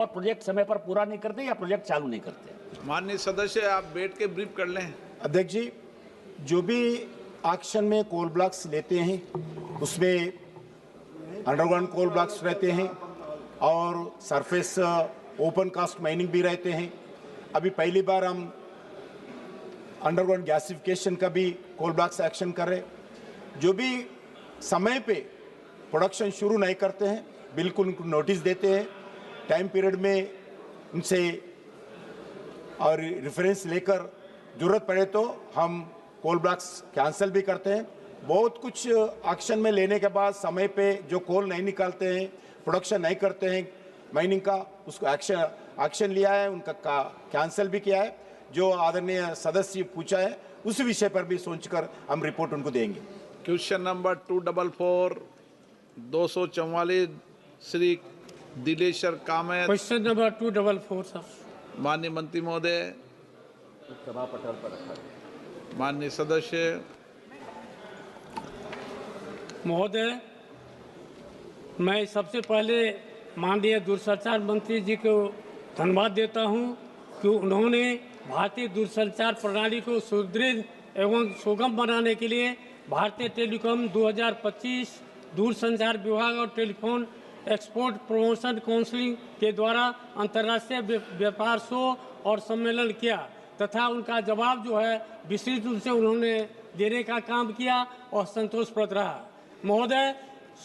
और प्रोजेक्ट समय पर पूरा नहीं करते या प्रोजेक्ट चालू नहीं करते। माननीय सदस्य, आप बैठ के ब्रीफ कर लें। अध्यक्ष जी, जो भी एक्शन में कोल ब्लॉक्स लेते हैं उसमें अंडरग्राउंड कोल ब्लॉक्स रहते हैं और सरफेस ओपन कास्ट माइनिंग भी रहते हैं। अभी पहली बार हम अंडरग्राउंड गैसिफिकेशन का भी कोल ब्लॉक्स एक्शन कर रहे। जो भी समय पे प्रोडक्शन शुरू नहीं करते हैं बिल्कुल उनको नोटिस देते हैं, टाइम पीरियड में उनसे और रेफरेंस लेकर जरूरत पड़े तो हम कोल ब्लॉक्स कैंसिल भी करते हैं। बहुत कुछ एक्शन में लेने के बाद समय पे जो कोल नहीं निकालते हैं, प्रोडक्शन नहीं करते हैं माइनिंग का, उसको एक्शन लिया है, उनका कैंसिल भी किया है। जो आदरणीय सदस्य पूछा है उस विषय पर भी सोचकर हम रिपोर्ट उनको देंगे। Question number 244 244 Shri Dileshwar Kamat. Question number 244 sir. माननीय मंत्री महोदय, सभा पटल पर रखा है। माननीय सदस्य महोदय, मैं सबसे पहले माननीय दूरसंचार मंत्री जी को धन्यवाद देता हूं कि उन्होंने भारतीय दूरसंचार प्रणाली को सुदृढ़ एवं सुगम बनाने के लिए भारतीय टेलीकॉम 2025 दूरसंचार विभाग और टेलीफोन एक्सपोर्ट प्रमोशन काउंसिल के द्वारा अंतर्राष्ट्रीय व्यापार शो और सम्मेलन किया तथा उनका जवाब जो है विस्तृत रूप से उन्होंने देने का काम किया और संतोषप्रद रहा। महोदय,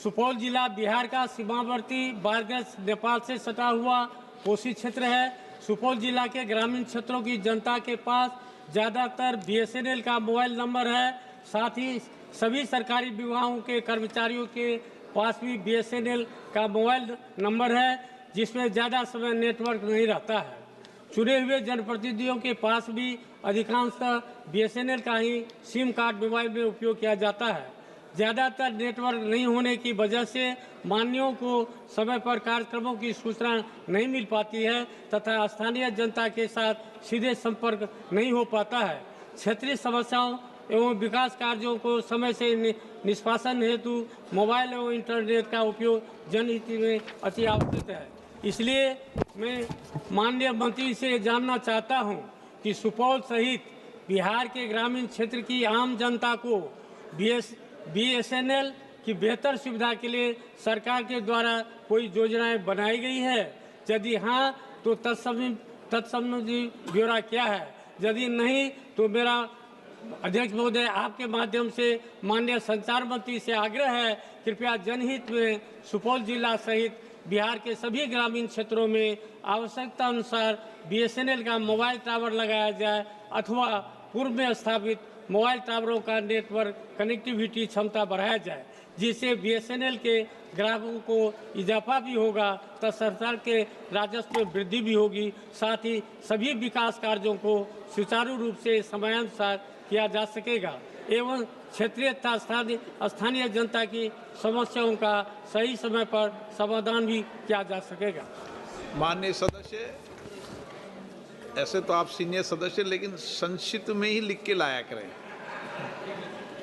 सुपौल जिला बिहार का सीमावर्ती बारगज नेपाल से सटा हुआ कोसी क्षेत्र है। सुपौल जिला के ग्रामीण क्षेत्रों की जनता के पास ज़्यादातर BSNL का मोबाइल नंबर है। साथ ही सभी सरकारी विभागों के कर्मचारियों के पास भी BSNL का मोबाइल नंबर है, जिसमें ज़्यादा समय नेटवर्क नहीं रहता है। चुने हुए जनप्रतिनिधियों के पास भी अधिकांशतः BSNL का ही सिम कार्ड मोबाइल में उपयोग किया जाता है। ज़्यादातर नेटवर्क नहीं होने की वजह से मान्यों को समय पर कार्यक्रमों की सूचना नहीं मिल पाती है तथा स्थानीय जनता के साथ सीधे संपर्क नहीं हो पाता है। क्षेत्रीय समस्याओं एवं विकास कार्यों को समय से निष्पादन हेतु मोबाइल एवं इंटरनेट का उपयोग जनहित में अति आवश्यक है। इसलिए मैं माननीय मंत्री से जानना चाहता हूं कि सुपौल सहित बिहार के ग्रामीण क्षेत्र की आम जनता को BSNL की बेहतर सुविधा के लिए सरकार के द्वारा कोई योजनाएं बनाई गई है? यदि हाँ तो तत्संबंधी ब्यौरा क्या है? यदि नहीं तो मेरा अध्यक्ष महोदय आपके माध्यम से माननीय संचार मंत्री से आग्रह है, कृपया जनहित में सुपौल जिला सहित बिहार के सभी ग्रामीण क्षेत्रों में आवश्यकता अनुसार BSNL का मोबाइल टावर लगाया जाए अथवा पूर्व में स्थापित मोबाइल टावरों का नेटवर्क कनेक्टिविटी क्षमता बढ़ाया जाए, जिससे BSNL के ग्राहकों को इजाफा भी होगा तथा सरकार के राजस्व में वृद्धि भी होगी। साथ ही सभी विकास कार्यों को सुचारू रूप से समयानुसार किया जा सकेगा एवं क्षेत्रीय तथा स्थानीय जनता की समस्याओं का सही समय पर समाधान भी किया जा सकेगा। माननीय सदस्य, ऐसे तो आप सीनियर सदस्य, लेकिन संक्षिप्त में ही लिख के लाया करें।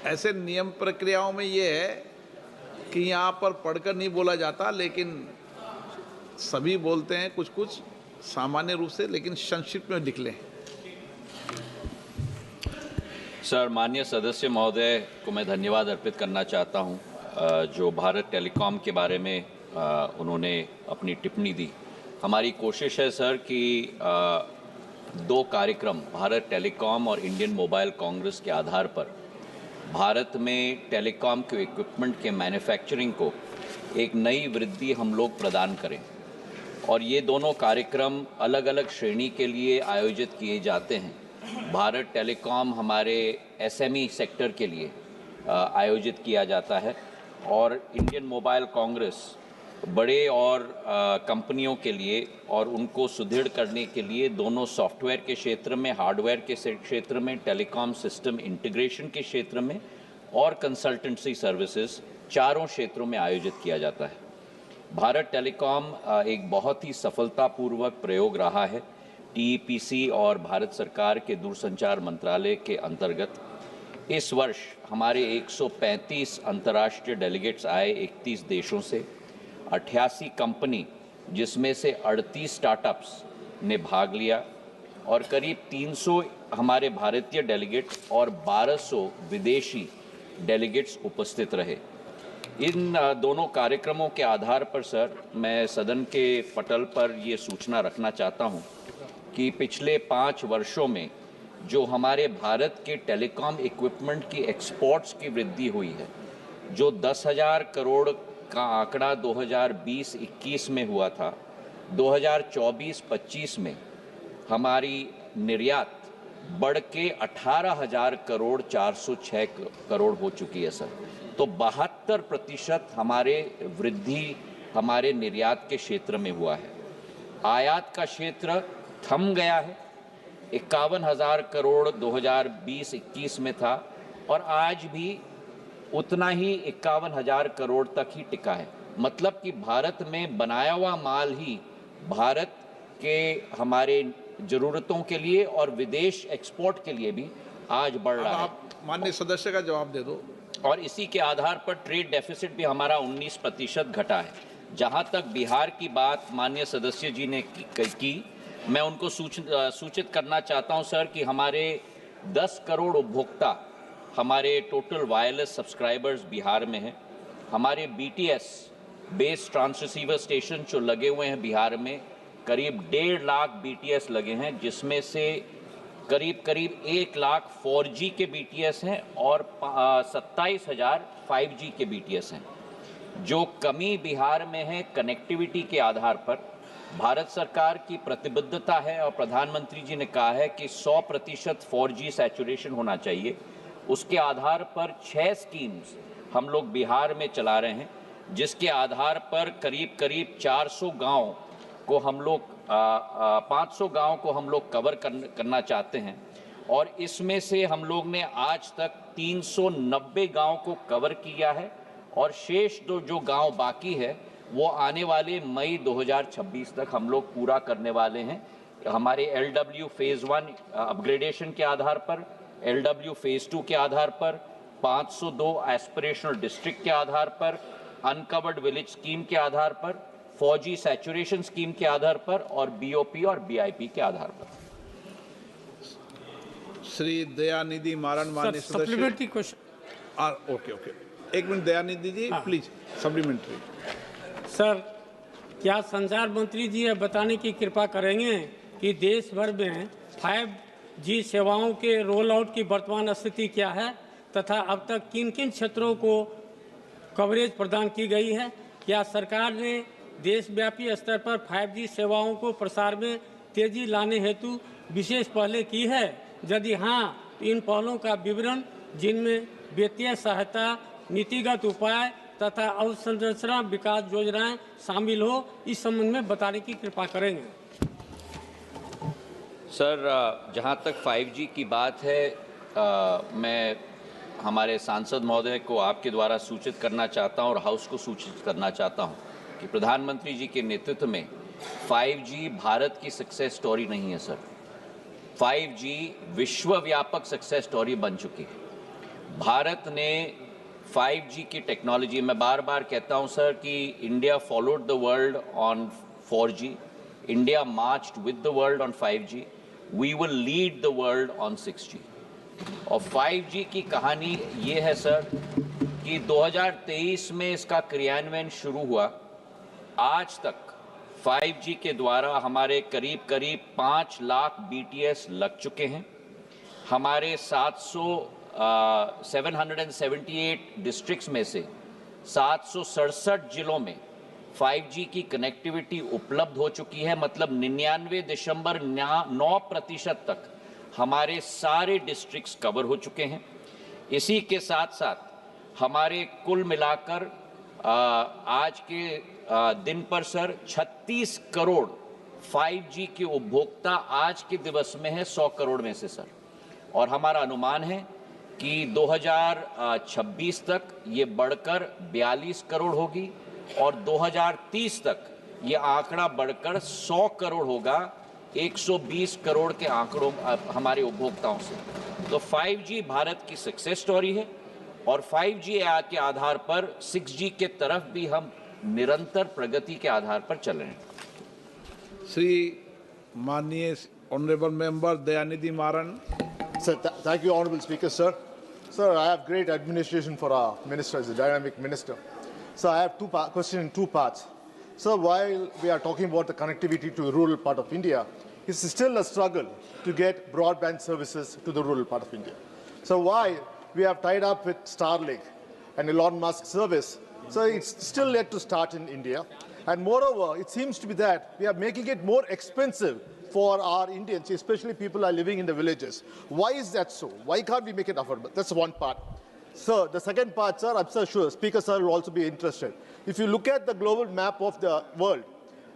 ऐसे नियम प्रक्रियाओं में ये है कि यहाँ पर पढ़कर नहीं बोला जाता, लेकिन सभी बोलते हैं कुछ कुछ सामान्य रूप से, लेकिन संक्षिप्त में लिख लें। सर, माननीय सदस्य महोदय को मैं धन्यवाद अर्पित करना चाहता हूं, जो भारत टेलीकॉम के बारे में उन्होंने अपनी टिप्पणी दी। हमारी कोशिश है सर कि दो कार्यक्रम भारत टेलीकॉम और इंडियन मोबाइल कांग्रेस के आधार पर भारत में टेलीकॉम के इक्विपमेंट के मैन्युफैक्चरिंग को एक नई वृद्धि हम लोग प्रदान करें और ये दोनों कार्यक्रम अलग अलग श्रेणी के लिए आयोजित किए जाते हैं। भारत टेलीकॉम हमारे SME सेक्टर के लिए आयोजित किया जाता है और इंडियन मोबाइल कांग्रेस बड़े और कंपनियों के लिए और उनको सुदृढ़ करने के लिए दोनों सॉफ्टवेयर के क्षेत्र में, हार्डवेयर के क्षेत्र में, टेलीकॉम सिस्टम इंटीग्रेशन के क्षेत्र में और कंसल्टेंसी सर्विसेज, चारों क्षेत्रों में आयोजित किया जाता है। भारत टेलीकॉम एक बहुत ही सफलतापूर्वक प्रयोग रहा है। TEPC और भारत सरकार के दूरसंचार मंत्रालय के अंतर्गत इस वर्ष हमारे 135 अंतर्राष्ट्रीय डेलीगेट्स आए 31 देशों से। 88 कंपनी जिसमें से 38 स्टार्टअप्स ने भाग लिया और करीब 300 हमारे भारतीय डेलीगेट और 1200 विदेशी डेलीगेट्स उपस्थित रहे। इन दोनों कार्यक्रमों के आधार पर सर, मैं सदन के पटल पर ये सूचना रखना चाहता हूँ कि पिछले 5 वर्षों में जो हमारे भारत के टेलीकॉम इक्विपमेंट की एक्सपोर्ट्स की वृद्धि हुई है, जो 10,000 करोड़ का आंकड़ा 2020-21 में हुआ था, 2024-25 में हमारी निर्यात बढ़ के 18,000 करोड़ 406 करोड़ हो चुकी है सर। तो 72% हमारे वृद्धि हमारे निर्यात के क्षेत्र में हुआ है। आयात का क्षेत्र थम गया है, 51,000 करोड़ 2020-21 में था और आज भी उतना ही 51,000 करोड़ तक ही टिका है। मतलब कि भारत में बनाया हुआ माल ही भारत के हमारे ज़रूरतों के लिए और विदेश एक्सपोर्ट के लिए भी आज बढ़ रहा है। आप माननीय सदस्य का जवाब दे दो। और इसी के आधार पर ट्रेड डेफिसिट भी हमारा 19% घटा है। जहां तक बिहार की बात माननीय सदस्य जी ने की, मैं उनको सूचित करना चाहता हूं सर कि हमारे 10 करोड़ उपभोक्ता हमारे टोटल वायरलेस सब्सक्राइबर्स बिहार में हैं। हमारे BTS बेस ट्रांससीवर स्टेशन जो लगे हुए हैं बिहार में, करीब 1.5 लाख BTS लगे हैं, जिसमें से करीब 1 लाख 4G के BTS हैं और 27,000 5G के BTS हैं। जो कमी बिहार में है कनेक्टिविटी के आधार पर, भारत सरकार की प्रतिबद्धता है और प्रधानमंत्री जी ने कहा है कि 100% 4G सैचुरेशन होना चाहिए। उसके आधार पर 6 स्कीम्स हम लोग बिहार में चला रहे हैं, जिसके आधार पर करीब 400 गांव को हम लोग 500 गांव को हम लोग कवर करना चाहते हैं और इसमें से हम लोग ने आज तक 390 गांव को कवर किया है और शेष जो गांव बाकी है वो आने वाले मई 2026 तक हम लोग पूरा करने वाले हैं। हमारे LW फेज़ 1 अपग्रेडेशन के आधार पर, LW फेज़ 2 के आधार पर, 502 एस्पिरेशनल डिस्ट्रिक्ट के आधार पर, अनकवर्ड विलेज स्कीम के आधार पर, 4G सैचुरेशन स्कीम के आधार पर और BOP और BIP के आधार पर। श्री दयानिधि मारन माननीय सदस्य। Supplementary question. ओके, एक minute Dayanidhi ji, please supplementary. Sir, क्या संचार मंत्री जी यह बताने की कृपा करेंगे कि देश भर में 5G सेवाओं के रोल आउट की वर्तमान स्थिति क्या है तथा अब तक किन किन क्षेत्रों को कवरेज प्रदान की गई है? क्या सरकार ने देशव्यापी स्तर पर 5G सेवाओं को प्रसार में तेजी लाने हेतु विशेष पहलें की है? यदि हाँ, तो इन पहलों का विवरण, जिनमें वित्तीय सहायता, नीतिगत उपाय तथा अवसंरचना विकास योजनाएं शामिल हो, इस संबंध में बताने की कृपा करेंगे। सर, जहां तक 5G की बात है, मैं हमारे सांसद महोदय को आपके द्वारा सूचित करना चाहता हूं और हाउस को सूचित करना चाहता हूं कि प्रधानमंत्री जी के नेतृत्व में 5G भारत की सक्सेस स्टोरी नहीं है सर। 5G विश्वव्यापक सक्सेस स्टोरी बन चुकी है। भारत ने 5G की टेक्नोलॉजी, मैं बार बार कहता हूं सर कि India followed the world on 4G, India marched with the world on 5G, we will lead the world on 6G। और 5G की कहानी ये है सर कि 2023 में इसका क्रियान्वयन शुरू हुआ। आज तक 5G के द्वारा हमारे करीब 5 लाख BTS लग चुके हैं। हमारे 778 डिस्ट्रिक्ट्स में से 767 जिलों में 5G की कनेक्टिविटी उपलब्ध हो चुकी है। मतलब 99.9% तक हमारे सारे डिस्ट्रिक्ट्स कवर हो चुके हैं। इसी के साथ साथ हमारे कुल मिलाकर आज के दिन पर सर 36 करोड़ 5G के उपभोक्ता आज के दिवस में है 100 करोड़ में से सर। और हमारा अनुमान है कि 2026 तक ये बढ़कर 42 करोड़ होगी और 2030 तक ये आंकड़ा बढ़कर 100 करोड़ होगा, 120 करोड़ के आंकड़ों हमारे उपभोक्ताओं से। तो 5G भारत की सक्सेस स्टोरी है और 5G के आधार पर 6G के तरफ भी हम निरंतर प्रगति के आधार पर चल रहे हैं। Sri Manya Honorable Member Dayanidhi Maran. Sir, thank you, Honorable Speaker, sir. Sir, I have great administration for our minister, as a dynamic minister. So I have questions in two parts. Sir, while we are talking about the connectivity to the rural part of India, it's still a struggle to get broadband services to the rural part of India. So why we have tied up with Starlink and Elon Musk service, so it's still yet to start in India. And moreover, it seems to be that we are making it more expensive for our Indians, especially people who are living in the villages. Why is that so? Why can't we make it affordable? That's one part. Sir, the second part, sir, I'm so sure Speaker sir will also be interested. If you look at the global map of the world,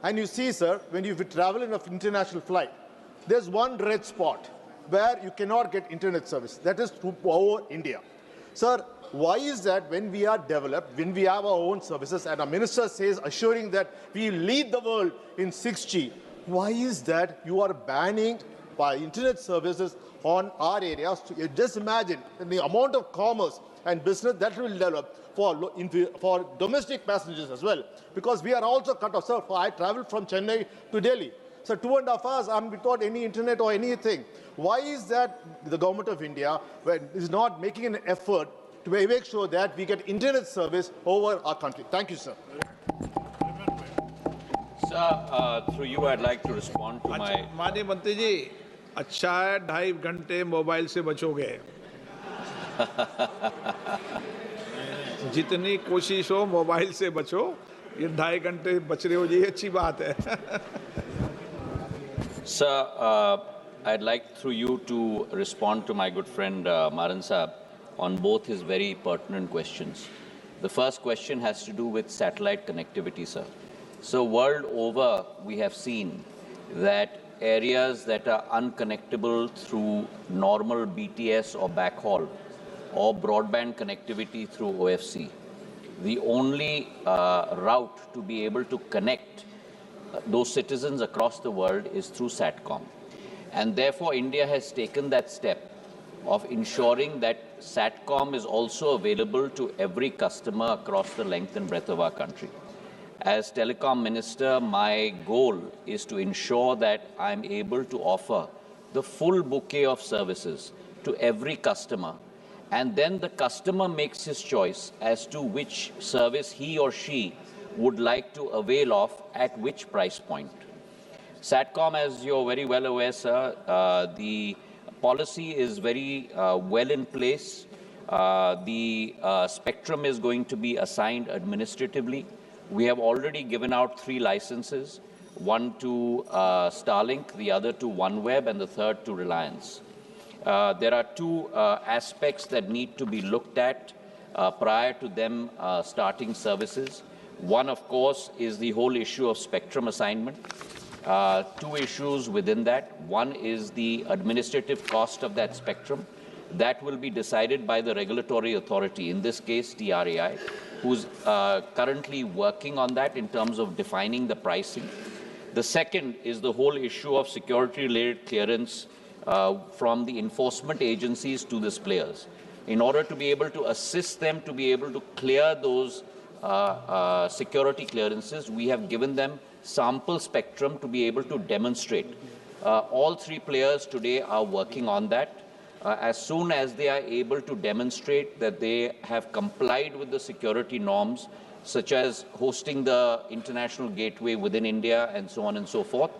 and you see, sir, when you travel in an international flight, there's one red spot where you cannot get internet service. That is through over India. Sir, why is that when we are developed, when we have our own services, and our minister says, assuring that we lead the world in 6G, why is that you are banning by internet services on our areas? Just imagine the amount of commerce and business that will develop for domestic passengers as well, because we are also cut off. Sir, I traveled from Chennai to Delhi. So 2.5 hours, I'm without any internet or anything. Why is that the government of India is not making an effort to make sure that we get internet service over our country? Thank you, sir. Sir, through you, I'd like to respond to my... माननीय मंत्री जी, अच्छा है 2.5 घंटे mobile से बचोगे। जितनी कोशिश हो mobile से बचो, ये 2.5 घंटे बच रहे हो जी, अच्छी बात है। Sir, I'd like through you to respond to my good friend Maran Saab on both his very pertinent questions. The first question has to do with satellite connectivity, sir. So world over, we have seen that areas that are unconnectable through normal BTS or backhaul or broadband connectivity through OFC, the only route to be able to connect those citizens across the world is through SATCOM. And therefore, India has taken that step of ensuring that SATCOM is also available to every customer across the length and breadth of our country. As Telecom Minister, my goal is to ensure that I'm able to offer the full bouquet of services to every customer, and then the customer makes his choice as to which service he or she would like to avail of at which price point. SATCOM, as you're very well aware, sir, the policy is very well in place. The spectrum is going to be assigned administratively. We have already given out 3 licenses, one to Starlink, the other to OneWeb, and the third to Reliance. There are 2 aspects that need to be looked at prior to them starting services. One, of course, is the whole issue of spectrum assignment. 2 issues within that. One is the administrative cost of that spectrum. That will be decided by the regulatory authority, in this case TRAI, who's currently working on that in terms of defining the pricing. The second is the whole issue of security-related clearance from the enforcement agencies to these players. In order to be able to assist them to be able to clear those security clearances, we have given them sample spectrum to be able to demonstrate. All 3 players today are working on that. As soon as they are able to demonstrate that they have complied with the security norms, such as hosting the international gateway within India and so on and so forth,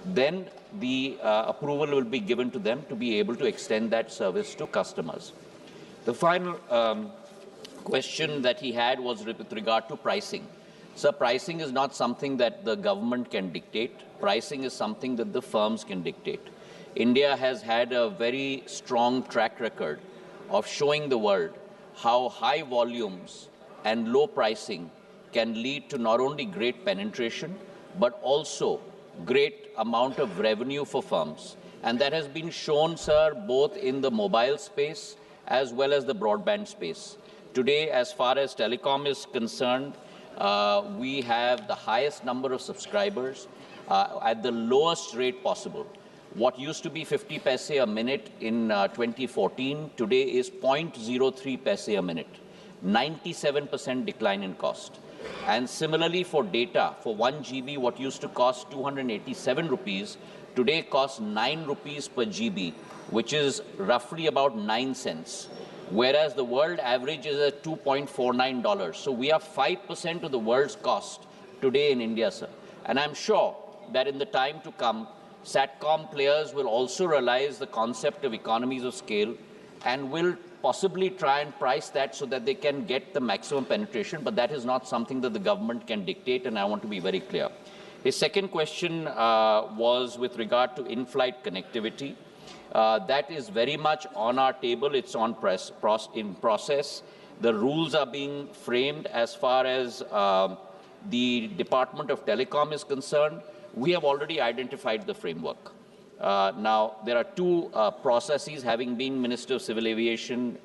then the approval will be given to them to be able to extend that service to customers. The final question that he had was with regard to pricing. So pricing is not something that the government can dictate. Pricing is something that the firms can dictate. India has had a very strong track record of showing the world how high volumes and low pricing can lead to not only great penetration, but also great amount of revenue for firms. And that has been shown, sir, both in the mobile space as well as the broadband space. Today, as far as telecom is concerned, we have the highest number of subscribers at the lowest rate possible. What used to be 50 paise a minute in 2014, today is 0.03 paise a minute. 97% decline in cost. And similarly for data, for 1 GB, what used to cost 287 rupees, today costs 9 rupees per GB, which is roughly about 9 cents. Whereas the world average is at $2.49. So we are 5% of the world's cost today in India, sir. And I'm sure that in the time to come, SATCOM players will also realize the concept of economies of scale and will possibly try and price that so that they can get the maximum penetration, but that is not something that the government can dictate, and I want to be very clear. His second question was with regard to in-flight connectivity. That is very much on our table. It's on in process. The rules are being framed as far as the Department of Telecom is concerned. We have already identified the framework. Now, there are two processes, having been Minister of Civil Aviation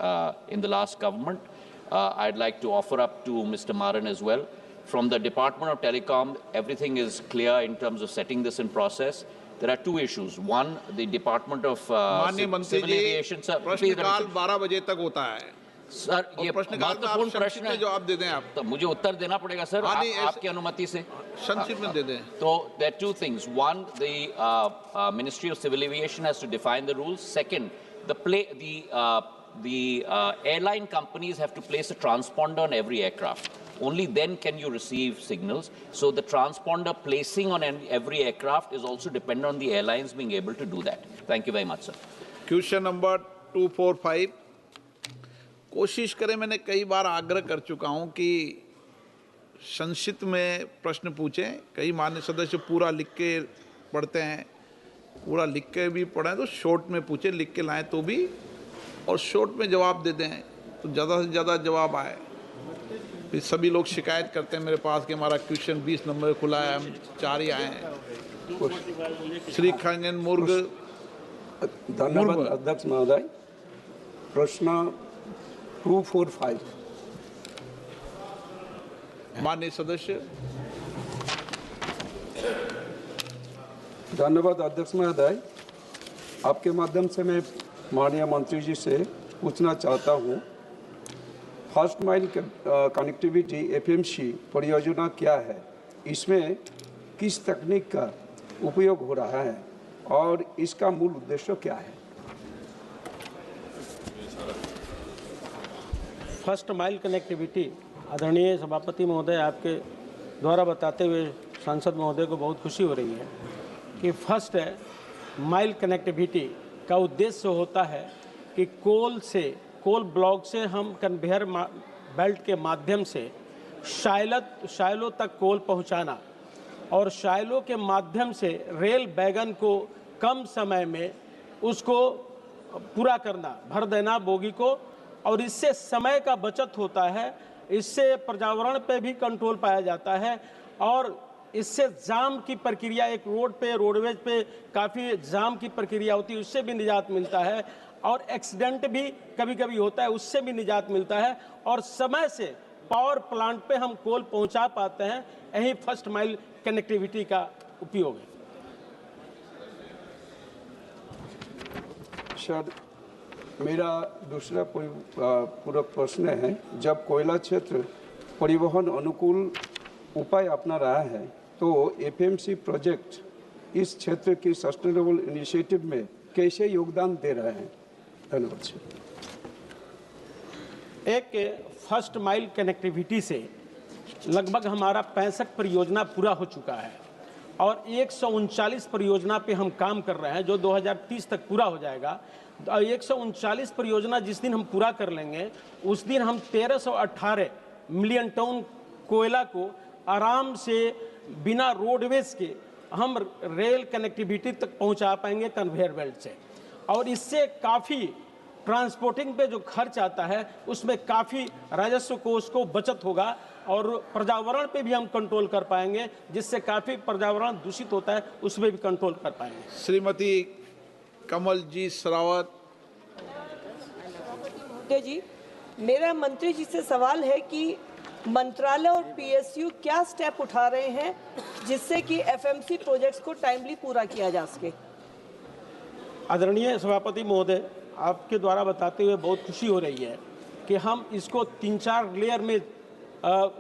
in the last government. I'd like to offer up to Mr. Maran as well. From the Department of Telecom, everything is clear in terms of setting this in process. There are two issues. One, the Department of Civil Aviation. Sir, प्रश्नकाल 12 बजे तक होता है sir, ये महत्वपूर्ण प्रश्न है। जवाब दे दें आप। तो मुझे उत्तर देना पड़ेगा सर, आपकी अनुमति से। संक्षिप्त में दे दें। So there are two things. One, the Ministry of Civil Aviation has to define the rules. Second, the airline companies have to place a transponder on every aircraft. Only then can you receive signals. So the transponder placing on every aircraft is also dependent on the airlines being able to do that. Thank you very much, sir. Question number 245। कोशिश करें, मैंने कई बार आग्रह कर चुका हूं कि संक्षिप्त में प्रश्न पूछें। कई मान्य सदस्य पूरा लिख के पढ़ते हैं, पूरा लिख के भी पढ़ें तो शॉर्ट में पूछें, लिख के लाएं तो भी, और शॉर्ट में जवाब दे दें तो ज़्यादा से ज़्यादा जवाब आए। फिर सभी लोग शिकायत करते हैं मेरे पास कि हमारा क्वेश्चन 20 नंबर खुला है, हम 4 ही आए हैं। श्री खंगन मुर्ग। धन्यवाद अध्यक्ष महोदय। प्रश्न 245। माननीय सदस्य। धन्यवाद अध्यक्ष महोदय। आपके माध्यम से मैं माननीय मंत्री जी से पूछना चाहता हूँ, फर्स्ट माइल कनेक्टिविटी एफएमसी परियोजना क्या है, इसमें किस तकनीक का उपयोग हो रहा है और इसका मूल उद्देश्य क्या है? फर्स्ट माइल कनेक्टिविटी, आदरणीय सभापति महोदय, आपके द्वारा बताते हुए सांसद महोदय को बहुत खुशी हो रही है कि फर्स्ट माइल कनेक्टिविटी का उद्देश्य होता है कि कोल ब्लॉक से हम कन्वेयर बेल्ट के माध्यम से शायलों तक कोल पहुंचाना और शायलों के माध्यम से रेल वैगन को कम समय में उसको पूरा करना, भर देना बोगी को, और इससे समय का बचत होता है, इससे पर्यावरण पे भी कंट्रोल पाया जाता है और इससे जाम की प्रक्रिया, एक रोड पे रोडवेज पे काफ़ी जाम की प्रक्रिया होती है, उससे भी निजात मिलता है और एक्सीडेंट भी कभी कभी होता है, उससे भी निजात मिलता है और समय से पावर प्लांट पे हम कोल पहुंचा पाते हैं। यही फर्स्ट माइल कनेक्टिविटी का उपयोग है। सर, मेरा दूसरा पूरक प्रश्न है, जब कोयला क्षेत्र परिवहन अनुकूल उपाय अपना रहा है तो एफएमसी प्रोजेक्ट इस क्षेत्र की सस्टेनेबल इनिशिएटिव में कैसे योगदान दे रहे हैं? धन्यवाद सर। एक फर्स्ट माइल कनेक्टिविटी से लगभग हमारा 65 परियोजना पूरा हो चुका है और 139 परियोजना पे हम काम कर रहे हैं जो 2030 तक पूरा हो जाएगा। 139 परियोजना जिस दिन हम पूरा कर लेंगे उस दिन हम 1318 मिलियन टन कोयला को आराम से बिना रोडवेज के हम रेल कनेक्टिविटी तक पहुंचा पाएंगे कन्वेयर बेल्ट से, और इससे काफ़ी ट्रांसपोर्टिंग पे जो खर्च आता है उसमें काफ़ी राजस्व कोष को बचत होगा और पर्यावरण पे भी हम कंट्रोल कर पाएंगे, जिससे काफ़ी पर्यावरण दूषित होता है उसमें भी कंट्रोल कर पाएंगे। श्रीमती कमल जी सरावत। जी, मेरा मंत्री जी से सवाल है कि मंत्रालय और पीएसयू क्या स्टेप उठा रहे हैं जिससे कि एफएमसी प्रोजेक्ट्स को टाइमली पूरा किया जा सके? आदरणीय सभापति महोदय, आपके द्वारा बताते हुए बहुत खुशी हो रही है कि हम इसको 3-4 लेयर में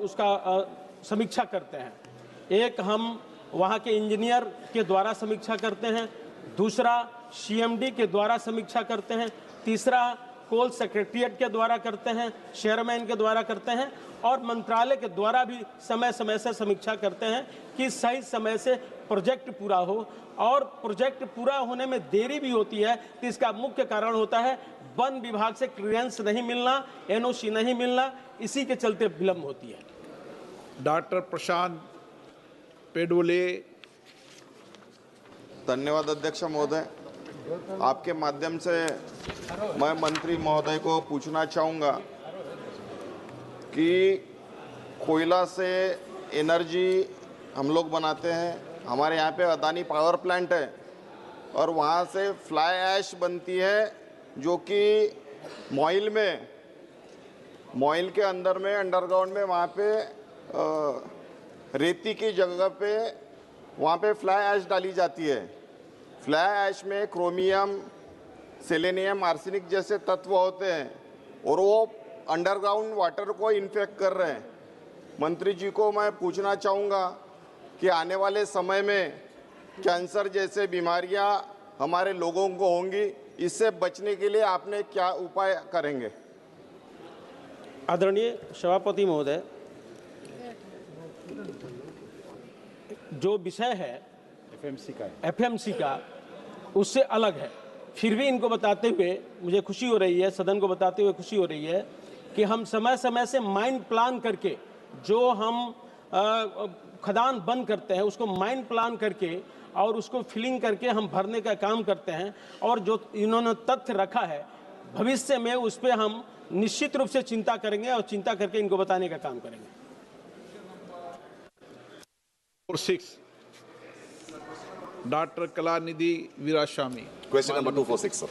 उसका समीक्षा करते हैं। एक हम वहाँ के इंजीनियर के द्वारा समीक्षा करते हैं, दूसरा सीएमडी के द्वारा समीक्षा करते हैं, तीसरा कोल सेक्रेटरिएट के द्वारा करते हैं, चेयरमैन के द्वारा करते हैं और मंत्रालय के द्वारा भी समय समय से समीक्षा करते हैं कि सही समय से प्रोजेक्ट पूरा हो। और प्रोजेक्ट पूरा होने में देरी भी होती है तो इसका मुख्य कारण होता है वन विभाग से क्लियरेंस नहीं मिलना, एनओसी नहीं मिलना, इसी के चलते विलंब होती है। डॉक्टर प्रशांत पेडोले। धन्यवाद अध्यक्ष महोदय। आपके माध्यम से मैं मंत्री महोदय को पूछना चाहूँगा कि कोयला से एनर्जी हम लोग बनाते हैं, हमारे यहाँ पे अदानी पावर प्लांट है और वहाँ से फ्लाई ऐश बनती है जो कि मॉइल के अंदर में अंडरग्राउंड में वहाँ पे रेती की जगह पे वहाँ पे फ्लाई ऐश डाली जाती है। फ्लाई ऐश में क्रोमियम, सेलेनियम, आर्सेनिक जैसे तत्व होते हैं और वो अंडरग्राउंड वाटर को इन्फेक्ट कर रहे हैं। मंत्री जी को मैं पूछना चाहूँगा कि आने वाले समय में कैंसर जैसे बीमारियां हमारे लोगों को होंगी, इससे बचने के लिए आपने क्या उपाय करेंगे? आदरणीय सभापति महोदय, जो विषय है एफएमसी का उससे अलग है। फिर भी इनको बताते हुए मुझे खुशी हो रही है, सदन को बताते हुए खुशी हो रही है कि हम समय समय से माइंड प्लान करके जो हम खदान बंद करते हैं उसको माइंड प्लान करके और उसको फिलिंग करके हम भरने का काम करते हैं। और जो इन्होंने तथ्य रखा है भविष्य में उस पर हम निश्चित रूप से चिंता करेंगे और चिंता करके इनको बताने का काम करेंगे। 6 doctor Kalanidhi Veeraswamy. Question number 246, sir.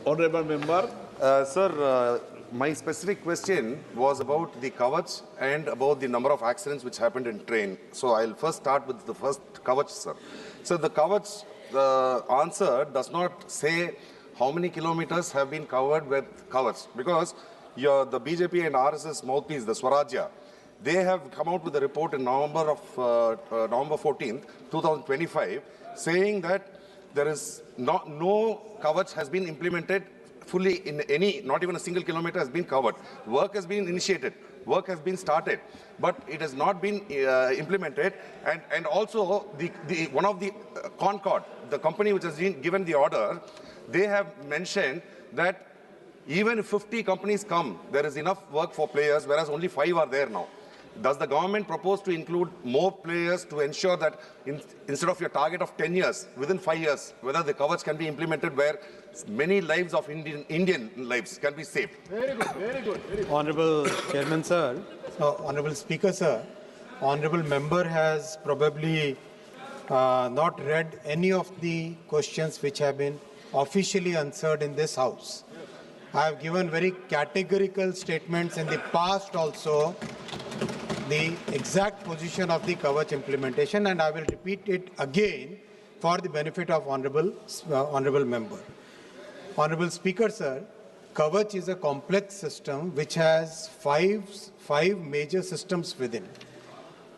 Honorable member. Sir, my specific question was about the Kavach and about the number of accidents which happened in train. So I'll first start with the first Kavach, sir. So the Kavach, the answer does not say how many kilometers have been covered with Kavach, because the BJP and RSS mouthpiece, the Swarajya, they have come out with a report in November 14th, 2025, saying that there is no Kavach has been implemented fully in any, not even a single kilometer has been covered. Work has been initiated, work has been started, but it has not been implemented. And also one of the Concord, the company which has been given the order, they have mentioned that even if 50 companies come, there is enough work for players, whereas only 5 are there now. Does the government propose to include more players to ensure that instead of your target of 10 years, within 5 years, whether the Kavach can be implemented where many lives of Indian lives can be saved? Very good, very good. Very good. Honorable Chairman, sir. Honorable Speaker, sir. Honorable member has probably not read any of the questions which have been officially answered in this House. I have given very categorical statements in the past also, the exact position of the Kavach implementation, and I will repeat it again for the benefit of honorable member. Honorable Speaker, sir, Kavach is a complex system which has five major systems within.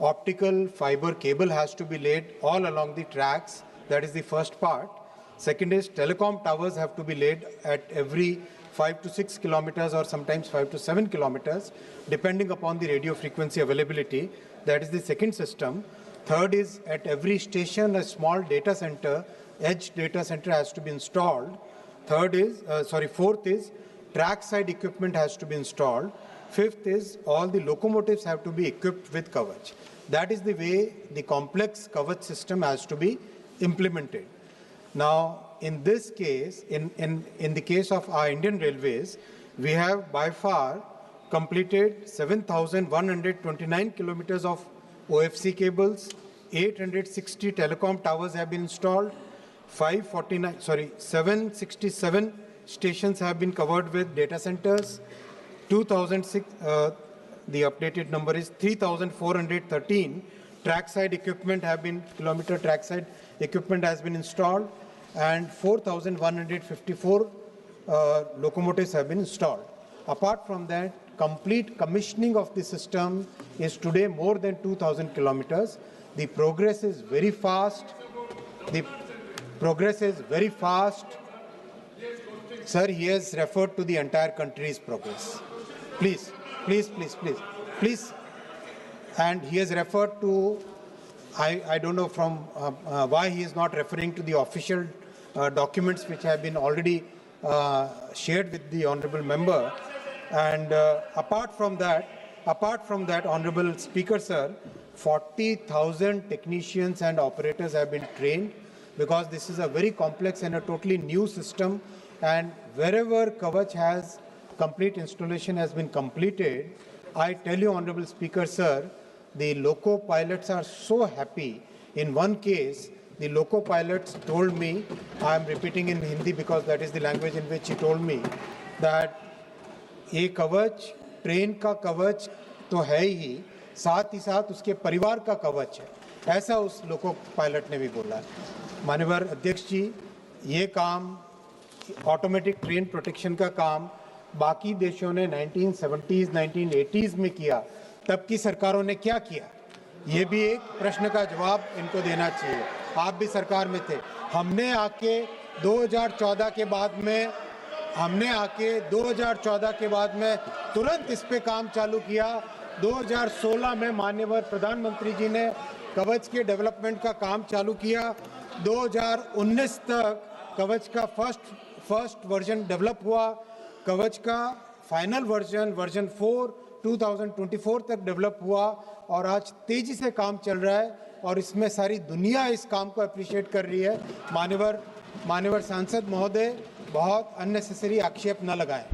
Optical fiber cable has to be laid all along the tracks. That is the first part. Second is telecom towers have to be laid at every 5 to 6 kilometers or sometimes 5 to 7 kilometers, depending upon the radio frequency availability. That is the second system. Third is at every station, a small data center, edge data center has to be installed. Fourth is trackside equipment has to be installed. Fifth is all the locomotives have to be equipped with Kavach. That is the way the complex Kavach system has to be implemented. Now, in this case, in the case of our Indian Railways, we have by far completed 7,129 kilometers of OFC cables, 860 telecom towers have been installed, 767 stations have been covered with data centers, 2006, the updated number is 3,413 trackside equipment have been, kilometer trackside equipment has been installed, and 4,154 locomotives have been installed. Apart from that, complete commissioning of the system is today more than 2,000 kilometers. The progress is very fast. The progress is very fast. Sir, he has referred to the entire country's progress. Please. And he has referred to, I don't know from why he is not referring to the official documents which have been already shared with the honorable member. And apart from that, Honorable Speaker, sir, 40,000 technicians and operators have been trained because this is a very complex and a totally new system. And wherever Kavach has complete installation has been completed, I tell you, Honorable Speaker, sir, the loco pilots are so happy. In one case, the loco pilots told me, I am repeating in Hindi because that is the language in which he told me, that ये कवच train का कवच तो है ही, साथ ही साथ उसके परिवार का कवच है, ऐसा उस लोको पायलट ने भी बोला है। माननीय अध्यक्ष जी, ये काम ऑटोमेटिक ट्रेन प्रोटेक्शन का काम बाकी देशों ने 1970s, 1980s में किया, तब की सरकारों ने क्या किया, ये भी एक प्रश्न का जवाब इनको देना चाहिए। आप भी सरकार में थे, हमने आके 2014 के बाद में तुरंत इस पे काम चालू किया। 2016 में माननीय प्रधानमंत्री जी ने कवच के डेवलपमेंट का काम चालू किया। 2019 तक कवच का फर्स्ट वर्जन डेवलप हुआ, कवच का फाइनल वर्जन 4 2024 तक डेवलप हुआ और आज तेजी से काम चल रहा है और इसमें सारी दुनिया इस काम को अप्रिशिएट कर रही है। माननीय सांसद महोदय, बहुत अननेसेसरी आक्षेप न लगाएं।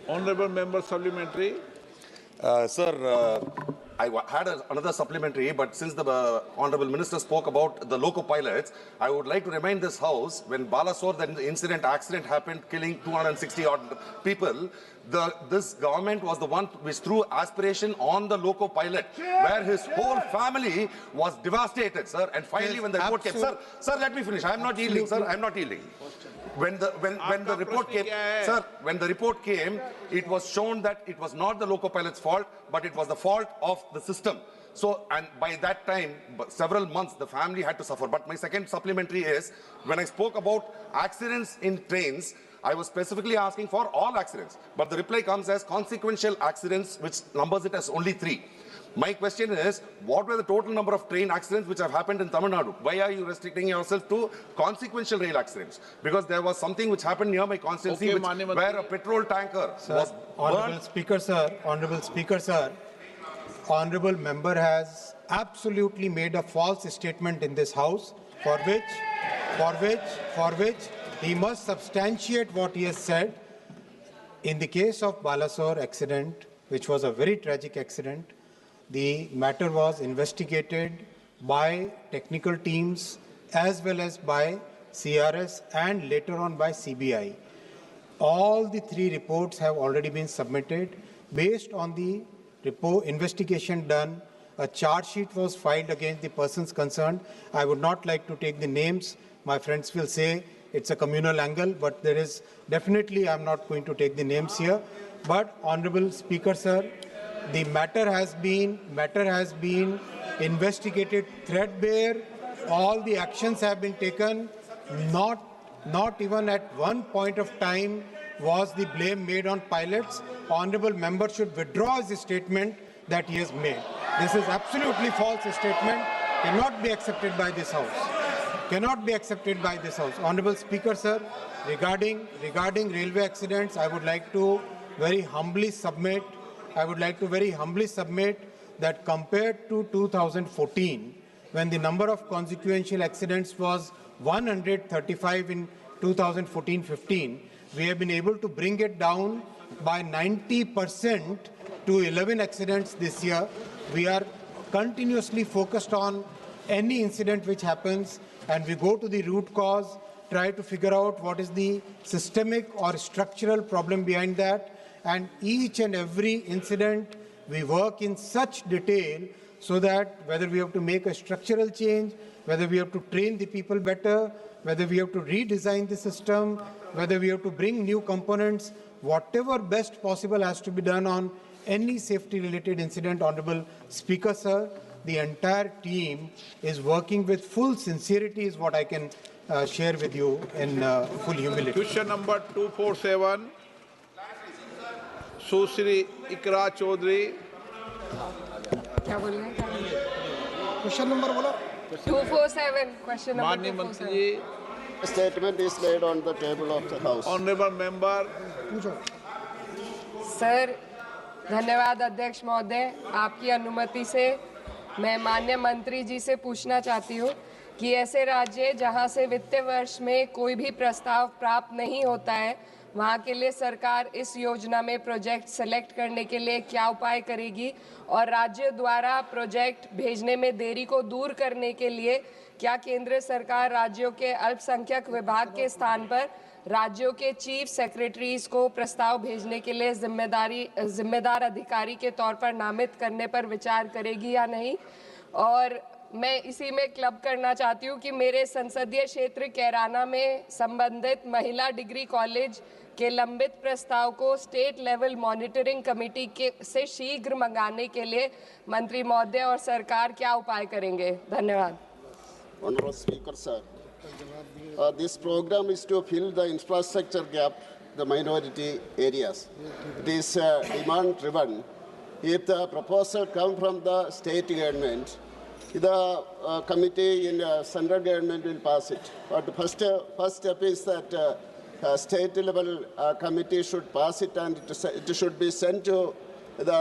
Honorable member supplementary. Sir, I had another supplementary, but since the Honorable Minister spoke about the loco pilots, I would like to remind this House, when Balasore, the accident happened, killing 260 odd people, this government was the one which threw aspiration on the loco pilot, where his whole family was devastated, sir. And finally, when the report came, sir, let me finish. I am not yielding, sir. I am not yielding. When the report came, sir, when the report came, it was shown that it was not the loco pilot's fault, but it was the fault of the system. So, and by that time, several months, the family had to suffer. But my second supplementary is, when I spoke about accidents in trains, I was specifically asking for all accidents. But the reply comes as consequential accidents, which numbers it as only 3. My question is, what were the total number of train accidents which have happened in Tamil Nadu? Why are you restricting yourself to consequential rail accidents? Because there was something which happened near my constituency, where a petrol tanker was Honorable Speaker, sir, Honorable member has absolutely made a false statement in this House, for which he must substantiate what he has said. In the case of Balasore accident, which was a very tragic accident, the matter was investigated by technical teams as well as by CRS and later on by CBI. All the 3 reports have already been submitted. Based on the investigation done, a charge sheet was filed against the persons concerned. I would not like to take the names. My friends will say it's a communal angle, but there is definitely, I'm not going to take the names here. But Honorable Speaker, sir, the matter has been investigated threadbare. All the actions have been taken. Not even at one point of time was the blame made on pilots. Honorable member should withdraw his statement that he has made. This is absolutely false statement. Cannot be accepted by this House. Cannot be accepted by this House. Honorable Speaker, sir, regarding railway accidents, I would like to very humbly submit that compared to 2014, when the number of consequential accidents was 135 in 2014-15, we have been able to bring it down by 90% to 11 accidents this year. We are continuously focused on any incident which happens, and we go to the root cause, try to figure out what is the systemic or structural problem behind that. And each and every incident, we work in such detail so that whether we have to make a structural change, whether we have to train the people better, whether we have to redesign the system, whether we have to bring new components, whatever best possible has to be done on any safety-related incident. Honorable Speaker, sir, the entire team is working with full sincerity, is what I can share with you in full humility. Question number 247, Sushri Ikra Chaudhary. क्या बोल रहे हैं? Question number बोलो. 247 question number माननीय 247. मंत्री जी, Statement is laid on the table of the House. Honourable member, sir, धन्यवाद अध्यक्ष महोदय। आपकी अनुमति से मैं माननीय मंत्री जी से पूछना चाहती हूँ कि ऐसे राज्य जहाँ से वित्तीय वर्ष में कोई भी प्रस्ताव प्राप्त नहीं होता है, वहाँ के लिए सरकार इस योजना में प्रोजेक्ट सेलेक्ट करने के लिए क्या उपाय करेगी, और राज्य द्वारा प्रोजेक्ट भेजने में देरी को दूर करने के लिए क्या केंद्र सरकार राज्यों के अल्पसंख्यक विभाग के स्थान पर राज्यों के चीफ सेक्रेटरीज को प्रस्ताव भेजने के लिए जिम्मेदार अधिकारी के तौर पर नामित करने पर विचार करेगी या नहीं। और मैं इसी में क्लब करना चाहती हूँ कि मेरे संसदीय क्षेत्र कैराना में संबंधित महिला डिग्री कॉलेज के लंबित प्रस्ताव को स्टेट लेवल मॉनिटरिंग कमेटी के से शीघ्र मंगाने के लिए मंत्री महोदय और सरकार क्या उपाय करेंगे? धन्यवाद। Honorable Speaker, sir, this program is to fill the infrastructure gap, the minority areas. It is demand-driven. If the proposal comes from the state government, the committee in central government will pass it. But the first step is that state-level committee should pass it, and it should be sent to the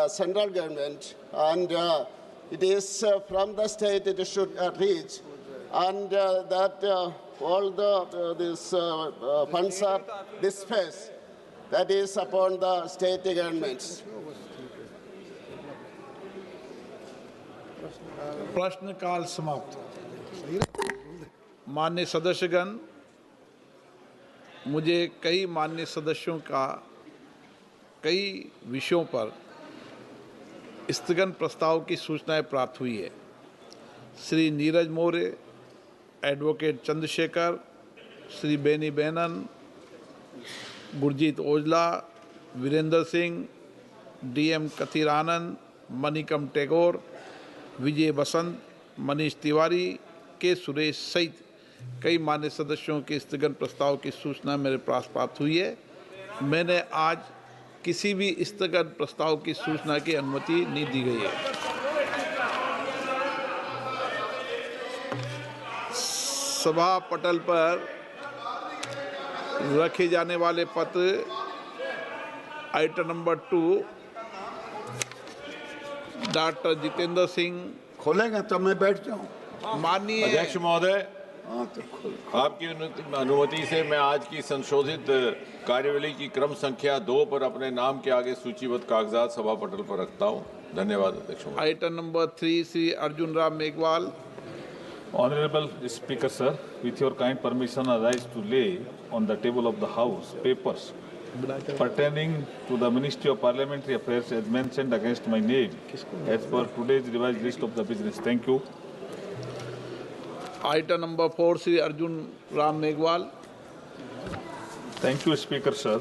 central government, and it is from the state it should reach, and that all these funds are dispersed. That is upon the state governments. प्रश्नकाल समाप्त। माननीय सदस्यगण, मुझे कई माननीय सदस्यों का कई विषयों पर स्थगन प्रस्ताव की सूचनाएं प्राप्त हुई है। Shri Neeraj Maurya, advocate Chandrashekhar, Shri Beni Bannon, Gurjeet Aujla, Virendra Singh, DM कथीरानंद, Manickam Tagore, विजय बसंत, मनीष तिवारी, के सुरेश सहित कई मान्य सदस्यों के स्थगन प्रस्ताव की सूचना मेरे पास प्राप्त हुई है। मैंने आज किसी भी स्थगन प्रस्ताव की सूचना की अनुमति नहीं दी गई है। सभा पटल पर रखे जाने वाले पत्र item number 2 doctor Jitendra Singh. खोलेंगे तब मैं बैठ जाऊं। माननीय अध्यक्ष महोदय, आपकी अनुमति से मैं आज की संशोधित कार्यवली की क्रम संख्या 2 पर अपने नाम के आगे सूचीबद्ध कागजात सभा पटल पर रखता हूं। धन्यवाद अध्यक्ष महोदय। Item number 3 Shri Arjun Ram Meghwal. Honorable Speaker, sir, with your kind permission, I rise to lay on the table of the House papers pertaining to the Ministry of Parliamentary Affairs as mentioned against my name as per today's revised list of the business. Thank you. Item number 4 Shri Arjun Ram Meghwal. Thank you, Speaker, sir.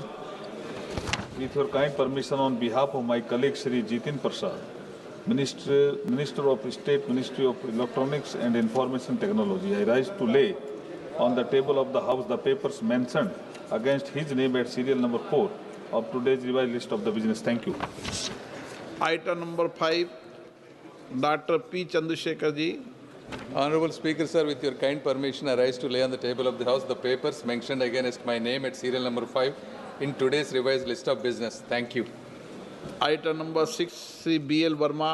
With your kind permission, on behalf of my colleague Shri Jitin Prasad, Minister of State, Ministry of Electronics and Information Technology, I rise to lay on the table of the House the papers mentioned against his name at serial number 4 of today's revised list of the business. Thank you. Item number 5, Dr. P. Chandrasekhar ji. Honorable Speaker, sir, with your kind permission, I rise to lay on the table of the House the papers mentioned against my name at serial number 5 in today's revised list of business. Thank you. Item number 6 Shri BL Verma.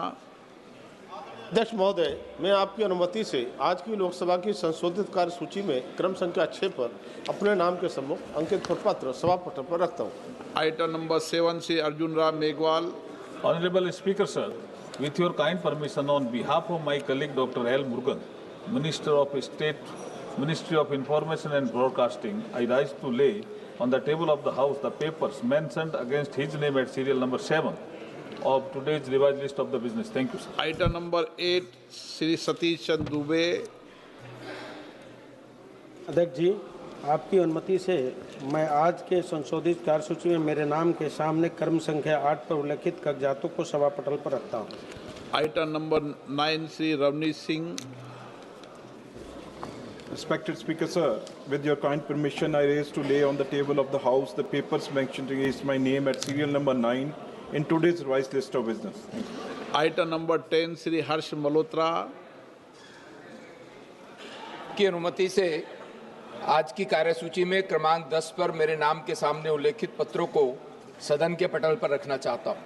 अध्यक्ष महोदय, मैं आपकी अनुमति से आज की लोकसभा की संशोधित कार्य सूची में क्रम संख्या 6 पर अपने नाम के सम्मुख अंकित प्रपत्र सभा पटल पर रखता हूँ। Item number 7 Shri Arjun Ram Meghwal. Honorable Speaker, sir, with your kind permission, on behalf of my colleague Dr. L. Murugan, Minister of State, Ministry of Information and Broadcasting, I rise to lay on the table of the House the papers mentioned against his name at serial number 7 of today's revised list of the business. Thank you, sir. Item number 8 Shri Satish Chandra Dubey. अध्यक्ष जी, आपकी अनुमति से मैं आज के संशोधित कार्यसूची में मेरे नाम के सामने क्रम संख्या 8 पर उल्लेखित कागजातों को सभा पटल पर रखता हूँ। Item number 9 Shri Ravneet Singh. Respected Speaker, sir, with your kind permission, I raise to lay on the table of the House the papers mentioned against my name at serial number 9 in today's revised list of business. Item number 10 Shri Harsh Malhotra की अनुमति से आज की कार्यसूची में क्रमांक 10 पर मेरे नाम के सामने उल्लेखित पत्रों को सदन के पटल पर रखना चाहता हूं।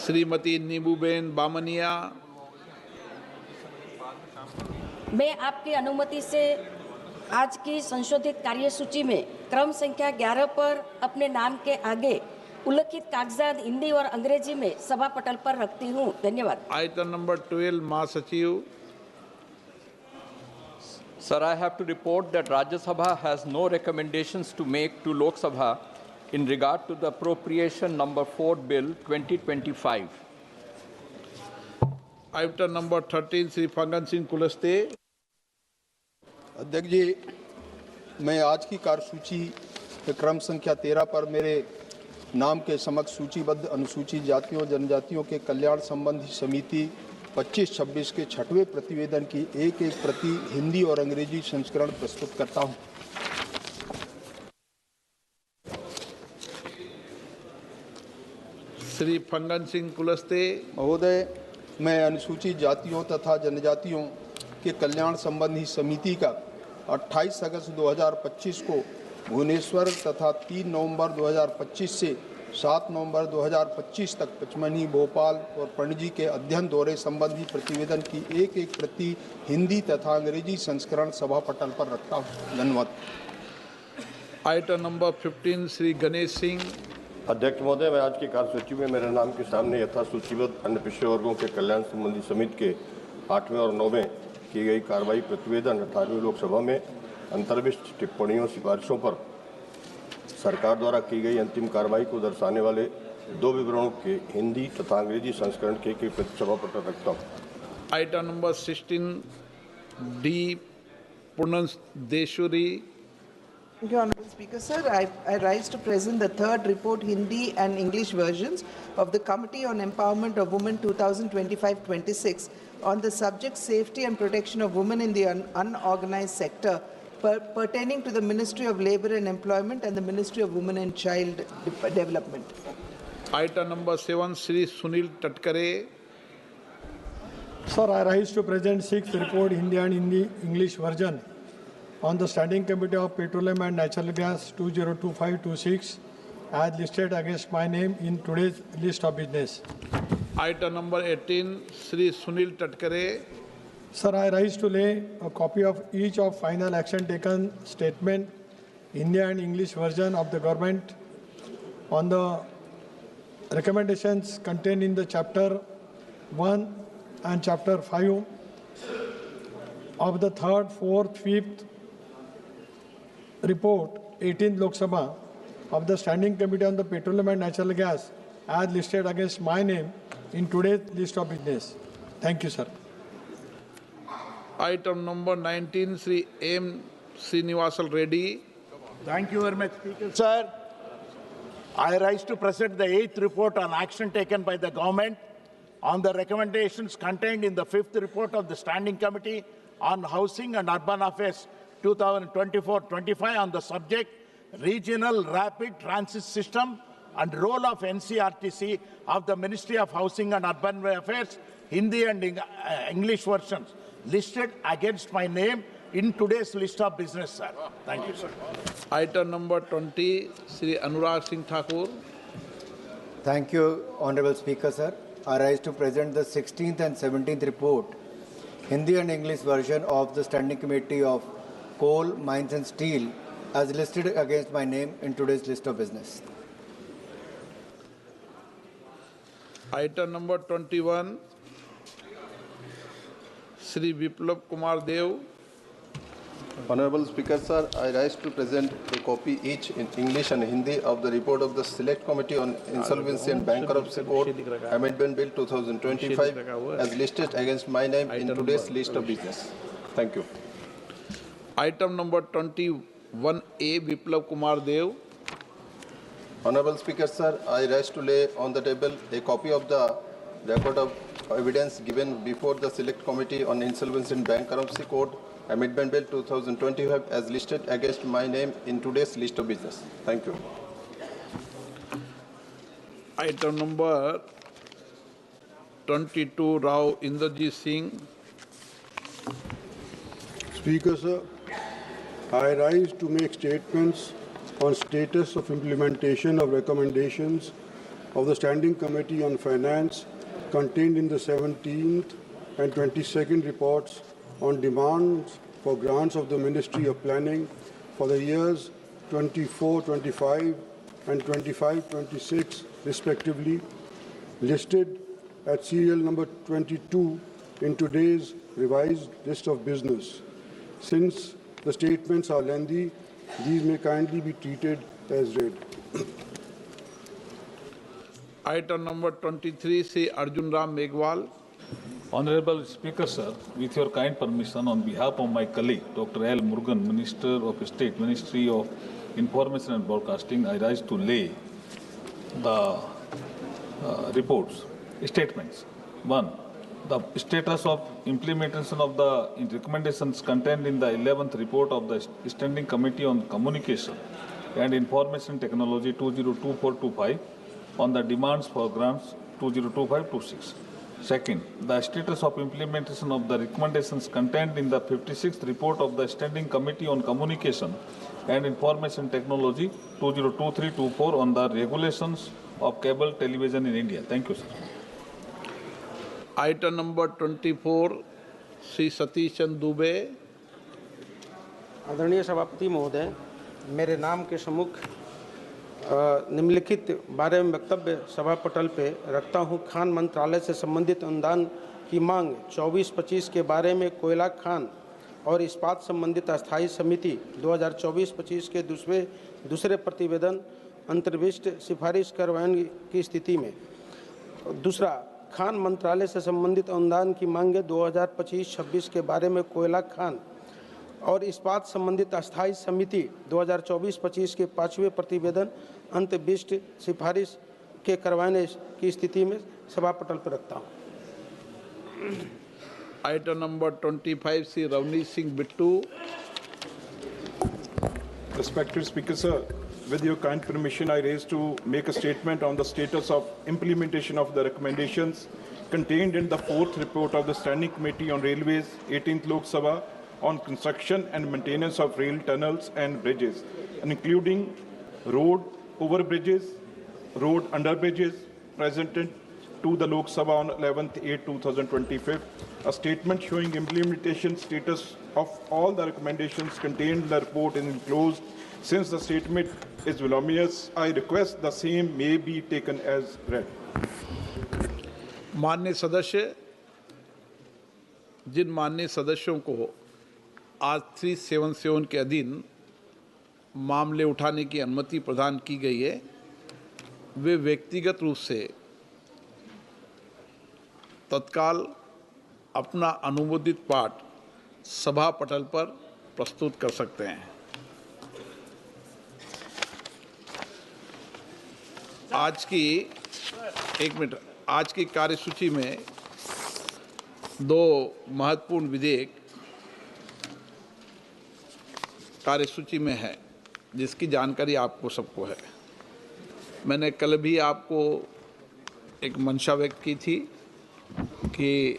श्रीमती नीबूबेन बामनिया। मैं आपकी अनुमति से आज की संशोधित कार्यसूची में क्रम संख्या 11 पर अपने नाम के आगे उल्लेखित कागजात हिंदी और अंग्रेजी में सभा पटल पर रखती हूँ। धन्यवाद। आइटम नंबर 12 महासचिव। Sir, I have to report that Rajya Sabha has no recommendations to make to Lok Sabha in regard to the appropriation number 4 bill 2025. Item number 13 Shri Faggan Singh Kulaste. अध्यक्ष जी, मैं आज की कार्यसूची के क्रम संख्या 13 पर मेरे नाम के समक्ष सूचीबद्ध अनुसूचित जातियों जनजातियों के कल्याण संबंधी समिति 25-26 के 6वें प्रतिवेदन की एक प्रति हिंदी और अंग्रेजी संस्करण प्रस्तुत करता हूं। श्री फंगन सिंह कुलस्ते। महोदय, मैं अनुसूचित जातियों तथा जनजातियों के कल्याण संबंधी समिति का 28 अगस्त 2025 को भुवनेश्वर तथा 3 नवंबर 2025 से 7 नवंबर 2025 तक पचमणी, भोपाल और पणजी के अध्ययन दौरे संबंधी प्रतिवेदन की एक प्रति हिंदी तथा अंग्रेजी संस्करण सभा पटल पर रखता हूँ। धन्यवाद। Item number 15 Shri Ganesh Singh. अध्यक्ष महोदय, मैं आज की कार्यसूची में मेरे नाम के सामने यथा सूचीबद्ध अन्य पिछड़े वर्गों के कल्याण संबंधी समिति के 8वें और 9वें की गई कार्रवाई प्रतिवेदन 18वीं लोकसभा में अंतर्विष्ट टिप्पणियों सिफारिशों पर सरकार द्वारा की गई अंतिम कार्रवाई को दर्शाने वाले 2 विवरणों के हिंदी तथा अंग्रेजी संस्करण के एक प्रति सभा पटल रखता हूँ। Item number 16 D Purandeswari. Thank you, Honorable Speaker, sir. I rise to present the third report, Hindi and English versions of the Committee on Empowerment of Women 2025-26 on the subject safety and protection of women in the unorganized sector pertaining to the Ministry of Labour and Employment and the Ministry of Women and Child Development. Item number 7, Shri Sunil Tatkare. Sir, I rise to present 6th report, Hindi and English version on the Standing Committee of Petroleum and Natural Gas 2025-26 as listed against my name in today's list of business. Item number 18, Shri Sunil Tatkare. Sir, I rise to lay a copy of each of final action taken statement, Hindi and English version of the government on the recommendations contained in the chapter 1 and chapter 5 of the 3rd, 4th, 5th report, 18th Lok Sabha of the Standing Committee on the Petroleum and Natural Gas as listed against my name in today's list of business. Thank you, sir. Item number 19, Shri M. Srinivasal Reddy. Thank you very much, Speaker. Sir, I rise to present the 8th report on action taken by the government on the recommendations contained in the 5th report of the Standing Committee on Housing and Urban Affairs 2024-25 on the subject Regional Rapid Transit System and role of NCRTC of the Ministry of Housing and Urban Affairs, Hindi and English versions, listed against my name in today's list of business, sir. Thank you, sir. Item number 20, Shri Anurag Singh Thakur. Thank you, Honorable Speaker, sir. I rise to present the 16th and 17th report, Hindi and English version of the Standing Committee of Coal, Mines and Steel as listed against my name in today's list of business. Item number 21, Shri Biplab Kumar Dev. Honorable Speaker, sir, I rise to present a copy each in English and Hindi of the report of the Select Committee on Insolvency and Bankruptcy Code Amendment Bill 2025 as listed against my name in today's list of business. Thank you. Item number 22, 1A Biplav Kumar Dev. Honorable Speaker, sir, I rise to lay on the table a copy of the record of evidence given before the Select Committee on Insolvency and Bankruptcy Code Amendment Bill 2025 as listed against my name in today's list of business. Thank you. Item number 22, Rao Inderjit Singh. Speaker, sir, I rise to make statements on status of implementation of recommendations of the Standing Committee on Finance contained in the 17th and 22nd reports on demands for grants of the Ministry of Planning for the years 24-25 and 25-26 respectively, listed at serial number 22 in today's revised list of business. Since the statements are lengthy, these may kindly be treated as read. Item number 23, Sri Arjun Ram Meghwal. Honorable Speaker, sir, with your kind permission, on behalf of my colleague, Dr. L. Murugan, Minister of State, Ministry of Information and Broadcasting, I rise to lay the statements. 1. The status of implementation of the recommendations contained in the 11th report of the Standing Committee on Communication and Information Technology 2024-25 on the demands for grants 2025-26. Second, the status of implementation of the recommendations contained in the 56th report of the Standing Committee on Communication and Information Technology 2023-24 on the regulations of cable television in India. Thank you, sir. Item number 24, Sri Satish Chand Dubey. आदरणीय सभापति महोदय, मेरे नाम के सम्मुख निम्नलिखित बारे में वक्तव्य सभा पटल पे रखता हूं। खान मंत्रालय से संबंधित अनुदान की मांग 24-25 के बारे में कोयला खान और इस्पात संबंधित अस्थायी समिति 2024-25 के दूसरे प्रतिवेदन अंतर्विष्ट सिफारिश करवाने की स्थिति में। दूसरा, खान मंत्रालय से संबंधित अनुदान की मांगें 2025-26 के बारे में कोयला खान और इस्पात संबंधित अस्थायी समिति 2024-25 के 5वें प्रतिवेदन अंतर्विष्ट सिफारिश के करवाने की स्थिति में सभा पटल पर रखता हूं। Item number 25, Sri Ravneet Singh Bittu. Respected Speaker, sir, with your kind permission, I raise to make a statement on the status of implementation of the recommendations contained in the 4th report of the Standing Committee on Railways, 18th Lok Sabha, on construction and maintenance of rail tunnels and bridges, including road overbridges, road underbridges, presented to the Lok Sabha on 11/8/2025. A statement showing implementation status of all the recommendations contained in the report is enclosed. Since the statement is voluminous, I request the same may be taken as read. माननीय सदस्य, जिन माननीय सदस्यों को आज 377 के अधीन मामले उठाने की अनुमति प्रदान की गई है, वे व्यक्तिगत रूप से तत्काल अपना अनुमोदित पाठ सभा पटल पर प्रस्तुत कर सकते हैं। आज की कार्यसूची में 2 महत्वपूर्ण विधेयक कार्यसूची में है, जिसकी जानकारी आपको सबको है। मैंने कल भी आपको एक मंशा व्यक्त की थी कि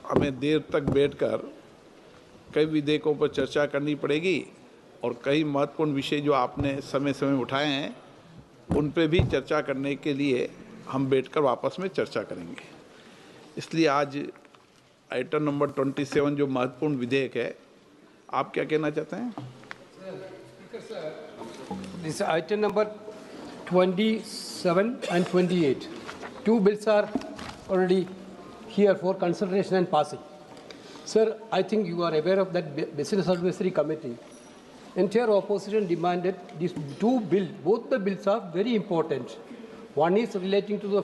हमें देर तक बैठकर कई विधेयकों पर चर्चा करनी पड़ेगी और कई महत्वपूर्ण विषय जो आपने समय समय उठाए हैं उन पे भी चर्चा करने के लिए हम बैठकर वापस में चर्चा करेंगे। इसलिए आज आइटम नंबर 27 जो महत्वपूर्ण विधेयक है, आप क्या कहना चाहते हैं? This item number 27 and 28. 2 bills are already here for consideration and passing. Sir, I think you are aware of that Business Advisory Committee. Entire opposition demanded these 2 bills. Both the bills are very important. One is relating to the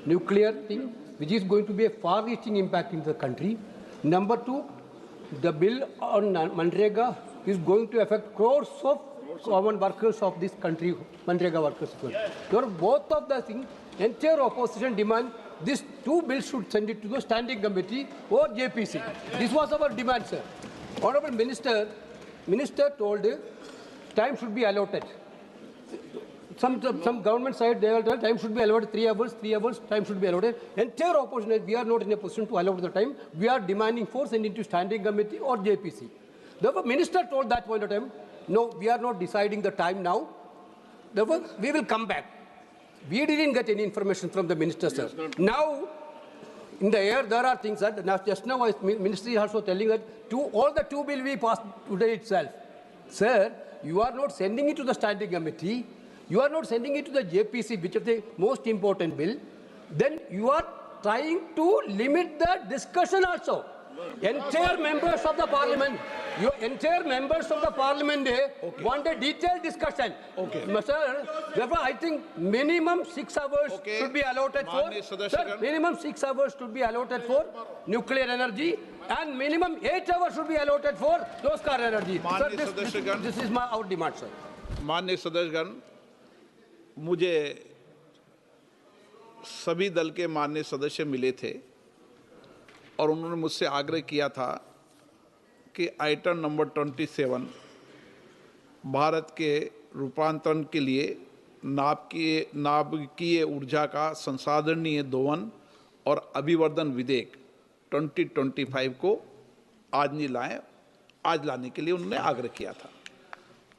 nuclear thing, which is going to be a far-reaching impact in the country. Number 2, the bill on Manrega is going to affect crores of common workers of this country, Manrega workers. Therefore, both of the things, entire opposition demand these two bills should send it to the standing committee or JPC. This was our demand, sir. Honorable Minister told time should be allotted. Some government side, they are told time should be allotted 3 hours, time should be allotted. Entire opposition, we are not in a position to allot the time. We are demanding for sending to standing committee or JPC. Therefore, Minister told that point of time, no, we are not deciding the time now. Therefore, we will come back. We didn't get any information from the Minister, sir. Now, in the air, there are things that, just now, Ministry is also telling that all the two bills we passed today itself. Sir, you are not sending it to the standing committee. You are not sending it to the JPC, which is the most important bill. Then you are trying to limit the discussion also. Entire members of the parliament, want a detailed discussion. Okay. Sir, therefore, I think minimum 6 hours should be allotted for. Sir, minimum 6 hours should be allotted for nuclear energy, and minimum 8 hours should be allotted for those car energy. Sir, this is our demand, sir. माननीय सदस्यगण, मुझे सभी दल के माननीय सदस्य मिले थे और उन्होंने मुझसे आग्रह किया था कि आइटम नंबर 27 भारत के रूपांतरण के लिए नाभिकीय ऊर्जा का संसाधनीय दोहन और अभिवर्धन विधेयक 2025 को आज नहीं लाएं, आज लाने के लिए उन्होंने आग्रह किया था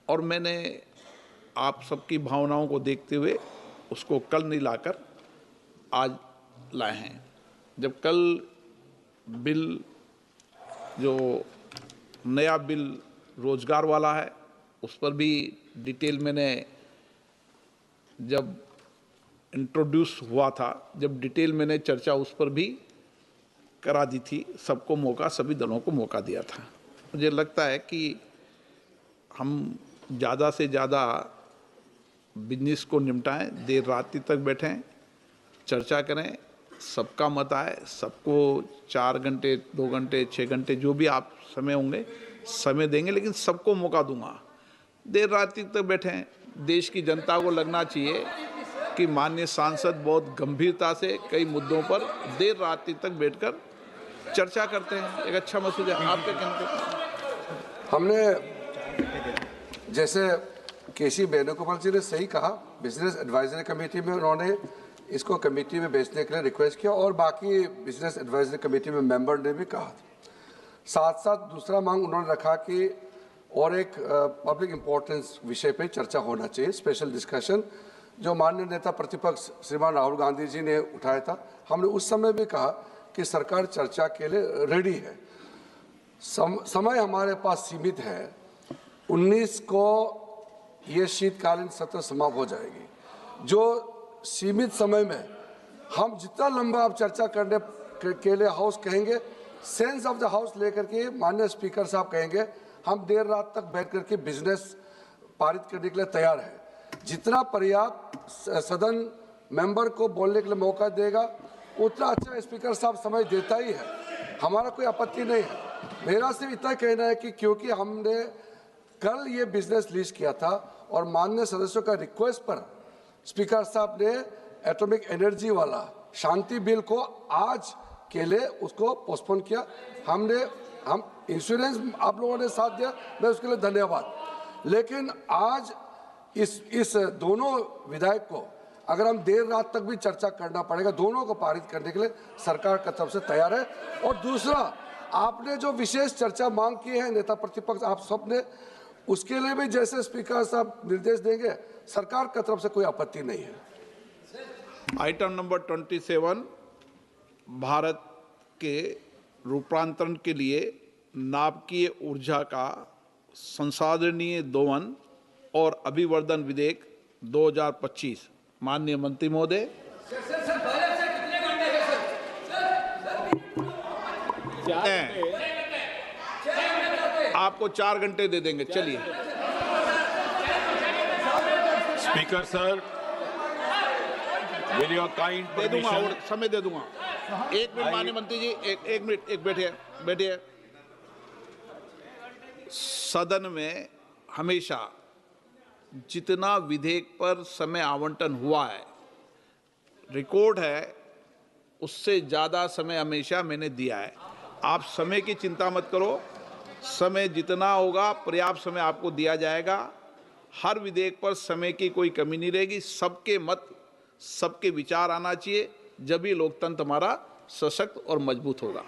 और मैंने आप सबकी भावनाओं को देखते हुए उसको कल नहीं लाकर आज लाए हैं। जब कल बिल जो नया बिल रोजगार वाला है उस पर भी डिटेल मैंने जब इंट्रोड्यूस हुआ था, जब डिटेल मैंने चर्चा उस पर भी करा दी थी, सबको मौका, सभी दलों को मौका दिया था। मुझे लगता है कि हम ज़्यादा से ज़्यादा बिजनेस को निपटाएं, देर रात तक बैठें, चर्चा करें, सबका मत आए, सबको 4 घंटे 2 घंटे 6 घंटे जो भी आप समय होंगे समय देंगे, लेकिन सबको मौका दूंगा। देर रात तक बैठें, देश की जनता को लगना चाहिए कि माननीय सांसद बहुत गंभीरता से कई मुद्दों पर देर रात तक बैठकर चर्चा करते हैं। एक अच्छा मैसेज है। आपके कहने हमने जैसे केसी वेणुगोपाल जी ने सही कहा, बिजनेस एडवाइजरी कमेटी में उन्होंने इसको कमेटी में भेजने के लिए रिक्वेस्ट किया और बाकी बिजनेस एडवाइजरी कमेटी में मेंबर ने भी कहा। साथ साथ दूसरा मांग उन्होंने रखा कि और एक पब्लिक इम्पोर्टेंस विषय पे चर्चा होना चाहिए, स्पेशल डिस्कशन, जो माननीय नेता प्रतिपक्ष श्रीमान राहुल गांधी जी ने उठाया था। हमने उस समय भी कहा कि सरकार चर्चा के लिए रेडी है। समय हमारे पास सीमित है। 19 को ये शीतकालीन सत्र समाप्त हो जाएगी। जो सीमित समय में हम जितना लंबा आप चर्चा करने के लिए हाउस कहेंगे, सेंस ऑफ द हाउस लेकर के माननीय स्पीकर साहब कहेंगे, हम देर रात तक बैठ करके बिजनेस पारित करने के लिए तैयार है। जितना पर्याप्त सदन मेंबर को बोलने के लिए मौका देगा उतना अच्छा स्पीकर साहब समय देता ही है, हमारा कोई आपत्ति नहीं है। मेरा सिर्फ इतना कहना है कि क्योंकि हमने कल ये बिजनेस लिस्ट किया था और माननीय सदस्यों का रिक्वेस्ट पर स्पीकर साहब ने एटॉमिक एनर्जी वाला शांति बिल को आज के लिए उसको पोस्टपोन किया। हम इंश्योरेंस आप लोगों ने साथ दिया, मैं उसके लिए धन्यवाद। लेकिन आज इस दोनों विधायक को अगर हम देर रात तक भी चर्चा करना पड़ेगा, दोनों को पारित करने के लिए सरकार की तरफ से तैयार है। और दूसरा, आपने जो विशेष चर्चा मांग की है नेता प्रतिपक्ष आप सब ने, उसके लिए भी जैसे स्पीकर साहब निर्देश देंगे, सरकार की तरफ से कोई आपत्ति नहीं है। आइटम नंबर 27 भारत के रूपांतरण के लिए नाभिकीय ऊर्जा का संसाधनीय दोहन और अभिवर्धन विधेयक 2025। माननीय मंत्री महोदय, आपको 4 घंटे दे देंगे। चलिए speaker sir, will your kind permission, समय दे दूंगा। 1 मिनट माननीय मंत्री जी, एक मिनट, एक बैठिए। सदन में हमेशा जितना विधेयक पर समय आवंटन हुआ है, रिकॉर्ड है, उससे ज़्यादा समय हमेशा मैंने दिया है। आप समय की चिंता मत करो, समय जितना होगा पर्याप्त समय आपको दिया जाएगा। हर विधेयक पर समय की कोई कमी नहीं रहेगी। सबके मत, सबके विचार आना चाहिए, जब ही लोकतंत्र हमारा सशक्त और मजबूत होगा।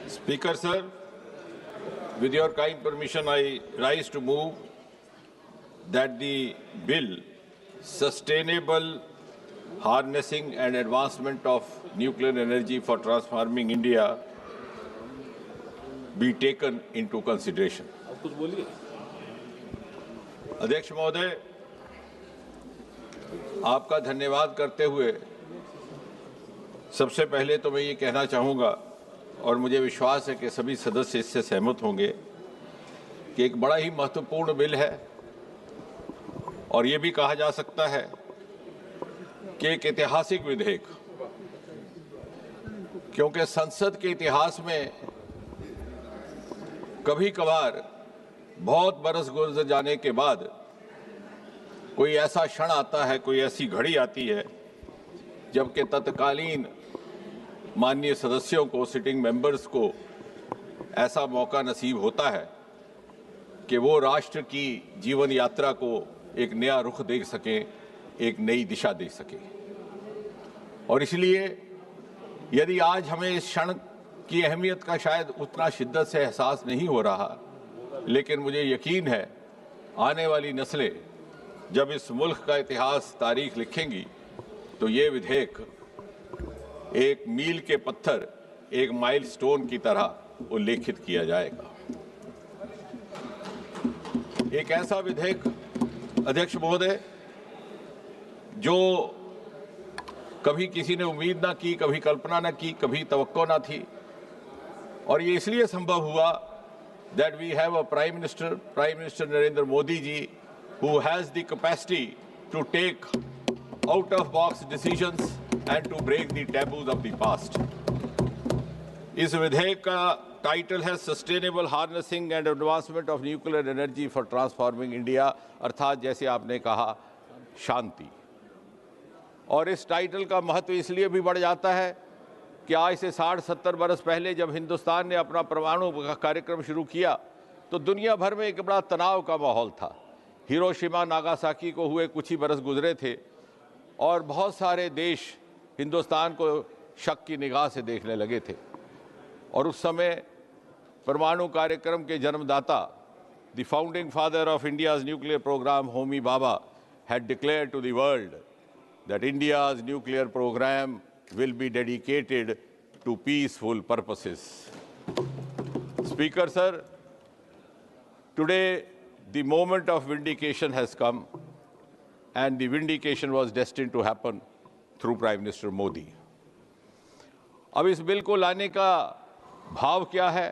Speaker sir, with your kind permission, I rise to move that the bill Sustainable Harnessing and Advancement of Nuclear Energy for Transforming India be taken into consideration. अध्यक्ष महोदय, आपका धन्यवाद करते हुए सबसे पहले तो मैं ये कहना चाहूँगा, और मुझे विश्वास है कि सभी सदस्य इससे सहमत होंगे, कि एक बड़ा ही महत्वपूर्ण बिल है और ये भी कहा जा सकता है कि एक ऐतिहासिक विधेयक, क्योंकि संसद के इतिहास में कभी कभार बहुत बरस गुजर जाने के बाद कोई ऐसा क्षण आता है, कोई ऐसी घड़ी आती है जबकि तत्कालीन माननीय सदस्यों को, सिटिंग मेंबर्स को ऐसा मौका नसीब होता है कि वो राष्ट्र की जीवन यात्रा को एक नया रुख दे सकें, एक नई दिशा दे सकें। और इसलिए यदि आज हमें इस क्षण की अहमियत का शायद उतना शिद्दत से एहसास नहीं हो रहा, लेकिन मुझे यकीन है आने वाली नस्लें जब इस मुल्क का इतिहास, तारीख लिखेंगी तो ये विधेयक एक मील के पत्थर, एक माइलस्टोन की तरह उल्लेखित किया जाएगा। एक ऐसा विधेयक अध्यक्ष महोदय जो कभी किसी ने उम्मीद ना की, कभी कल्पना ना की, कभी तवक्को ना थी, और ये इसलिए संभव हुआ that we have a Prime Minister Narendra Modi ji, who has the capacity to take out-of-box decisions and to break the taboos of the past. इस विधेयक का टाइटल है sustainable harnessing and advancement of nuclear energy for transforming India, अर्थात जैसे आपने कहा शांति। और इस टाइटल का महत्व इसलिए भी बढ़ जाता है कि आज से 60-70 बरस पहले जब हिंदुस्तान ने अपना परमाणु कार्यक्रम शुरू किया तो दुनिया भर में एक बड़ा तनाव का माहौल था। हिरोशिमा नागासाकी को हुए कुछ ही बरस गुजरे थे और बहुत सारे देश हिंदुस्तान को शक की निगाह से देखने लगे थे। और उस समय परमाणु कार्यक्रम के जन्मदाता, the founding father of India's nuclear programme, Homi Bhabha, had declared to the world that India's nuclear program will be dedicated to peaceful purposes. Speaker sir, today the moment of vindication has come, and the vindication was destined to happen through Prime Minister Modi. अब इस bill को लाने का भाव क्या है,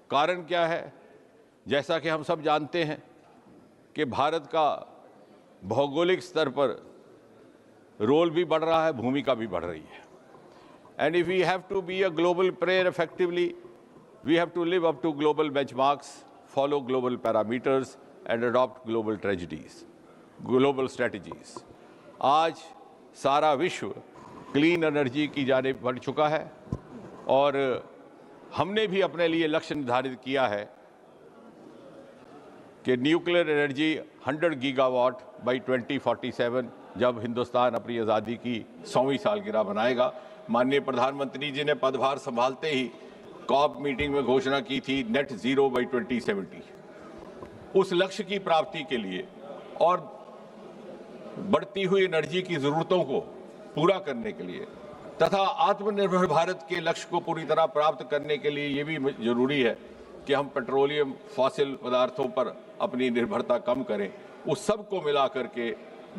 कारण क्या है? जैसा कि हम सब जानते हैं कि भारत का भौगोलिक स्तर पर रोल भी बढ़ रहा है, भूमिका भी बढ़ रही है। And if we have to be a global player effectively, we have to live up to global benchmarks, follow global parameters and adopt global strategies. आज सारा विश्व क्लीन एनर्जी की जानिब बढ़ चुका है और हमने भी अपने लिए लक्ष्य निर्धारित किया है कि न्यूक्लियर एनर्जी 100 गीगावाट बाई 2047 जब हिंदुस्तान अपनी आज़ादी की 100वीं सालगिरह मनाएगा। माननीय प्रधानमंत्री जी ने पदभार संभालते ही कॉप मीटिंग में घोषणा की थी नेट ज़ीरो बाई 2070। उस लक्ष्य की प्राप्ति के लिए और बढ़ती हुई एनर्जी की ज़रूरतों को पूरा करने के लिए तथा आत्मनिर्भर भारत के लक्ष्य को पूरी तरह प्राप्त करने के लिए ये भी जरूरी है कि हम पेट्रोलियम, फॉसिल पदार्थों पर अपनी निर्भरता कम करें। उस सब को मिला करके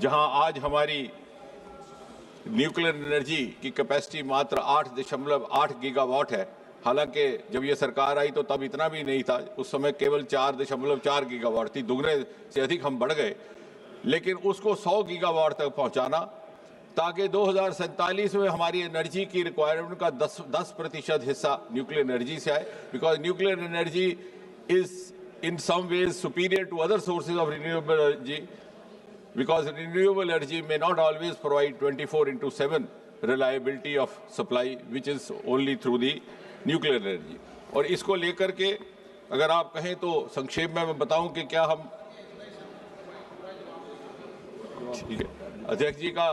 जहां आज हमारी न्यूक्लियर एनर्जी की कैपेसिटी मात्र 8.8 गीगावाट है, हालांकि जब ये सरकार आई तो तब इतना भी नहीं था, उस समय केवल 4.4 गीगावाट थी, दुगने से अधिक हम बढ़ गए। लेकिन उसको 100 गीगावाट तक पहुंचाना ताकि 2047 में हमारी एनर्जी की रिक्वायरमेंट का 10% हिस्सा न्यूक्लियर एनर्जी से आए, because nuclear energy is in some ways superior to other sources of renewable energy, because renewable energy may not always provide 24/7 reliability of supply, which is only through the nuclear energy. और इसको लेकर के अगर आप कहें तो संक्षेप में मैं बताऊं कि क्या हम, ठीक है, अध्यक्ष जी का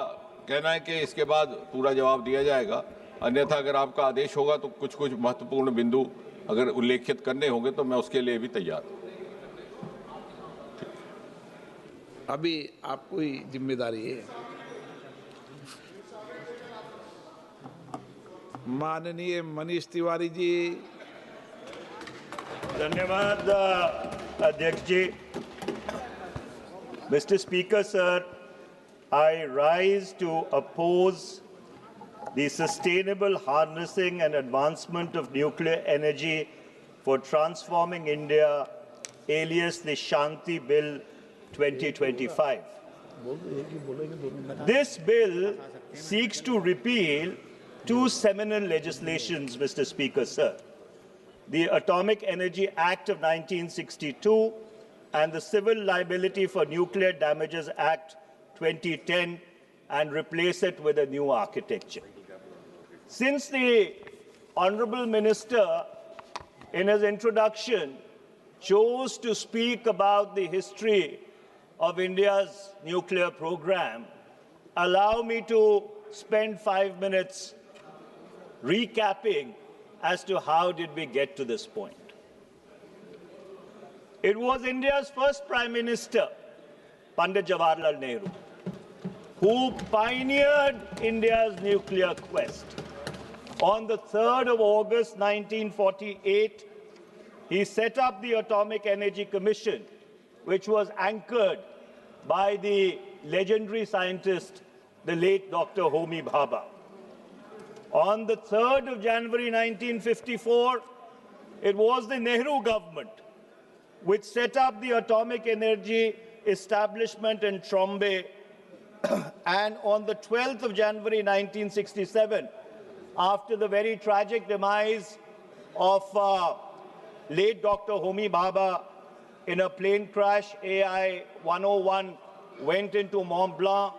कहना है कि इसके बाद पूरा जवाब दिया जाएगा, अन्यथा अगर आपका आदेश होगा तो कुछ महत्वपूर्ण बिंदु अगर उल्लेखित करने होंगे तो मैं उसके लिए भी तैयार हूं। अभी आपको ही जिम्मेदारी है। माननीय मनीष तिवारी जी। धन्यवाद अध्यक्ष जी। Mr. Speaker, sir, I rise to oppose the sustainable harnessing and advancement of nuclear energy for transforming India, alias the Shanti Bill 2025. This bill seeks to repeal two seminal legislations, Mr. Speaker, sir. The Atomic Energy Act of 1962 and the Civil Liability for Nuclear Damages Act 2010, and replace it with a new architecture. Since the Honorable Minister, in his introduction, chose to speak about the history of India's nuclear program, allow me to spend 5 minutes recapping as to how did we get to this point. It was India's first Prime Minister, Pandit Jawaharlal Nehru, who pioneered India's nuclear quest. On the 3rd of August 1948, he set up the Atomic Energy Commission, which was anchored by the legendary scientist, the late Dr. Homi Bhabha. On the 3rd of January 1954, it was the Nehru government which set up the Atomic Energy Establishment in Trombay. And on the 12th of January 1967, after the very tragic demise of late Dr. Homi Bhabha in a plane crash, AI 101 went into Mont Blanc,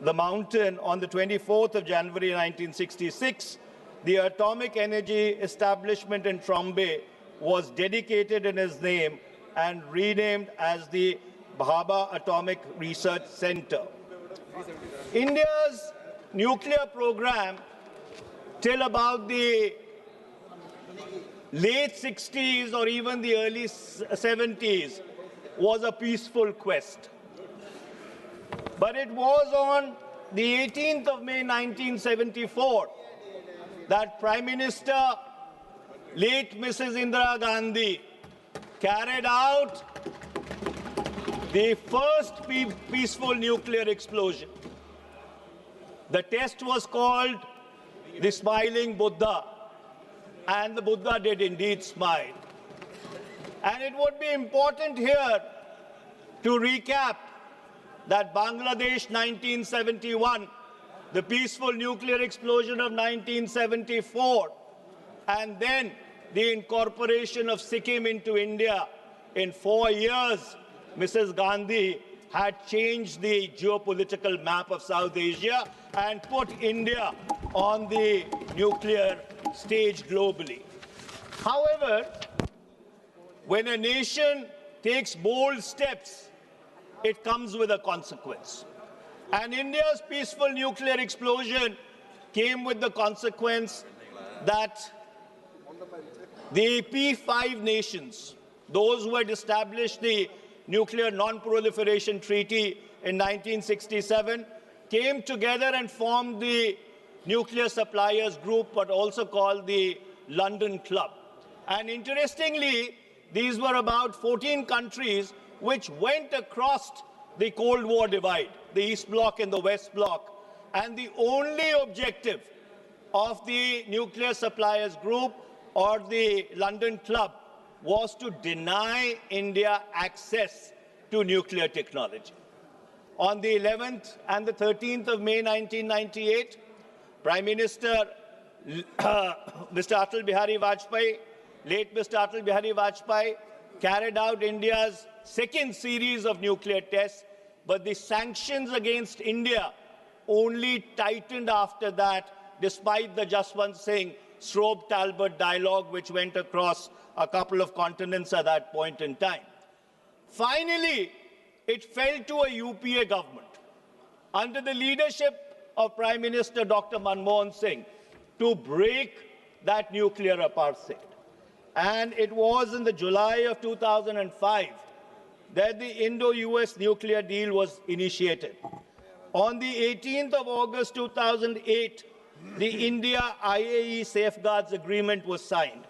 the mountain, on the 24th of January 1966. The Atomic Energy Establishment in Trombay was dedicated in his name and renamed as the Bhabha Atomic Research Center. India's nuclear program till about the late 60s or even the early 70s was a peaceful quest. But it was on the 18th of May 1974 that Prime Minister, late Mrs. Indira Gandhi, carried out the first peaceful nuclear explosion. The test was called the Smiling Buddha, and the Buddha did indeed smile. And it would be important here to recap that Bangladesh 1971, the peaceful nuclear explosion of 1974, and then the incorporation of Sikkim into India in 4 years, Mrs. Gandhi had changed the geopolitical map of South Asia and put India on the nuclear stage globally. However, when a nation takes bold steps, it comes with a consequence. And India's peaceful nuclear explosion came with the consequence that the P5 nations, those who had established the Nuclear Non-Proliferation Treaty in 1967, came together and formed the Nuclear Suppliers Group, but also called the London Club. And interestingly, these were about 14 countries which went across the Cold War divide, the East Bloc and the West Bloc. And the only objective of the Nuclear Suppliers Group or the London Club was to deny India access to nuclear technology. on the 11th and the 13th of May 1998, Prime Minister Mr. Atal Bihari Vajpayee, late Mr. Atal Bihari Vajpayee, carried out India's second series of nuclear tests, but the sanctions against India only tightened after that, despite the Jaswant Singh Strobe Talbot dialogue, which went across a couple of continents at that point in time. Finally, it fell to a UPA government under the leadership of Prime Minister Dr. Manmohan Singh to break that nuclear apartheid. And it was in the July of 2005 that the Indo-US nuclear deal was initiated. On the 18th of August 2008, the India-IAE Safeguards Agreement was signed.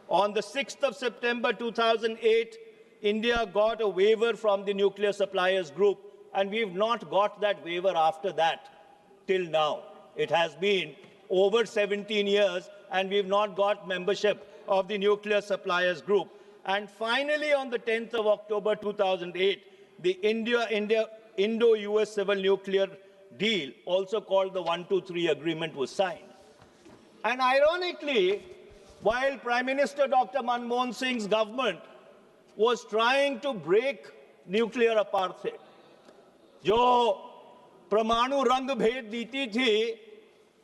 On the 6th of September 2008, India got a waiver from the Nuclear Suppliers Group, and we've not got that waiver after that till now. It has been over 17 years, and we've not got membership of the Nuclear Suppliers Group. And finally, on the 10th of October 2008, the Indo-US Civil Nuclear Deal, also called the 123 Agreement, was signed. And ironically, while Prime Minister Dr. Manmohan Singh's government was trying to break nuclear apartheid, जो परमाणु रंग भेद नीति थी,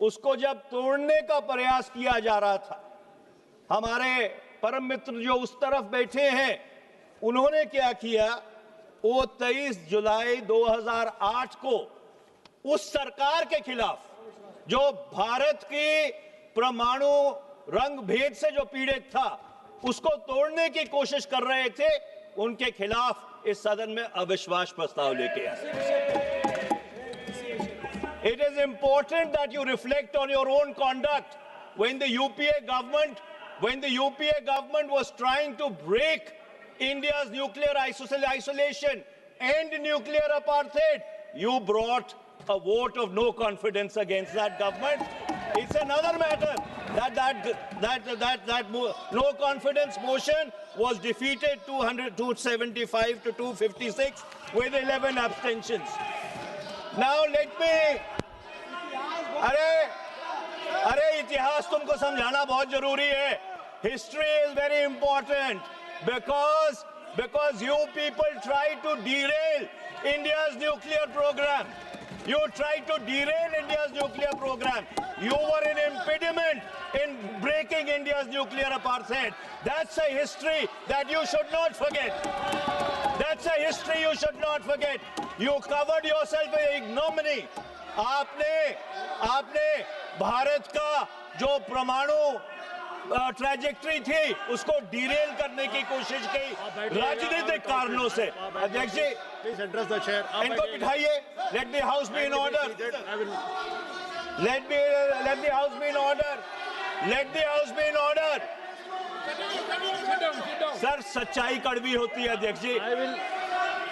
उसको जब तोड़ने का प्रयास किया जा रहा था, हमारे परम मित्र जो उस तरफ बैठे हैं, उन्होंने क्या किया? वो 23 जुलाई 2008 को उस सरकार के खिलाफ, जो भारत की परमाणु रंग भेद से जो पीड़ित था, उसको तोड़ने की कोशिश कर रहे थे, उनके खिलाफ इस सदन में अविश्वास प्रस्ताव लेके आए। It is important that you reflect on your own conduct. When the UPA government was trying to break India's nuclear isolation and nuclear apartheid, you brought a vote of no confidence against that government. It's another matter that no confidence motion was defeated 275 to 256 with 11 abstentions. Now let me, अरे इतिहास तुमको समझाना बहुत जरूरी है. History is very important because you people tried to derail India's nuclear program. You tried to derail India's nuclear program. You were an impediment in breaking India's nuclear apartheid. That's a history that you should not forget. That's a history you should not forget. You covered yourself with ignominy. आपने भारत का जो परमाणु trajectory थी उसको Daryl करने की कोशिश की राजनीतिक कारणों से. अध्यक्ष जी, प्लीज एड्रेस द चेयर. इनको बिठाइए. Let the house be in order. Let the house be in order. Let the house be in order. Sir, सच्चाई कड़वी होती है अध्यक्ष जी.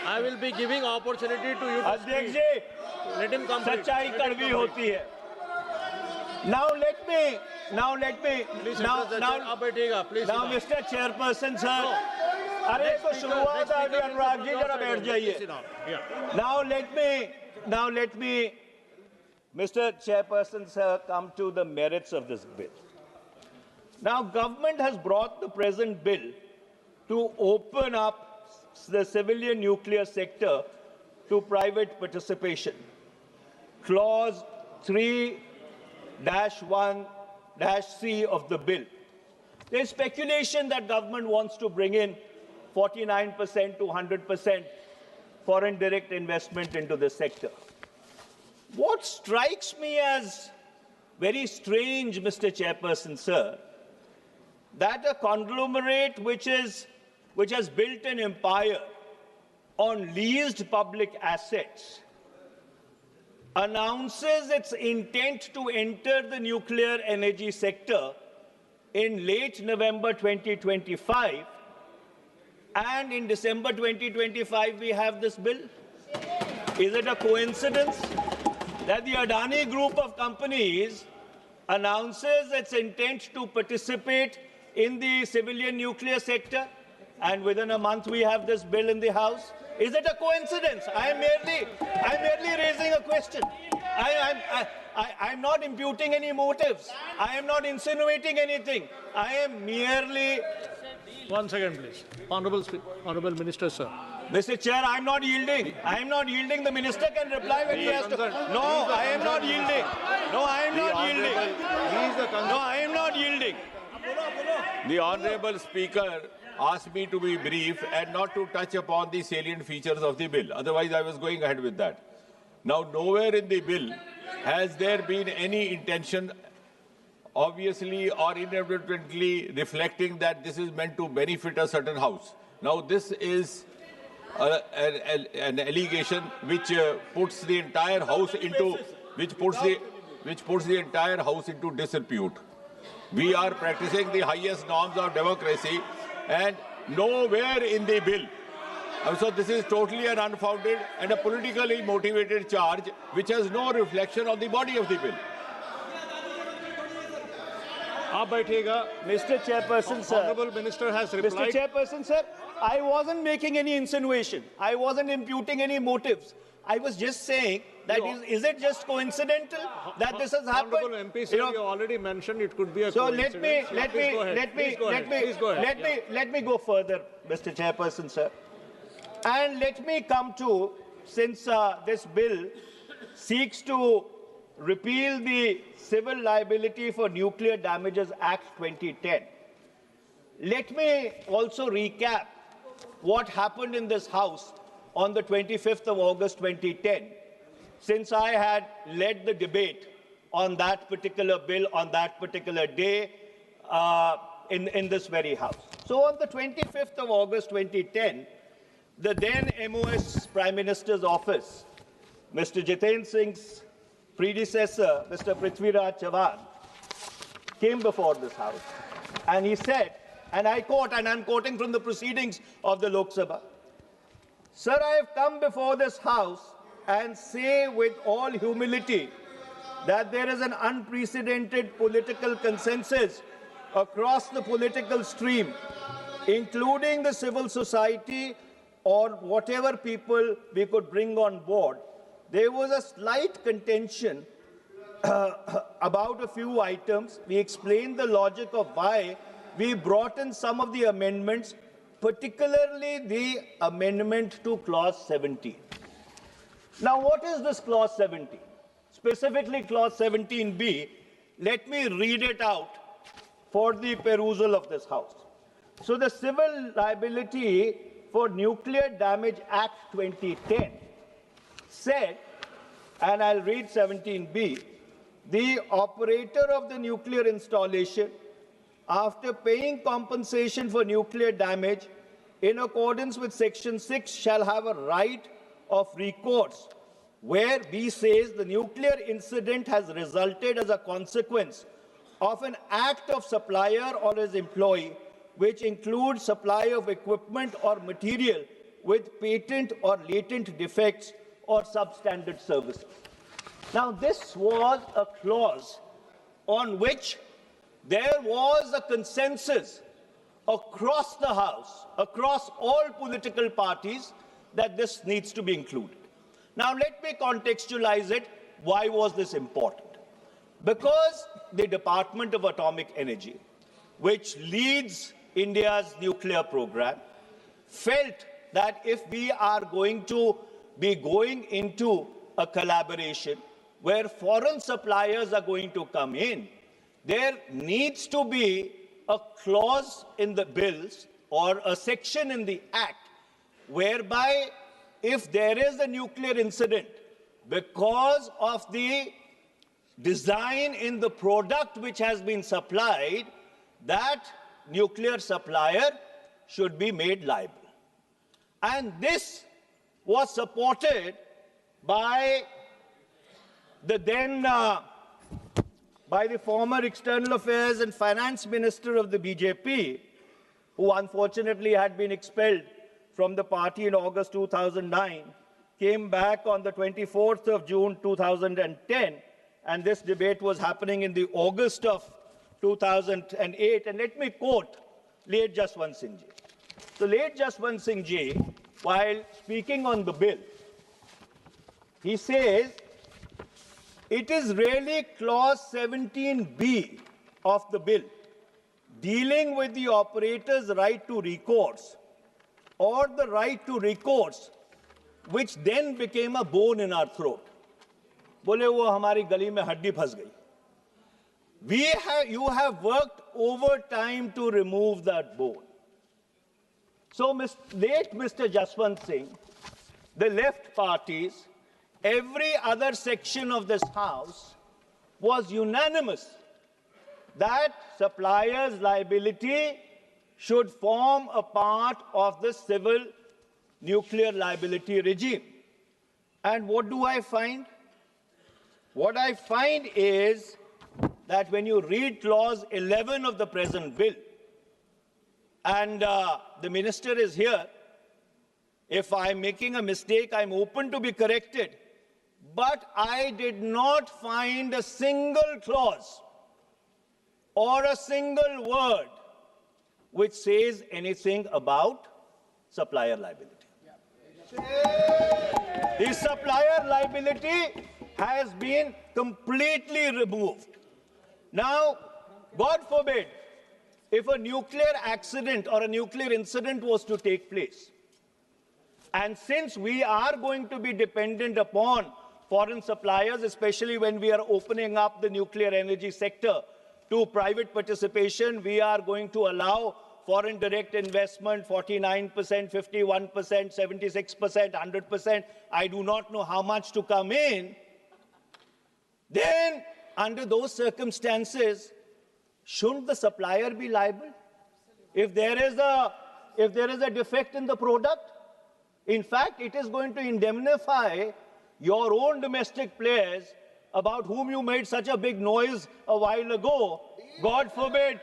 I will be giving opportunity to you to speak. Adhyaksh ji, let him come. सच्चाई कड़वी होती है. Now let me. Now, Mr. Chairperson, sir. अरे तो शुरुआत आ गई. अनुराग जी जरा बैठ जाइए. Now let me, Mr. Chairperson, sir, come to the merits of this bill. Now, government has brought the present bill to open up the civilian nuclear sector to private participation. Clause 3-1-C of the bill. There is speculation that government wants to bring in 49% to 100% foreign direct investment into this sector. What strikes me as very strange, Mr. Chairperson, sir, that a conglomerate which has built an empire on leased public assets announces its intent to enter the nuclear energy sector in late November 2025, and in December 2025 we have this bill. Is it a coincidence that the Adani group of companies announces its intent to participate in the civilian nuclear sector and within a month we have this bill in the House? Is it a coincidence? I'm merely raising a question. I'm not imputing any motives. I am not insinuating anything. I am merely... One second, please. Honorable Minister, sir. Mr. Chair, I'm not yielding. I'm not yielding. The minister can reply when he has to. No, I am not yielding. No, I am not yielding. No, I am not yielding. The Honorable Speaker asked me to be brief and not to touch upon the salient features of the bill. Otherwise, I was going ahead with that. Now, nowhere in the bill has there been any intention, obviously or inadvertently, reflecting that this is meant to benefit a certain house. Now, this is an allegation which puts the entire house into entire house into disrepute. We are practicing the highest norms of democracy, and nowhere in the bill. So this is totally an unfounded and a politically motivated charge which has no reflection on the body of the bill. Mr. Chairperson, sir. Honorable Minister has replied. Mr. Chairperson, sir, I wasn't making any insinuation. I wasn't imputing any motives. I was just saying that is it just coincidental that this has happened? Honorable MP, sir, you already mentioned it could be a so coincidence. let me go further, Mr. Chairperson, sir. And let me come to, since this bill seeks to repeal the Civil Liability for Nuclear Damages Act 2010. Let me also recap what happened in this House on the 25th of August 2010, since I had led the debate on that particular bill on that particular day in this very House. So on the 25th of August 2010, the then MOS Prime Minister's office, Mr. Jiten Singh's predecessor, Mr. Prithviraj Chavan, came before this House and he said, and I quote, and I'm quoting from the proceedings of the Lok Sabha, "Sir, I have come before this House and say with all humility that there is an unprecedented political consensus across the political stream, including the civil society or whatever people we could bring on board. There was a slight contention about a few items. We explained the logic of why we brought in some of the amendments, particularly the amendment to Clause 17. Now, what is this Clause 17? Specifically, Clause 17B, let me read it out for the perusal of this House. So, the Civil Liability for Nuclear Damage Act 2010 said, and I'll read 17B, the operator of the nuclear installation, after paying compensation for nuclear damage in accordance with Section 6, shall have a right of recourse where B says the nuclear incident has resulted as a consequence of an act of supplier or his employee, which includes supply of equipment or material with patent or latent defects or substandard services. Now, this was a clause on which there was a consensus across the House, across all political parties, that this needs to be included. Now, let me contextualize it. Why was this important? Because the Department of Atomic Energy, which leads India's nuclear program, felt that if we are going to be going into a collaboration where foreign suppliers are going to come in, there needs to be a clause in the bills or a section in the Act whereby if there is a nuclear incident because of the design in the product which has been supplied, that nuclear supplier should be made liable. And this was supported by the then by the former External Affairs and Finance Minister of the BJP, who unfortunately had been expelled from the party in August 2009, came back on the 24th of June 2010, and this debate was happening in the August of 2008. And let me quote late Jaswant Singh ji. the late Jaswant Singh Ji, while speaking on the bill, he says, it is really clause 17B of the bill, dealing with the operator's right to recourse or the right to recourse, which then became a bone in our throat. बोले वो हमारी गली में हड्डी फंस गई. You have worked overtime to remove that bone. So, late Mr. Jaswant Singh, the left parties, every other section of this House was unanimous that suppliers' liability should form a part of the civil nuclear liability regime. And what do I find? What I find is that when you read clause 11 of the present bill, and the minister is here, if I'm making a mistake, I'm open to be corrected. But I did not find a single clause or a single word which says anything about supplier liability. The supplier liability has been completely removed. Now, God forbid, if a nuclear accident or a nuclear incident was to take place, and since we are going to be dependent upon foreign suppliers, especially when we are opening up the nuclear energy sector to private participation, we are going to allow foreign direct investment 49%, 51%, 76%, 100%. I do not know how much to come in. Then, under those circumstances, shouldn't the supplier be liable? If there is a defect in the product, in fact, it is going to indemnify your own domestic players about whom you made such a big noise a while ago. God forbid,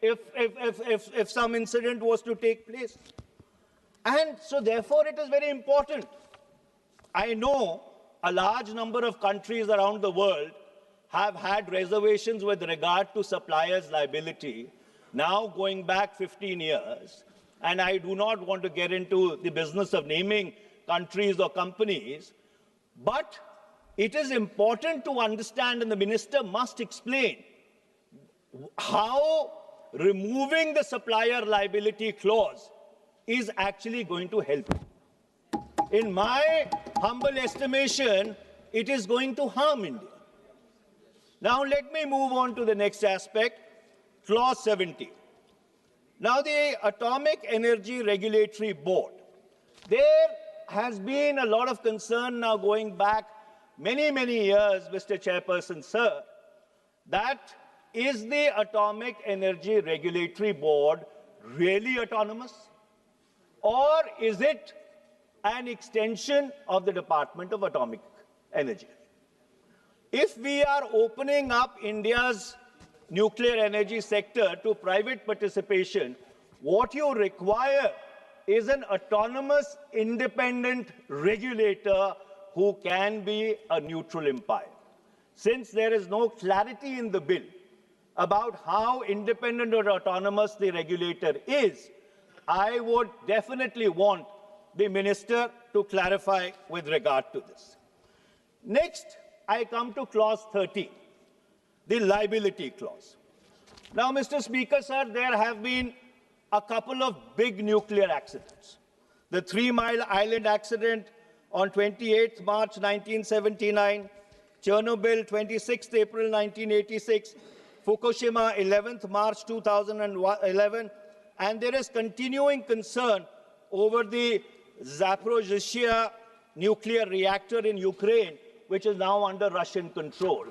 if some incident was to take place. And so therefore it is very important. I know a large number of countries around the world have had reservations with regard to suppliers' liability, now going back 15 years. And I do not want to get into the business of naming countries or companies, but it is important to understand, and the minister must explain, how removing the supplier liability clause is actually going to help. In my humble estimation, it is going to harm India. Now let me move on to the next aspect, clause 70. Now the Atomic Energy Regulatory Board. There has been a lot of concern now going back many, many years, Mr. Chairperson, sir, that is the Atomic Energy Regulatory Board really autonomous? Or is it an extension of the Department of Atomic Energy? If we are opening up India's nuclear energy sector to private participation, what you require is an autonomous, independent regulator who can be a neutral umpire. Since there is no clarity in the bill about how independent or autonomous the regulator is, I would definitely want the minister to clarify with regard to this. Next, I come to clause 13, the liability clause. Now, Mr. Speaker, sir, there have been a couple of big nuclear accidents. The 3 Mile Island accident on 28th March 1979, Chernobyl 26th April 1986, Fukushima 11th March 2011, and there is continuing concern over the Zaporizhzhia nuclear reactor in Ukraine, which is now under Russian control.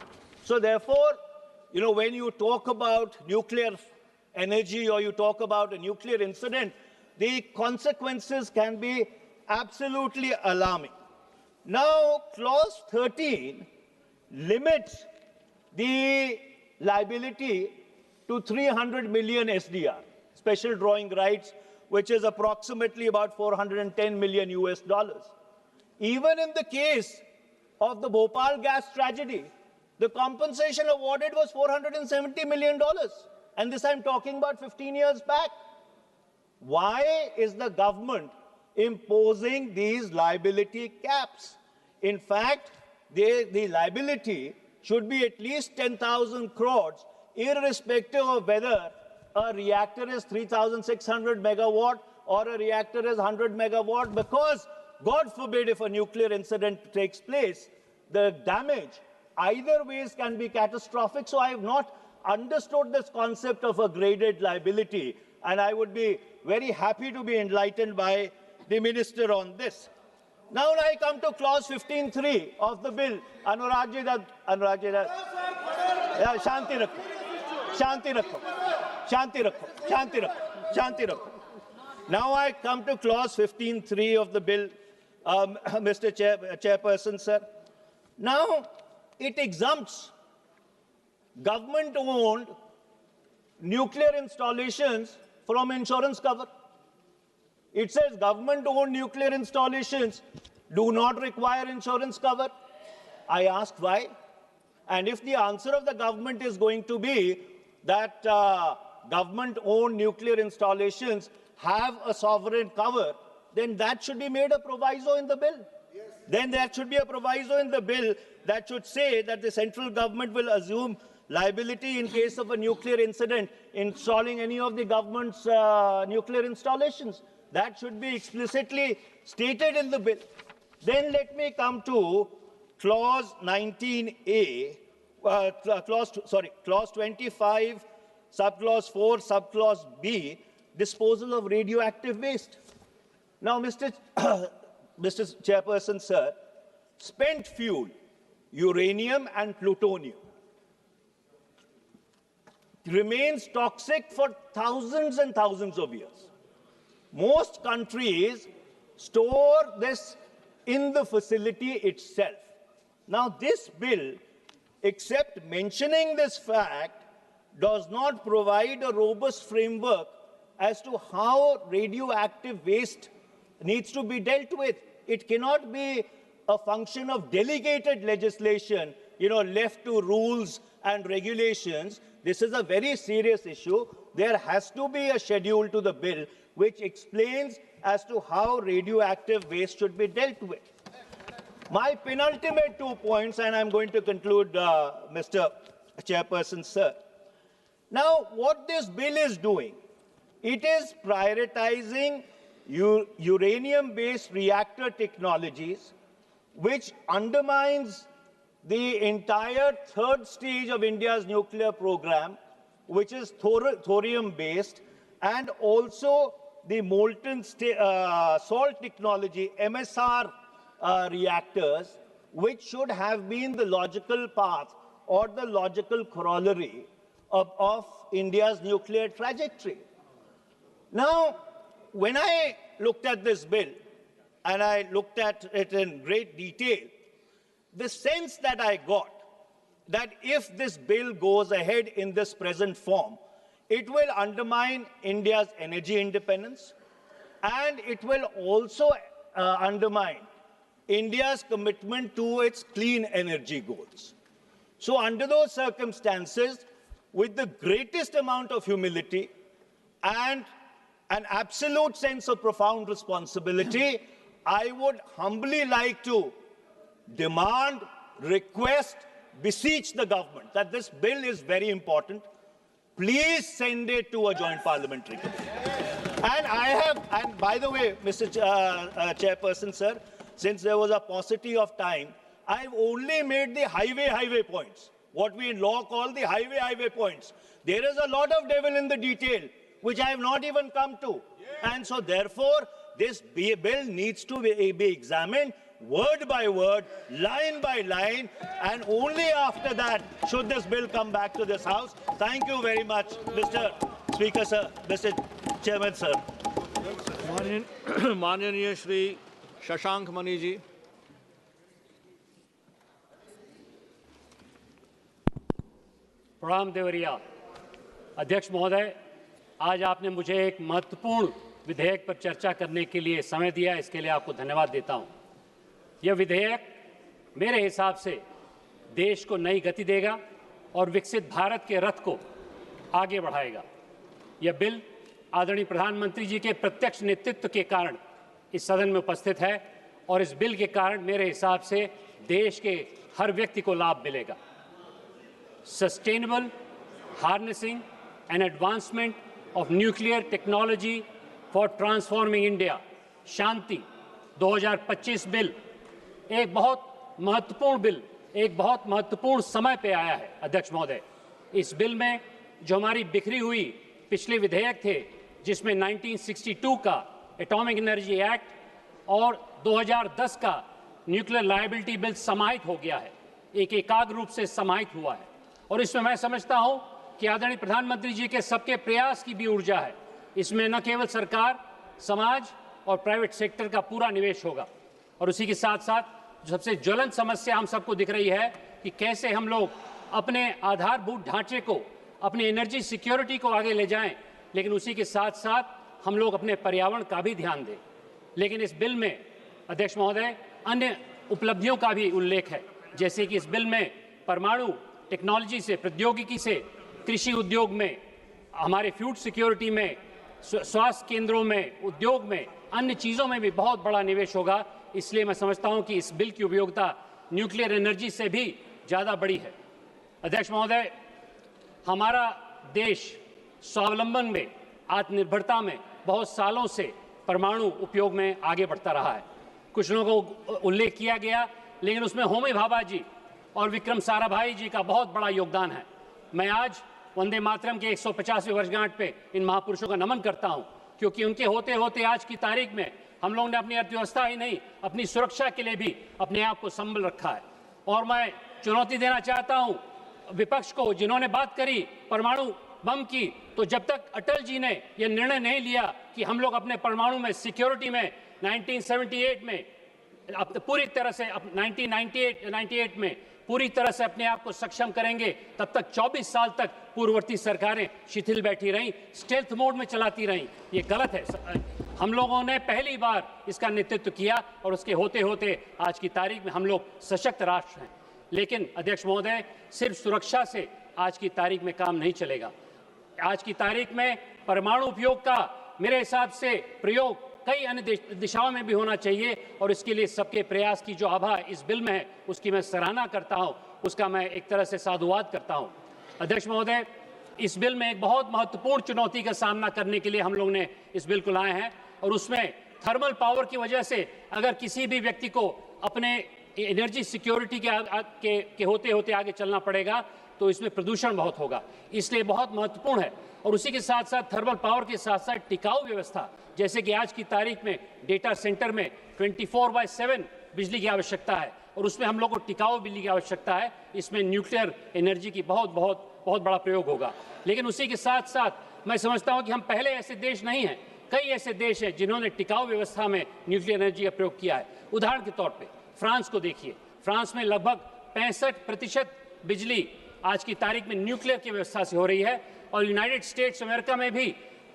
So therefore, you know, when you talk about nuclear energy or you talk about a nuclear incident, the consequences can be absolutely alarming. Now, clause 13 limits the liability to 300 million SDR, special drawing rights, which is approximately about 410 million US dollars. Even in the case of the Bhopal gas tragedy, the compensation awarded was $470 million. And this I'm talking about 15 years back. Why is the government imposing these liability caps? In fact, the liability should be at least 10,000 crores, irrespective of whether a reactor is 3,600 megawatt or a reactor is 100 megawatt, because God forbid if a nuclear incident takes place, the damage either ways can be catastrophic. So I have not understood this concept of a graded liability, and I would be very happy to be enlightened by the minister on this. Now I come to clause 15.3 of the bill. Anurag ji, Shanti rakho. Shanti rakho. Shanti rakho. Shanti rakho. Shanti rakho. Now I come to clause 15.3 of the bill, Mr. Chairperson, sir. Now it exempts government-owned nuclear installations from insurance cover. It says government-owned nuclear installations do not require insurance cover. I asked why. And if the answer of the government is going to be that government-owned nuclear installations have a sovereign cover, then that should be made a proviso in the bill. Yes. Then there should be a proviso in the bill that should say that the central government will assume liability in case of a nuclear incident installing any of the government's nuclear installations. That should be explicitly stated in the bill. Then let me come to clause 19A, clause 25, subclause 4, subclause B, disposal of radioactive waste. Now, Mr. Chairperson, sir, spent fuel, uranium and plutonium remains toxic for thousands and thousands of years. Most countries store this in the facility itself. Now, this bill, except mentioning this fact, does not provide a robust framework as to how radioactive waste needs to be dealt with. It cannot be a function of delegated legislation, left to rules and regulations. This is a very serious issue. There has to be a schedule to the bill which explains as to how radioactive waste should be dealt with. My penultimate 2 points, and I'm going to conclude, Mr. Chairperson, sir. Now, what this bill is doing, it is prioritizing uranium-based reactor technologies, which undermines the entire third stage of India's nuclear program, which is thorium-based, and also the molten salt technology, MSR reactors, which should have been the logical path or the logical corollary of India's nuclear trajectory. Now, when I looked at this bill, and I looked at it in great detail, the sense that I got that if this bill goes ahead in this present form, it will undermine India's energy independence, and it will also undermine India's commitment to its clean energy goals. So under those circumstances, with the greatest amount of humility and an absolute sense of profound responsibility, I would humbly like to demand, request, beseech the government that this bill is very important. Please send it to a joint parliamentary committee. And by the way, Mr. Chairperson, sir, since there was a paucity of time, I've only made the highway points, what we in law call the highway points. There is a lot of devil in the detail, which I have not even come to. And so therefore, this bill needs to be examined word by word, line by line, and only after that should this bill come back to this House. Thank you very much, Mr. Speaker, sir, Mr. Chairman, sir. माननीय श्री शशांक मणि जी। प्रणाम देवरिया। अध्यक्ष महोदय, आज आपने मुझे एक महत्वपूर्ण विधेयक पर चर्चा करने के लिए समय दिया, इसके लिए आपको धन्यवाद देता हूं। यह विधेयक मेरे हिसाब से देश को नई गति देगा और विकसित भारत के रथ को आगे बढ़ाएगा। यह बिल आदरणीय प्रधानमंत्री जी के प्रत्यक्ष नेतृत्व के कारण इस सदन में उपस्थित है और इस बिल के कारण मेरे हिसाब से देश के हर व्यक्ति को लाभ मिलेगा। Sustainable harnessing and advancement of nuclear technology for transforming India Shanti 2025 bill एक बहुत महत्वपूर्ण बिल, एक बहुत महत्वपूर्ण समय पे आया है। अध्यक्ष महोदय, इस बिल में जो हमारी बिखरी हुई पिछले विधेयक थे, जिसमें 1962 का एटॉमिक एनर्जी एक्ट और 2010 का न्यूक्लियर लायबिलिटी बिल समाहित हो गया है, एक एकाग्र रूप से समाहित हुआ है। और इसमें मैं समझता हूं कि आदरणीय प्रधानमंत्री जी के सबके प्रयास की भी ऊर्जा है। इसमें न केवल सरकार, समाज और प्राइवेट सेक्टर का पूरा निवेश होगा, और उसी के साथ साथ सबसे ज्वलंत समस्या हम सबको दिख रही है कि कैसे हम लोग अपने आधारभूत ढांचे को, अपनी एनर्जी सिक्योरिटी को आगे ले जाएं, लेकिन उसी के साथ साथ हम लोग अपने पर्यावरण का भी ध्यान दें। लेकिन इस बिल में अध्यक्ष महोदय अन्य उपलब्धियों का भी उल्लेख है, जैसे कि इस बिल में परमाणु टेक्नोलॉजी से, प्रौद्योगिकी से, कृषि उद्योग में, हमारे फूड सिक्योरिटी में, स्वास्थ्य केंद्रों में, उद्योग में, अन्य चीज़ों में भी बहुत बड़ा निवेश होगा। इसलिए मैं समझता हूं कि इस बिल की उपयोगिता न्यूक्लियर एनर्जी से भी ज़्यादा बड़ी है। अध्यक्ष महोदय, हमारा देश स्वावलंबन में, आत्मनिर्भरता में बहुत सालों से परमाणु उपयोग में आगे बढ़ता रहा है। कुछ लोगों को उल्लेख किया गया, लेकिन उसमें होमी भाभा जी और विक्रम साराभाई जी का बहुत बड़ा योगदान है। मैं आज वंदे मातरम के 150वें वर्षगांठ पे इन महापुरुषों का नमन करता हूं, क्योंकि उनके होते होते आज की तारीख में हम लोगों ने अपनी अर्थव्यवस्था ही नहीं, अपनी सुरक्षा के लिए भी अपने आप को संभल रखा है। और मैं चुनौती देना चाहता हूं विपक्ष को, जिन्होंने बात करी परमाणु बम की, तो जब तक अटल जी ने यह निर्णय नहीं लिया कि हम लोग अपने परमाणु में सिक्योरिटी में 1978 में पूरी तरह से 1998 में पूरी तरह से अपने आप को सक्षम करेंगे, तब तक 24 साल तक पूर्ववर्ती सरकारें शिथिल बैठी रहीं, स्टेल्थ मोड में चलाती रहीं। ये गलत है। हम लोगों ने पहली बार इसका नेतृत्व किया और उसके होते होते आज की तारीख में हम लोग सशक्त राष्ट्र हैं। लेकिन अध्यक्ष महोदय, सिर्फ सुरक्षा से आज की तारीख में काम नहीं चलेगा। आज की तारीख में परमाणु उपयोग का मेरे हिसाब से प्रयोग कई अन्य दिशाओं में भी होना चाहिए, और इसके लिए सबके प्रयास की जो आभा इस बिल में है उसकी मैं सराहना करता हूं, उसका मैं एक तरह से साधुवाद करता हूं। अध्यक्ष महोदय, इस बिल में एक बहुत महत्वपूर्ण चुनौती का सामना करने के लिए हम लोग ने इस बिल को लाए हैं, और उसमें थर्मल पावर की वजह से अगर किसी भी व्यक्ति को अपने एनर्जी सिक्योरिटी के होते होते आगे चलना पड़ेगा तो इसमें प्रदूषण बहुत होगा, इसलिए बहुत महत्वपूर्ण है। और उसी के साथ साथ थर्मल पावर के साथ साथ टिकाऊ व्यवस्था, जैसे कि आज की तारीख में डेटा सेंटर में 24/7 बिजली की आवश्यकता है, और उसमें हम लोग को टिकाऊ बिजली की आवश्यकता है। इसमें न्यूक्लियर एनर्जी की बहुत बड़ा प्रयोग होगा। लेकिन उसी के साथ साथ मैं समझता हूं कि हम पहले ऐसे देश नहीं हैं, कई ऐसे देश हैं जिन्होंने टिकाऊ व्यवस्था में न्यूक्लियर एनर्जी का प्रयोग किया है। उदाहरण के तौर पे फ्रांस को देखिए, फ्रांस में लगभग 65% बिजली आज की तारीख में न्यूक्लियर की व्यवस्था से हो रही है, और यूनाइटेड स्टेट्स अमेरिका में भी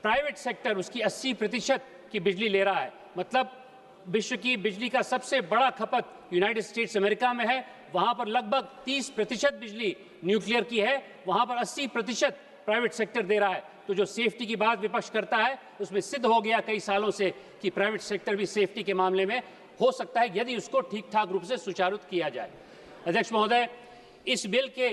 प्राइवेट सेक्टर उसकी 80% की बिजली ले रहा है। मतलब विश्व की बिजली का सबसे बड़ा खपत यूनाइटेड स्टेट्स अमेरिका में है, वहां पर लगभग 30% बिजली न्यूक्लियर की है, वहां पर 80% प्राइवेट सेक्टर दे रहा है। तो जो सेफ्टी की बात विपक्ष करता है, उसमें सिद्ध हो गया कई सालों से कि प्राइवेट सेक्टर भी सेफ्टी के मामले में हो सकता है, यदि उसको ठीक ठाक रूप से सुचारू किया जाए। अध्यक्ष महोदय, इस बिल के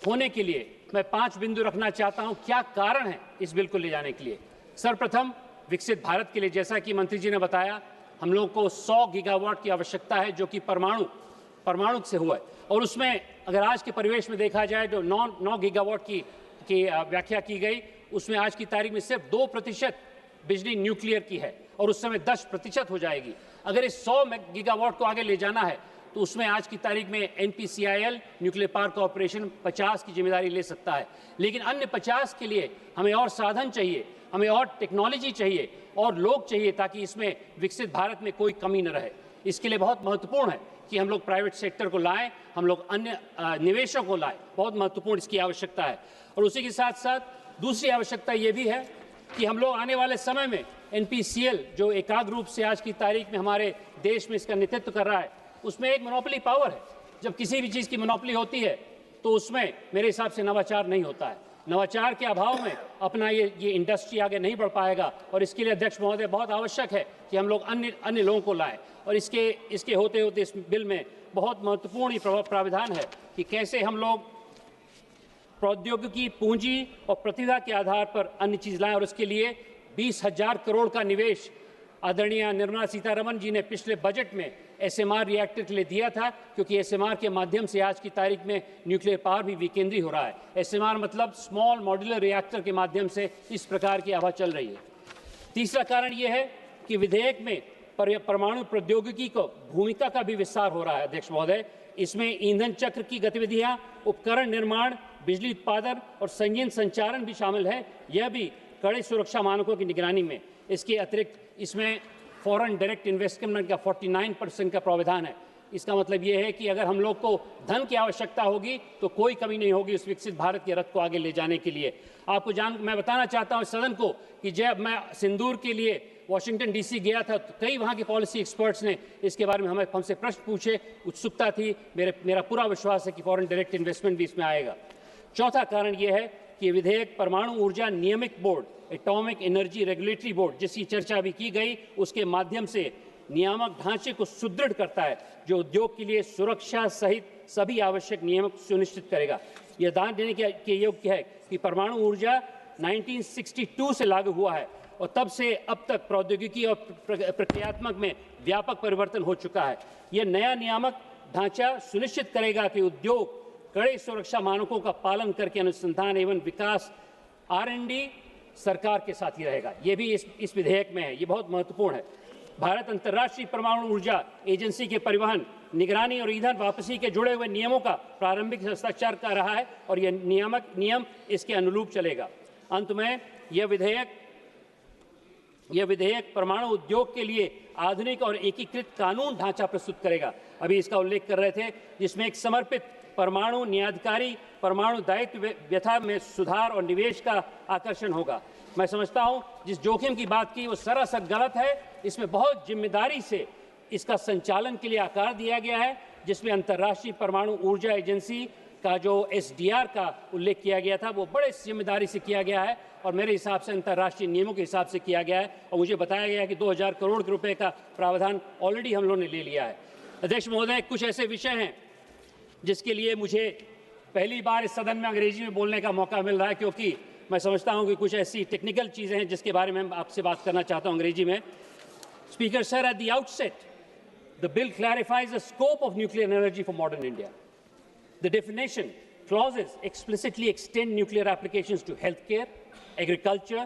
होने के लिए मैं 5 बिंदु रखना चाहता हूं, क्या कारण है इस बिल को ले जाने के लिए। सर्वप्रथम, विकसित भारत के लिए, जैसा कि मंत्री जी ने बताया, हम लोग को 100 गीगावाट की आवश्यकता है, जो कि परमाणु से हुआ है। और उसमें अगर आज के परिवेश में देखा जाए, जो 9 गीगावाट की व्याख्या की गई, उसमें आज की तारीख में सिर्फ 2% बिजली न्यूक्लियर की है, और उस समय 10% हो जाएगी। अगर इस 100 गीगावाट को आगे ले जाना है तो उसमें आज की तारीख में NPCIL न्यूक्लियर पावर कॉर्पोरेशन 50 की जिम्मेदारी ले सकता है। लेकिन अन्य 50 के लिए हमें और साधन चाहिए, हमें और टेक्नोलॉजी चाहिए, और लोग चाहिए, ताकि इसमें विकसित भारत में कोई कमी न रहे। इसके लिए बहुत महत्वपूर्ण है कि हम लोग प्राइवेट सेक्टर को लाएं, हम लोग अन्य निवेशों को लाएं, बहुत महत्वपूर्ण इसकी आवश्यकता है। और उसी के साथ साथ दूसरी आवश्यकता ये भी है कि हम लोग आने वाले समय में NPCIL, जो एकाग्र रूप से आज की तारीख में हमारे देश में इसका नेतृत्व कर रहा है, उसमें एक मोनोपोली पावर है। जब किसी भी चीज़ की मोनोपोली होती है तो उसमें मेरे हिसाब से नवाचार नहीं होता है। नवाचार के अभाव में अपना ये इंडस्ट्री आगे नहीं बढ़ पाएगा और इसके लिए अध्यक्ष महोदय बहुत आवश्यक है कि हम लोग अन्य लोगों को लाएं और इसके होते होते इस बिल में बहुत महत्वपूर्ण प्रावधान है कि कैसे हम लोग प्रौद्योगिकी, पूंजी और प्रतिभा के आधार पर अन्य चीज लाएं और उसके लिए 20,000 करोड़ का निवेश आदरणीय निर्मला सीतारमण जी ने पिछले बजट में SMR रिएक्टर के लिए दिया था, क्योंकि SMR के माध्यम से आज की तारीख में न्यूक्लियर पावर भी विकेंद्री हो रहा है। SMR मतलब स्मॉल मॉड्यूलर रिएक्टर के माध्यम से इस प्रकार की हवा चल रही है। तीसरा कारण यह है कि विधेयक में परमाणु प्रौद्योगिकी को भूमिका का भी विस्तार हो रहा है अध्यक्ष महोदय। इसमें ईंधन चक्र की गतिविधियां, उपकरण निर्माण, बिजली उत्पादन और संयंत्र संचालन भी शामिल है, यह भी कड़े सुरक्षा मानकों की निगरानी में। इसके अतिरिक्त इसमें फॉरेन डायरेक्ट इन्वेस्टमेंट का 49% का प्रावधान है। इसका मतलब ये है कि अगर हम लोग को धन की आवश्यकता होगी तो कोई कमी नहीं होगी उस विकसित भारत के रथ को आगे ले जाने के लिए। मैं बताना चाहता हूं सदन को कि जब मैं सिंदूर के लिए वॉशिंगटन DC गया था तो कई वहां के पॉलिसी एक्सपर्ट्स ने इसके बारे में हमसे प्रश्न पूछे, उत्सुकता थी। मेरा पूरा विश्वास है कि फॉरेन डायरेक्ट इन्वेस्टमेंट भी इसमें आएगा। चौथा कारण यह है कि विधेयक परमाणु ऊर्जा नियामक board, atomic energy regulatory board, जिसकी चर्चा भी की गई, उसके माध्यम से नियामक ढांचे को सुदृढ़ करता है, जो उद्योग के लिए सुरक्षा सहित सभी आवश्यक नियम सुनिश्चित करेगा। यह ध्यान देने के योग्य है कि परमाणु ऊर्जा 1962 से लागू हुआ है और तब से अब तक प्रौद्योगिकी और प्रक्रियात्मक में व्यापक परिवर्तन हो चुका है। यह नया नियामक ढांचा सुनिश्चित करेगा कि उद्योग कड़े सुरक्षा मानकों का पालन करके अनुसंधान एवं विकास R&D सरकार के साथ ही रहेगा। ये भी इस विधेयक में है, ये बहुत महत्वपूर्ण है। भारत अंतर्राष्ट्रीय परमाणु ऊर्जा एजेंसी के परिवहन, निगरानी और ईंधन वापसी के जुड़े हुए नियमों का प्रारंभिक हस्ताक्षर कर रहा है और यह नियम इसके अनुरूप चलेगा। अंत में यह विधेयक परमाणु उद्योग के लिए आधुनिक और एकीकृत कानून ढांचा प्रस्तुत करेगा। अभी इसका उल्लेख कर रहे थे, जिसमें एक समर्पित परमाणु न्यायाधिकारी, परमाणु दायित्व व्यवस्था में सुधार और निवेश का आकर्षण होगा। मैं समझता हूं जिस जोखिम की बात की वो सरासर गलत है। इसमें बहुत जिम्मेदारी से इसका संचालन के लिए आकार दिया गया है, जिसमें अंतर्राष्ट्रीय परमाणु ऊर्जा एजेंसी का जो SDR का उल्लेख किया गया था वो बड़े जिम्मेदारी से किया गया है और मेरे हिसाब से अंतर्राष्ट्रीय नियमों के हिसाब से किया गया है और मुझे बताया गया है कि 2000 करोड़ रुपए का प्रावधान ऑलरेडी हम लोगों ने ले लिया है। अध्यक्ष महोदय, कुछ ऐसे विषय हैं जिसके लिए मुझे पहली बार इस सदन में अंग्रेजी में बोलने का मौका मिल रहा है, क्योंकि मैं समझता हूं कि कुछ ऐसी टेक्निकल चीज़ें हैं जिसके बारे में आपसे बात करना चाहता हूं अंग्रेजी में। Speaker sir, at the outset the bill clarifies the scope of nuclear energy for modern India. The definition clauses explicitly extend nuclear applications to healthcare, agriculture,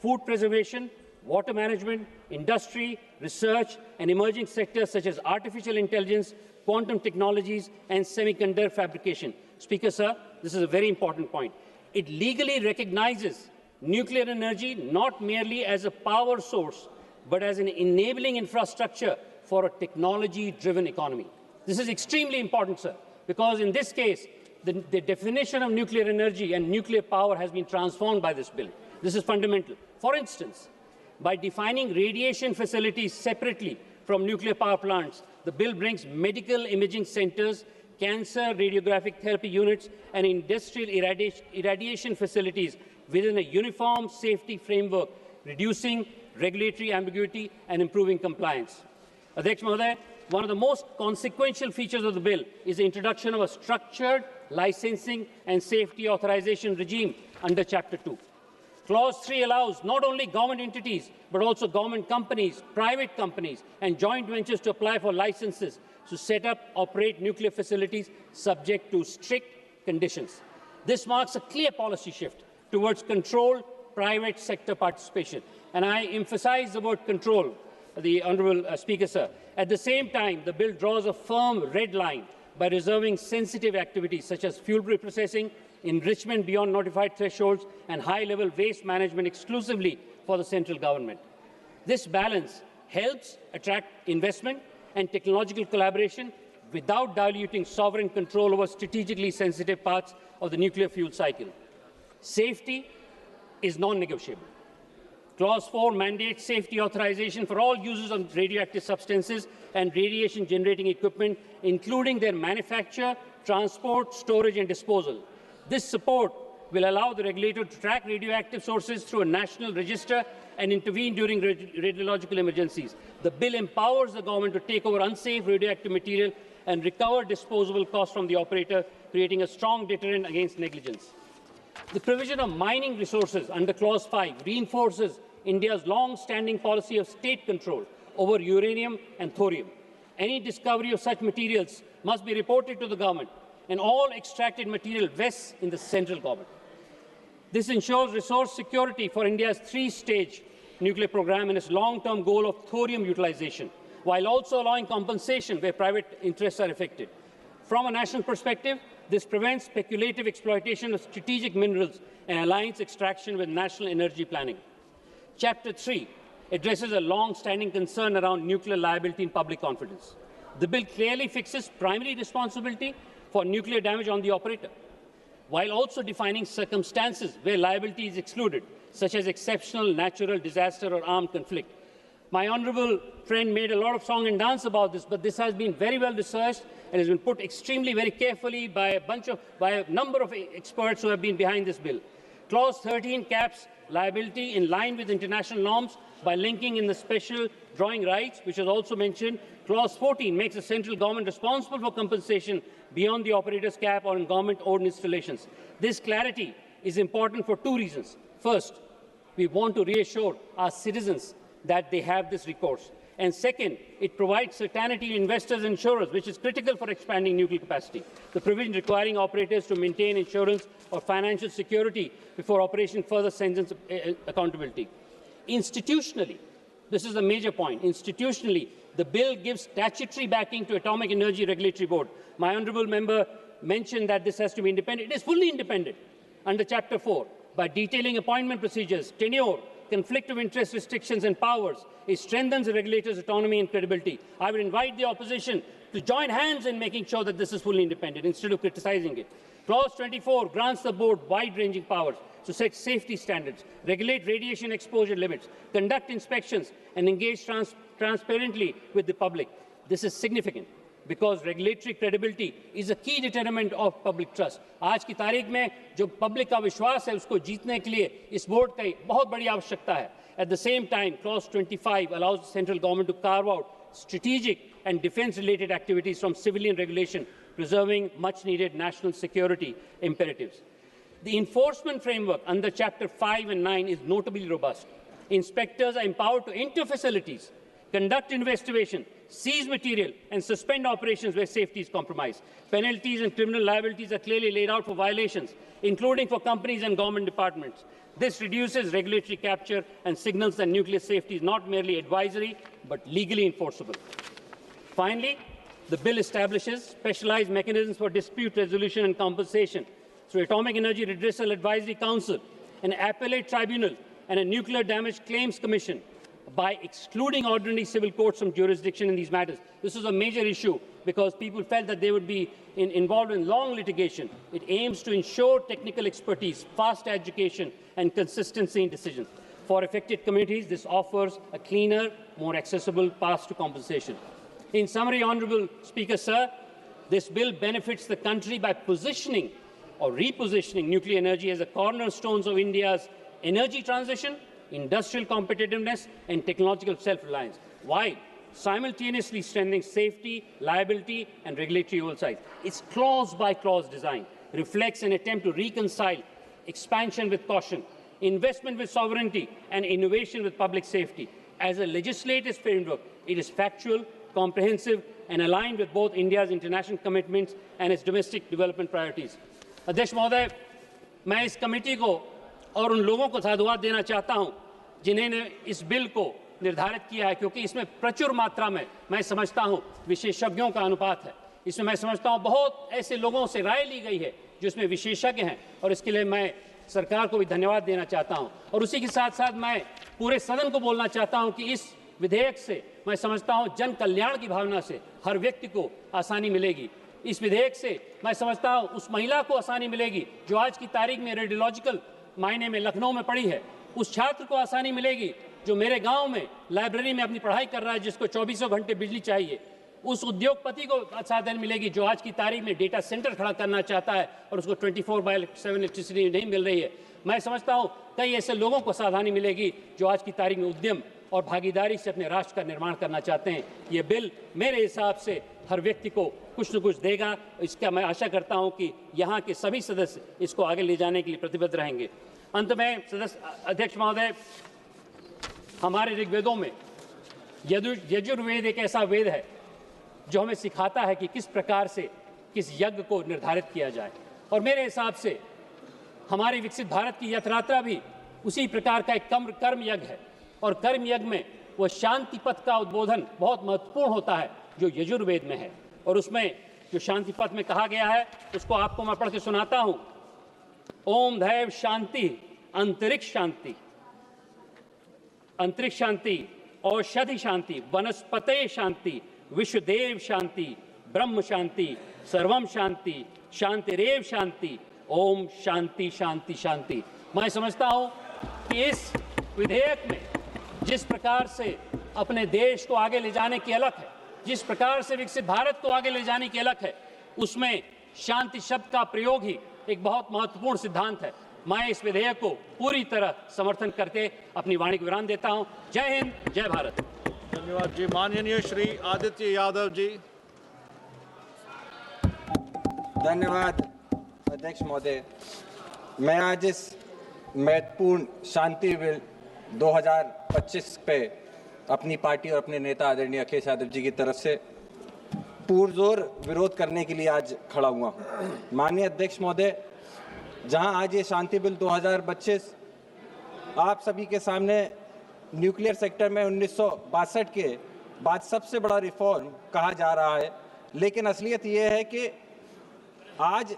food preservation, water management, industry, research, and emerging sectors such as artificial intelligence, quantum technologies, and semiconductor fabrication. Speaker, sir, this is a very important point. It legally recognizes nuclear energy not merely as a power source, but as an enabling infrastructure for a technology-driven economy. This is extremely important, sir, because in this case, the definition of nuclear energy and nuclear power has been transformed by this bill. This is fundamental. For instance, by defining radiation facilities separately from nuclear power plants, the bill brings medical imaging centers, cancer radiographic therapy units, and industrial irradiation facilities within a uniform safety framework, reducing regulatory ambiguity and improving compliance. Adhyaksh Mahoday, one of the most consequential features of the bill is the introduction of a structured licensing and safety authorization regime under Chapter 2. Clause 3 allows not only government entities, but also government companies, private companies, and joint ventures to apply for licenses to set up, operate nuclear facilities subject to strict conditions. This marks a clear policy shift towards controlled private sector participation. And I emphasize the word control, the Honourable Speaker, sir. At the same time, the bill draws a firm red line by reserving sensitive activities such as fuel reprocessing, enrichment beyond notified thresholds, and high-level waste management exclusively for the central government. This balance helps attract investment and technological collaboration without diluting sovereign control over strategically sensitive parts of the nuclear fuel cycle. Safety is non-negotiable. Clause 4 mandates safety authorization for all users of radioactive substances and radiation-generating equipment, including their manufacture, transport, storage, and disposal. This will allow the regulator to track radioactive sources through a national register and intervene during radiological emergencies. The bill empowers the government to take over unsafe radioactive material and recover disposable costs from the operator, creating a strong deterrent against negligence. The provision of mining resources under Clause 5 reinforces India's long-standing policy of state control over uranium and thorium. Any discovery of such materials must be reported to the government, and all extracted material vests in the central government. This ensures resource security for India's three-stage nuclear program and its long-term goal of thorium utilization, while also allowing compensation where private interests are affected. From a national perspective, this prevents speculative exploitation of strategic minerals and aligns extraction with national energy planning. Chapter 3 addresses a long-standing concern around nuclear liability and public confidence. The bill clearly fixes primary responsibility for nuclear damage on the operator, while also defining circumstances where liability is excluded, such as exceptional natural disaster or armed conflict. My honourable friend made a lot of song and dance about this, but this has been very well researched and has been put extremely very carefully by a number of experts who have been behind this bill. Clause 13 caps liability in line with international norms by linking in the special drawing rights, which is also mentioned. Clause 14 makes the central government responsible for compensation beyond the operator's cap or in government-owned installations. This clarity is important for two reasons. First, we want to reassure our citizens that they have this recourse. And second, it provides certainty to investors and insurers, which is critical for expanding nuclear capacity. The provision requiring operators to maintain insurance or financial security before operation further strengthens accountability. Institutionally, this is a major point. Institutionally, the bill gives statutory backing to Atomic Energy Regulatory Board. My honourable member mentioned that this has to be independent. It is fully independent under Chapter 4 by detailing appointment procedures, tenure, conflict of interest restrictions and powers. It strengthens the regulator's autonomy and credibility. I would invite the opposition to join hands in making sure that this is fully independent instead of criticizing it. Clause 24 grants the board wide-ranging powers to set safety standards, regulate radiation exposure limits, conduct inspections, and engage transparently with the public. This is significant because regulatory credibility is a key determinant of public trust. आज की तारीख में जो public का विश्वास है उसको जीतने के लिए इस बोर्ड की बहुत बड़ी आवश्यकता है. At the same time, Clause 25 allows the central government to carve out strategic and defence-related activities from civilian regulation, preserving much-needed national security imperatives. The enforcement framework under Chapter 5 and 9 is notably robust. Inspectors are empowered to enter facilities, conduct investigation, seize material, and suspend operations where safety is compromised. Penalties and criminal liabilities are clearly laid out for violations, including for companies and government departments. This reduces regulatory capture and signals that nuclear safety is not merely advisory, but legally enforceable. Finally, the bill establishes specialized mechanisms for dispute resolution and compensation through Atomic Energy Redressal Advisory Council, an appellate tribunal, and a Nuclear Damage Claims Commission by excluding ordinary civil courts from jurisdiction in these matters. This is a major issue because people felt that they would be involved in long litigation. It aims to ensure technical expertise, fast education, and consistency in decisions. For affected communities, this offers a cleaner, more accessible path to compensation. In summary, Honourable Speaker, Sir, this bill benefits the country by positioning or repositioning nuclear energy as a cornerstone of India's energy transition, industrial competitiveness, and technological self-reliance, while simultaneously strengthening safety, liability, and regulatory oversight. Its clause-by-clause design reflects an attempt to reconcile expansion with caution, investment with sovereignty, and innovation with public safety. As a legislative framework, it is factual, comprehensive, and aligned with both India's international commitments and its domestic development priorities. अध्यक्ष महोदय, मैं इस committee को और उन लोगों को साधुवाद देना चाहता हूं जिन्होंने इस बिल को निर्धारित किया है, क्योंकि इसमें प्रचुर मात्रा में मैं समझता हूं विशेषज्ञों का अनुपात है. इसमें मैं समझता हूं बहुत ऐसे लोगों से राय ली गई है जो इसमें विशेषज्ञ हैं, और इसके लिए मैं सरकार को भी धन्यवाद देना चाहता हूं. और उसी के साथ साथ मैं पूरे सदन को बोलना चाहता हूं कि इस विधेयक से मैं समझता हूं जन कल्याण की भावना से हर व्यक्ति को आसानी मिलेगी. इस विधेयक से मैं समझता हूं उस महिला को आसानी मिलेगी जो आज की तारीख में रेडियोलॉजिकल मायने में लखनऊ में पढ़ी है, उस छात्र को आसानी मिलेगी जो मेरे गांव में लाइब्रेरी में अपनी पढ़ाई कर रहा है, जिसको 24 घंटे बिजली चाहिए. उस उद्योगपति को साधन मिलेगी जो आज की तारीख में डेटा सेंटर खड़ा करना चाहता है और उसको 24/7 इलेक्ट्रिसिटी नहीं मिल रही है। मैं समझता हूँ कई ऐसे लोगों को सावधानी मिलेगी जो आज की तारीख में उद्यम और भागीदारी से अपने राष्ट्र का निर्माण करना चाहते हैं। ये बिल मेरे हिसाब से हर व्यक्ति को कुछ न कुछ देगा। इसका मैं आशा करता हूं कि यहाँ के सभी सदस्य इसको आगे ले जाने के लिए प्रतिबद्ध रहेंगे। अंत में अध्यक्ष महोदय, हमारे ऋग्वेदों में यजुर्वेद एक ऐसा वेद है जो हमें सिखाता है कि किस प्रकार से किस यज्ञ को निर्धारित किया जाए, और मेरे हिसाब से हमारे विकसित भारत की यात्रा भी उसी प्रकार का एक कर्म यज्ञ है, और कर्म यज्ञ में वो शांति पथ का उद्बोधन बहुत महत्वपूर्ण होता है जो यजुर्वेद में है। और उसमें जो शांति पथ में कहा गया है उसको आपको मैं पढ़ के सुनाता हूं। ओम दैव शांति, अंतरिक्ष शांति, अंतरिक्ष शांति, औषधि शांति, वनस्पते शांति, विश्वदेव शांति, ब्रह्म शांति, सर्वम शांति, शांतिरेव शांति, ओम शांति शांति शांति। मैं समझता हूं कि इस विधेयक में जिस प्रकार से अपने देश को आगे ले जाने की अलख है, जिस प्रकार से विकसित भारत को आगे ले जाने की अलख है, उसमें शांति शब्द का प्रयोग ही एक बहुत महत्वपूर्ण सिद्धांत है। मैं इस विधेयक को पूरी तरह समर्थन करके अपनी वाणी को विराम देता हूं। जय हिंद, जय भारत। धन्यवाद जी। माननीय श्री आदित्य यादव जी। धन्यवाद अध्यक्ष महोदय। मैं आज इस महत्वपूर्ण शांति बिल 2025 पे अपनी पार्टी और अपने नेता आदरणीय अखिलेश यादव जी की तरफ से पुरजोर विरोध करने के लिए आज खड़ा हुआ हूँ। माननीय अध्यक्ष महोदय, जहां आज ये शांति बिल 2025 आप सभी के सामने न्यूक्लियर सेक्टर में 1962 के बाद सबसे बड़ा रिफॉर्म कहा जा रहा है, लेकिन असलियत ये है कि आज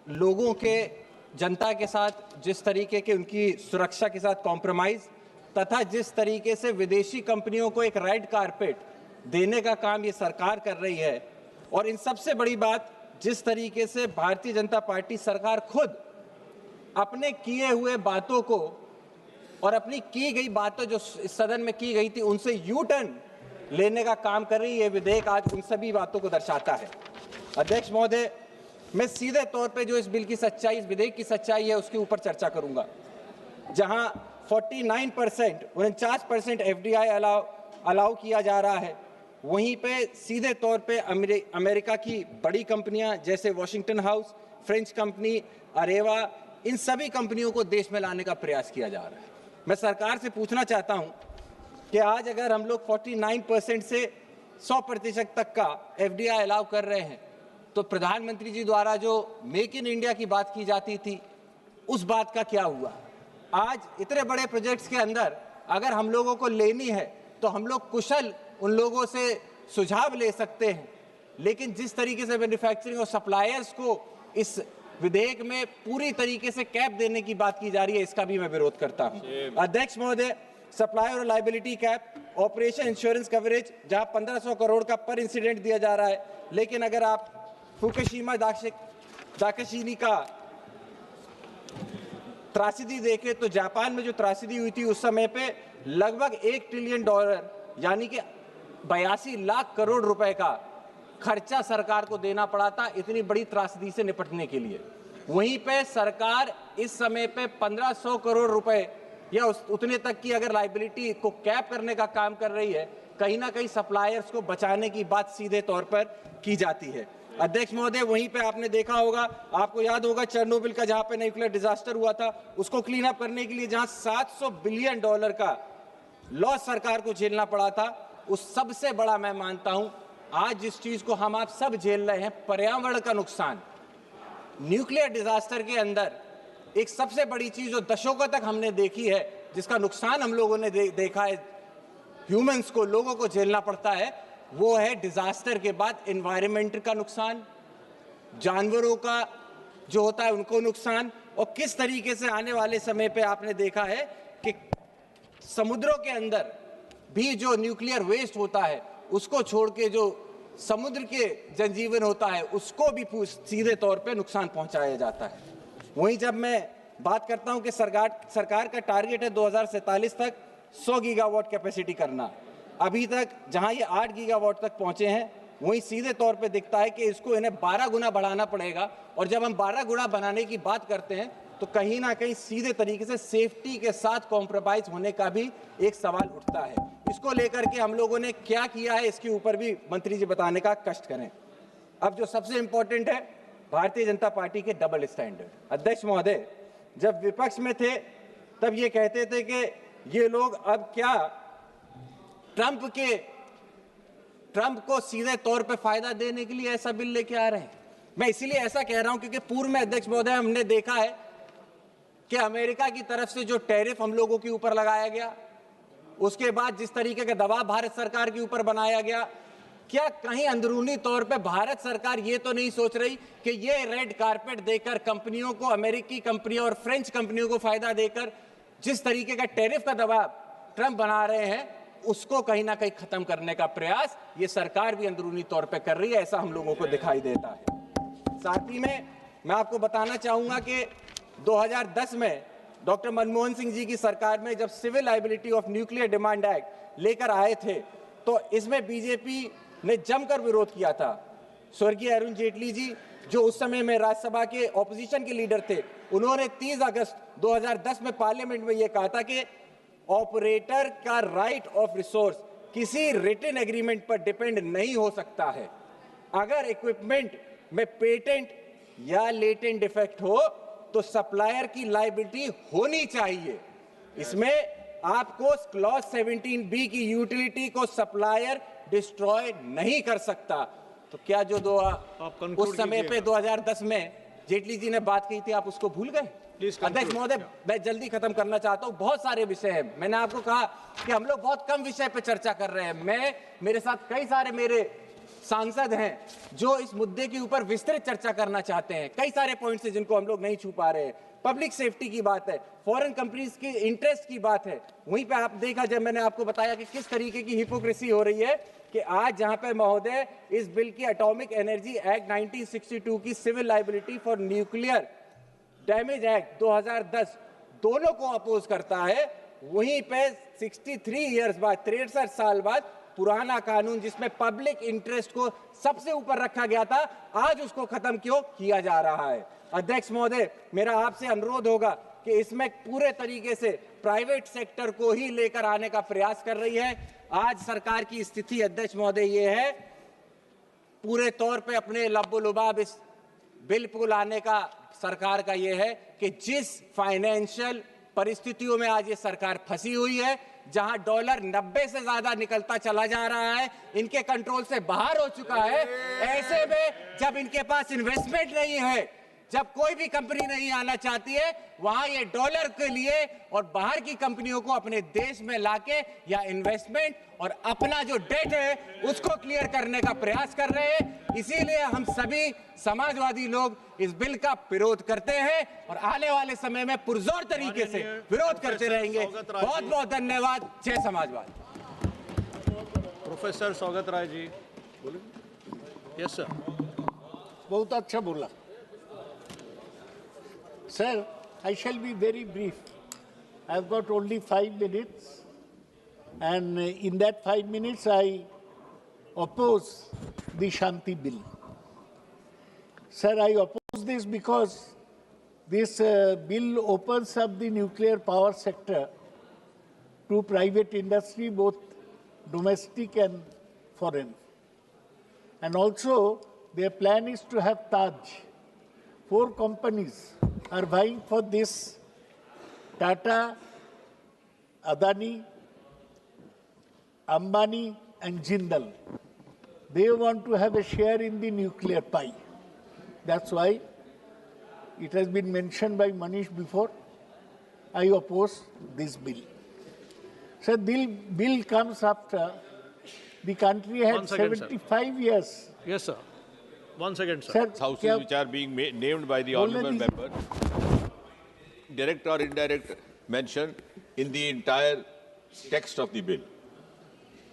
लोगों के, जनता के साथ जिस तरीके के उनकी सुरक्षा के साथ कॉम्प्रोमाइज़ तथा जिस तरीके से विदेशी कंपनियों को एक रेड कारपेट देने का काम ये सरकार कर रही है, और इन सबसे बड़ी बात जिस तरीके से भारतीय जनता पार्टी सरकार खुद अपने किए हुए बातों को और अपनी की गई बातों जो इस सदन में की गई थी उनसे यू टर्न लेने का काम कर रही है। विधेयक आज उन सभी बातों को दर्शाता है। अध्यक्ष महोदय, मैं सीधे तौर पे जो इस बिल की सच्चाई, इस विधेयक की सच्चाई है उसके ऊपर चर्चा करूंगा। जहां 49% FDI अलाउ किया जा रहा है, वहीं पे सीधे तौर पे अमेरिका की बड़ी कंपनियां जैसे वॉशिंगटन हाउस, फ्रेंच कंपनी, अरेवा, इन सभी कंपनियों को देश में लाने का प्रयास किया जा रहा है। मैं सरकार से पूछना चाहता हूं कि आज अगर हम लोग 49% से 100% तक का FDI अलाउ कर रहे हैं, तो प्रधानमंत्री जी द्वारा जो मेक इन इंडिया की बात की जाती थी उस बात का क्या हुआ? आज इतने बड़े प्रोजेक्ट्स के अंदर अगर हम लोगों को लेनी है तो हम लोग कुशल उन लोगों से सुझाव ले सकते हैं, लेकिन जिस तरीके से मैन्युफैक्चरिंग और सप्लायर्स को इस विधेयक में पूरी तरीके से कैप देने की बात की जा रही है, इसका भी मैं विरोध करता हूं। अध्यक्ष महोदय, सप्लायर और liability cap, operation insurance coverage जहां 1500 करोड़ का पर इंसिडेंट दिया जा रहा है, लेकिन अगर आप फुकुशिमा दाकाशिनी का त्रासदी देखें तो जापान में जो त्रासदी हुई थी उस समय पे लगभग $1 ट्रिलियन यानी कि 82 लाख करोड़ रुपए का खर्चा सरकार को देना पड़ा था इतनी बड़ी त्रासदी से निपटने के लिए। वहीं पे सरकार इस समय पे 1500 करोड़ रुपए या उतने तक की अगर लायबिलिटी को कैप करने का काम कर रही है, कहीं ना कहीं सप्लायर्स को बचाने की बात सीधे तौर पर की जाती है। अध्यक्ष महोदय, वहीं पे आपने देखा होगा, आपको याद होगा चेरनोबिल का जहां पे न्यूक्लियर डिजास्टर हुआ था, उसको क्लीन अप करने के लिए जहां $700 बिलियन का लॉस सरकार को झेलना पड़ा था, उस सबसे बड़ा मैं मानता हूं आज जिस चीज को हम आप सब झेल रहे हैं, पर्यावरण का नुकसान। न्यूक्लियर डिजास्टर के अंदर एक सबसे बड़ी चीज जो दशकों तक हमने देखी है, जिसका नुकसान हम लोगों ने देखा है, ह्यूमंस को, लोगों को झेलना पड़ता है, वो है डिजास्टर के बाद एनवायरनमेंट का नुकसान, जानवरों का जो होता है उनको नुकसान, और किस तरीके से आने वाले समय पे आपने देखा है कि समुद्रों के अंदर भी जो न्यूक्लियर वेस्ट होता है उसको छोड़ के जो समुद्र के जनजीवन होता है उसको भी सीधे तौर पे नुकसान पहुंचाया जाता है। वहीं जब मैं बात करता हूं कि सरकार का टारगेट है 2047 तक 100 गीगावाट कैपेसिटी करना, अभी तक जहां ये 8 गीगावाट तक पहुंचे हैं, वहीं सीधे तौर पे दिखता है कि इसको इन्हें 12 गुना बढ़ाना पड़ेगा। और जब हम 12 गुना बनाने की बात करते हैं तो कहीं ना कहीं सीधे तरीके से सेफ्टी के साथ कॉम्प्रोमाइज होने का भी एक सवाल उठता है। इसको लेकर के हम लोगों ने क्या किया है, इसके ऊपर भी मंत्री जी बताने का कष्ट करें। अब जो सबसे इंपॉर्टेंट है, भारतीय जनता पार्टी के डबल स्टैंडर्ड। अध्यक्ष महोदय, जब विपक्ष में थे तब ये कहते थे कि ये लोग अब क्या ट्रंप को सीधे तौर पे फायदा देने के लिए ऐसा बिल लेके आ रहे हैं। मैं इसीलिए ऐसा कह रहा हूं क्योंकि पूर्व में अध्यक्ष महोदय हमने देखा है कि अमेरिका की तरफ से जो टैरिफ हम लोगों के ऊपर लगाया गया, उसके बाद जिस तरीके का दबाव भारत सरकार के ऊपर बनाया गया, क्या कहीं अंदरूनी तौर पे भारत सरकार ये तो नहीं सोच रही कि ये रेड कारपेट देकर कंपनियों को, अमेरिकी कंपनियों और फ्रेंच कंपनियों को फायदा देकर जिस तरीके का टैरिफ का दबाव ट्रंप बना रहे हैं, उसको कहीं ना कहीं खत्म करने का प्रयास ये सरकार भी अंदरूनी तौर पे कर रही है, ऐसा हम लोगों को दिखाई देता है। साथ ही में मैं आपको बताना चाहूंगा कि 2010 में डॉक्टर मनमोहन सिंह जी की सरकार में जब civil liability of nuclear demand act लेकर आए थे तो इसमें बीजेपी ने जमकर विरोध किया था। स्वर्गीय अरुण जेटली जी, जो उस समय में राज्यसभा के ऑपोजिशन के लीडर थे, उन्होंने 30 अगस्त 2010 में पार्लियामेंट में यह कहा था कि ऑपरेटर का राइट ऑफ रिसोर्स किसी रिटन एग्रीमेंट पर डिपेंड नहीं हो सकता है। अगर इक्विपमेंट में पेटेंट या लेटेंट डिफेक्ट हो तो सप्लायर की लायबिलिटी होनी चाहिए। इसमें आपको क्लॉज 17B की यूटिलिटी को सप्लायर डिस्ट्रॉय नहीं कर सकता। तो क्या जो उस समय पे 2010 में जेटली जी ने बात कही थी, आप उसको भूल गए? अध्यक्ष महोदय, मैं जल्दी खत्म करना चाहता हूं। बहुत सारे विषय हैं। मैंने आपको कहा कि हम लोग बहुत कम विषय पे चर्चा कर रहे हैं। मेरे साथ कई सारे मेरे सांसद हैं जो इस मुद्दे के ऊपर विस्तृत चर्चा करना चाहते हैं। कई सारे पॉइंट्स हैं जिनको हम लोग नहीं छू पा रहे हैं। पब्लिक सेफ्टी की बात है, फॉरेन कंपनीज की इंटरेस्ट की बात है। वहीं पे आप देखा, जब मैंने आपको बताया कि किस तरीके की हिपोक्रेसी हो रही है कि आज जहां पे महोदय इस बिल की एटॉमिक एनर्जी एक्ट 1962 की civil liability for nuclear damage act 2010 दोनों को अपोज करता है, वहीं पे 63 इयर्स बाद, 63 साल बाद पुराना कानून जिसमें पब्लिक इंटरेस्ट को सबसे ऊपर रखा गया था, आज उसको खत्म क्यों किया जा रहा है? अध्यक्ष महोदय, मेरा आपसे अनुरोध होगा कि इसमें पूरे तरीके से प्राइवेट सेक्टर को ही लेकर आने का प्रयास कर रही है। आज सरकार की स्थिति अध्यक्ष महोदय ये है, पूरे तौर पे अपने लब्बो-लुबाब इस बिल को लाने का सरकार का ये है कि जिस फाइनेंशियल परिस्थितियों में आज ये सरकार फंसी हुई है, जहां डॉलर 90 से ज्यादा निकलता चला जा रहा है, इनके कंट्रोल से बाहर हो चुका है, ऐसे में जब इनके पास इन्वेस्टमेंट नहीं है, जब कोई भी कंपनी नहीं आना चाहती है, वहां ये डॉलर के लिए और बाहर की कंपनियों को अपने देश में लाके या इन्वेस्टमेंट और अपना जो डेट है उसको क्लियर करने का प्रयास कर रहे हैं। इसीलिए हम सभी समाजवादी लोग इस बिल का विरोध करते हैं और आने वाले समय में पुरजोर तरीके से विरोध करते रहेंगे। बहुत बहुत धन्यवाद। जय समाजवाद। Professor Saugata Rai ji, yes sir. बहुत अच्छा बोला sir. I shall be very brief. I've got only 5 minutes, and in that 5 minutes I oppose the Shanti bill. Sir, I oppose this because this bill opens up the nuclear power sector to private industry, both domestic and foreign. And also, their plan is to have Taj. 4 companies are vying for this: Tata, Adani, Ambani, and Jindal. They want to have a share in the nuclear pie. That's why it has been mentioned by Manish before. I oppose this bill. So the bill comes after the country had 75 years. Yes, sir. 1 second, sir. Houses which are being named by the honourable member, direct or indirect mention in the entire text of the bill.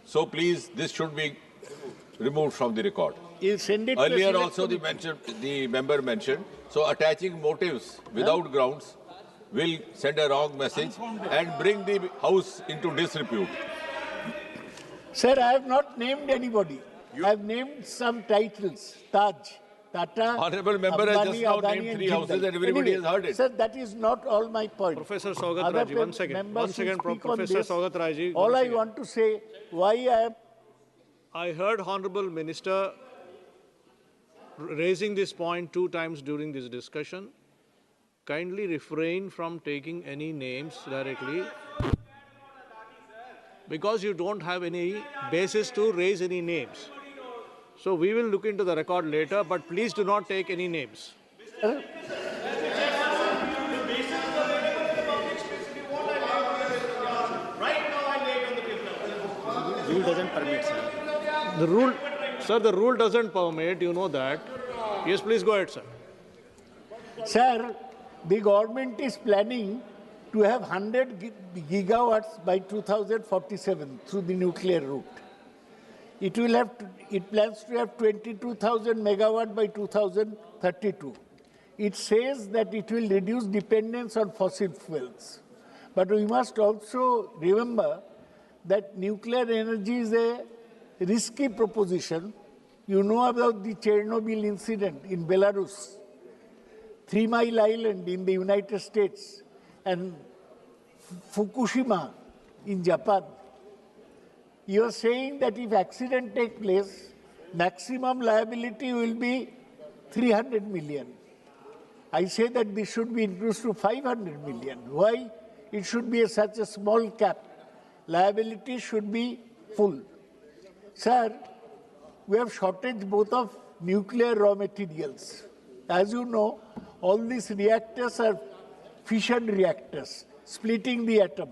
So please, this should be removed from the record. You send it Earlier also the member mentioned, so attaching motives without grounds will send a wrong message and bring the house into disrepute. Sir, I have not named anybody. have named some titles. Taj, Tata, Honorable member has just now named 3 houses and everybody has heard it. Sir, that is not all my point. Professor Saugat Raji, one second. Professor Saugat Raji. All I want to say, I heard Honorable Minister raising this point 2 times during this discussion. Kindly refrain from taking any names directly, because you don't have any basis to raise any names. So we will look into the record later, but please do not take any names. Rule doesn't permit, sir. The rule doesn't permit, you know that. Yes, please go ahead, sir. Sir, the government is planning to have 100 gigawatts by 2047 through the nuclear route. It plans to have 22,000 megawatt by 2032. It says that it will reduce dependence on fossil fuels. But we must also remember that nuclear energy is a risky proposition. You know about the Chernobyl incident in Belarus, 3 Mile Island in the United States, and Fukushima in Japan. You are saying that if accident takes place, maximum liability will be 300 million. I say that this should be increased to 500 million. Why? It should be such a small cap. Liability should be full. Sir, we have shortage both of nuclear raw materials. As you know, all these reactors are fission reactors, splitting the atom.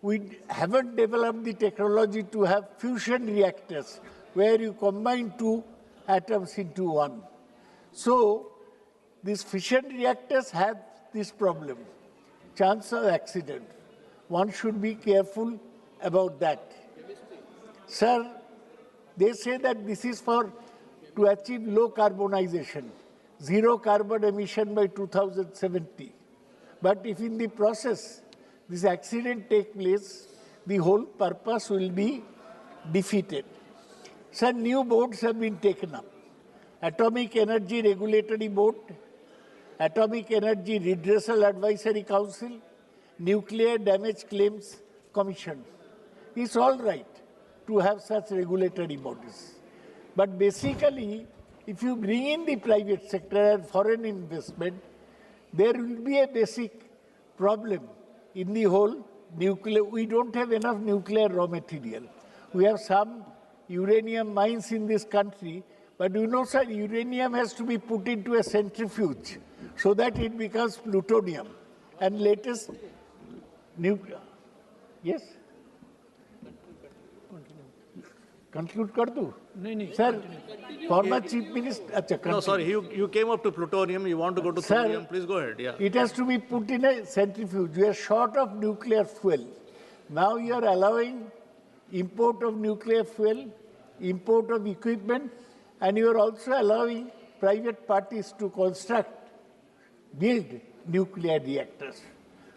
We haven't developed the technology to have fusion reactors, where you combine 2 atoms into 1. So, these fission reactors have this problem, chance of accident. One should be careful about that. Sir, they say that this is to achieve low carbonization, 0 carbon emission by 2070. But if in the process this accident takes place, the whole purpose will be defeated. Sir, new boards have been taken up. Atomic Energy Regulatory Board, Atomic Energy Redressal Advisory Council, Nuclear Damage Claims Commission. It's all right to have such regulatory bodies. But basically, if you bring in the private sector and foreign investment, there will be a basic problem in the whole nuclear. We don't have enough nuclear raw material. We have some uranium mines in this country, but you know, sir, uranium has to be put into a centrifuge so that it becomes plutonium. And latest nuclear. Yes? Conclude kar do? No. Sir, former Chief Minister. No, sorry, you came up to plutonium, you want to go to thorium, please go ahead. Yeah. It has to be put in a centrifuge. We are short of nuclear fuel. Now you are allowing import of nuclear fuel, import of equipment, and you are also allowing private parties to build nuclear reactors.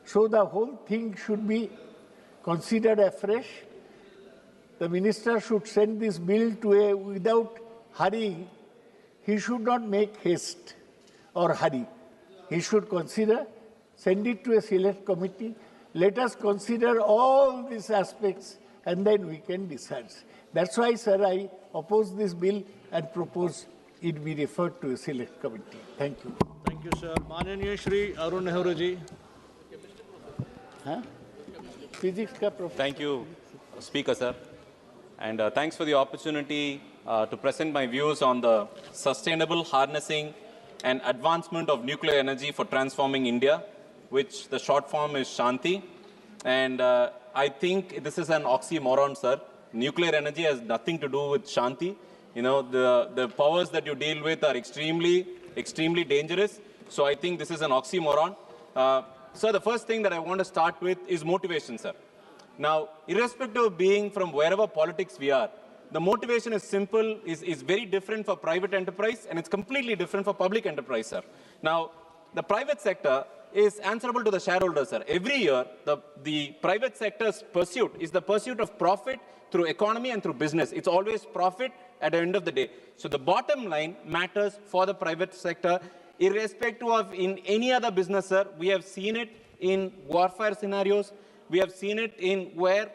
So the whole thing should be considered afresh. The minister should send this bill to without hurrying. He should not make haste or hurry. He should send it to a select committee. Let us consider all these aspects and then we can decide. That's why, sir, I oppose this bill and propose it be referred to a select committee. Thank you. Thank you, sir. Mananiya Shri Arun Nehru ji. Physics ka professor. Thank you, Speaker, sir. And thanks for the opportunity to present my views on the sustainable harnessing and advancement of nuclear energy for transforming India, which the short form is Shanti. And I think this is an oxymoron, sir. Nuclear energy has nothing to do with Shanti. You know, the powers that you deal with are extremely dangerous. So I think this is an oxymoron. Sir, the first thing that I want to start with is motivation, sir. Now, irrespective of being from wherever politics we are, the motivation is simple, is very different for private enterprise, and it's completely different for public enterprise, sir. Now, the private sector is answerable to the shareholders, sir. Every year, the private sector's pursuit is the pursuit of profit through economy and through business. It's always profit at the end of the day. So the bottom line matters for the private sector, irrespective of in any other business, sir. We have seen it in warfare scenarios. We have seen it in where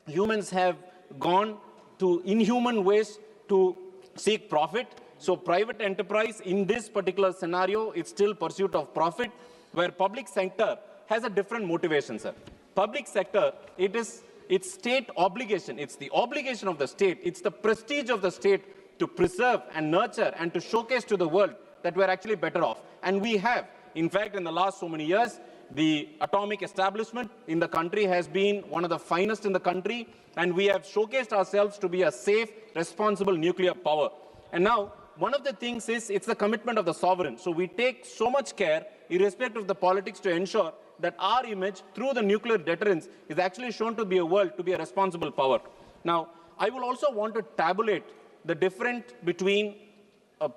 humans have gone to inhuman ways to seek profit. So private enterprise in this particular scenario, it's still pursuit of profit, where public sector has a different motivation, sir. Public sector, it's state obligation. It's the obligation of the state. It's the prestige of the state to preserve and nurture and to showcase to the world that we're actually better off. And we have. In fact, in the last so many years, the atomic establishment in the country has been one of the finest in the country, and we have showcased ourselves to be a safe, responsible nuclear power. And now, one of the things is it's the commitment of the sovereign. So we take so much care, irrespective of the politics, to ensure that our image through the nuclear deterrence is actually shown to be a world, to be a responsible power. Now, I will also want to tabulate the difference between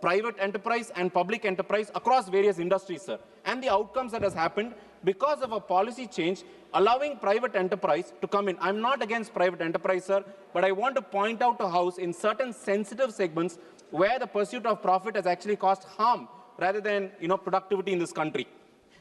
private enterprise and public enterprise across various industries, sir, and the outcomes that has happened because of a policy change allowing private enterprise to come in. I'm not against private enterprise, sir, but I want to point out to House in certain sensitive segments where the pursuit of profit has actually caused harm rather than, productivity in this country.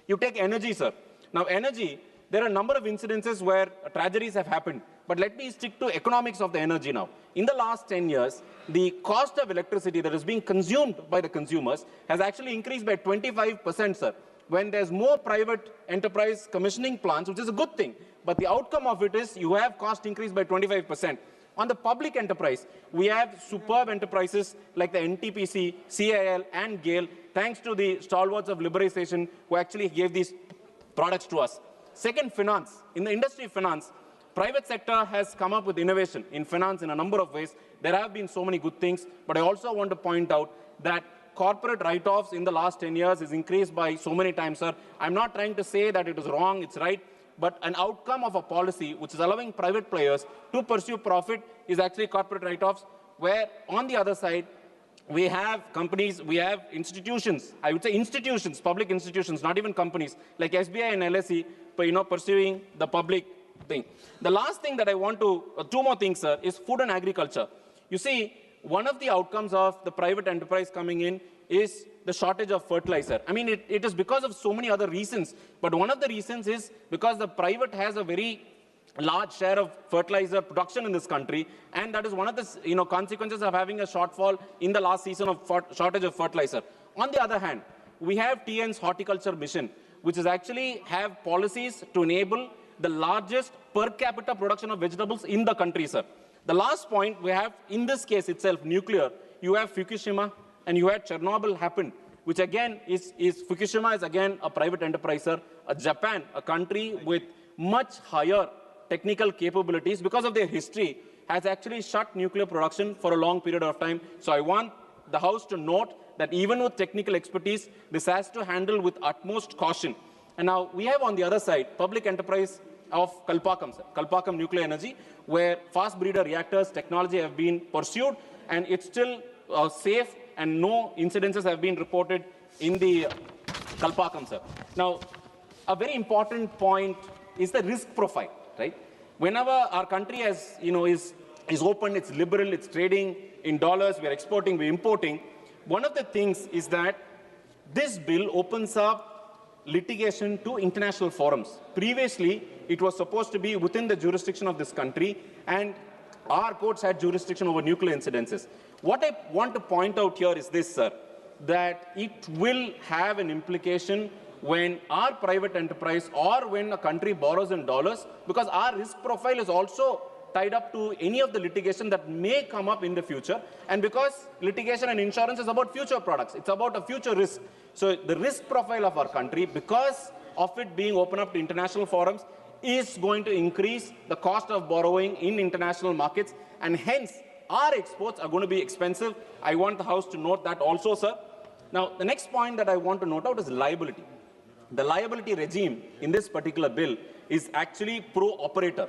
You take energy, sir. Now, energy, there are a number of incidences where tragedies have happened. But let me stick to economics of the energy now. In the last 10 years, the cost of electricity that is being consumed by the consumers has actually increased by 25%, sir. When there's more private enterprise commissioning plants, which is a good thing, but the outcome of it is you have cost increase by 25%. On the public enterprise, we have superb enterprises like the NTPC, CIL, and GAIL, thanks to the stalwarts of liberalization who actually gave these products to us. Second, finance. In the industry of finance, private sector has come up with innovation in finance in a number of ways. There have been so many good things, but I also want to point out that corporate write-offs in the last 10 years is increased by so many times, sir. I'm not trying to say that it is wrong, it's right, but an outcome of a policy which is allowing private players to pursue profit is actually corporate write-offs, where on the other side, we have companies, we have institutions, I would say institutions, public institutions, not even companies, like SBI and LSE, pursuing the public thing. The last thing that I want to, two more things, sir, is food and agriculture. You see, one of the outcomes of the private enterprise coming in is the shortage of fertilizer. I mean, it is because of so many other reasons, but one of the reasons is because the private has a very large share of fertilizer production in this country, and that is one of the consequences of having a shortfall in the last season of shortage of fertilizer. On the other hand, we have TN's horticulture mission, which is actually have policies to enable the largest per capita production of vegetables in the country, sir. The last point we have, in this case itself, nuclear, you have Fukushima and you had Chernobyl happen, which again is Fukushima is again a private enterprise, sir. Japan, a country with much higher technical capabilities because of their history, has actually shut nuclear production for a long period of time. So I want the House to note that even with technical expertise, this has to handle with utmost caution. And now we have on the other side, public enterprise of Kalpakkam, sir. Kalpakkam Nuclear Energy, where fast breeder reactors technology have been pursued, and it's still safe, and no incidences have been reported in the Kalpakkam, sir. Now, a very important point is the risk profile, right? Whenever our country has, is open, it's liberal, it's trading in dollars, we're exporting, we're importing, one of the things is that this bill opens up litigation to international forums. Previously, it was supposed to be within the jurisdiction of this country, and our courts had jurisdiction over nuclear incidences. What I want to point out here is this, sir, that it will have an implication when our private enterprise or when a country borrows in dollars, because our risk profile is also tied up to any of the litigation that may come up in the future, and because litigation and insurance is about future products, it's about a future risk. So the risk profile of our country, because of it being open up to international forums, is going to increase the cost of borrowing in international markets, and hence our exports are going to be expensive. I want the House to note that also, sir. Now, the next point that I want to note out is liability. The liability regime in this particular bill is actually pro-operator.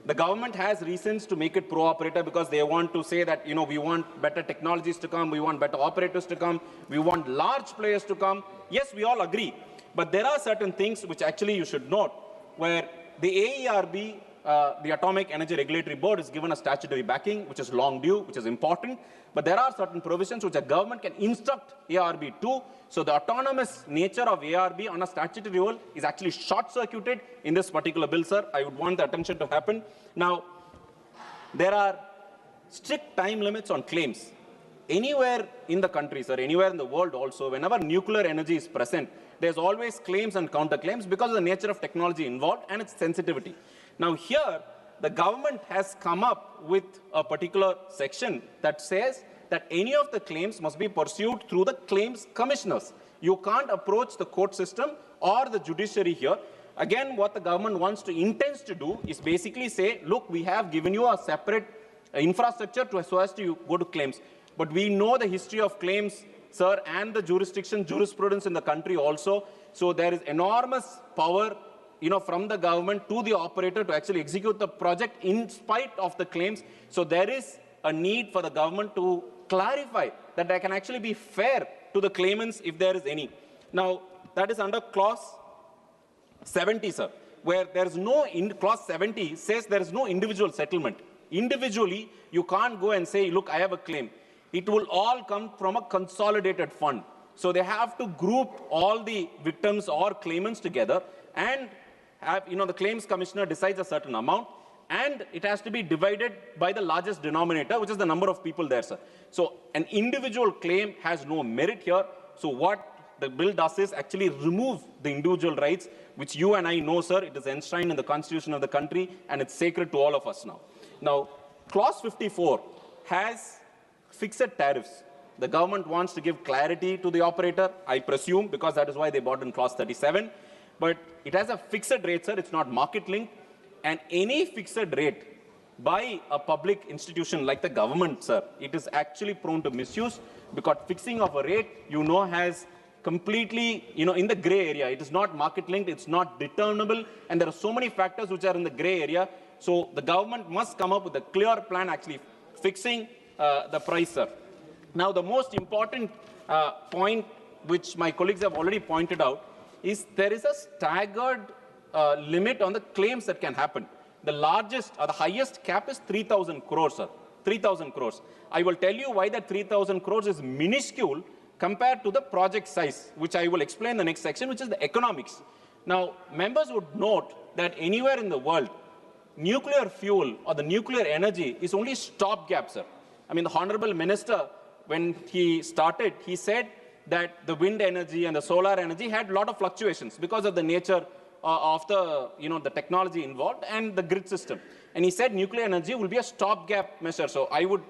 The government has reasons to make it pro-operator because they want to say that, we want better technologies to come, we want better operators to come, we want large players to come. Yes, we all agree. But there are certain things which actually you should note, where the AERB, the Atomic Energy Regulatory Board, is given a statutory backing, which is long due, which is important. But there are certain provisions which a government can instruct ARB to. So the autonomous nature of ARB on a statutory role is actually short-circuited in this particular bill, sir. I would want the attention to happen. Now, there are strict time limits on claims. Anywhere in the country, sir, anywhere in the world also, whenever nuclear energy is present, there's always claims and counterclaims because of the nature of technology involved and its sensitivity. Now here, the government has come up with a particular section that says that any of the claims must be pursued through the claims commissioners. You can't approach the court system or the judiciary here. Again, what the government intends to do is basically say, look, we have given you a separate infrastructure so as to go to claims. But we know the history of claims, sir, and the jurisprudence in the country also. So there is enormous power, from the government to the operator to actually execute the project in spite of the claims. So there is a need for the government to clarify that there can actually be fair to the claimants if there is any. Now, that is under clause 70, sir, where there is no, clause 70 says there is no individual settlement. Individually, you can't go and say, look, I have a claim. It will all come from a consolidated fund. So they have to group all the victims or claimants together and have, the claims commissioner decides a certain amount, and it has to be divided by the largest denominator, which is the number of people there, sir. So an individual claim has no merit here. So what the bill does is actually remove the individual rights, which you and I know, sir, it is enshrined in the constitution of the country, and it's sacred to all of us now. Now, clause 54 has fixed tariffs. The government wants to give clarity to the operator, I presume, because that is why they brought in clause 37. But it has a fixed rate, sir. It's not market linked. And any fixed rate by a public institution like the government, sir, it is actually prone to misuse, because fixing of a rate, has completely, in the gray area. It is not market linked. It's not determinable. And there are so many factors which are in the gray area. So the government must come up with a clear plan actually fixing the price, sir. Now, the most important point, which my colleagues have already pointed out, is there is a staggered limit on the claims that can happen. The largest or the highest cap is 3,000 crores, sir. 3,000 crores. I will tell you why that 3,000 crores is minuscule compared to the project size, which I will explain in the next section, which is the economics. Now, members would note that anywhere in the world, nuclear fuel or the nuclear energy is only stopgap, sir. I mean, the Honorable Minister, when he started, he said that the wind energy and the solar energy had a lot of fluctuations because of the nature of the, the technology involved and the grid system. And he said nuclear energy will be a stopgap measure. So I would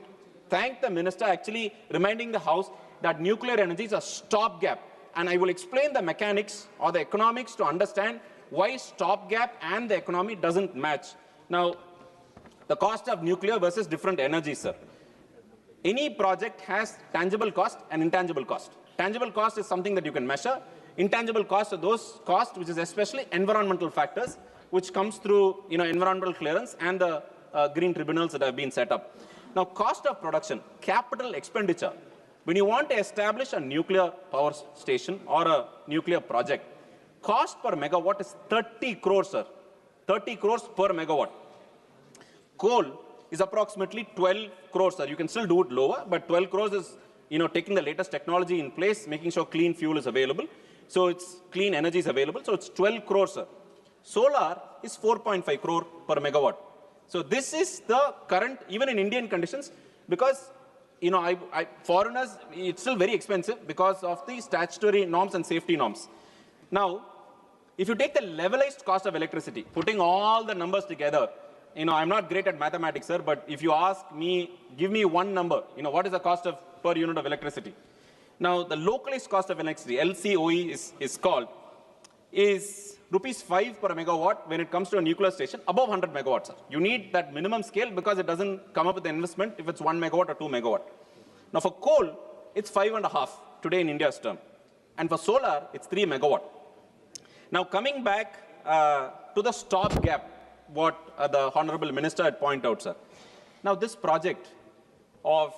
thank the minister actually reminding the House that nuclear energy is a stopgap. And I will explain the mechanics or the economics to understand why stopgap and the economy doesn't match. Now, the cost of nuclear versus different energies, sir. Any project has tangible cost and intangible cost. Tangible cost is something that you can measure. Intangible costs are those costs which is especially environmental factors, which comes through environmental clearance and the green tribunals that have been set up. Now, cost of production, capital expenditure. When you want to establish a nuclear power station or a nuclear project, cost per megawatt is 30 crores, sir. 30 crores per megawatt. Coal is approximately 12 crores, sir. You can still do it lower, but 12 crores is, taking the latest technology in place, making sure clean fuel is available. So it's clean energy is available. So it's 12 crores, sir. Solar is 4.5 crore per megawatt. So this is the current, even in Indian conditions, because, foreigners, it's still very expensive because of the statutory norms and safety norms. Now, if you take the levelized cost of electricity, putting all the numbers together, I'm not great at mathematics, sir, but if you ask me, give me one number, what is the cost of per unit of electricity? Now, the localized cost of electricity, LCOE is called, is rupees 5 per megawatt when it comes to a nuclear station above 100 megawatts, sir. You need that minimum scale because it doesn't come up with the investment if it's 1 megawatt or 2 megawatt. Now, for coal, it's 5.5 today in India's term. And for solar, it's 3 megawatt. Now, coming back to the stopgap, what the Honorable Minister had pointed out, sir. Now, this project of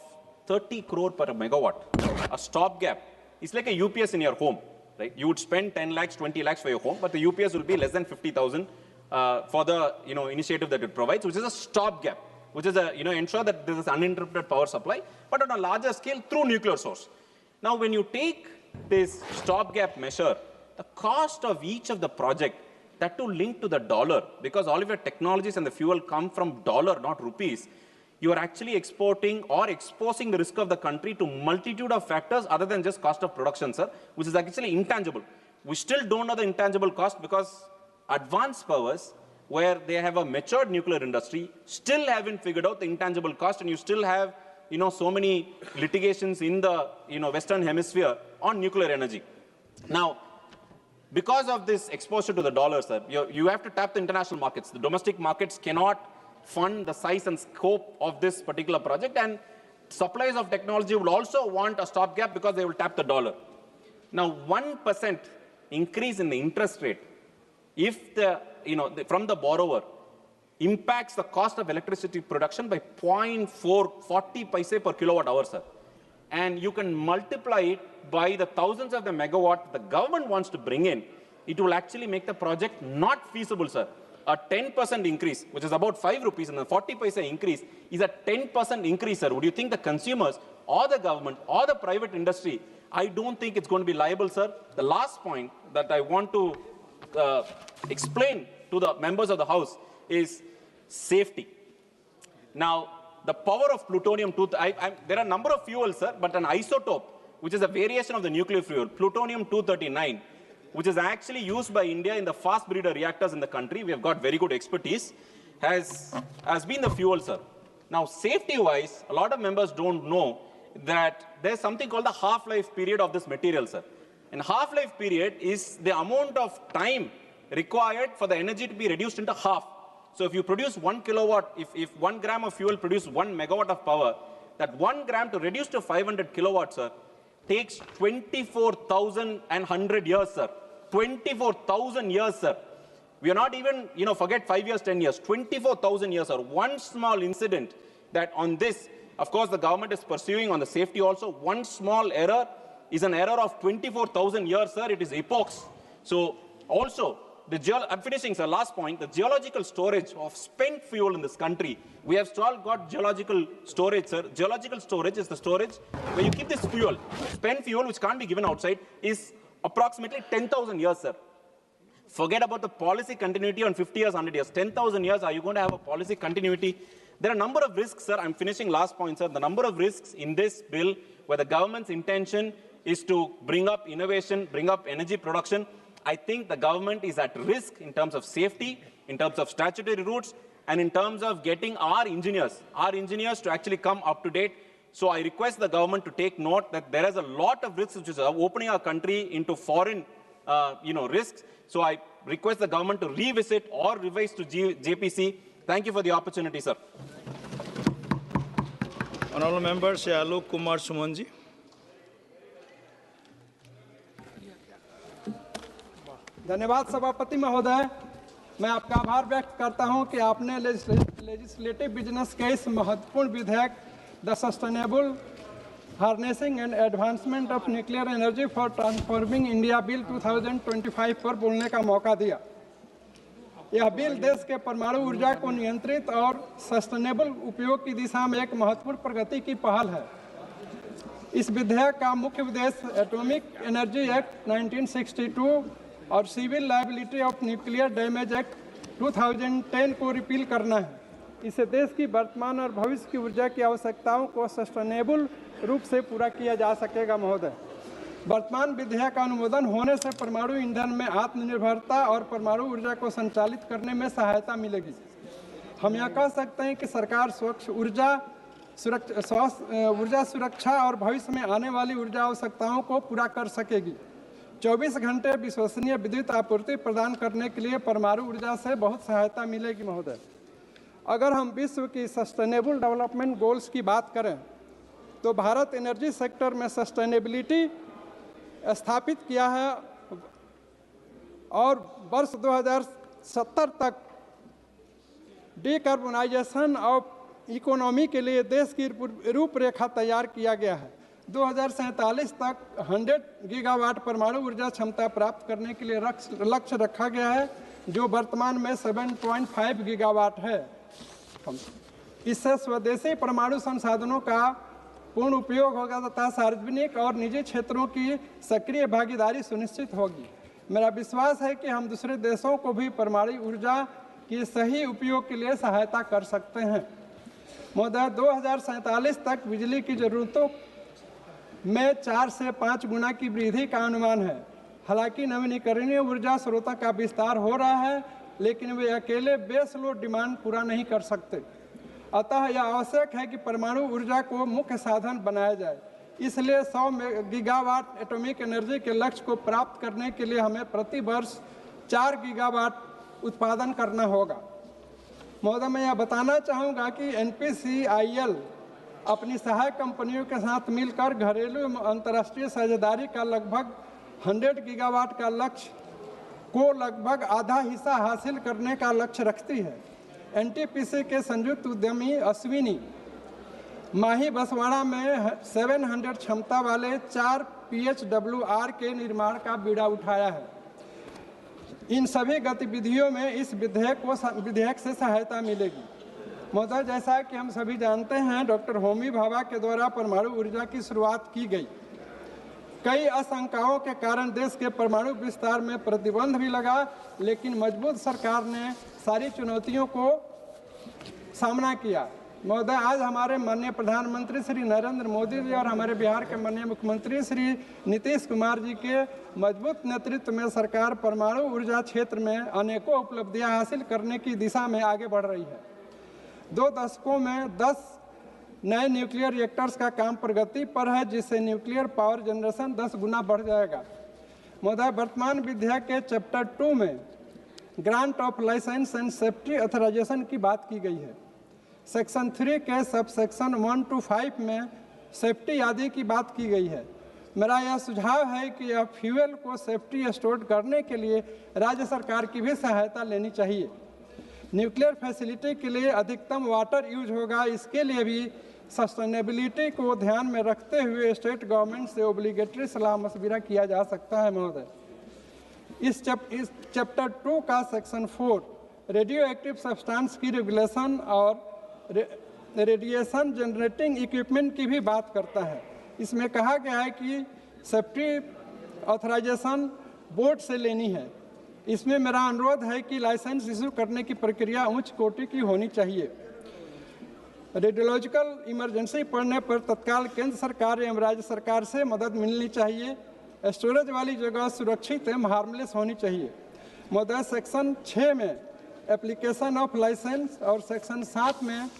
30 crore per megawatt, a stopgap, is like a UPS in your home. right? You would spend 10 lakhs, 20 lakhs for your home, but the UPS will be less than 50,000 for the initiative that it provides, which is a stopgap, which is a ensure that there is uninterrupted power supply, but on a larger scale through nuclear source. Now, when you take this stopgap measure, the cost of each of the project, that to link to the dollar, because all of your technologies and the fuel come from dollar, not rupees, you are actually exporting or exposing the risk of the country to multitude of factors other than just cost of production, sir, which is actually intangible. We still don't know the intangible cost because advanced powers, where they have a matured nuclear industry, still haven't figured out the intangible cost, and you still have so many litigations in the Western Hemisphere on nuclear energy. Now, because of this exposure to the dollar, sir, you have to tap the international markets. The domestic markets cannot fund the size and scope of this particular project, and suppliers of technology will also want a stopgap because they will tap the dollar. Now, 1% increase in the interest rate, if from the borrower, impacts the cost of electricity production by 0.40 paise per kilowatt hour, sir. And you can multiply it by the thousands of the megawatt the government wants to bring in. It will actually make the project not feasible, sir. A 10% increase, which is about 5 rupees, and a 40 paise increase is a 10% increase, sir. Would you think the consumers or the government or the private industry? I don't think it's going to be liable, sir. The last point that I want to explain to the members of the House is safety. Now, the power of plutonium-2, there are a number of fuels, sir, but an isotope, which is a variation of the nuclear fuel, plutonium-239, which is actually used by India in the fast breeder reactors in the country, we have got very good expertise, has been the fuel, sir. Now, safety-wise, a lot of members don't know that there's something called the half-life period of this material, sir. And half-life period is the amount of time required for the energy to be reduced into half. So if you produce 1 kilowatt, if 1 gram of fuel produces 1 megawatt of power, that 1 gram to reduce to 500 kilowatts, sir, takes 24,100 years, sir. 24,000 years, sir. We are not even, forget 5 years, 10 years, 24,000 years, sir. One small incident that on this, of course, the government is pursuing on the safety also. One small error is an error of 24,000 years, sir. It is epochs. So also, I'm finishing, sir. Last point, the geological storage of spent fuel in this country. We have still got geological storage, sir. Geological storage is the storage where you keep this fuel. Spent fuel, which can't be given outside, is approximately 10,000 years, sir. Forget about the policy continuity on 50 years, 100 years. 10,000 years, are you going to have a policy continuity? There are a number of risks, sir. I'm finishing last point, sir. The number of risks in this bill where the government's intention is to bring up innovation, bring up energy production. I think the government is at risk in terms of safety, in terms of statutory routes, and in terms of getting our engineers to actually come up to date. So I request the government to take note that there is a lot of risks which is opening our country into foreign, risks. So I request the government to revisit or revise to JPC. Thank you for the opportunity, sir. Honorable Member, Shri Alok Kumar Sumanji. धन्यवाद सभापति महोदय। मैं आपका आभार व्यक्त करता हूं कि आपने लेजिस्लेटिव बिजनेस के इस महत्वपूर्ण विधेयक the sustainable harnessing and advancement of nuclear energy for transforming India bill 2025 पर बोलने का मौका दिया। यह बिल देश के परमाणु ऊर्जा को नियंत्रित और सस्टेनेबल उपयोग की दिशा में एक महत्वपूर्ण प्रगति की पहल है। इस विधेयक का मुख्य उद्देश्य एटॉमिक एनर्जी एक्ट 1962 और civil liability of nuclear damage act 2010 को रिपील करना है। इससे देश की वर्तमान और भविष्य की ऊर्जा की आवश्यकताओं को सस्टेनेबल रूप से पूरा किया जा सकेगा महोदय। वर्तमान विधेयक का अनुमोदन होने से परमाणु ईंधन में आत्मनिर्भरता और परमाणु ऊर्जा को संचालित करने में सहायता मिलेगी। हम यह कह सकते हैं कि सरकार स्वच्छ ऊर्जा सुरक्षा और भविष्य में आने वाली ऊर्जा आवश्यकताओं को पूरा कर सकेगी। 24 घंटे विश्वसनीय विद्युत आपूर्ति प्रदान करने के लिए परमाणु ऊर्जा से बहुत सहायता मिलेगी महोदय। अगर हम विश्व की सस्टेनेबल डेवलपमेंट गोल्स की बात करें तो भारत एनर्जी सेक्टर में सस्टेनेबिलिटी स्थापित किया है और वर्ष 2070 तक डिकार्बोनाइजेशन ऑफ इकोनॉमी के लिए देश की रूपरेखा तैयार किया गया है। 2047 तक 100 गीगावाट परमाणु ऊर्जा क्षमता प्राप्त करने के लिए लक्ष्य रखा गया है, जो वर्तमान में 7.5 गीगावाट है। इससे स्वदेशी परमाणु संसाधनों का पूर्ण उपयोग होगा तथा सार्वजनिक और निजी क्षेत्रों की सक्रिय भागीदारी सुनिश्चित होगी। मेरा विश्वास है कि हम दूसरे देशों को भी परमाणु ऊर्जा के सही उपयोग के लिए सहायता कर सकते हैं। महोदय, 2047 तक बिजली की जरूरतों में 4 से 5 गुना की वृद्धि का अनुमान है। हालांकि नवीनीकरणीय ऊर्जा स्रोतों का विस्तार हो रहा है, लेकिन वे अकेले बेस लोड डिमांड पूरा नहीं कर सकते। अतः यह आवश्यक है कि परमाणु ऊर्जा को मुख्य साधन बनाया जाए। इसलिए 100 गीगावाट एटॉमिक एनर्जी के लक्ष्य को प्राप्त करने के लिए हमें प्रति वर्ष 4 गीगावाट उत्पादन करना होगा। महोदय, मैं यह बताना चाहूँगा कि NPCIL अपनी सहायक कंपनियों के साथ मिलकर घरेलू एवं अंतर्राष्ट्रीय साझेदारी का लगभग 100 गीगावाट का लक्ष्य को लगभग आधा हिस्सा हासिल करने का लक्ष्य रखती है। NTPC के संयुक्त उद्यमी अश्विनी माही बसवाड़ा में 700 क्षमता वाले 4 PHWR के निर्माण का बीड़ा उठाया है। इन सभी गतिविधियों में इस विधेयक से सहायता मिलेगी। महोदय, जैसा कि हम सभी जानते हैं, डॉक्टर होमी भाभा के द्वारा परमाणु ऊर्जा की शुरुआत की गई। कई आशंकाओं के कारण देश के परमाणु विस्तार में प्रतिबंध भी लगा, लेकिन मजबूत सरकार ने सारी चुनौतियों को सामना किया। महोदय, आज हमारे माननीय प्रधानमंत्री श्री नरेंद्र मोदी जी और हमारे बिहार के माननीय मुख्यमंत्री श्री नीतीश कुमार जी के मजबूत नेतृत्व में सरकार परमाणु ऊर्जा क्षेत्र में अनेकों उपलब्धियां हासिल करने की दिशा में आगे बढ़ रही है। 2 दशकों में 10 नए न्यूक्लियर रिएक्टर्स का काम प्रगति पर है, जिससे न्यूक्लियर पावर जनरेशन 10 गुना बढ़ जाएगा। महोदय, वर्तमान विधेयक के चैप्टर 2 में grant of licence and safety authorisation की बात की गई है। सेक्शन 3 के सब सेक्शन 1 to 5 में सेफ्टी आदि की बात की गई है। मेरा यह सुझाव है कि यह फ्यूल को सेफ्टी स्टोर करने के लिए राज्य सरकार की भी सहायता लेनी चाहिए। न्यूक्लियर फैसिलिटी के लिए अधिकतम वाटर यूज होगा, इसके लिए भी सस्टेनेबिलिटी को ध्यान में रखते हुए स्टेट गवर्नमेंट से ओब्लिगेटरी सलाह मशविरा किया जा सकता है। महोदय, इस चैप्टर 2 का सेक्शन 4 रेडियो एक्टिव सब्सटेंस की रेगुलेशन और रेडिएशन जनरेटिंग इक्विपमेंट की भी बात करता है। इसमें कहा गया है कि सेफ्टी ऑथराइजेशन बोर्ड से लेनी है। इसमें मेरा अनुरोध है कि लाइसेंस इशू करने की प्रक्रिया उच्च कोटि की होनी चाहिए। रेडियोलॉजिकल इमरजेंसी पड़ने पर तत्काल केंद्र सरकार एवं राज्य सरकार से मदद मिलनी चाहिए। स्टोरेज वाली जगह सुरक्षित एवं हार्मलेस होनी चाहिए। महोदय, सेक्शन 6 में एप्लीकेशन ऑफ लाइसेंस और सेक्शन 7 में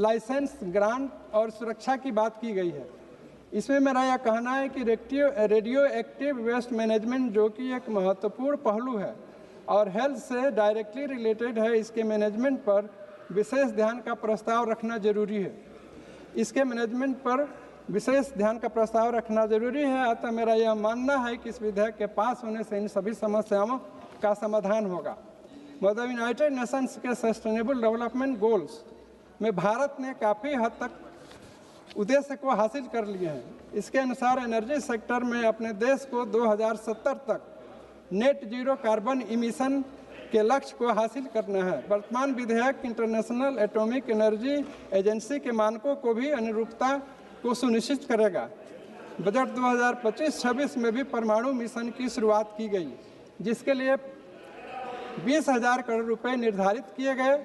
लाइसेंस ग्रांट और सुरक्षा की बात की गई है। इसमें मेरा यह कहना है कि रेडियो एक्टिव वेस्ट मैनेजमेंट, जो कि एक महत्वपूर्ण पहलू है और हेल्थ से डायरेक्टली रिलेटेड है, इसके मैनेजमेंट पर विशेष ध्यान का प्रस्ताव रखना जरूरी है। इसके मैनेजमेंट पर विशेष ध्यान का प्रस्ताव रखना जरूरी है। अतः मेरा यह मानना है कि इस विधेयक के पास होने से इन सभी समस्याओं का समाधान होगा। महोदय, यूनाइटेड नेशंस के सस्टेनेबल डेवलपमेंट गोल्स में भारत ने काफ़ी हद तक उद्देश्य को हासिल कर लिए हैं। इसके अनुसार एनर्जी सेक्टर में अपने देश को 2070 तक नेट जीरो कार्बन इमिशन के लक्ष्य को हासिल करना है। वर्तमान विधेयक इंटरनेशनल एटॉमिक एनर्जी एजेंसी के मानकों को भी अनुरूपता को सुनिश्चित करेगा। बजट 2025-26 में भी परमाणु मिशन की शुरुआत की गई, जिसके लिए 20,000 करोड़ रुपए निर्धारित किए गए,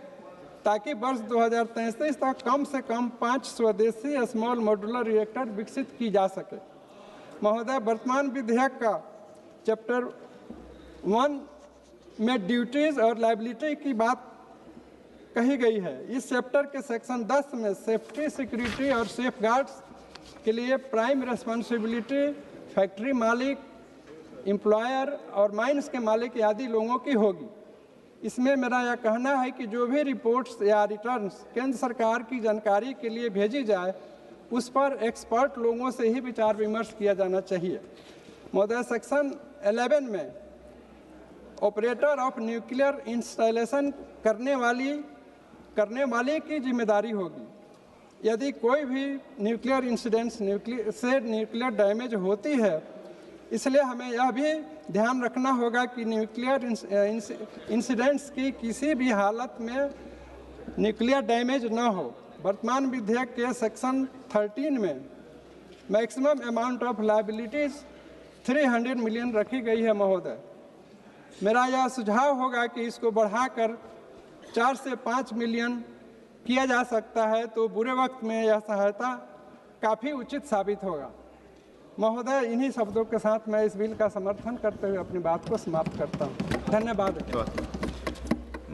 ताकि वर्ष 2033 तक कम से कम 5 स्वदेशी स्मॉल मॉड्यूलर रिएक्टर विकसित की जा सके। महोदय, वर्तमान विधेयक का चैप्टर 1 में ड्यूटीज और लायबिलिटी की बात कही गई है। इस चैप्टर के सेक्शन 10 में सेफ्टी, सिक्योरिटी और सेफगार्ड्स के लिए प्राइम रिस्पॉन्सिबिलिटी फैक्ट्री मालिक, एम्प्लॉयर और माइंस के मालिक आदि लोगों की होगी। इसमें मेरा यह कहना है कि जो भी रिपोर्ट्स या रिटर्न्स केंद्र सरकार की जानकारी के लिए भेजी जाए, उस पर एक्सपर्ट लोगों से ही विचार विमर्श किया जाना चाहिए। महोदय, सेक्शन 11 में ऑपरेटर ऑफ न्यूक्लियर इंस्टॉलेशन करने वाली की जिम्मेदारी होगी। यदि कोई भी न्यूक्लियर इंसिडेंट्स न्यूक्लियर डैमेज होती है, इसलिए हमें यह भी ध्यान रखना होगा कि न्यूक्लियर इंसिडेंट्स की किसी भी हालत में न्यूक्लियर डैमेज न हो। वर्तमान विधेयक के सेक्शन 13 में maximum amount of liabilities 300 million रखी गई है महोदय। मेरा यह सुझाव होगा कि इसको बढ़ाकर 4 से 5 मिलियन किया जा सकता है, तो बुरे वक्त में यह सहायता काफ़ी उचित साबित होगा। महोदय, इन्हीं शब्दों के साथ मैं इस बिल का समर्थन करते हुए अपनी बात को समाप्त करता हूँ। धन्यवाद।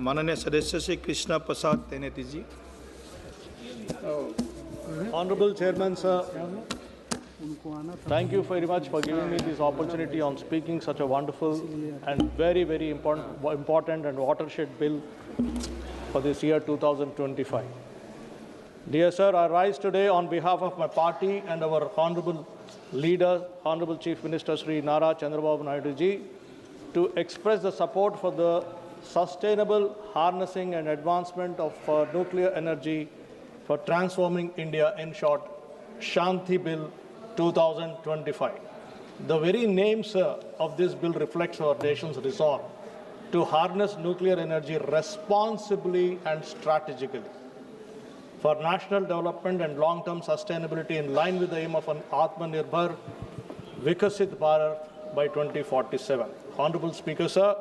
माननीय सदस्य श्री कृष्णा प्रसाद तेनेती जी। Honorable Chairman, sir, thank you very much for giving me this opportunity on speaking such a wonderful and very, very important and watershed bill for this year 2025. Dear sir, I rise today on behalf of my party and our honorable leader, Honorable Chief Minister Sri Nara Chandrababu Naidu ji, to express the support for the sustainable harnessing and advancement of nuclear energy for transforming India, in short, Shanti Bill 2025. The very name, sir, of this bill reflects our nation's resolve to harness nuclear energy responsibly and strategically for national development and long-term sustainability in line with the aim of an Atmanirbhar Vikasit Bharat by 2047. Honorable Speaker, sir,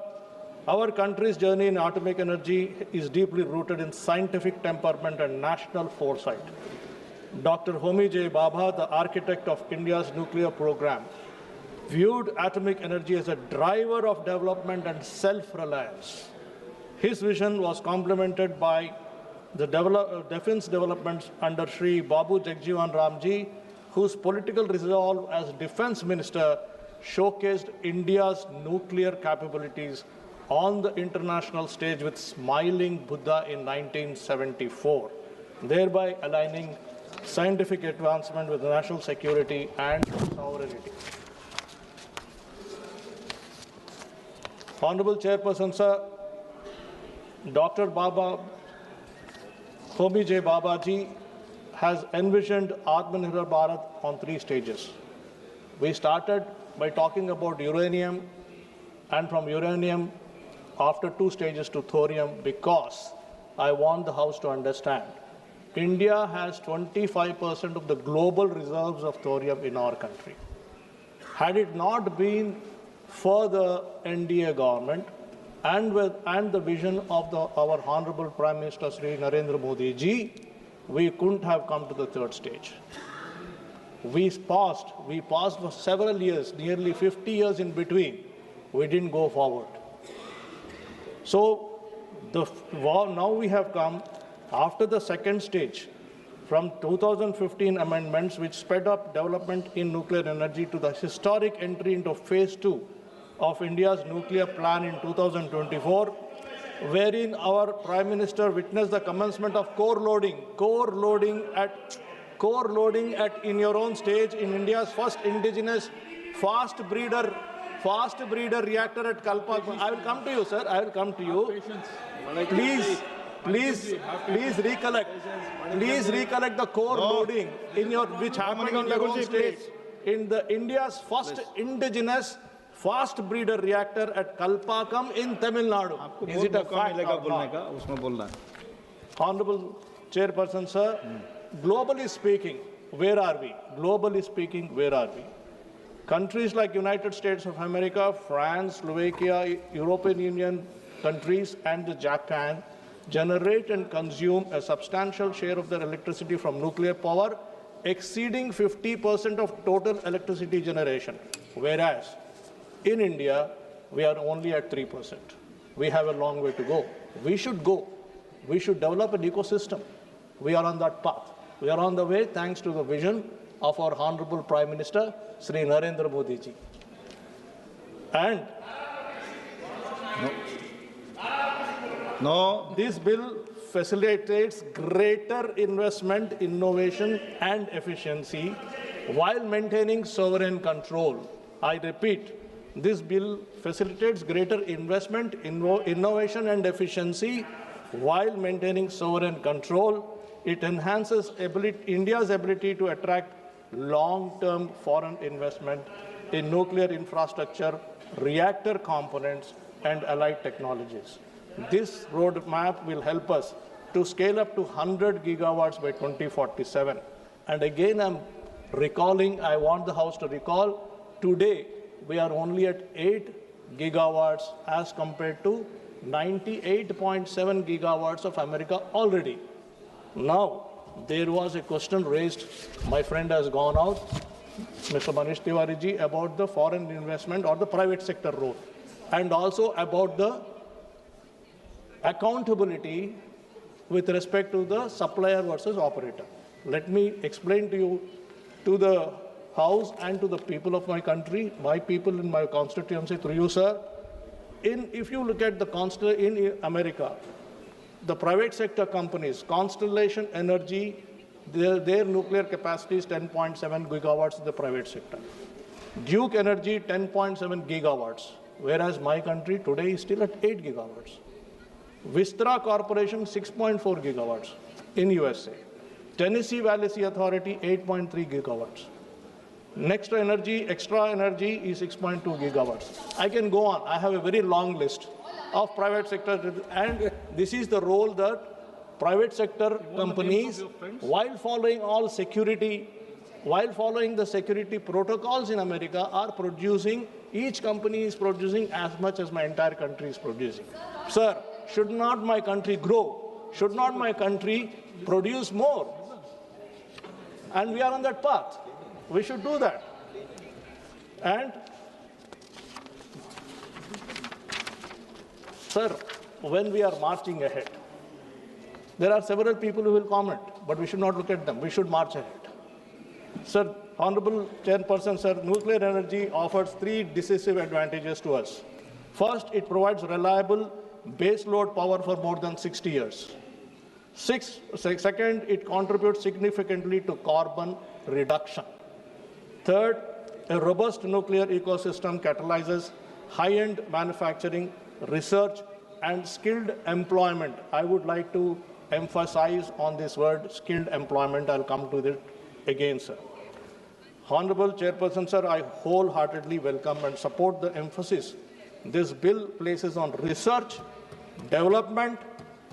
our country's journey in atomic energy is deeply rooted in scientific temperament and national foresight. Dr. Homi J. Bhabha, the architect of India's nuclear program, viewed atomic energy as a driver of development and self-reliance. His vision was complemented by the defense developments under Shri Babu Jagjivan Ramji, whose political resolve as defense minister showcased India's nuclear capabilities on the international stage with Smiling Buddha in 1974, thereby aligning scientific advancement with national security and sovereignty. Honorable Chairperson, sir, Dr. Homi J. Babaji has envisioned Atmanirbhar Bharat on 3 stages. We started by talking about uranium, and from uranium, after 2 stages to thorium, because I want the House to understand, India has 25% of the global reserves of thorium in our country. Had it not been for the NDA government and the vision of our Honorable Prime Minister Sri Narendra Modi ji, we couldn't have come to the 3rd stage. We paused for several years, nearly 50 years in between. We didn't go forward. So now we have come after the 2nd stage, from 2015 amendments which sped up development in nuclear energy to the historic entry into phase 2 of India's nuclear plan in 2024, wherein our Prime Minister witnessed the commencement of core loading at in your own stage in India's first indigenous fast breeder reactor at Kalpa. I will come to you, sir. I will come to you. Please recollect the core loading which happened in your own stage in the India's first indigenous fast breeder reactor at Kalpakam in Tamil Nadu. Is it a fact or not? Honorable Chairperson, sir, globally speaking, where are we? Countries like United States of America, France, Slovakia, European Union countries, and Japan generate and consume a substantial share of their electricity from nuclear power, exceeding 50% of total electricity generation. Whereas in India, we are only at 3%. We have a long way to go. We should develop an ecosystem. We are on that path. We are on the way thanks to the vision of our Honorable Prime Minister, Sri Narendra Modi ji. And this bill facilitates greater investment, innovation, and efficiency while maintaining sovereign control. I repeat, this bill facilitates greater investment, innovation, and efficiency while maintaining sovereign control. It enhances India's ability to attract long-term foreign investment in nuclear infrastructure, reactor components, and allied technologies. This roadmap will help us to scale up to 100 gigawatts by 2047. And again, I want the House to recall, today we are only at 8 gigawatts as compared to 98.7 gigawatts of America already. Now, there was a question raised, my friend has gone out, Mr. Manish Tiwari ji, about the foreign investment or the private sector role, and also about the accountability with respect to the supplier versus operator. Let me explain to you, to the House and to the people of my country, my people in my constituency, through you, sir. If you look at in America, the private sector companies, Constellation Energy, their nuclear capacity is 10.7 gigawatts in the private sector. Duke Energy, 10.7 gigawatts, whereas my country today is still at 8 gigawatts. Vistra Corporation, 6.4 gigawatts in USA. Tennessee Valley Authority, 8.3 gigawatts. Extra Energy is 6.2 gigawatts. I can go on. I have a very long list of private sector, and this is the role that private sector companies, while following the security protocols in America, are producing. Each company is producing as much as my entire country is producing. Sir, should not my country grow? Should not my country produce more? And we are on that path. We should do that. And, sir, when we are marching ahead, there are several people who will comment, but we should not look at them. We should march ahead. Sir, Honorable Chairperson, sir, nuclear energy offers 3 decisive advantages to us. First, it provides reliable baseload power for more than 60 years. Second, it contributes significantly to carbon reduction. Third, a robust nuclear ecosystem catalyzes high-end manufacturing, research, and skilled employment. I would like to emphasize on this word, skilled employment. I'll come to it again, sir. Honorable Chairperson, sir, I wholeheartedly welcome and support the emphasis this bill places on research, development,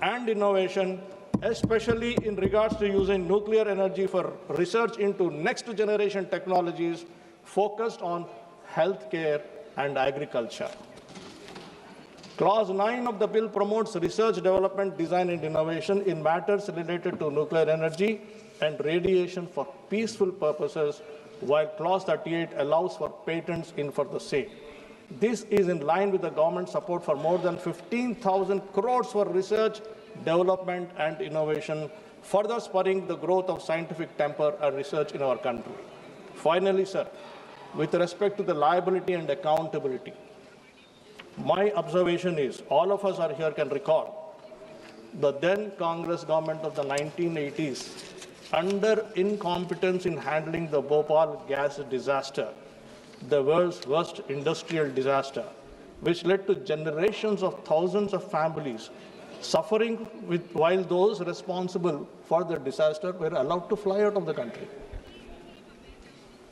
and innovation, especially in regards to using nuclear energy for research into next-generation technologies focused on healthcare and agriculture. Clause 9 of the bill promotes research, development, design, and innovation in matters related to nuclear energy and radiation for peaceful purposes, while Clause 38 allows for patents in for the same. This is in line with the government support for more than 15,000 crores for research, development, and innovation, further spurring the growth of scientific temper and research in our country. Finally, sir, with respect to the liability and accountability, my observation is, all of us are here can recall, the then Congress government of the 1980s, under incompetence in handling the Bhopal gas disaster, the world's worst industrial disaster, which led to generations of thousands of families suffering while those responsible for the disaster were allowed to fly out of the country.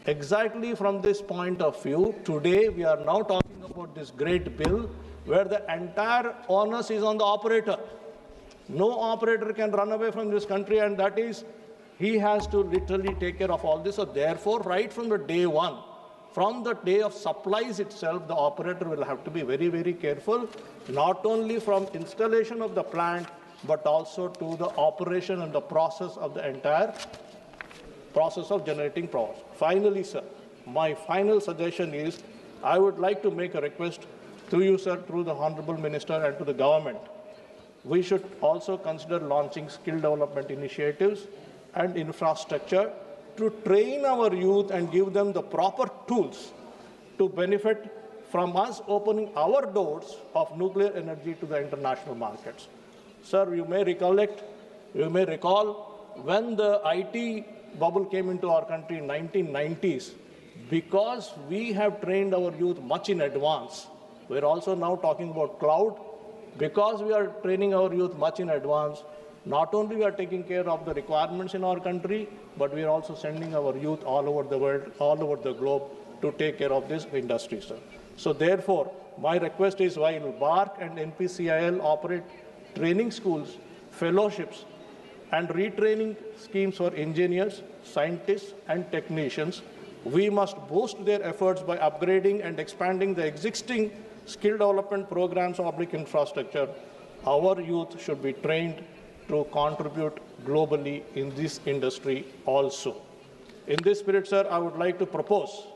Exactly from this point of view, today we are now talking about this great bill where the entire onus is on the operator. No operator can run away from this country, and that is, he has to literally take care of all this. So therefore, right from the day one, from the day of supplies itself, the operator will have to be very, very careful, not only from installation of the plant, but also to the operation and the process of the entire process of generating power. Finally, sir, my final suggestion is, I would like to make a request to you, sir, through the Honorable Minister and to the government. We should also consider launching skill development initiatives and infrastructure to train our youth and give them the proper tools to benefit from us opening our doors of nuclear energy to the international markets. Sir, you may recall when the IT bubble came into our country in 1990s, because we have trained our youth much in advance. We're also now talking about cloud. Because we are training our youth much in advance, Not only we are taking care of the requirements in our country, but we are also sending our youth all over the world, all over the globe to take care of this industry, sir. So therefore, my request is while BARC and NPCIL operate training schools, fellowships, and retraining schemes for engineers, scientists, and technicians, we must boost their efforts by upgrading and expanding the existing skill development programs of public infrastructure. Our youth should be trained to contribute globally in this industry also. In this spirit, sir, I would like to propose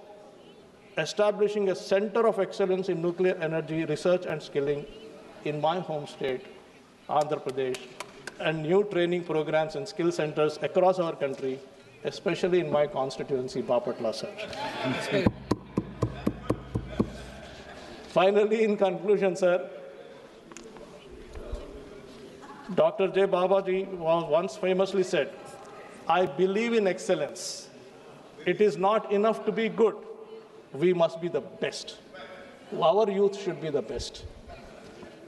establishing a center of excellence in nuclear energy research and skilling in my home state, Andhra Pradesh, and new training programs and skill centers across our country, especially in my constituency, Bapatla, sir. Finally, in conclusion, sir, Dr. J. Babaji once famously said, "I believe in excellence. It is not enough to be good. We must be the best. Our youth should be the best."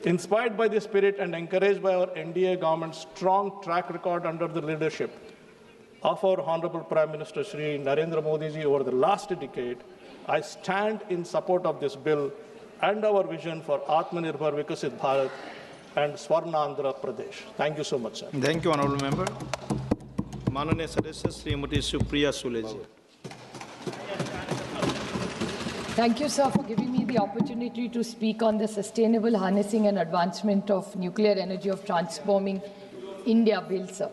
Inspired by this spirit and encouraged by our NDA government's strong track record under the leadership of our Honorable Prime Minister Shri Narendra Modi ji over the last decade, I stand in support of this bill and our vision for Atmanirbhar Vikasit Bharat and Swarnandhra Pradesh. Thank you so much, sir. Thank you, Honorable Member. माननीय सदस्य श्रीमती सुप्रिया सुले जी. Thank you, sir, for giving me the opportunity to speak on the sustainable harnessing and advancement of nuclear energy of transforming India bill, sir.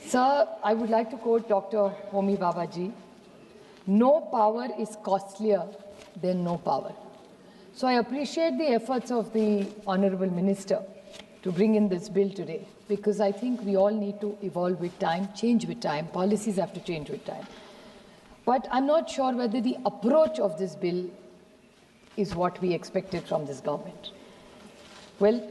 Sir, I would like to quote Dr. Homi Bhabha ji. No power is costlier than no power. So I appreciate the efforts of the Honorable Minister to bring in this bill today, because I think we all need to evolve with time, change with time, policies have to change with time. But I'm not sure whether the approach of this bill is what we expected from this government. Well,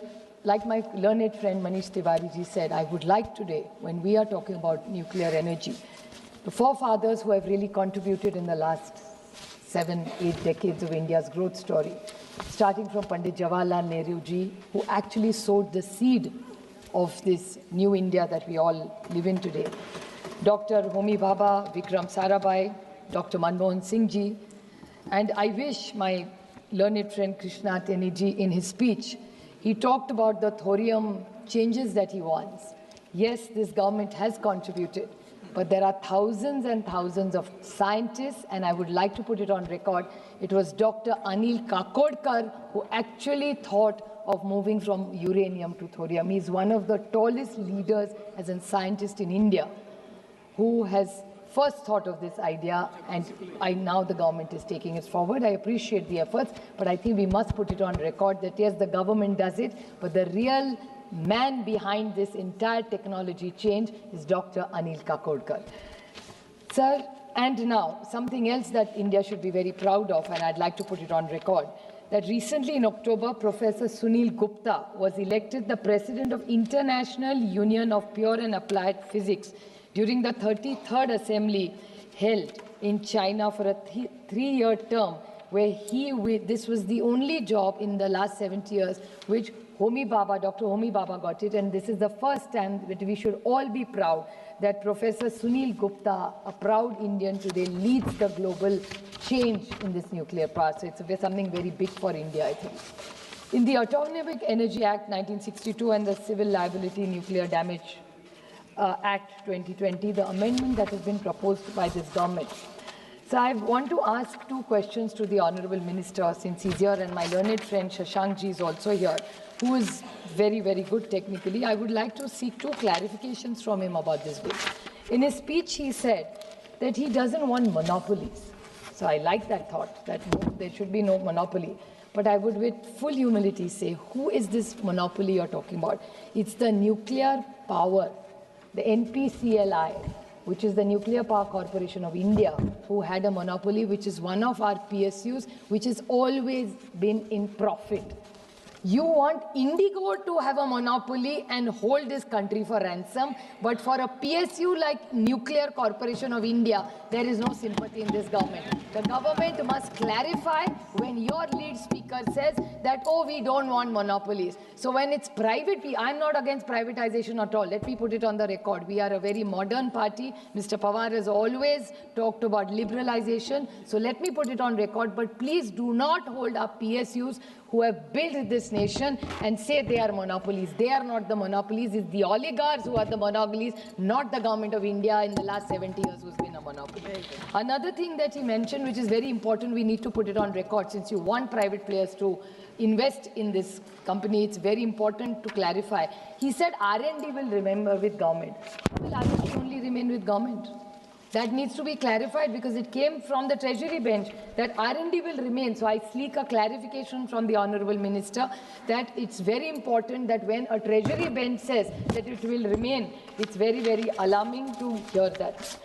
like my learned friend Manish Tiwari ji said, I would like today, when we are talking about nuclear energy, the forefathers who have really contributed in the last 7-8 decades of India's growth story, starting from Pandit Jawaharlal Nehru ji, who actually sowed the seed of this new India that we all live in today. Dr. Homi Bhabha, Vikram Sarabhai, Dr. Manmohan Singh ji, and I wish my learned friend Krishna Teni ji, in his speech, he talked about the thorium changes that he wants. Yes, this government has contributed, but there are thousands and thousands of scientists, and I would like to put it on record, it was Dr. Anil Kakodkar who actually thought of moving from uranium to thorium. He's one of the tallest leaders as a scientist in India who has first thought of this idea, and now the government is taking it forward. I appreciate the efforts, but I think we must put it on record that yes, the government does it, but the real man behind this entire technology change is Dr. Anil Kakodkar. Sir, and now something else that India should be very proud of, and I'd like to put it on record, that recently in October, Professor Sunil Gupta was elected the President of International Union of Pure and Applied Physics during the 33rd Assembly held in China for a 3-year term, where this was the only job in the last 70 years which Dr. Homi Bhabha got it, and this is the first time that we should all be proud that Professor Sunil Gupta, a proud Indian today, leads the global change in this nuclear power. So it's something very big for India, I think. In the Atomic Energy Act 1962 and the Civil Liability Nuclear Damage Act 2020, the amendment that has been proposed by this government. So I want to ask 2 questions to the Honourable Minister, since he's here, and my learned friend Shashank ji is also here, who is very, very good technically. I would like to seek 2 clarifications from him about this bill. In his speech, he said that he doesn't want monopolies. So I like that thought, that there should be no monopoly. But I would, with full humility, say, who is this monopoly you're talking about? It's the nuclear power, the NPCIL, which is the Nuclear Power Corporation of India, who had a monopoly, which is one of our PSUs, which has always been in profit. You want Indigo to have a monopoly and hold this country for ransom, but for a PSU like Nuclear Corporation of India, there is no sympathy in this government. The government must clarify when your lead speaker says that, oh, we don't want monopolies. So when it's private, I'm not against privatization at all. Let me put it on the record. We are a very modern party. Mr. Pawar has always talked about liberalization. So let me put it on record, but please do not hold up PSUs who have built this nation and say they are monopolies. They are not the monopolies. It's the oligarchs who are the monopolies, not the government of India in the last 70 years who's been a monopoly. Another thing that he mentioned, which is very important, we need to put it on record, since you want private players to invest in this company, it's very important to clarify. He said R&D will remain with government. Will R&D only remain with government? That needs to be clarified, because it came from the Treasury bench that R&D will remain. So I seek a clarification from the Honourable Minister that it's very important that when a Treasury bench says that it will remain, it's very, very alarming to hear that.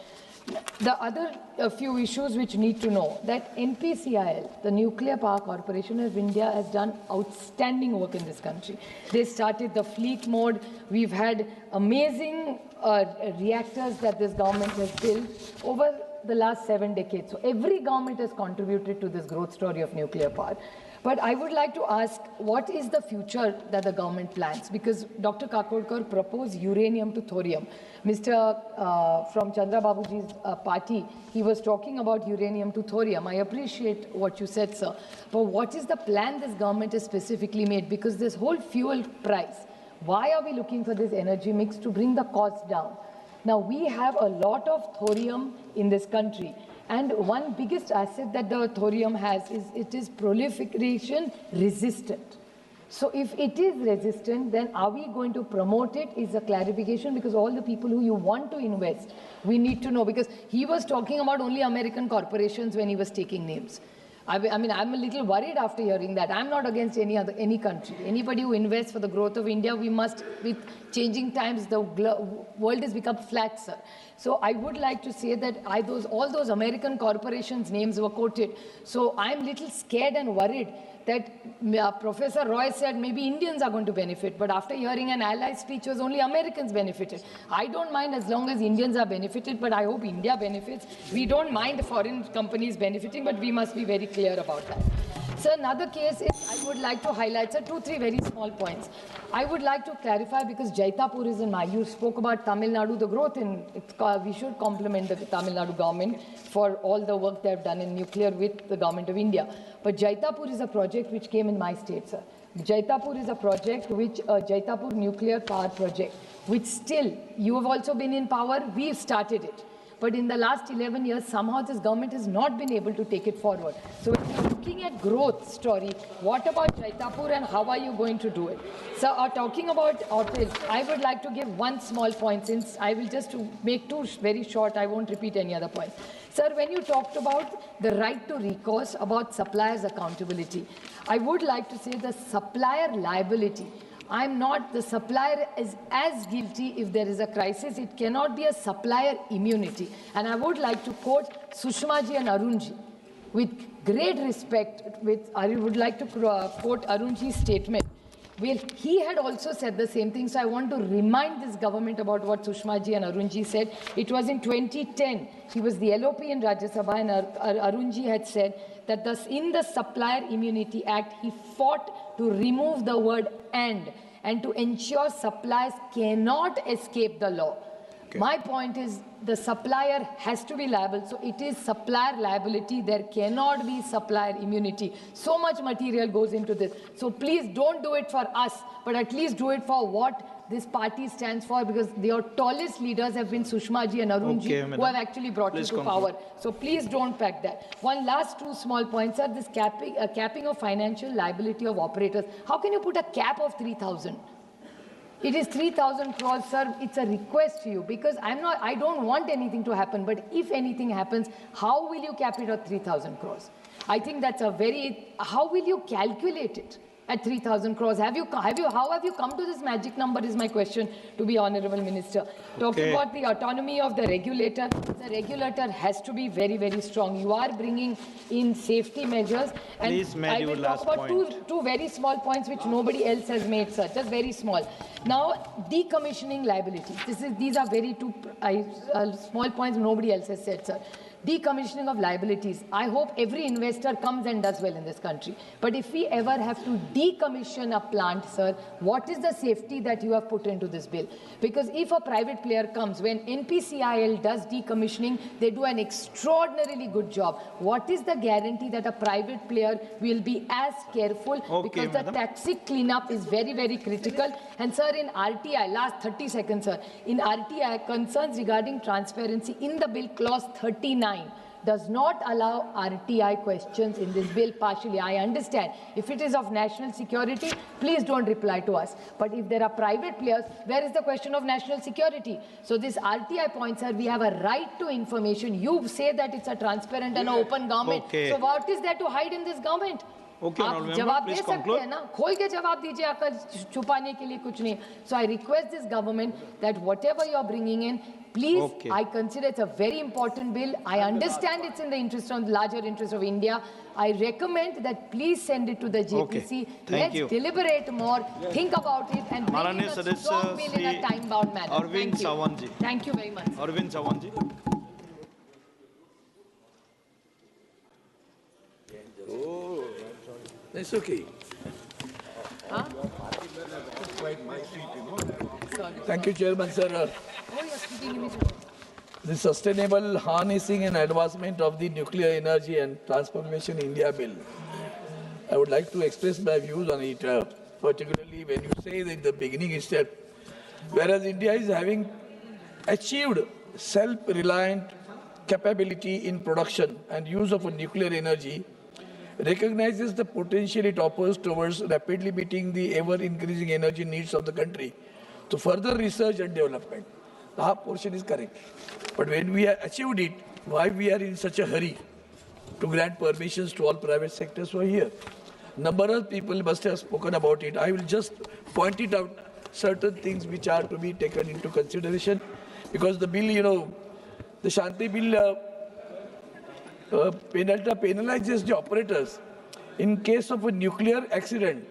The other few issues which need to know that NPCIL, the Nuclear Power Corporation of India, has done outstanding work in this country. They started the fleet mode. We've had amazing reactors that this government has built over the last 7 decades. So every government has contributed to this growth story of nuclear power. But I would like to ask, what is the future that the government plans? Because Dr. Kakodkar proposed uranium to thorium. Mr. From Chandra Babuji's party, he was talking about uranium to thorium. I appreciate what you said, sir. But what is the plan this government has specifically made? Because this whole fuel price, why are we looking for this energy mix to bring the cost down? Now, we have a lot of thorium in this country. And one biggest asset that the thorium has is it is proliferation resistant. So if it is resistant, then are we going to promote it is a clarification, because all the people who you want to invest, we need to know, because he was talking about only American corporations when he was taking names. I mean, I'm a little worried after hearing that. I'm not against any country. Anybody who invests for the growth of India, we must, with changing times, the world has become flat, sir. So I would like to say that all those American corporations' names were quoted. So I'm little scared and worried that Professor Roy said maybe Indians are going to benefit, but after hearing an ally speech was only Americans benefited. I don't mind as long as Indians are benefited, but I hope India benefits. We don't mind foreign companies benefiting, but we must be very clear about that. So another case is, I would like to highlight, sir, 2-3 very small points. I would like to clarify, because Jaitapur is in my, you spoke about Tamil Nadu, the growth in, we should compliment the Tamil Nadu government for all the work they have done in nuclear with the government of India. But Jaitapur is a project which came in my state, sir. Jaitapur is a project which, Jaitapur Nuclear Power Project, which still, you have also been in power, we've started it. But in the last 11 years, somehow this government has not been able to take it forward. So when you're looking at growth story, what about Jaitapur and how are you going to do it? So talking about OPIL, I would like to give one small point, since I will just make two very short, I won't repeat any other points. Sir, when you talked about the right to recourse, about suppliers' accountability, I would like to say the supplier liability. I'm not, the supplier is as guilty if there is a crisis. It cannot be a supplier immunity. And I would like to quote Sushma ji and Arun ji. With great respect, I would like to quote Arun ji's statement. Well, he had also said the same thing, so I want to remind this government about what Sushma ji and Arun ji said. It was in 2010. He was the LOP in Rajya Sabha, and Arun ji had said that in the Supplier Immunity Act, he fought to remove the word and to ensure suppliers cannot escape the law. Okay. My point is the supplier has to be liable. So it is supplier liability. There cannot be supplier immunity. So much material goes into this. So please don't do it for us, but at least do it for what this party stands for, because your tallest leaders have been Sushma ji and Arun ji, who have actually brought you to power. So please don't pack that. One last two small points are this capping of financial liability of operators. How can you put a cap of 3,000? It is 3,000 crores, sir. It's a request to you, because I don't want anything to happen, but if anything happens, how will you cap it at 3,000 crores? I think that's how will you calculate it? at 3,000 crores. How have you come to this magic number is my question to the Honorable Minister. Talking about the autonomy of the regulator has to be very, very strong. You are bringing in safety measures. And Please, I will talk about two very small points which nobody else has made, sir. Just very small. Now, decommissioning liabilities. These are very two small points nobody else has said, sir. Decommissioning of liabilities. I hope every investor comes and does well in this country. But if we ever have to decommission a plant, sir, what is the safety that you have put into this bill? Because if a private player comes, when NPCIL does decommissioning, they do an extraordinarily good job. What is the guarantee that a private player will be as careful? Because the toxic cleanup is very, very critical. And sir, in RTI, last 30 seconds, sir, in RTI, concerns regarding transparency in the bill, clause 39, does not allow RTI questions in this bill partially. I understand. If it is of national security, please don't reply to us. But if there are private players, where is the question of national security? So this RTI point, sir, we have a right to information. You say that it's a transparent and open government. So what is there to hide in this government? आप जवाब दे सकते हैं ना, खोल के जवाब दीजिए, आपका छुपाने के लिए कुछ नहीं. So I request this government that whatever you are bringing in, please, I consider it's a very important bill. I understand it's in the interest of the larger interest of India. I recommend that please send it to the JPC. Let's deliberate more, think about it, and bring in a strong bill in a time-bound manner. Arvind Sawanji. Thank you very much. Arvind Sawanji. That's okay. Huh? Thank you, Chairman, sir. The Sustainable Harnessing and Advancement of the Nuclear Energy and Transformation India Bill. I would like to express my views on it, particularly when you say that in the beginning itself, whereas India is having achieved self-reliant capability in production and use of nuclear energy, recognizes the potential it offers towards rapidly meeting the ever-increasing energy needs of the country to further research and development. The half portion is correct. But when we have achieved it, why we are in such a hurry to grant permissions to all private sectors who are here? Number of people must have spoken about it. I will just point it out, certain things which are to be taken into consideration, because the bill, the Shanti bill penalizes the operators in case of a nuclear accident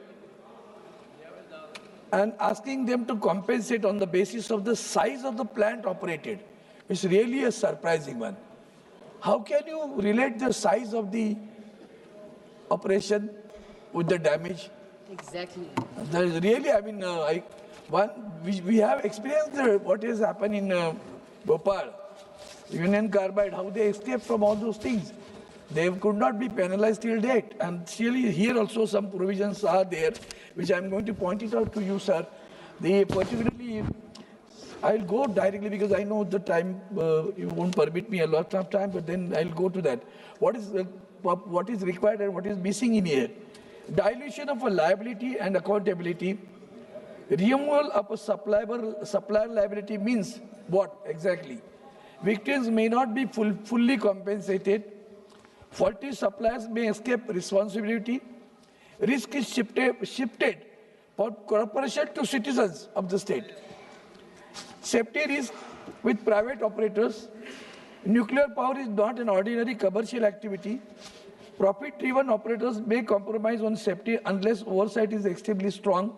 and asking them to compensate on the basis of the size of the plant operated. It's really a surprising one. How can you relate the size of the operation with the damage? Exactly. There is really, I mean, we have experienced what has happened in Bhopal. Union Carbide, how they escaped from all those things. They could not be penalized till date. And really here also some provisions are there, which I'm going to point it out to you, sir. Particularly, I'll go directly because I know the time, you won't permit me a lot of time, but then I'll go to that. What is required and what is missing in here? Dilution of a liability and accountability. Removal of a supplier liability means what exactly? Victims may not be fully compensated. Faulty suppliers may escape responsibility. Risk is shifted for corporation to citizens of the state. Safety risk with private operators. Nuclear power is not an ordinary commercial activity. Profit-driven operators may compromise on safety unless oversight is extremely strong.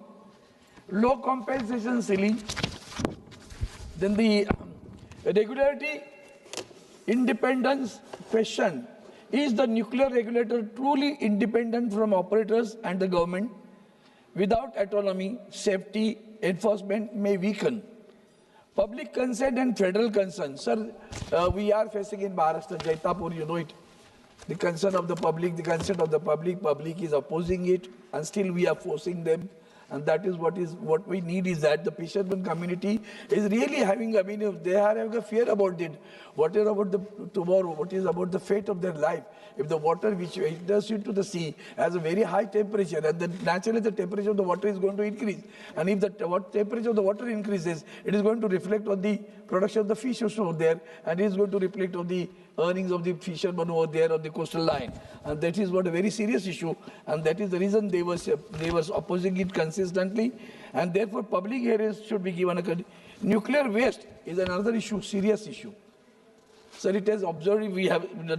Low compensation ceiling. Then the regularity, independence question. Is the nuclear regulator truly independent from operators and the government? Without autonomy, safety, enforcement may weaken. Public consent and federal concern. Sir, we are facing in Maharashtra, Jaitapur, you know it. The concern of the public, the consent of the public is opposing it, and still we are forcing them. And that is what we need, is that the fisherman community is really having, I mean, if they are having a fear about it. What is about the tomorrow? What is about the fate of their life? If the water which enters into the sea has a very high temperature, and then naturally the temperature of the water is going to increase. And if the temperature of the water increases, it is going to reflect on the production of the fish over there, and it is going to reflect on the earnings of the fishermen over there on the coastal line. And that is what a very serious issue, and that is the reason they were opposing it consistently. And therefore public hearings should be given. Nuclear waste is another issue, serious issue. Sir, it has observed,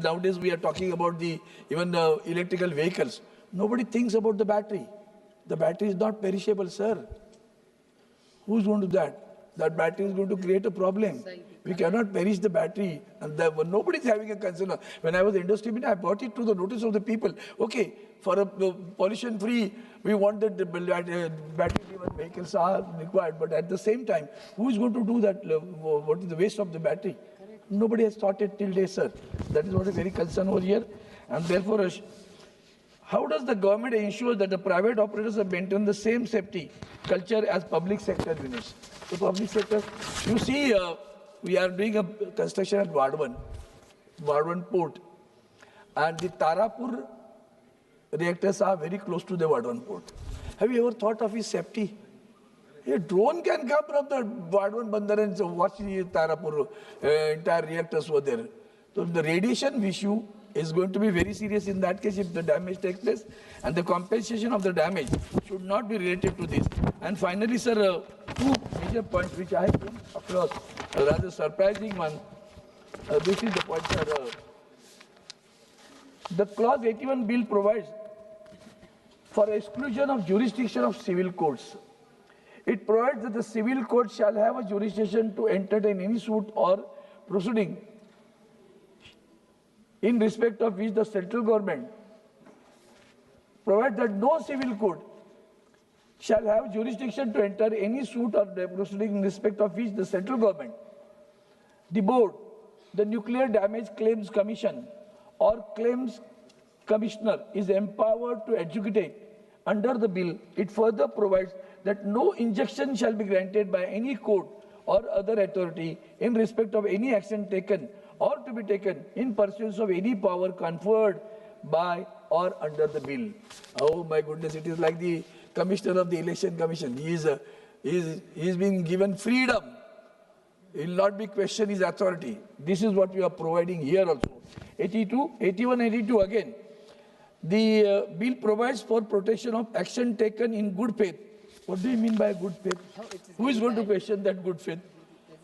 nowadays we are talking about even electrical vehicles. Nobody thinks about the battery. The battery is not perishable, sir. Who's going to do that? That battery is going to create a problem. We cannot perish the battery, and nobody is having a concern. When I was industry minister, I brought it to the notice of the people. Okay, for a pollution-free, we want that the battery-driven vehicles are required, but at the same time, who is going to do that? What is the waste of the battery? Nobody has thought it till date, sir. That is what is very concern over here. And therefore, how does the government ensure that the private operators have maintained the same safety culture as public sector units? The public sector, you see, we are doing a construction at Vadhavan port, and the Tarapur reactors are very close to the Vadhavan port. Have you ever thought of its safety? A drone can come from the Vadhavan Bandar and watch the Tarapur entire reactors over there. So the radiation issue is going to be very serious in that case if the damage takes place, and the compensation of the damage should not be related to this. And finally, sir, two major points which I have come across, a rather surprising one. This is the point, sir. The clause 81 bill provides for exclusion of jurisdiction of civil courts. It provides that the civil court shall have a jurisdiction to entertain any suit or proceeding in respect of which the central government provides that no civil court shall have jurisdiction to enter any suit or proceeding in respect of which the central government, the board, the Nuclear Damage Claims Commission or Claims Commissioner is empowered to adjudicate. Under the bill, it further provides that no injunction shall be granted by any court or other authority in respect of any action taken or to be taken in pursuance of any power conferred by or under the bill. Oh my goodness, it is like the Commissioner of the Election Commission. He is being given freedom. He will not be questioned his authority. This is what we are providing here also. 81, 82 again. The bill provides for protection of action taken in good faith. What do you mean by good faith? Who is going to question that good faith?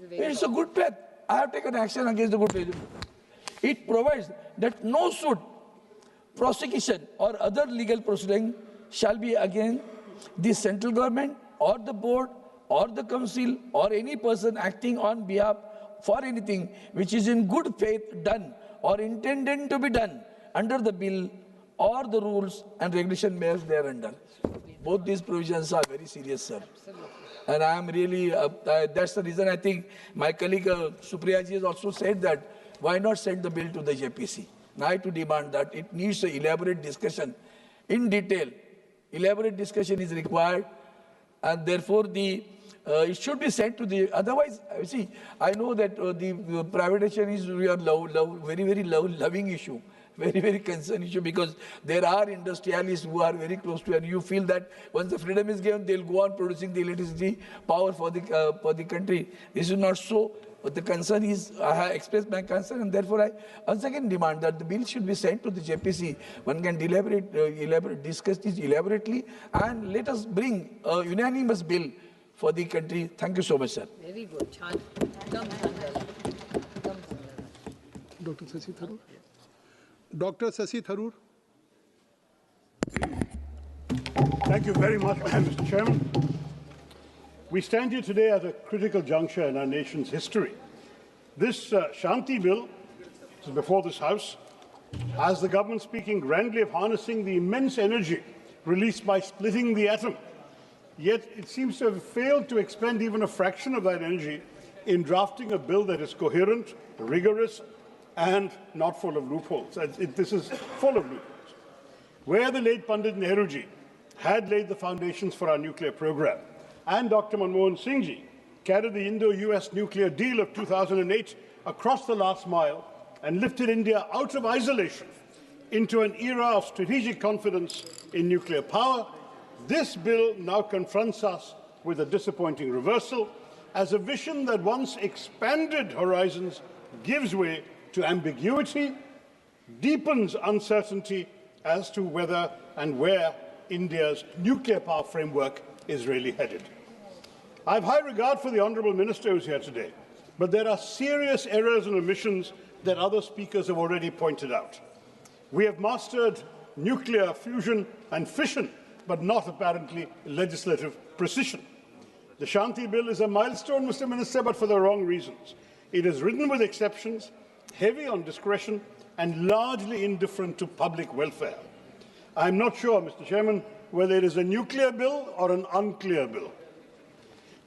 It's a good faith. I have taken action against the good faith. It provides that no suit, prosecution or other legal proceeding shall be against the central government or the board or the council or any person acting on behalf for anything which is in good faith done or intended to be done under the bill or the rules and regulation made thereunder. Both these provisions are very serious, sir. And I am really, that's the reason I think my colleague Supriya ji has also said that why not send the bill to the JPC? Now I to demand that it needs an elaborate discussion in detail. Elaborate discussion is required, and therefore it should be sent to the, otherwise, see, I know that the privatization is very, very loving issue. Very, very concerned issue, because there are industrialists who are very close to, and you feel that once the freedom is given, they'll go on producing the electricity power for the country. This is not so. But the concern is, I have expressed my concern, and therefore I once again demand that the bill should be sent to the JPC. One can discuss this elaborately, and let us bring a unanimous bill for the country. Thank you so much, sir. Very good. Dr. Shashi Tharoor. Dr. Shashi Tharoor. Thank you very much, Mr. Chairman. We stand here today at a critical juncture in our nation's history. This Shanti Bill, which is before this House, has the government speaking grandly of harnessing the immense energy released by splitting the atom. Yet it seems to have failed to expend even a fraction of that energy in drafting a bill that is coherent, rigorous, and not full of loopholes. This is full of loopholes. Where the late Pandit Nehruji had laid the foundations for our nuclear program. And Dr. Manmohan Singh ji carried the Indo-US nuclear deal of 2008 across the last mile and lifted India out of isolation into an era of strategic confidence in nuclear power. This bill now confronts us with a disappointing reversal, as a vision that once expanded horizons gives way to ambiguity, deepens uncertainty as to whether and where India's nuclear power framework is really headed. I have high regard for the Honourable Minister who is here today, but there are serious errors and omissions that other speakers have already pointed out. We have mastered nuclear fusion and fission, but not apparently legislative precision. The Shanti Bill is a milestone, Mr. Minister, but for the wrong reasons. It is written with exceptions, heavy on discretion, and largely indifferent to public welfare. I am not sure, Mr. Chairman, whether it is a nuclear bill or an unclear bill.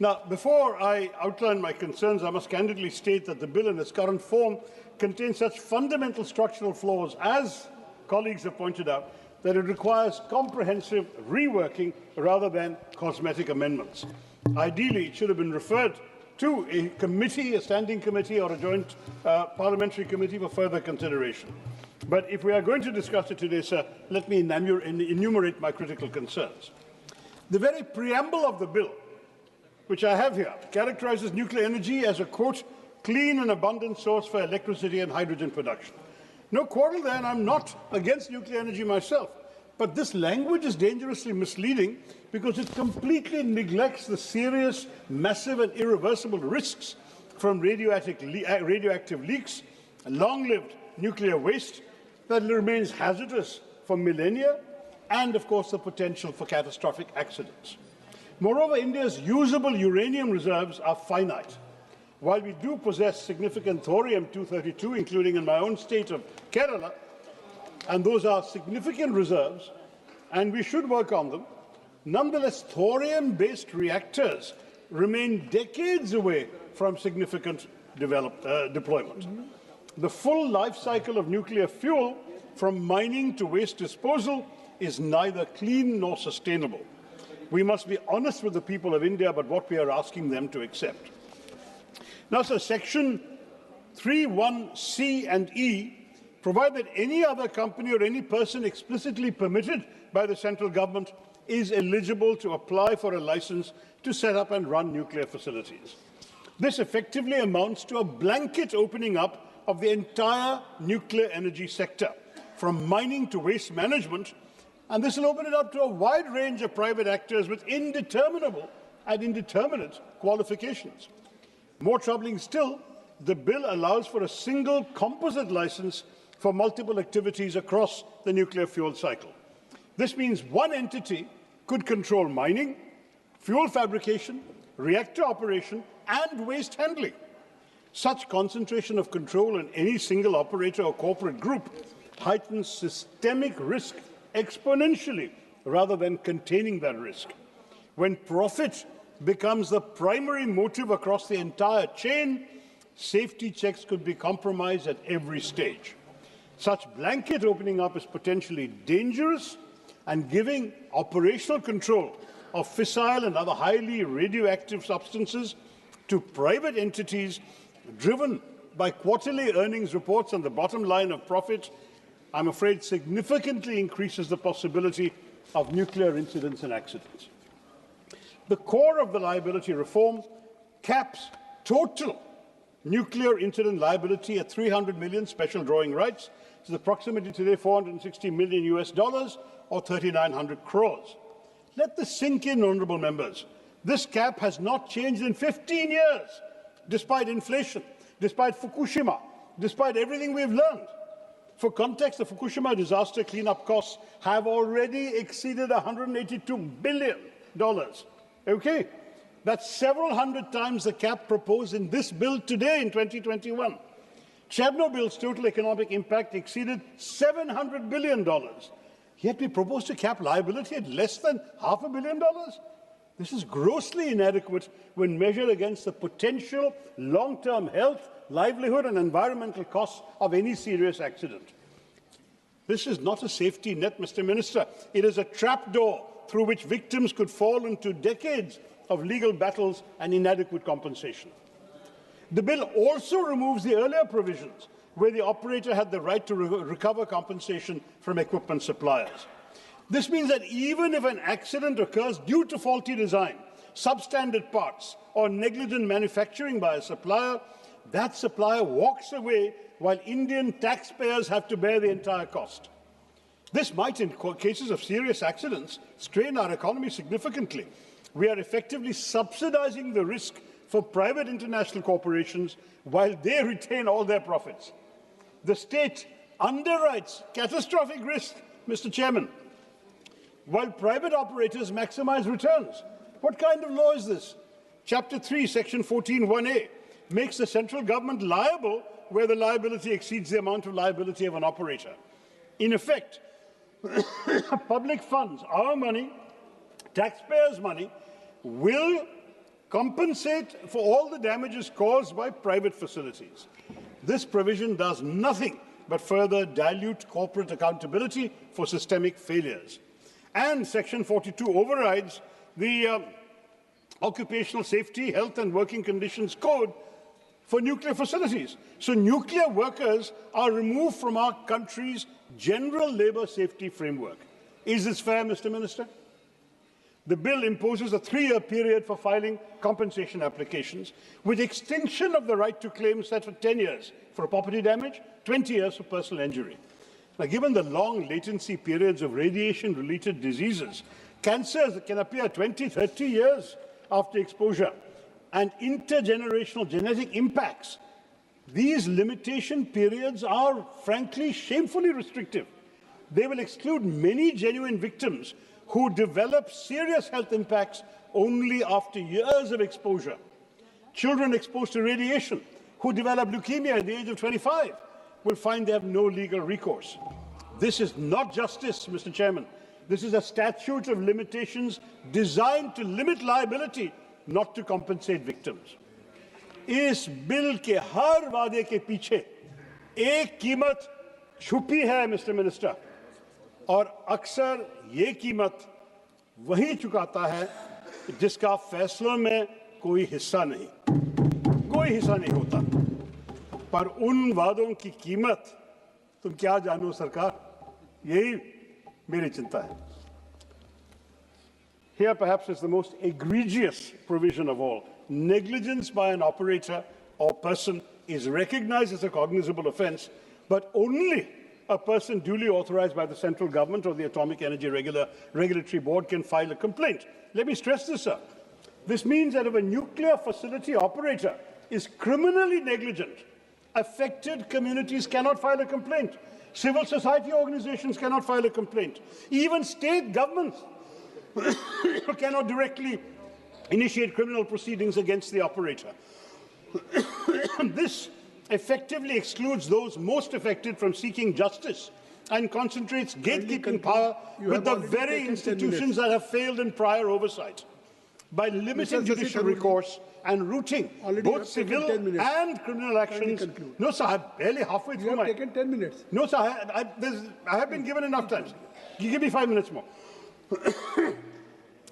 Now, before I outline my concerns, I must candidly state that the bill in its current form contains such fundamental structural flaws, as colleagues have pointed out, that it requires comprehensive reworking rather than cosmetic amendments. Ideally, it should have been referred to a committee, a standing committee or a joint parliamentary committee for further consideration. But if we are going to discuss it today, sir, let me enumerate my critical concerns. The very preamble of the bill, which I have here, characterizes nuclear energy as a, quote, clean and abundant source for electricity and hydrogen production. No quarrel there, and I'm not against nuclear energy myself. But this language is dangerously misleading because it completely neglects the serious, massive and irreversible risks from radioactive leaks, long-lived nuclear waste that remains hazardous for millennia, and, of course, the potential for catastrophic accidents. Moreover, India's usable uranium reserves are finite. While we do possess significant thorium-232, including in my own state of Kerala, and those are significant reserves, and we should work on them, nonetheless, thorium-based reactors remain decades away from significant deployment. The full life cycle of nuclear fuel, from mining to waste disposal, is neither clean nor sustainable. We must be honest with the people of India about what we are asking them to accept. Now, sir, Section 3(1)(c) and (e) provide that any other company or any person explicitly permitted by the central government is eligible to apply for a license to set up and run nuclear facilities. This effectively amounts to a blanket opening up of the entire nuclear energy sector, from mining to waste management, and this will open it up to a wide range of private actors with indeterminable and indeterminate qualifications. More troubling still, the bill allows for a single composite license for multiple activities across the nuclear fuel cycle. This means one entity could control mining, fuel fabrication, reactor operation, and waste handling. Such concentration of control in any single operator or corporate group heightens systemic risk exponentially rather than containing that risk. When profit becomes the primary motive across the entire chain, safety checks could be compromised at every stage. Such blanket opening up is potentially dangerous, and giving operational control of fissile and other highly radioactive substances to private entities driven by quarterly earnings reports and the bottom line of profit, I'm afraid significantly increases the possibility of nuclear incidents and accidents. The core of the liability reform caps total nuclear incident liability at 300 million special drawing rights, which is approximately today $460 million or 3,900 crores. Let this sink in, honourable members. This cap has not changed in 15 years, despite inflation, despite Fukushima, despite everything we've learned. For context, the Fukushima disaster cleanup costs have already exceeded $182 billion. Okay? That's several hundred times the cap proposed in this bill today in 2021. Chernobyl's total economic impact exceeded $700 billion. Yet we propose to cap liability at less than $500 million? This is grossly inadequate when measured against the potential long-term health, livelihood and environmental costs of any serious accident. This is not a safety net, Mr. Minister. It is a trapdoor through which victims could fall into decades of legal battles and inadequate compensation. The bill also removes the earlier provisions where the operator had the right to recover compensation from equipment suppliers. This means that even if an accident occurs due to faulty design, substandard parts, or negligent manufacturing by a supplier, that supplier walks away while Indian taxpayers have to bear the entire cost. This might, in cases of serious accidents, strain our economy significantly. We are effectively subsidizing the risk for private international corporations while they retain all their profits. The state underwrites catastrophic risk, Mr. Chairman, while private operators maximize returns. What kind of law is this? Chapter 3, Section 14(1)(a) makes the central government liable where the liability exceeds the amount of liability of an operator. In effect, public funds, our money, taxpayers' money, will compensate for all the damages caused by private facilities. This provision does nothing but further dilute corporate accountability for systemic failures. And Section 42 overrides the Occupational Safety, Health and Working Conditions Code for nuclear facilities. So nuclear workers are removed from our country's general labour safety framework. Is this fair, Mr. Minister? The bill imposes a 3-year period for filing compensation applications, with extension of the right to claim set for 10 years for property damage, 20 years for personal injury. Now, given the long latency periods of radiation-related diseases, cancers can appear 20, 30 years after exposure, and intergenerational genetic impacts, these limitation periods are, frankly, shamefully restrictive. They will exclude many genuine victims who develop serious health impacts only after years of exposure. Children exposed to radiation who develop leukemia at the age of 25 will find they have no legal recourse. This is not justice, Mr. Chairman. This is a statute of limitations designed to limit liability, not to compensate victims. इस bill के हर वादे के पीछे एक कीमत छुपी है, mister minister, और अक्सर ये कीमत वही चुकाता है जिसका फैसलों में कोई हिस्सा नहीं होता। पर उन वादों की कीमत तुम क्या जानो सरकार, यही मेरी चिंता है। Here perhaps is the most egregious provision of all. Negligence by an operator or person is recognized as a cognizable offence, but only a person duly authorized by the central government or the Atomic Energy Regulatory Board can file a complaint. Let me stress this, sir. This means that if a nuclear facility operator is criminally negligent, affected communities cannot file a complaint. Civil society organizations cannot file a complaint. Even state governments cannot directly initiate criminal proceedings against the operator. This effectively excludes those most affected from seeking justice and concentrates gatekeeping power with the very institutions that have failed in prior oversight. By limiting judicial recourse and routing both civil and criminal actions. No, sir, I'm barely halfway through. You have taken 10 minutes. No, sir, I have been given enough time. You give me 5 minutes more.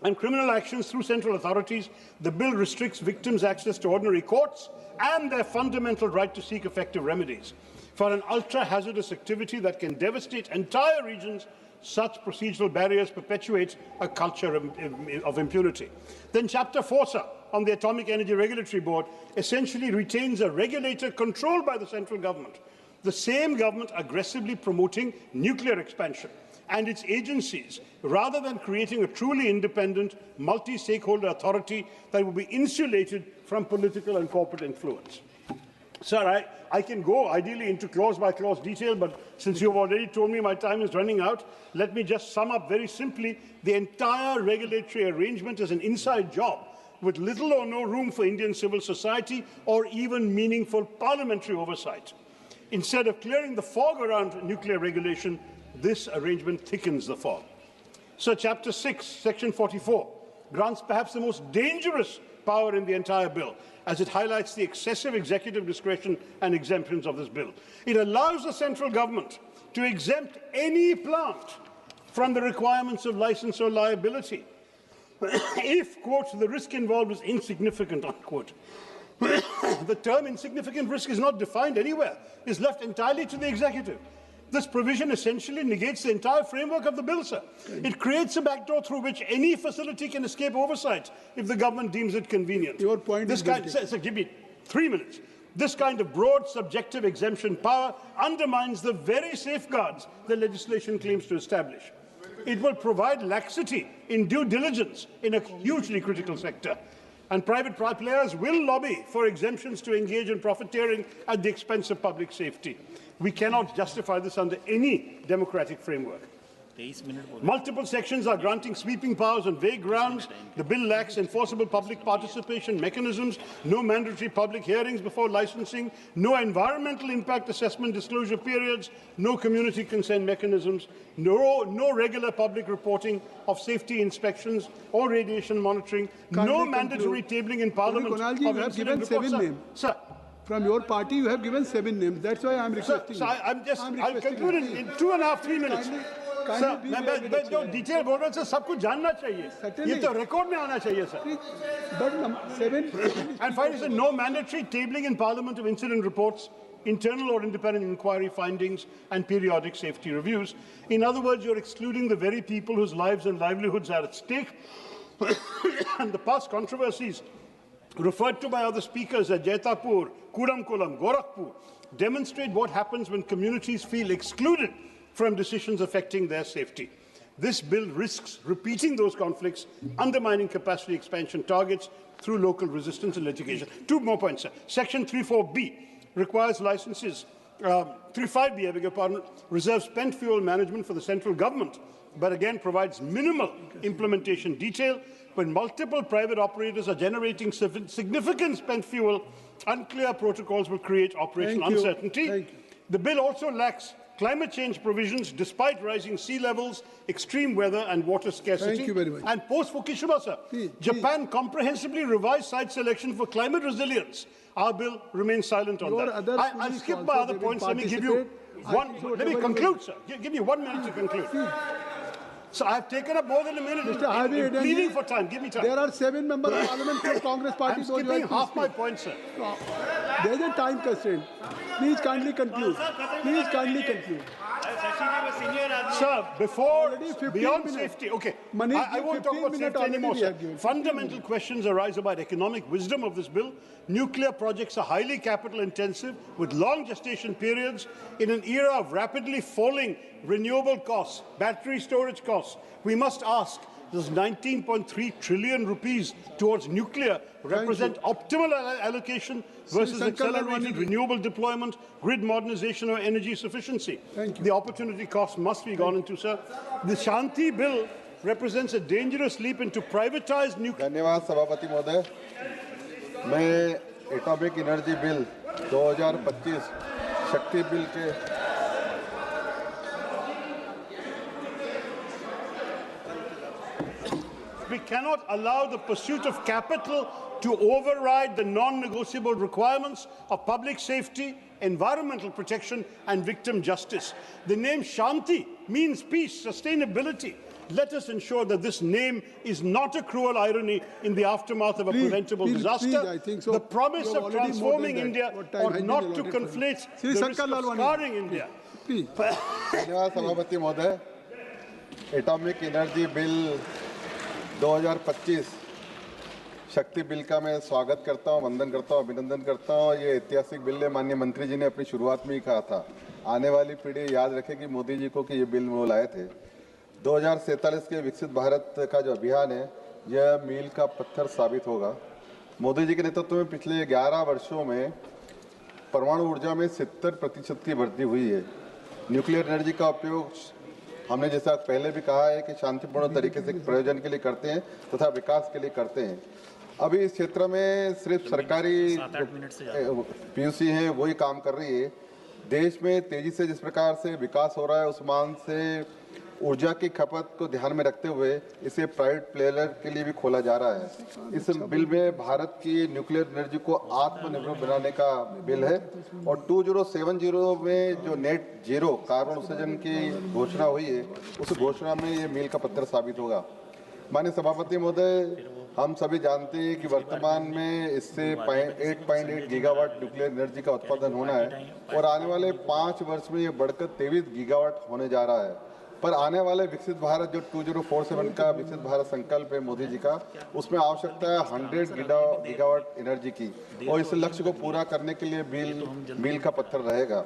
And criminal actions through central authorities, the bill restricts victims' access to ordinary courts and their fundamental right to seek effective remedies. For an ultra-hazardous activity that can devastate entire regions, such procedural barriers perpetuate a culture of impunity. Then Chapter 4, sir, on the Atomic Energy Regulatory Board, essentially retains a regulator controlled by the central government, the same government aggressively promoting nuclear expansion and its agencies, rather than creating a truly independent, multi-stakeholder authority that will be insulated from political and corporate influence. Sir, I can go ideally into clause-by-clause detail, but since you've already told me my time is running out, let me just sum up very simply. The entire regulatory arrangement is an inside job with little or no room for Indian civil society or even meaningful parliamentary oversight. Instead of clearing the fog around nuclear regulation, this arrangement thickens the fog. So Chapter 6, Section 44, grants perhaps the most dangerous power in the entire bill, as it highlights the excessive executive discretion and exemptions of this bill. It allows the central government to exempt any plant from the requirements of license or liability. If, quote, the risk involved is insignificant, unquote, the term insignificant risk is not defined anywhere, is left entirely to the executive. This provision essentially negates the entire framework of the bill, sir. It creates a backdoor through which any facility can escape oversight if the government deems it convenient. Your point is sir, give me 3 minutes. This kind of broad subjective exemption power undermines the very safeguards the legislation claims to establish. It will provide laxity in due diligence in a hugely critical sector. And private players will lobby for exemptions to engage in profiteering at the expense of public safety. We cannot justify this under any democratic framework. Multiple sections are granting sweeping powers on vague grounds. The bill lacks enforceable public participation mechanisms, no mandatory public hearings before licensing, no environmental impact assessment disclosure periods, no community consent mechanisms, no regular public reporting of safety inspections or radiation monitoring, no mandatory tabling in Parliament. Kunalji, you have given 7 names. Sir. From your party, you have given 7 names. That's why I am requesting. Sir, I'll conclude in 2.5 to 3 minutes. Sir, मैं जो detail बोल रहा हूँ sir सब कुछ जानना चाहिए ये तो रिकॉर्ड में आना चाहिए sir But 7 and finally sir, no mandatory tabling in Parliament of incident reports, internal or independent inquiry findings and periodic safety reviews. In other words, you're excluding the very people whose lives and livelihoods are at stake. And the past controversies referred to by other speakers at Jaitapur, Kuramkulam, Gorakhpur demonstrate what happens when communities feel excluded from decisions affecting their safety. This bill risks repeating those conflicts, undermining capacity expansion targets through local resistance and litigation. 2 more points, sir. Section 34B requires licenses. 35B, I beg your pardon, reserves spent fuel management for the central government, but again provides minimal implementation detail. When multiple private operators are generating significant spent fuel, unclear protocols will create operational uncertainty. The bill also lacks climate change provisions despite rising sea levels, extreme weather and water scarcity. Thank you very much. And post-Fukushima, sir, Japan comprehensively revised site selection for climate resilience. Our bill remains silent on that. I'll skip my other points. Let me give you one. Let me conclude, sir. Give me 1 minute to conclude. So I've taken up more than a minute in pleading for time. Give me time. There are 7 members of Parliament from Congress Party. I'm skipping half my point, sir. There is a time constraint. Please kindly conclude. Please kindly conclude. Sir, beyond safety, okay, I won't talk about safety anymore, sir. Fundamental questions arise about economic wisdom of this bill. Nuclear projects are highly capital intensive with long gestation periods in an era of rapidly falling renewable costs, battery storage costs. We must ask, does 19.3 trillion rupees towards nuclear represent optimal allocation versus accelerated renewable deployment, grid modernization or energy sufficiency? The opportunity cost must be gone into, sir. The Shanti bill represents a dangerous leap into privatized nuclear. धन्यवाद सभापति महोदय मैं atomic energy bill 2025 शक्ति bill के We cannot allow the pursuit of capital to override the non-negotiable requirements of public safety, environmental protection and victim justice. The name Shanti means peace, sustainability. Let us ensure that this name is not a cruel irony in the aftermath of a preventable disaster. I think so. The promise of transforming India ought not to conflate the risk of scarring India. धन्यवाद सभापति महोदय atomic energy bill 2025 शक्ति bill का मैं स्वागत करता हूं, वंदन करता हूं, अभिनंदन करता हूं। ये ऐतिहासिक बिल है। माननीय मंत्री जी ने अपनी शुरुआत में ही कहा था, आने वाली पीढ़ी याद रखेगी मोदी जी को कि ये बिल वो लाए थे। 2047 के विकसित भारत का जो अभियान है, यह मील का पत्थर साबित होगा। मोदी जी के नेतृत्व में पिछले 11 वर्षों में परमाणु ऊर्जा में 70% की वृद्धि हुई है। न्यूक्लियर एनर्जी का उपयोग हमने जैसा पहले भी कहा है कि शांतिपूर्ण तरीके से प्रयोजन के लिए करते हैं तथा विकास के लिए करते हैं। अभी इस क्षेत्र में सिर्फ सरकारी पीयूसी है वही काम कर रही है। देश में तेजी से जिस प्रकार से विकास हो रहा है उस मान से ऊर्जा की खपत को ध्यान में रखते हुए इसे प्राइवेट प्लेयर के लिए भी खोला जा रहा है। इस बिल में भारत की न्यूक्लियर एनर्जी को आत्मनिर्भर बनाने का बिल है और 2070 में जो नेट जीरो कार्बन उत्सर्जन की घोषणा हुई है, उस घोषणा में ये मील का पत्थर साबित होगा। माननीय सभापति महोदय, हम सभी जानते हैं कि वर्तमान में इससे 8.8 गीगावाट न्यूक्लियर एनर्जी का उत्पादन होना है और आने वाले 5 वर्ष में ये बढ़कर 23 गीगावाट होने जा रहा है। पर आने वाले विकसित भारत जो 2047 का विकसित भारत संकल्प है मोदी जी का, उसमें आवश्यकता है 100 गीगावाट एनर्जी की और इस लक्ष्य को पूरा करने के लिए मील का पत्थर रहेगा।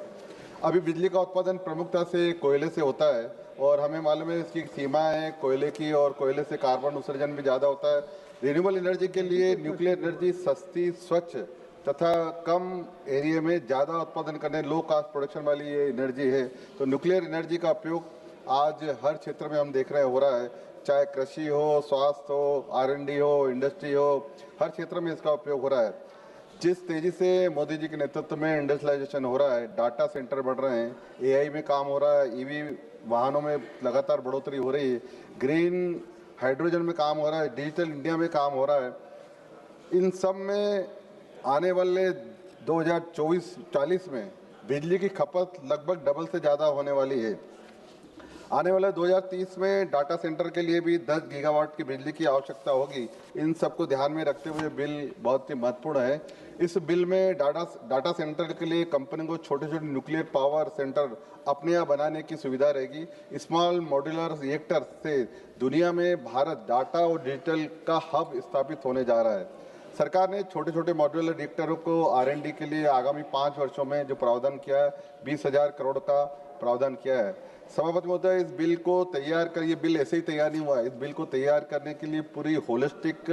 अभी बिजली का उत्पादन प्रमुखता से कोयले से होता है और हमें मालूम है इसकी सीमाएं हैं कोयले की, और कोयले से कार्बन उत्सर्जन भी ज़्यादा होता है। रिन्यूएबल एनर्जी के लिए न्यूक्लियर एनर्जी सस्ती, स्वच्छ तथा कम एरिया में ज़्यादा उत्पादन करने, लो कास्ट प्रोडक्शन वाली ये एनर्जी है। तो न्यूक्लियर एनर्जी का उपयोग आज हर क्षेत्र में हम देख रहे हैं हो रहा है, चाहे कृषि हो, स्वास्थ्य हो, R&D हो, इंडस्ट्री हो, हर क्षेत्र में इसका उपयोग हो रहा है। जिस तेजी से मोदी जी के नेतृत्व में इंडस्ट्रियलाइजेशन हो रहा है, डाटा सेंटर बढ़ रहे हैं, AI में काम हो रहा है, EV वाहनों में लगातार बढ़ोतरी हो रही है, ग्रीन हाइड्रोजन में काम हो रहा है, डिजिटल इंडिया में काम हो रहा है, इन सब में आने वाले 2040 में बिजली की खपत लगभग डबल से ज़्यादा होने वाली है। आने वाले 2030 में डाटा सेंटर के लिए भी 10 गीगावाट की बिजली की आवश्यकता होगी। इन सबको ध्यान में रखते हुए बिल बहुत ही महत्वपूर्ण है। इस बिल में डाटा सेंटर के लिए कंपनी को छोटे छोटे न्यूक्लियर पावर सेंटर अपने यहाँ बनाने की सुविधा रहेगी। स्मॉल मॉड्यूलर रिएक्टर से दुनिया में भारत डाटा और डिजिटल का हब स्थापित होने जा रहा है। सरकार ने छोटे छोटे मॉड्यूलर रिएक्टरों को R&D के लिए आगामी 5 वर्षों में जो प्रावधान किया है, 20,000 करोड़ का प्रावधान किया है। सभापति महोदय, इस बिल को तैयार कर, ये बिल ऐसे ही तैयार नहीं हुआ है, इस बिल को तैयार करने के लिए पूरी होलिस्टिक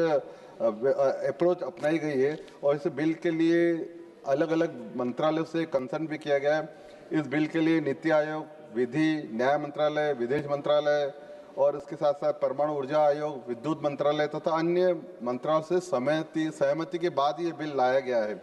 अप्रोच अपनाई गई है और इस बिल के लिए अलग अलग मंत्रालयों से कंसर्न भी किया गया है। इस बिल के लिए नीति आयोग, विधि न्याय मंत्रालय, विदेश मंत्रालय और इसके साथ साथ परमाणु ऊर्जा आयोग, विद्युत मंत्रालय तथा अन्य मंत्रालयों से सहमति के बाद ये बिल लाया गया है।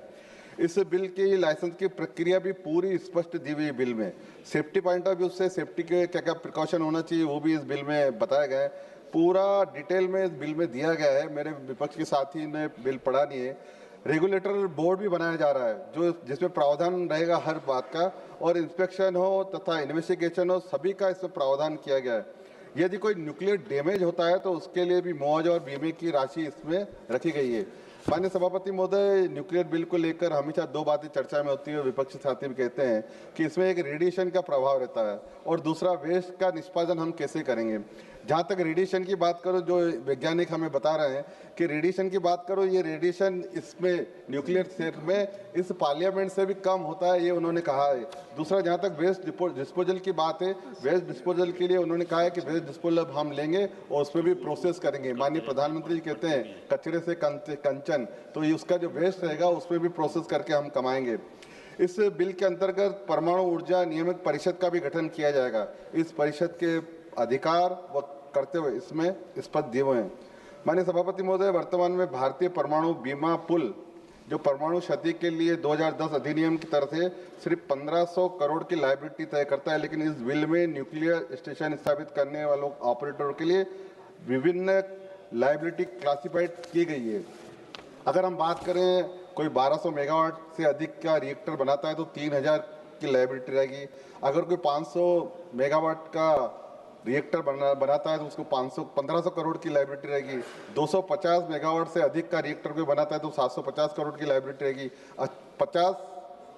इस बिल की लाइसेंस की प्रक्रिया भी पूरी स्पष्ट दी हुई बिल में। सेफ्टी पॉइंट ऑफ व्यू से सेफ्टी के क्या क्या प्रिकॉशन होना चाहिए वो भी इस बिल में बताया गया है। पूरा डिटेल में इस बिल में दिया गया है। मेरे विपक्ष के साथी ने बिल पढ़ा नहीं है। रेगुलेटर बोर्ड भी बनाया जा रहा है जो जिसमें प्रावधान रहेगा हर बात का, और इंस्पेक्शन हो तथा इन्वेस्टिगेशन हो, सभी का इसमें प्रावधान किया गया है। यदि कोई न्यूक्लियर डैमेज होता है तो उसके लिए भी मुआवजा और बीमे की राशि इसमें रखी गई है। माननीय सभापति महोदय, न्यूक्लियर बिल को लेकर हमेशा 2 बातें चर्चा में होती है। विपक्षी साथी भी कहते हैं कि इसमें एक रेडिएशन का प्रभाव रहता है और दूसरा वेस्ट का निष्पादन हम कैसे करेंगे। जहाँ तक रेडिएशन की बात करो, जो वैज्ञानिक हमें बता रहे हैं कि रेडिएशन की बात करो, ये रेडिएशन इसमें न्यूक्लियर क्षेत्र में इस पार्लियामेंट से भी कम होता है, ये उन्होंने कहा है। दूसरा, जहाँ तक वेस्ट डिस्पोजल की बात है, वेस्ट डिस्पोजल के लिए उन्होंने कहा है कि वेस्ट डिस्पोजल हम लेंगे और उसमें भी प्रोसेस करेंगे। माननीय प्रधानमंत्री जी कहते हैं कचरे से कंचन, तो ये उसका जो वेस्ट रहेगा उसमें भी प्रोसेस करके हम कमाएंगे। इस बिल के अंतर्गत परमाणु ऊर्जा नियामक परिषद का भी गठन किया जाएगा। इस परिषद के अधिकार व करते हुए इसमें पद दिए हुए हैं। माननीय सभापति महोदय, वर्तमान में भारतीय परमाणु बीमा पुल जो परमाणु क्षति के लिए 2010 अधिनियम की तरफ से सिर्फ 1500 करोड़ की लायबिलिटी तय करता है, लेकिन इस बिल में न्यूक्लियर स्टेशन स्थापित करने वालों ऑपरेटरों के लिए विभिन्न लायबिलिटी क्लासिफाइड की गई है। अगर हम बात करें कोई 1200 मेगावाट से अधिक का रिएक्टर बनाता है तो 3000 की लायबिलिटी रहेगी। अगर कोई 500 मेगावाट का रिएक्टर बनाता है तो उसको 1500 करोड़ की लायबिलिटी रहेगी। 250 मेगावाट से अधिक का रिएक्टर कोई बनाता है तो 750 करोड़ की लायबिलिटी रहेगी। 50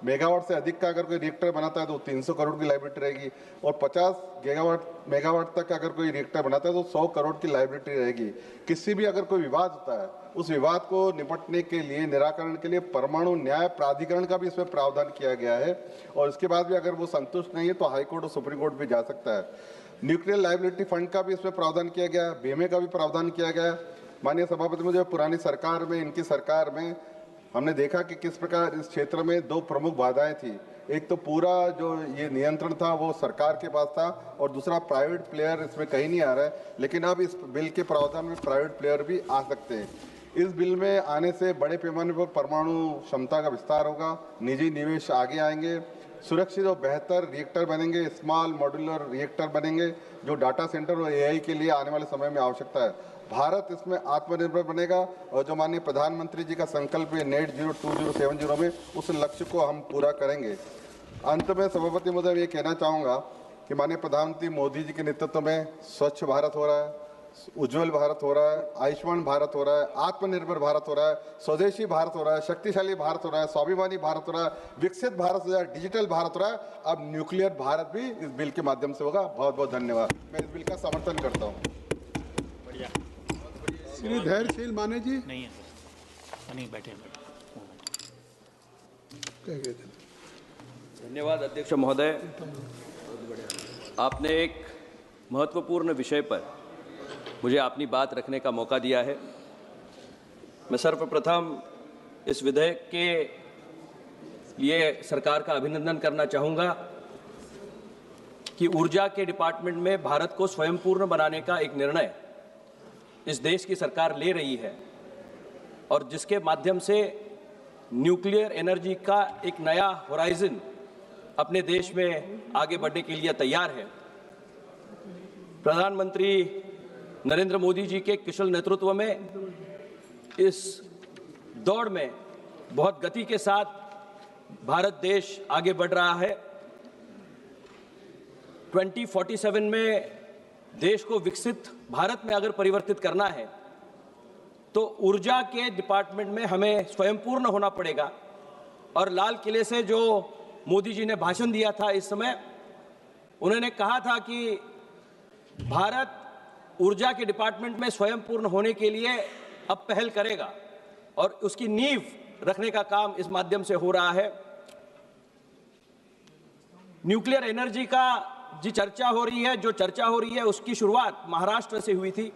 मेगावाट से अधिक का अगर कोई रिएक्टर बनाता है तो 300 करोड़ की लायबिलिटी रहेगी और 50 मेगावाट तक अगर कोई रिएक्टर बनाता है तो 100 करोड़ की लायबिलिटी रहेगी। किसी भी अगर कोई विवाद होता है, उस विवाद को निपटने के लिए, निराकरण के लिए परमाणु न्याय प्राधिकरण का भी इसमें प्रावधान किया गया है और इसके बाद भी अगर वो संतुष्ट नहीं है तो हाईकोर्ट और सुप्रीम कोर्ट भी जा सकता है। न्यूक्लियर लायबिलिटी फंड का भी इसमें प्रावधान किया गया है, बीमे का भी प्रावधान किया गया है। माननीय सभापति, मुझे पुरानी सरकार में, इनकी सरकार में हमने देखा कि किस प्रकार इस क्षेत्र में 2 प्रमुख बाधाएं थी। एक तो पूरा जो ये नियंत्रण था वो सरकार के पास था और दूसरा प्राइवेट प्लेयर इसमें कहीं नहीं आ रहा है, लेकिन अब इस बिल के प्रावधान में प्राइवेट प्लेयर भी आ सकते हैं। इस बिल में आने से बड़े पैमाने पर परमाणु क्षमता का विस्तार होगा, निजी निवेश आगे आएंगे, सुरक्षित और बेहतर रिएक्टर बनेंगे, स्मॉल मॉड्यूलर रिएक्टर बनेंगे, जो डाटा सेंटर और एआई के लिए आने वाले समय में आवश्यकता है। भारत इसमें आत्मनिर्भर बनेगा और जो माननीय प्रधानमंत्री जी का संकल्प है नेट जीरो 2070 में, उस लक्ष्य को हम पूरा करेंगे। अंत में सभापति महोदय, ये कहना चाहूँगा कि माननीय प्रधानमंत्री मोदी जी के नेतृत्व में स्वच्छ भारत हो रहा है, उज्ज्वल भारत हो रहा है, आयुष्मान भारत हो रहा है, आत्मनिर्भर भारत हो रहा है, स्वदेशी भारत हो रहा है, शक्तिशाली भारत हो रहा है, स्वाभिमानी भारत हो रहा है, विकसित भारत हो रहा है, डिजिटल भारत हो रहा है। अब न्यूक्लियर भारत भी इस बिल के माध्यम से होगा। बहुत बहुत धन्यवाद। मैं इस बिल का समर्थन करता हूँ। श्री धैर्यशील माने जी नहीं है, नहीं बैठे। धन्यवाद अध्यक्ष महोदय। आपने एक महत्वपूर्ण विषय पर मुझे अपनी बात रखने का मौका दिया है। मैं सर्वप्रथम इस विधेयक के लिए सरकार का अभिनंदन करना चाहूँगा कि ऊर्जा के डिपार्टमेंट में भारत को स्वयंपूर्ण बनाने का एक निर्णय इस देश की सरकार ले रही है और जिसके माध्यम से न्यूक्लियर एनर्जी का एक नया होराइजन अपने देश में आगे बढ़ने के लिए तैयार है। प्रधानमंत्री नरेंद्र मोदी जी के कुशल नेतृत्व में इस दौड़ में बहुत गति के साथ भारत देश आगे बढ़ रहा है। 2047 में देश को विकसित भारत में अगर परिवर्तित करना है तो ऊर्जा के डिपार्टमेंट में हमें स्वयंपूर्ण होना पड़ेगा। और लाल किले से जो मोदी जी ने भाषण दिया था इस समय, उन्होंने कहा था कि भारत ऊर्जा के डिपार्टमेंट में स्वयंपूर्ण होने के लिए अब पहल करेगा और उसकी नींव रखने का काम इस माध्यम से हो रहा है। न्यूक्लियर एनर्जी का जो चर्चा हो रही है उसकी शुरुआत महाराष्ट्र से हुई थी।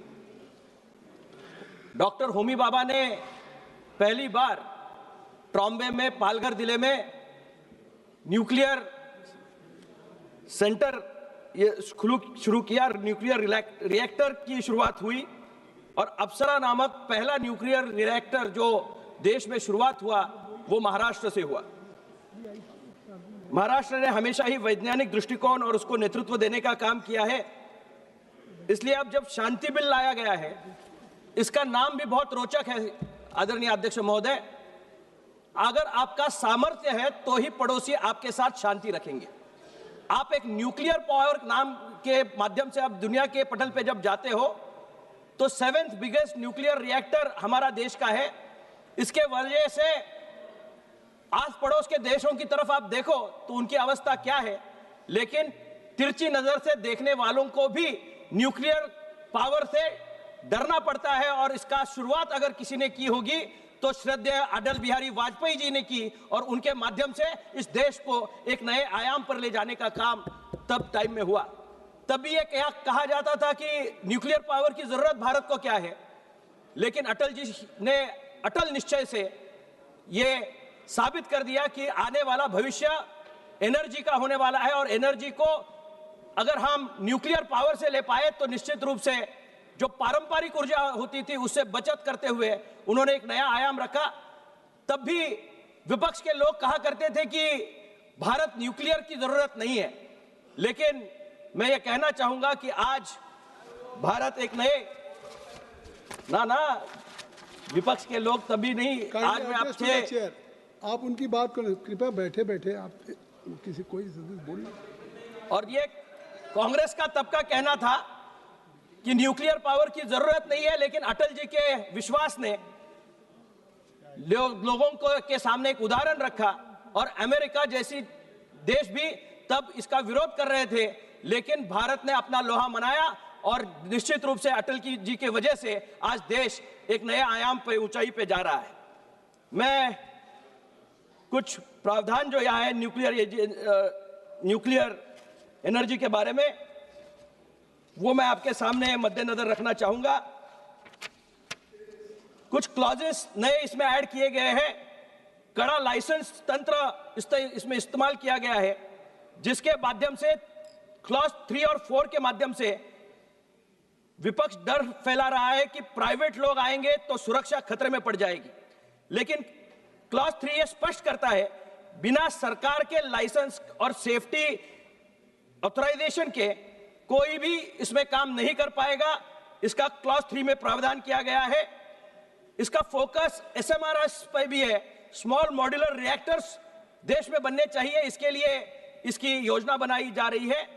डॉक्टर होमी बाबा ने पहली बार ट्रॉम्बे में पालघर जिले में न्यूक्लियर सेंटर ये शुरू किया। न्यूक्लियर रिएक्टर की शुरुआत हुई और अप्सरा नामक पहला न्यूक्लियर रिएक्टर जो देश में शुरुआत हुआ वो महाराष्ट्र से हुआ। महाराष्ट्र ने हमेशा ही वैज्ञानिक दृष्टिकोण और उसको नेतृत्व देने का काम किया है। इसलिए अब जब शांति बिल लाया गया है, इसका नाम भी बहुत रोचक है आदरणीय अध्यक्ष महोदय। अगर आपका सामर्थ्य है तो ही पड़ोसी आपके साथ शांति रखेंगे। आप एक न्यूक्लियर पावर नाम के माध्यम से अब दुनिया के पटल पे जब जाते हो तो 7th बिगेस्ट न्यूक्लियर रिएक्टर हमारा देश का है। इसके वजह से आस पड़ोस के देशों की तरफ आप देखो तो उनकी अवस्था क्या है, लेकिन तिरछी नजर से देखने वालों को भी न्यूक्लियर पावर से डरना पड़ता है। और इसका शुरुआत अगर किसी ने की होगी तो श्रद्धेय अटल बिहारी वाजपेयी जी ने की और उनके माध्यम से इस देश को एक नए आयाम पर ले जाने का काम तब टाइम में हुआ। तब भी ये कहा जाता था कि न्यूक्लियर पावर की जरूरत भारत को क्या है, लेकिन अटल जी ने अटल निश्चय से ये साबित कर दिया कि आने वाला भविष्य एनर्जी का होने वाला है और एनर्जी को अगर हम न्यूक्लियर पावर से ले पाए तो निश्चित रूप से जो पारंपरिक ऊर्जा होती थी उससे बचत करते हुए उन्होंने एक नया आयाम रखा। तब भी विपक्ष के लोग कहा करते थे कि भारत न्यूक्लियर की जरूरत नहीं है, लेकिन मैं ये कहना चाहूंगा कि आज भारत एक नए विपक्ष के लोग तभी नहीं, आज मैं आपसे आप उनकी बात करें, कृपया बैठे बैठे आप किसी कोई बोलिए। और ये कांग्रेस का तब का कहना था कि न्यूक्लियर पावर की जरूरत नहीं है, लेकिन अटल जी के विश्वास ने लोगों को के सामने एक उदाहरण रखा और अमेरिका जैसी देश भी तब इसका विरोध कर रहे थे, लेकिन भारत ने अपना लोहा मनाया और निश्चित रूप से अटल जी के वजह से आज देश एक नए आयाम पे ऊंचाई पे जा रहा है। मैं कुछ प्रावधान जो यहाँ है न्यूक्लियर एनर्जी के बारे में वो मैं आपके सामने मद्देनजर रखना चाहूंगा। कुछ क्लॉजेस नए इसमें ऐड किए गए हैं। कड़ा लाइसेंस तंत्र इसमें इस्तेमाल किया गया है, जिसके माध्यम से क्लॉज 3 और 4 के माध्यम से विपक्ष डर फैला रहा है कि प्राइवेट लोग आएंगे तो सुरक्षा खतरे में पड़ जाएगी, लेकिन क्लॉज 3 ये स्पष्ट करता है बिना सरकार के लाइसेंस और सेफ्टी ऑथराइजेशन के कोई भी इसमें काम नहीं कर पाएगा। इसका क्लॉज 3 में प्रावधान किया गया है। इसका फोकस SMRs पर भी है। स्मॉल मॉड्यूलर रिएक्टर्स देश में बनने चाहिए, इसके लिए इसकी योजना बनाई जा रही है।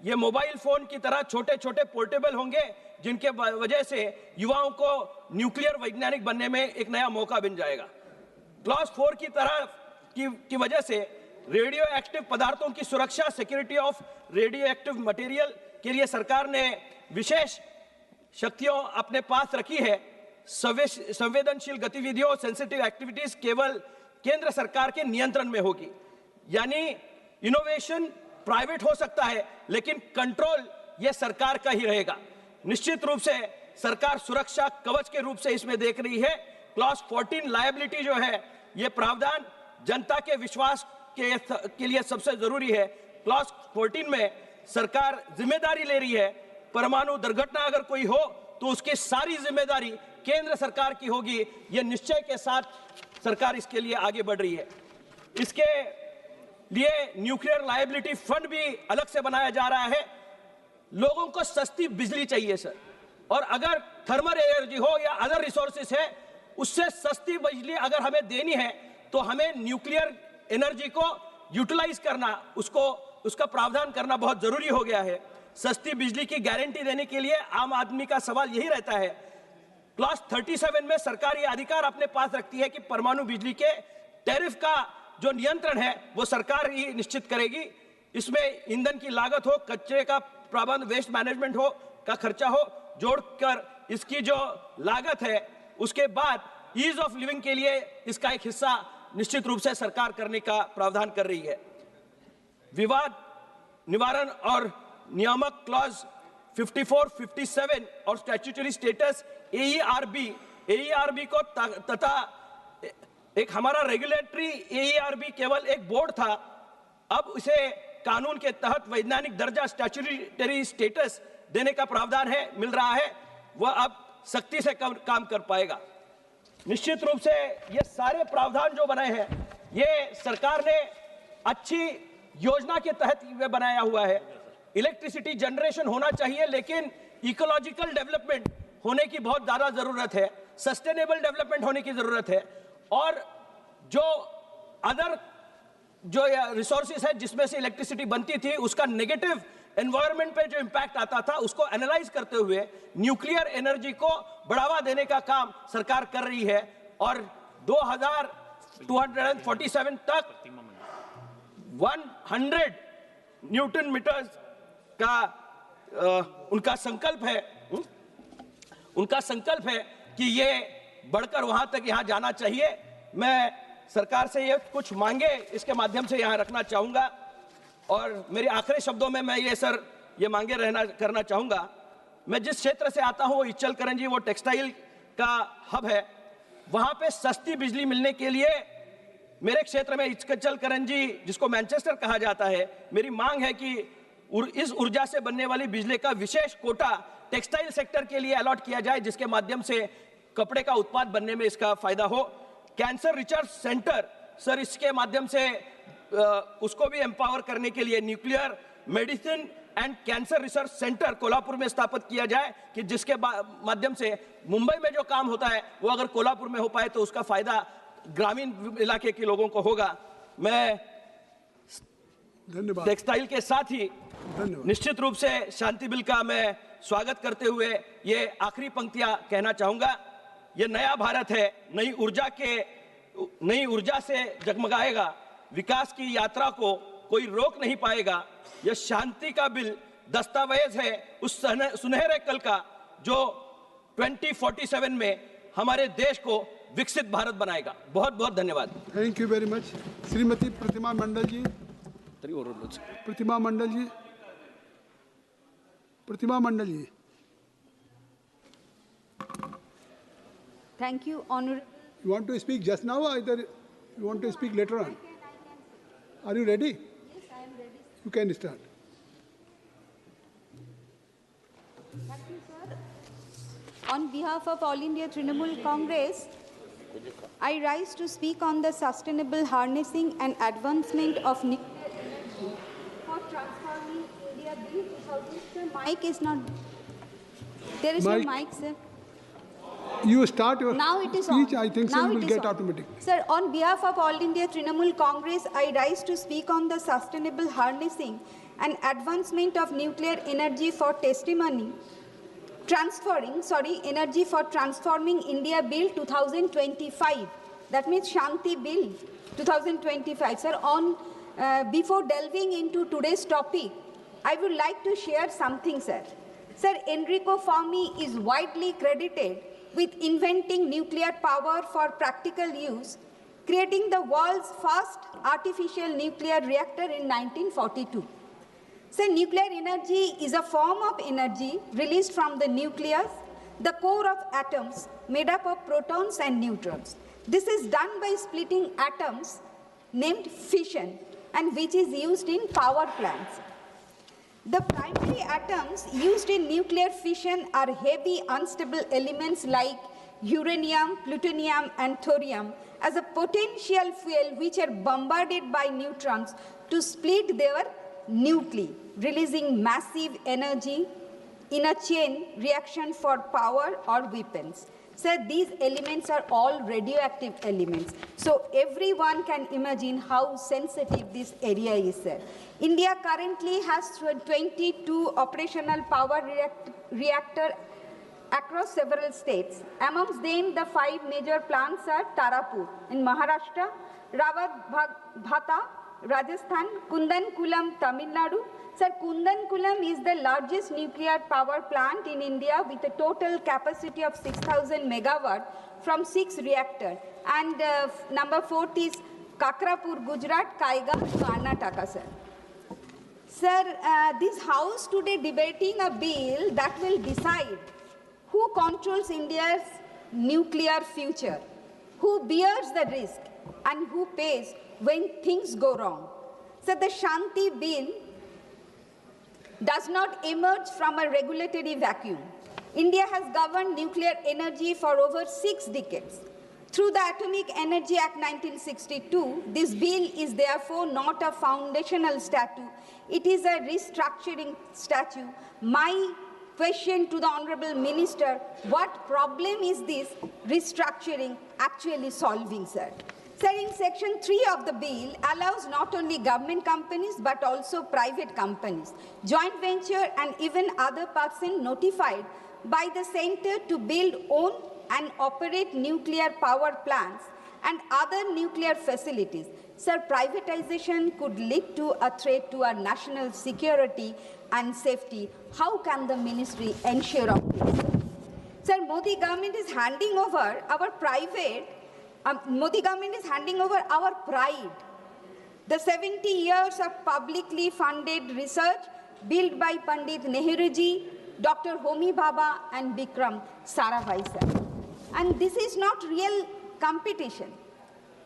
ये मोबाइल फोन की तरह छोटे छोटे पोर्टेबल होंगे, जिनके वजह से युवाओं को न्यूक्लियर वैज्ञानिक बनने में एक नया मौका बन जाएगा। क्लॉज 4 की तरह की वजह से रेडियो एक्टिव पदार्थों की सुरक्षा, security of radio active material के लिए सरकार ने विशेष शक्तियों अपने पास रखी है। संवेदनशील गतिविधियों, सेंसिटिव एक्टिविटीज केवल केंद्र सरकार के नियंत्रण में होगी। यानी इनोवेशन प्राइवेट हो सकता है, लेकिन कंट्रोल यह सरकार का ही रहेगा। निश्चित रूप से सरकार सुरक्षा कवच के रूप से इसमें देख रही है। क्लॉज 14 लायबिलिटी जो है, यह प्रावधान जनता के विश्वास के लिए सबसे जरूरी है। क्लॉज 14 में सरकार जिम्मेदारी ले रही है। परमाणु दुर्घटना अगर कोई हो तो उसकी सारी जिम्मेदारी केंद्र सरकार की होगी। यह निश्चय के साथ सरकार इसके लिए आगे बढ़ रही है। इसके लिए न्यूक्लियर लायबिलिटी फंड भी अलग से बनाया जा रहा है। लोगों को सस्ती बिजली चाहिए सर, और अगर थर्मल एनर्जी हो या अदर रिसोर्सेस है, उससे सस्ती बिजली अगर हमें देनी है तो हमें न्यूक्लियर एनर्जी को यूटिलाइज करना, उसका प्रावधान करना बहुत जरूरी हो गया है। सस्ती बिजली की गारंटी देने के लिए आम आदमी का सवाल यही रहता है। क्लॉज 37 में सरकार ये अधिकार अपने पास रखती है कि परमाणु बिजली के टैरिफ का जो नियंत्रण है वो सरकार ही निश्चित करेगी। इसमें ईंधन की लागत हो, कचरे का प्रबंध, वेस्ट मैनेजमेंट हो का खर्चा हो, जोड़कर इसकी जो लागत है उसके बाद ईज ऑफ लिविंग के लिए इसका एक हिस्सा निश्चित रूप से सरकार करने का प्रावधान कर रही है। विवाद निवारण और नियामक क्लॉज 54, 57 और स्टैट्यूटरी स्टेटस AERB को तथा एक हमारा रेगुलेटरी AERB केवल एक बोर्ड था, अब इसे कानून के तहत वैज्ञानिक दर्जा स्टैट्यूटरी स्टेटस देने का प्रावधान है, मिल रहा है। वह अब सख्ती से काम कर पाएगा। निश्चित रूप से ये सारे प्रावधान जो बनाए हैं, ये सरकार ने अच्छी योजना के तहत वे बनाया हुआ है। इलेक्ट्रिसिटी जनरेशन होना चाहिए, लेकिन इकोलॉजिकल डेवलपमेंट होने की बहुत ज्यादा जरूरत है, सस्टेनेबल डेवलपमेंट होने की जरूरत है, और जो अदर जो रिसोर्सेज है जिसमें से इलेक्ट्रिसिटी बनती थी उसका नेगेटिव एनवायरनमेंट पे जो इंपैक्ट आता था उसको एनालाइज करते हुए न्यूक्लियर एनर्जी को बढ़ावा देने का काम सरकार कर रही है। और 2247 तक 100 न्यूटन मीटर्स का उनका संकल्प है कि ये बढ़कर वहां तक यहाँ जाना चाहिए। मैं सरकार से ये कुछ मांगे इसके माध्यम से यहाँ रखना चाहूंगा, और मेरे आखिरी शब्दों में मैं ये मांगे करना चाहूंगा। मैं जिस क्षेत्र से आता हूँ वो इचल करंजी, वो टेक्सटाइल का हब है। वहां पे सस्ती बिजली मिलने के लिए मेरे क्षेत्र में इचल करंजी, जिसको मैनचेस्टर कहा जाता है, मेरी मांग है कि इस ऊर्जा से बनने वाली बिजली का विशेष कोटा टेक्सटाइल सेक्टर के लिए अलॉट किया जाए, जिसके माध्यम से कपड़े का उत्पाद बनने में इसका फायदा हो। कैंसर रिसर्च सेंटर सर, इसके माध्यम से उसको भी एम्पावर करने के लिए nuclear medicine and cancer research centre Kolhapur में स्थापित किया जाए, कि जिसके माध्यम से मुंबई में जो काम होता है वो अगर कोल्हापुर में हो पाए तो उसका फायदा ग्रामीण इलाके के लोगों को होगा। मैं टेक्सटाइल के साथ ही निश्चित रूप से शांति बिल का मैं स्वागत करते हुए ये आखिरी पंक्तियां कहना चाहूंगा। ये नया भारत है, नई ऊर्जा से जगमगाएगा, विकास की यात्रा को कोई रोक नहीं पाएगा। यह शांति का बिल दस्तावेज है उस सुनहरे कल का जो 2047 में हमारे देश को विकसित भारत बनाएगा। बहुत बहुत धन्यवाद। Thank you very much. Shrimati Pratima Mandal ji. Pratima Mandal ji. Thank you, Honorable. You want to speak just now, or either you want to speak later on? Are you ready? Yes, I am ready. You can start. Thank you, sir. On behalf of All India Trinamool Congress, I rise to speak on the sustainable harnessing and advancement of nuclear energy Bill 2000, sir, mic is not. There is no mic, sir. You start your Now it is speech, on. I think so Now you will it is get on. automatic. Sir, on behalf of All India Trinamool Congress, I rise to speak on the sustainable harnessing and advancement of nuclear energy for energy for transforming India Bill 2025. That means Shanti Bill 2025. Sir, before delving into today's topic, I would like to share something, sir. Sir, Enrico Fermi is widely credited with inventing nuclear power for practical use, creating the world's first artificial nuclear reactor in 1942. So nuclear energy is a form of energy released from the nucleus, the core of atoms made up of protons and neutrons. This is done by splitting atoms named fission, and which is used in power plants. The primary atoms used in nuclear fission are heavy unstable elements like uranium, plutonium, and thorium as a potential fuel which are bombarded by neutrons to split their nuclei, releasing massive energy in a chain reaction for power or weapons. So these elements are all radioactive elements. So everyone can imagine how sensitive this area is, sir. India currently has 22 operational power reactors across several states. Amongst them, the 5 major plants are Tarapur in Maharashtra, Rawat Rajasthan, Kudankulam, Tamil Nadu. Sir, Kudankulam is the largest nuclear power plant in India with a total capacity of 6,000 megawatt from 6 reactors. And number 4 is Kakrapur, Gujarat, Kaiga, Karnataka, sir. Sir, this House today debating a bill that will decide who controls India's nuclear future, who bears the risk, and who pays when things go wrong. So the Shanti Bill does not emerge from a regulatory vacuum. India has governed nuclear energy for over 6 decades. Through the Atomic Energy Act 1962, this bill is therefore not a foundational statute. It is a restructuring statute. My question to the Honorable Minister, what problem is this restructuring actually solving, sir? Sir, in Section 3 of the bill allows not only government companies but also private companies, joint venture and even other persons notified by the center to build, own and operate nuclear power plants and other nuclear facilities. Sir, privatization could lead to a threat to our national security and safety. How can the ministry ensure of this? Sir, Modi government is handing over our pride. The 70 years of publicly funded research built by Pandit Nehruji, Dr. Homi Bhabha and Vikram Sarabhai, sir. And this is not real competition.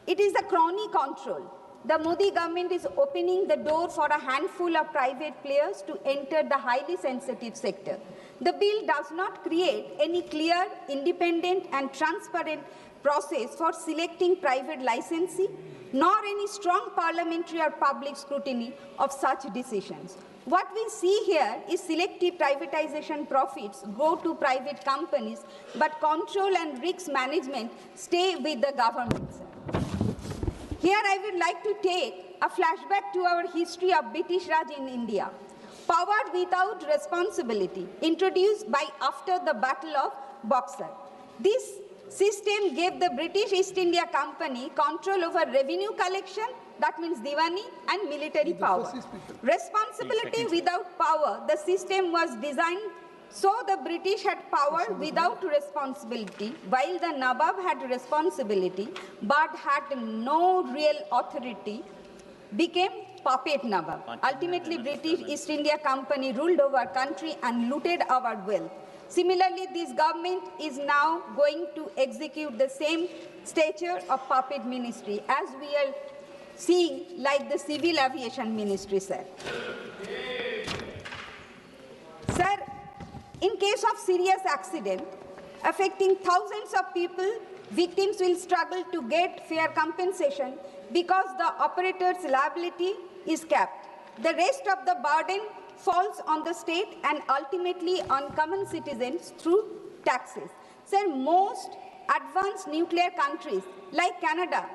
It is a crony control. The Modi government is opening the door for a handful of private players to enter the highly sensitive sector. The bill does not create any clear, independent and transparent process for selecting private licensee, nor any strong parliamentary or public scrutiny of such decisions. What we see here is selective privatization profits go to private companies, but control and risk management stay with the government. Here I would like to take a flashback to our history of British Raj in India. Power without responsibility, introduced by after the Battle of Buxar. This system gave the British East India Company control over revenue collection, that means Diwani, and military power. Responsibility without power, the system was designed so the British had power without responsibility, while the Nawab had responsibility but had no real authority, became puppet Nawab. Ultimately, British East India Company ruled over country and looted our wealth. Similarly, this government is now going to execute the same stature of puppet ministry as we are seeing like the Civil Aviation Ministry, sir. Sir, in case of serious accident affecting thousands of people, victims will struggle to get fair compensation because the operator's liability is capped. The rest of the burden falls on the state and ultimately on common citizens through taxes. Sir, most advanced nuclear countries like Canada,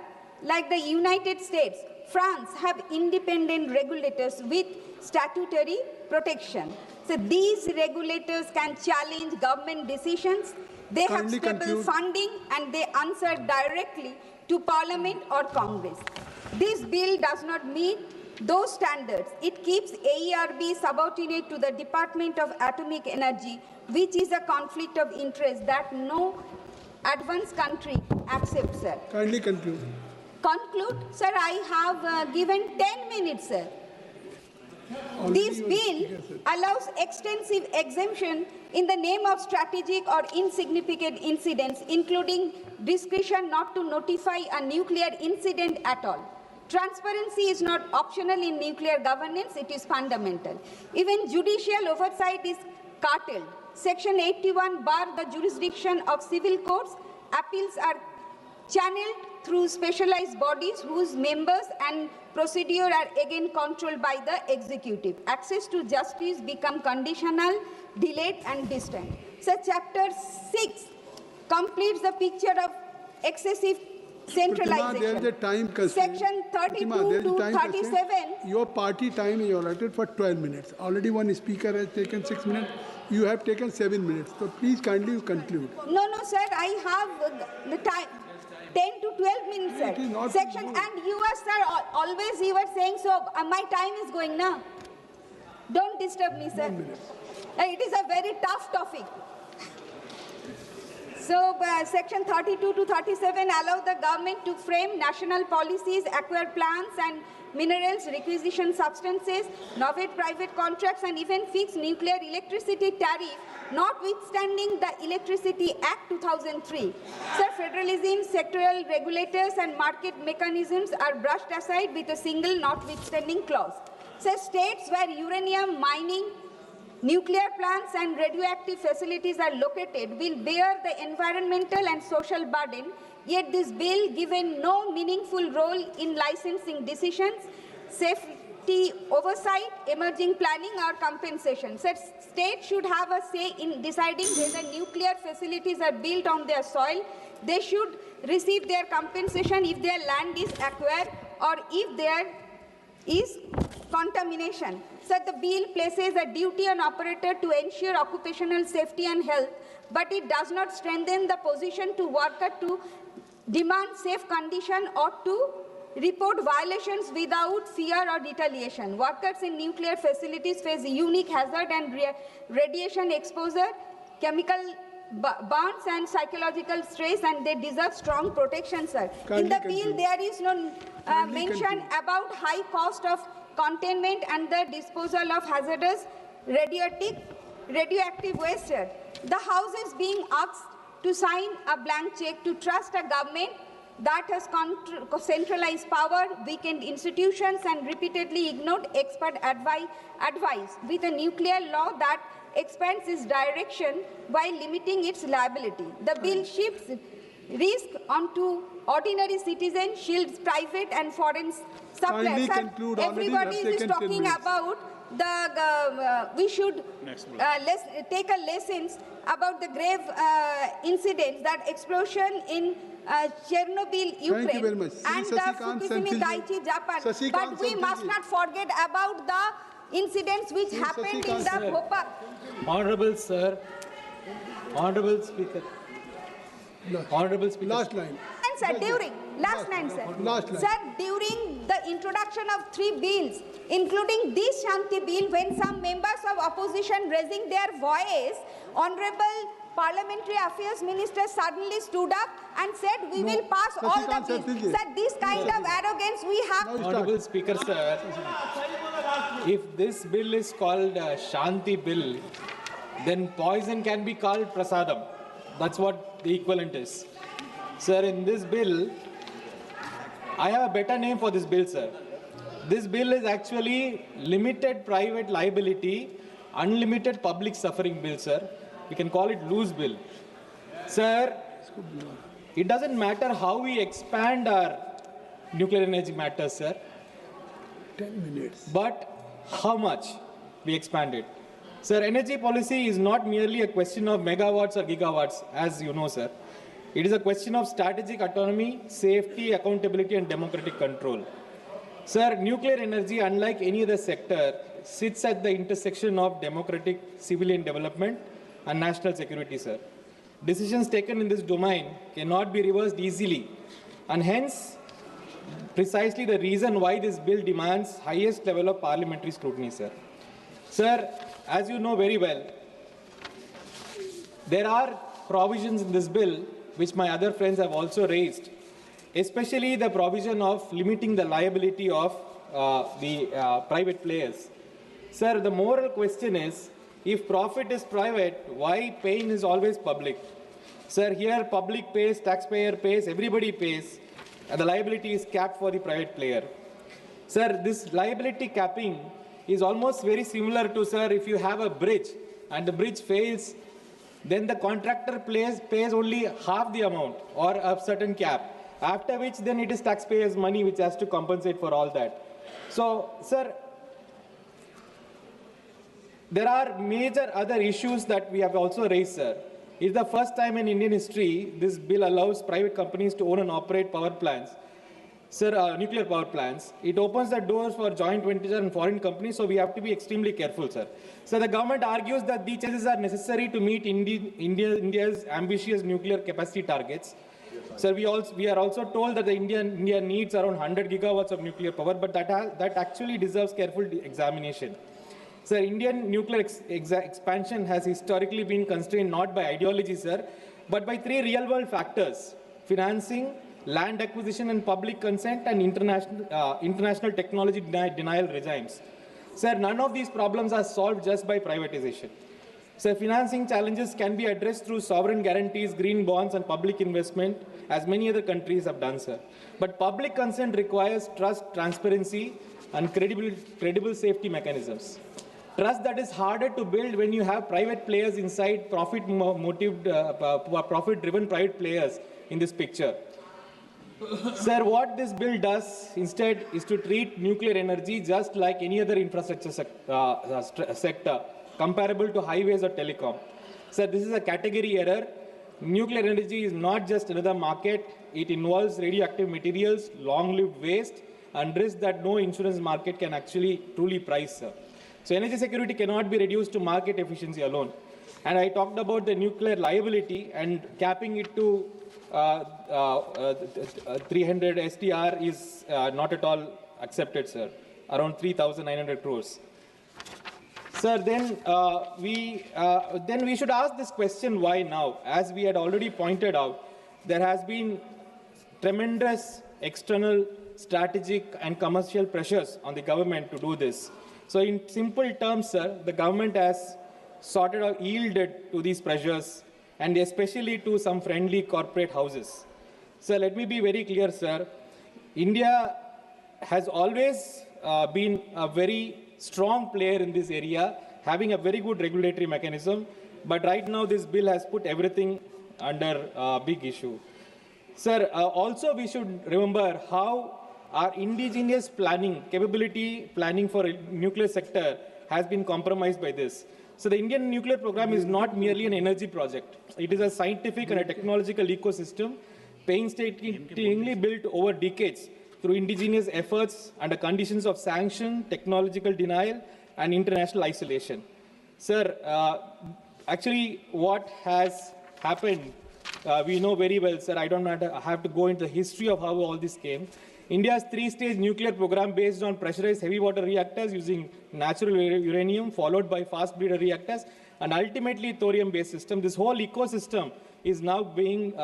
like the United States, France have independent regulators with statutory protection. So these regulators can challenge government decisions. They have stable funding and they answer directly to Parliament or Congress. This bill does not meet those standards. It keeps AERB subordinate to the Department of Atomic Energy, which is a conflict of interest that no advanced country accepts, sir. Kindly conclude. Conclude, sir, I have given 10 minutes, sir. This bill allows extensive exemption in the name of strategic or insignificant incidents, including discretion not to notify a nuclear incident at all. Transparency is not optional in nuclear governance, it is fundamental. Even judicial oversight is curtailed. Section 81 bar the jurisdiction of civil courts. Appeals are channeled through specialized bodies whose members and procedure are again controlled by the executive. Access to justice become conditional, delayed and distant. So Chapter 6 completes the picture of excessive centralization. There is a time constraint. Section 32 to 37. Your party time is allotted for 12 minutes. Already one speaker has taken 6 minutes. You have taken 7 minutes. So please kindly conclude. No, sir, I have the time. 10 to 12 minutes, sir. Section, and you are, sir, always you were saying, so my time is going now. Don't disturb me, sir. It is a very tough topic. So, Section 32 to 37 allow the government to frame national policies, acquire plants and minerals, requisition substances, novate private contracts, and even fix nuclear electricity tariff, notwithstanding the Electricity Act 2003. Sir, federalism, sectoral regulators, and market mechanisms are brushed aside with a single notwithstanding clause. Sir, states where uranium mining, nuclear plants, and radioactive facilities are located will bear the environmental and social burden. Yet this bill given no meaningful role in licensing decisions, safety oversight, emerging planning or compensation. So states should have a say in deciding whether nuclear facilities are built on their soil. They should receive their compensation if their land is acquired or if there is contamination. So the bill places a duty on operator to ensure occupational safety and health, but it does not strengthen the position to worker to demand safe condition or to report violations without fear or retaliation. Workers in nuclear facilities face unique hazard and radiation exposure, chemical burns and psychological stress, and they deserve strong protection, sir. In the bill, there is no mention about high cost of containment and the disposal of hazardous radioactive waste, sir. The House is being asked to sign a blank check to trust a government that has centralized power, weakened institutions, and repeatedly ignored expert advice with a nuclear law that expands its direction while limiting its liability. The bill shifts risk onto ordinary citizens, shields private and foreign suppliers. Everybody is talking about the we should take a lessons about the grave incidents, that explosion in Chernobyl, Ukraine, and the Fukushima Daiichi, Japan. But we must not forget about the incidents which happened in the Bhopal. Honorable Sir, Honorable Speaker, Honorable Speaker. Last line. Sir, during the introduction of 3 bills, including this Shanti bill, when some members of opposition raising their voice, Honorable Parliamentary Affairs Minister suddenly stood up and said, we will pass all the bills. Sir, this kind of arrogance we have. Honorable Speaker, sir, if this bill is called Shanti bill, then poison can be called Prasadam. That's what the equivalent is. Sir, in this bill, I have a better name for this bill, sir. This bill is actually limited private liability, unlimited public suffering bill, sir. We can call it loose bill. Sir, it doesn't matter how we expand our nuclear energy matters, sir. 10 minutes. But how much? be expanded. Sir, energy policy is not merely a question of megawatts or gigawatts, as you know, sir. It is a question of strategic autonomy, safety, accountability, and democratic control. Sir, nuclear energy, unlike any other sector, sits at the intersection of democratic civilian development and national security, sir. Decisions taken in this domain cannot be reversed easily, and hence, precisely the reason why this bill demands highest level of parliamentary scrutiny, sir. Sir, as you know very well, there are provisions in this bill which my other friends have also raised, especially the provision of limiting the liability of the private players. Sir, the moral question is, if profit is private, why pain is always public? Sir, here public pays, taxpayer pays, everybody pays, and the liability is capped for the private player. Sir, this liability capping is almost very similar to, sir, if you have a bridge and the bridge fails, then the contractor pays only half the amount or a certain cap, after which then it is taxpayers' money which has to compensate for all that. So, sir, there are major other issues that we have also raised, sir. It's the first time in Indian history this bill allows private companies to own and operate power plants. Sir, nuclear power plants. It opens the doors for joint ventures and foreign companies, so we have to be extremely careful, sir. So the government argues that these changes are necessary to meet India's ambitious nuclear capacity targets. Sir, we are also told that India needs around 100 gigawatts of nuclear power, but that actually deserves careful examination. Sir, Indian nuclear expansion has historically been constrained not by ideology, sir, but by three real-world factors: financing, land acquisition and public consent, and international technology denial regimes. Sir, none of these problems are solved just by privatization. Sir, financing challenges can be addressed through sovereign guarantees, green bonds, and public investment, as many other countries have done, sir. But public consent requires trust, transparency, and credible safety mechanisms. Trust that is harder to build when you have private players inside, profit-driven private players in this picture. Sir, what this bill does instead is to treat nuclear energy just like any other infrastructure sector, comparable to highways or telecom. Sir, this is a category error. Nuclear energy is not just another market. It involves radioactive materials, long-lived waste, and risks that no insurance market can actually truly price, sir. So energy security cannot be reduced to market efficiency alone. And I talked about the nuclear liability, and capping it to 300 STR is not at all accepted, sir. Around 3,900 crores. Sir, then we should ask this question: why now? As we had already pointed out, there has been tremendous external, strategic, and commercial pressures on the government to do this. So, in simple terms, sir, the government has yielded to these pressures, and especially to some friendly corporate houses. So let me be very clear, sir. India has always been a very strong player in this area, having a very good regulatory mechanism. But right now, this bill has put everything under a big issue. Sir, also we should remember how our indigenous capability planning for a nuclear sector has been compromised by this. So the Indian nuclear program is not merely an energy project. It is a scientific and a technological ecosystem painstakingly built over decades through indigenous efforts under conditions of sanction, technological denial, and international isolation. Sir, actually what has happened, we know very well, sir. I don't have to go into the history of how all this came. India's three-stage nuclear program based on pressurized heavy water reactors using natural uranium, followed by fast breeder reactors, and ultimately thorium-based system. This whole ecosystem is now being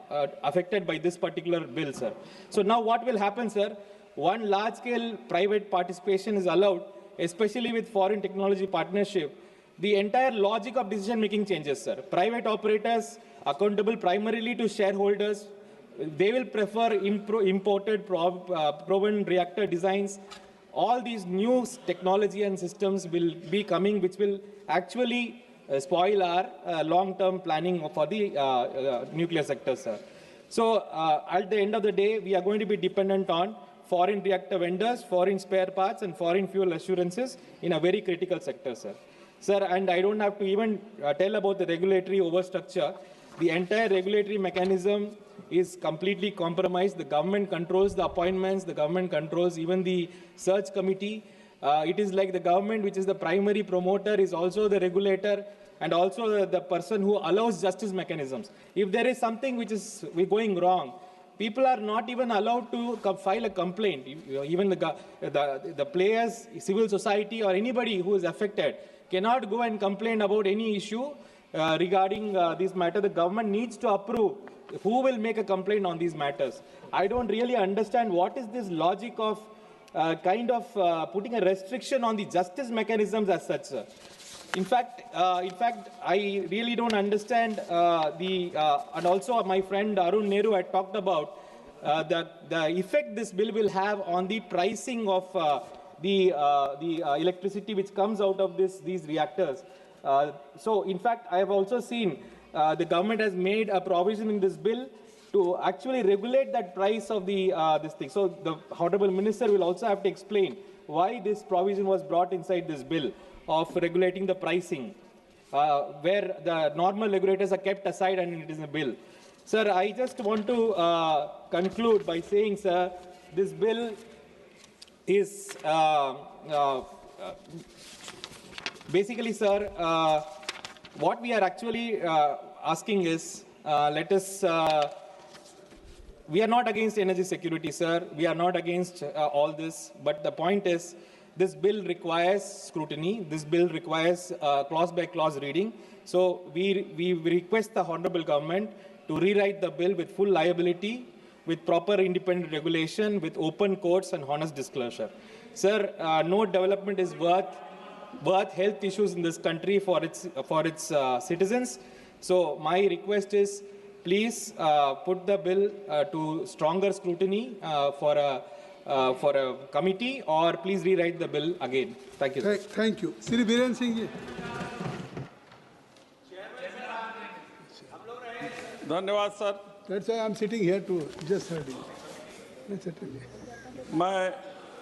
affected by this particular bill, sir. So now what will happen, sir? One large-scale private participation is allowed, especially with foreign technology partnership. The entire logic of decision-making changes, sir. Private operators accountable primarily to shareholders. They will prefer imported proven reactor designs. All these new technology and systems will be coming, which will actually spoil our long-term planning for the nuclear sector, sir. So at the end of the day, we are going to be dependent on foreign reactor vendors, foreign spare parts, and foreign fuel assurances in a very critical sector, sir. Sir, and I don't have to even tell about the regulatory overstructure. The entire regulatory mechanism is completely compromised. The government controls the appointments, the government controls even the search committee. It is like the government, which is the primary promoter, is also the regulator and also the person who allows justice mechanisms. If there is something which is going wrong, people are not even allowed to file a complaint. Even the players, civil society, or anybody who is affected cannot go and complain about any issue regarding this matter. The government needs to approve who will make a complaint on these matters. I don't really understand what is this logic of putting a restriction on the justice mechanisms as such, sir. In fact, I really don't understand and also my friend Arun Nehru had talked about the effect this bill will have on the pricing of the electricity which comes out of these reactors. So, in fact, I have also seen the government has made a provision in this bill to actually regulate that price of this thing. So, the Honorable Minister will also have to explain why this provision was brought inside this bill of regulating the pricing, where the normal regulators are kept aside and it is a bill. Sir, I just want to conclude by saying, sir, this bill is basically, sir, what we are actually asking is, we are not against energy security, sir. We are not against all this. But the point is, this bill requires scrutiny. This bill requires clause-by-clause reading. So we request the Honorable Government to rewrite the bill with full liability, with proper independent regulation, with open courts and honest disclosure. Sir, no development is worth health issues in this country for its citizens. So my request is, please put the bill to stronger scrutiny for a committee, or please rewrite the bill again. Thank you, sir. Thank you. Sri Biren Singh ji. धन्यवाद sir. That's why I'm sitting here to just heard you. मैं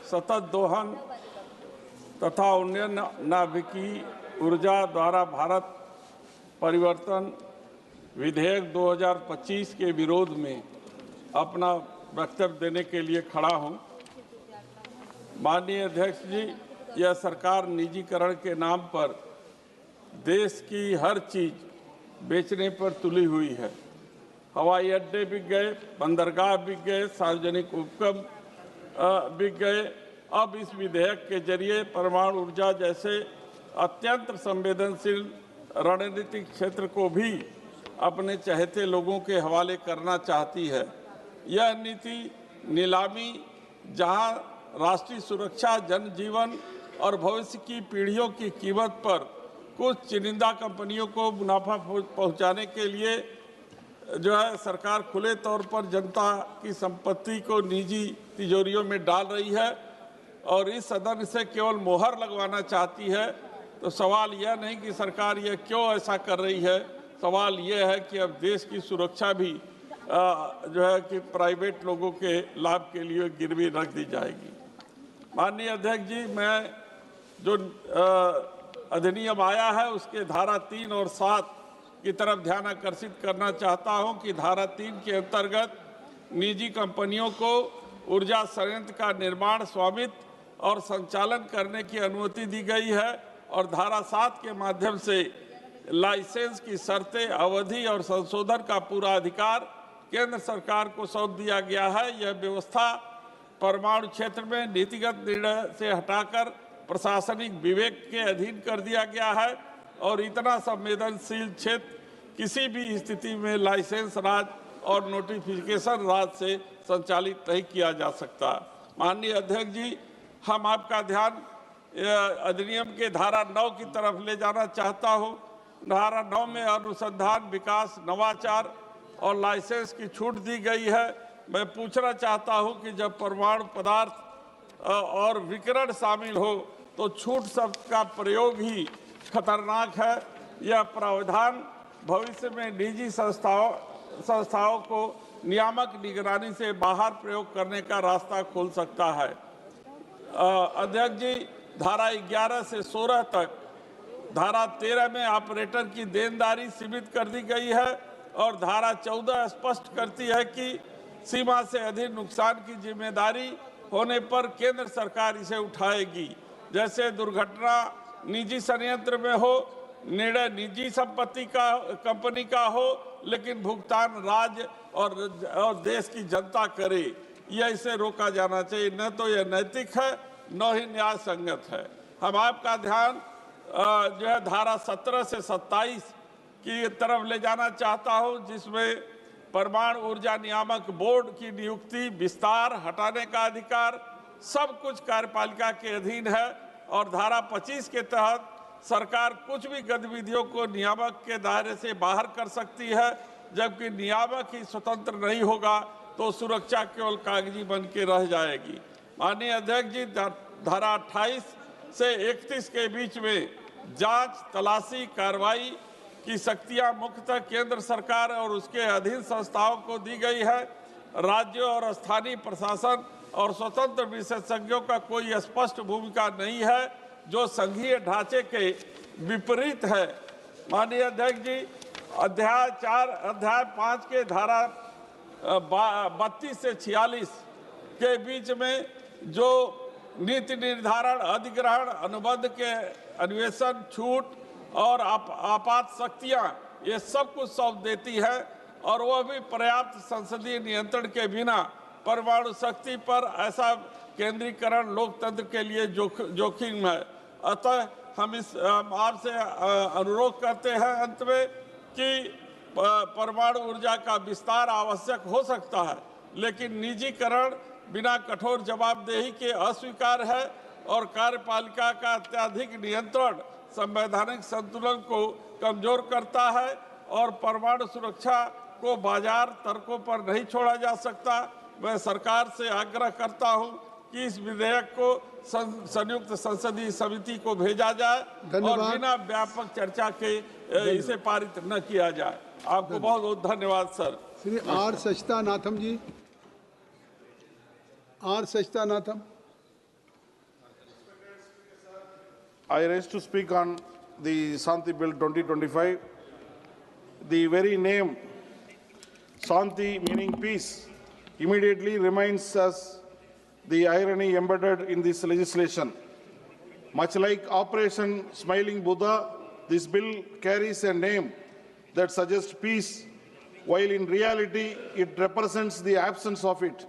सतत दोहन तथा उन्नयन नाभिकी ऊर्जा द्वारा भारत परिवर्तन विधेयक 2025 के विरोध में अपना वक्तव्य देने के लिए खड़ा हूं। माननीय अध्यक्ष जी, यह सरकार निजीकरण के नाम पर देश की हर चीज बेचने पर तुली हुई है। हवाई अड्डे बिक गए, बंदरगाह बिक गए, सार्वजनिक उपक्रम बिक गए। अब इस विधेयक के जरिए परमाणु ऊर्जा जैसे अत्यंत संवेदनशील रणनीतिक क्षेत्र को भी अपने चहेते लोगों के हवाले करना चाहती है। यह नीति नीलामी, जहां राष्ट्रीय सुरक्षा, जनजीवन और भविष्य की पीढ़ियों की कीमत पर कुछ चुनिंदा कंपनियों को मुनाफा पहुंचाने के लिए जो है सरकार खुले तौर पर जनता की संपत्ति को निजी तिजोरियों में डाल रही है और इस सदन से केवल मोहर लगवाना चाहती है। तो सवाल यह नहीं कि सरकार यह क्यों ऐसा कर रही है, सवाल यह है कि अब देश की सुरक्षा भी जो है कि प्राइवेट लोगों के लाभ के लिए गिरवी रख दी जाएगी। माननीय अध्यक्ष जी, मैं जो अधिनियम आया है उसके धारा 3 और 7 की तरफ ध्यान आकर्षित करना चाहता हूं कि धारा 3 के अंतर्गत निजी कंपनियों को ऊर्जा संयंत्र का निर्माण, स्वामित्व और संचालन करने की अनुमति दी गई है और धारा 7 के माध्यम से लाइसेंस की शर्तें, अवधि और संशोधन का पूरा अधिकार केंद्र सरकार को सौंप दिया गया है। यह व्यवस्था परमाणु क्षेत्र में नीतिगत निर्णय से हटाकर प्रशासनिक विवेक के अधीन कर दिया गया है और इतना संवेदनशील क्षेत्र किसी भी स्थिति में लाइसेंस राज और नोटिफिकेशन राज से संचालित नहीं किया जा सकता। माननीय अध्यक्ष जी, हम आपका ध्यान अधिनियम के धारा 9 की तरफ ले जाना चाहता हूं। धारा 9 में अनुसंधान, विकास, नवाचार और लाइसेंस की छूट दी गई है। मैं पूछना चाहता हूं कि जब परमाणु पदार्थ और विकिरण शामिल हो तो छूट शब्द का प्रयोग ही खतरनाक है। यह प्रावधान भविष्य में निजी संस्थाओं को नियामक निगरानी से बाहर प्रयोग करने का रास्ता खोल सकता है। अध्यक्ष जी, धारा 11 से 16 तक धारा 13 में ऑपरेटर की देनदारी सीमित कर दी गई है और धारा 14 स्पष्ट करती है कि सीमा से अधिक नुकसान की जिम्मेदारी होने पर केंद्र सरकार इसे उठाएगी। जैसे दुर्घटना निजी संयंत्र में हो, निर्णय निजी संपत्ति का कंपनी का हो, लेकिन भुगतान राज्य और देश की जनता करे। यह इसे रोका जाना चाहिए। न तो यह नैतिक है, न ही न्याय संगत है। हम आपका ध्यान जो है धारा 17 से 27 की तरफ ले जाना चाहता हूं, जिसमें परमाणु ऊर्जा नियामक बोर्ड की नियुक्ति, विस्तार, हटाने का अधिकार सब कुछ कार्यपालिका के अधीन है और धारा 25 के तहत सरकार कुछ भी गतिविधियों को नियामक के दायरे से बाहर कर सकती है। जबकि नियामक ही स्वतंत्र नहीं होगा तो सुरक्षा केवल कागजी बन के रह जाएगी। माननीय अध्यक्ष जी, धारा 28 से 31 के बीच में जांच, तलाशी, कार्रवाई की शक्तियां मुख्यतः केंद्र सरकार और उसके अधीन संस्थाओं को दी गई है। राज्यों और स्थानीय प्रशासन और स्वतंत्र विशेषज्ञों का कोई स्पष्ट भूमिका नहीं है, जो संघीय ढांचे के विपरीत है। माननीय अध्यक्ष जी, अध्याय 5 के धारा 32 से 46 के बीच में जो नीति निर्धारण, अधिग्रहण, अनुबंध के अन्वेषण, छूट और आपात शक्तियां, ये सब कुछ सौंप देती है और वह भी पर्याप्त संसदीय नियंत्रण के बिना। परमाणु शक्ति पर ऐसा केंद्रीकरण लोकतंत्र के लिए जोखिम है। अतः हम आपसे अनुरोध करते हैं अंत में कि परमाणु ऊर्जा का विस्तार आवश्यक हो सकता है, लेकिन निजीकरण बिना कठोर जवाबदेही के अस्वीकार है और कार्यपालिका का अत्यधिक नियंत्रण संवैधानिक संतुलन को कमजोर करता है और परमाणु सुरक्षा को बाजार तर्कों पर नहीं छोड़ा जा सकता। मैं सरकार से आग्रह करता हूं कि इस विधेयक को संयुक्त संसदीय समिति को भेजा जाए और बिना व्यापक चर्चा के इसे पारित न किया जाए। आपको बहुत बहुत धन्यवाद sir. Shri R Sachidanandam ji, R Sachidanandam. I rise to speak on the Shanti Bill 2025. The very name Shanti, meaning peace, immediately reminds us the irony embedded in this legislation. Much like Operation Smiling Buddha, this bill carries a name that suggests peace, while in reality it represents the absence of it.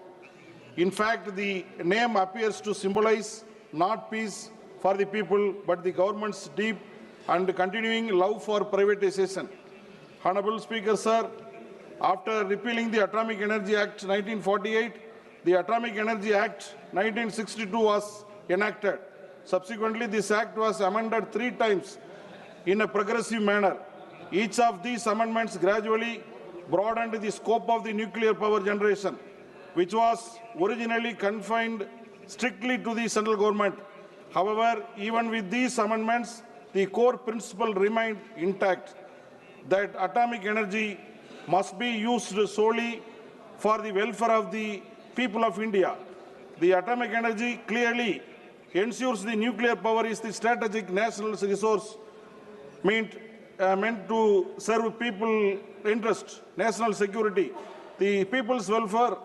In fact, the name appears to symbolize not peace for the people, but the government's deep and continuing love for privatization. Honorable Speaker, sir, after repealing the Atomic Energy Act 1948, the Atomic Energy Act 1962 was enacted. Subsequently, this act was amended 3 times in a progressive manner. Each of these amendments gradually broadened the scope of the nuclear power generation, which was originally confined strictly to the central government. However, even with these amendments, the core principle remained intact, that atomic energy must be used solely for the welfare of the people of India. The atomic energy clearly ensures the nuclear power is the strategic national resource meant to serve people interest, national security, the people's welfare.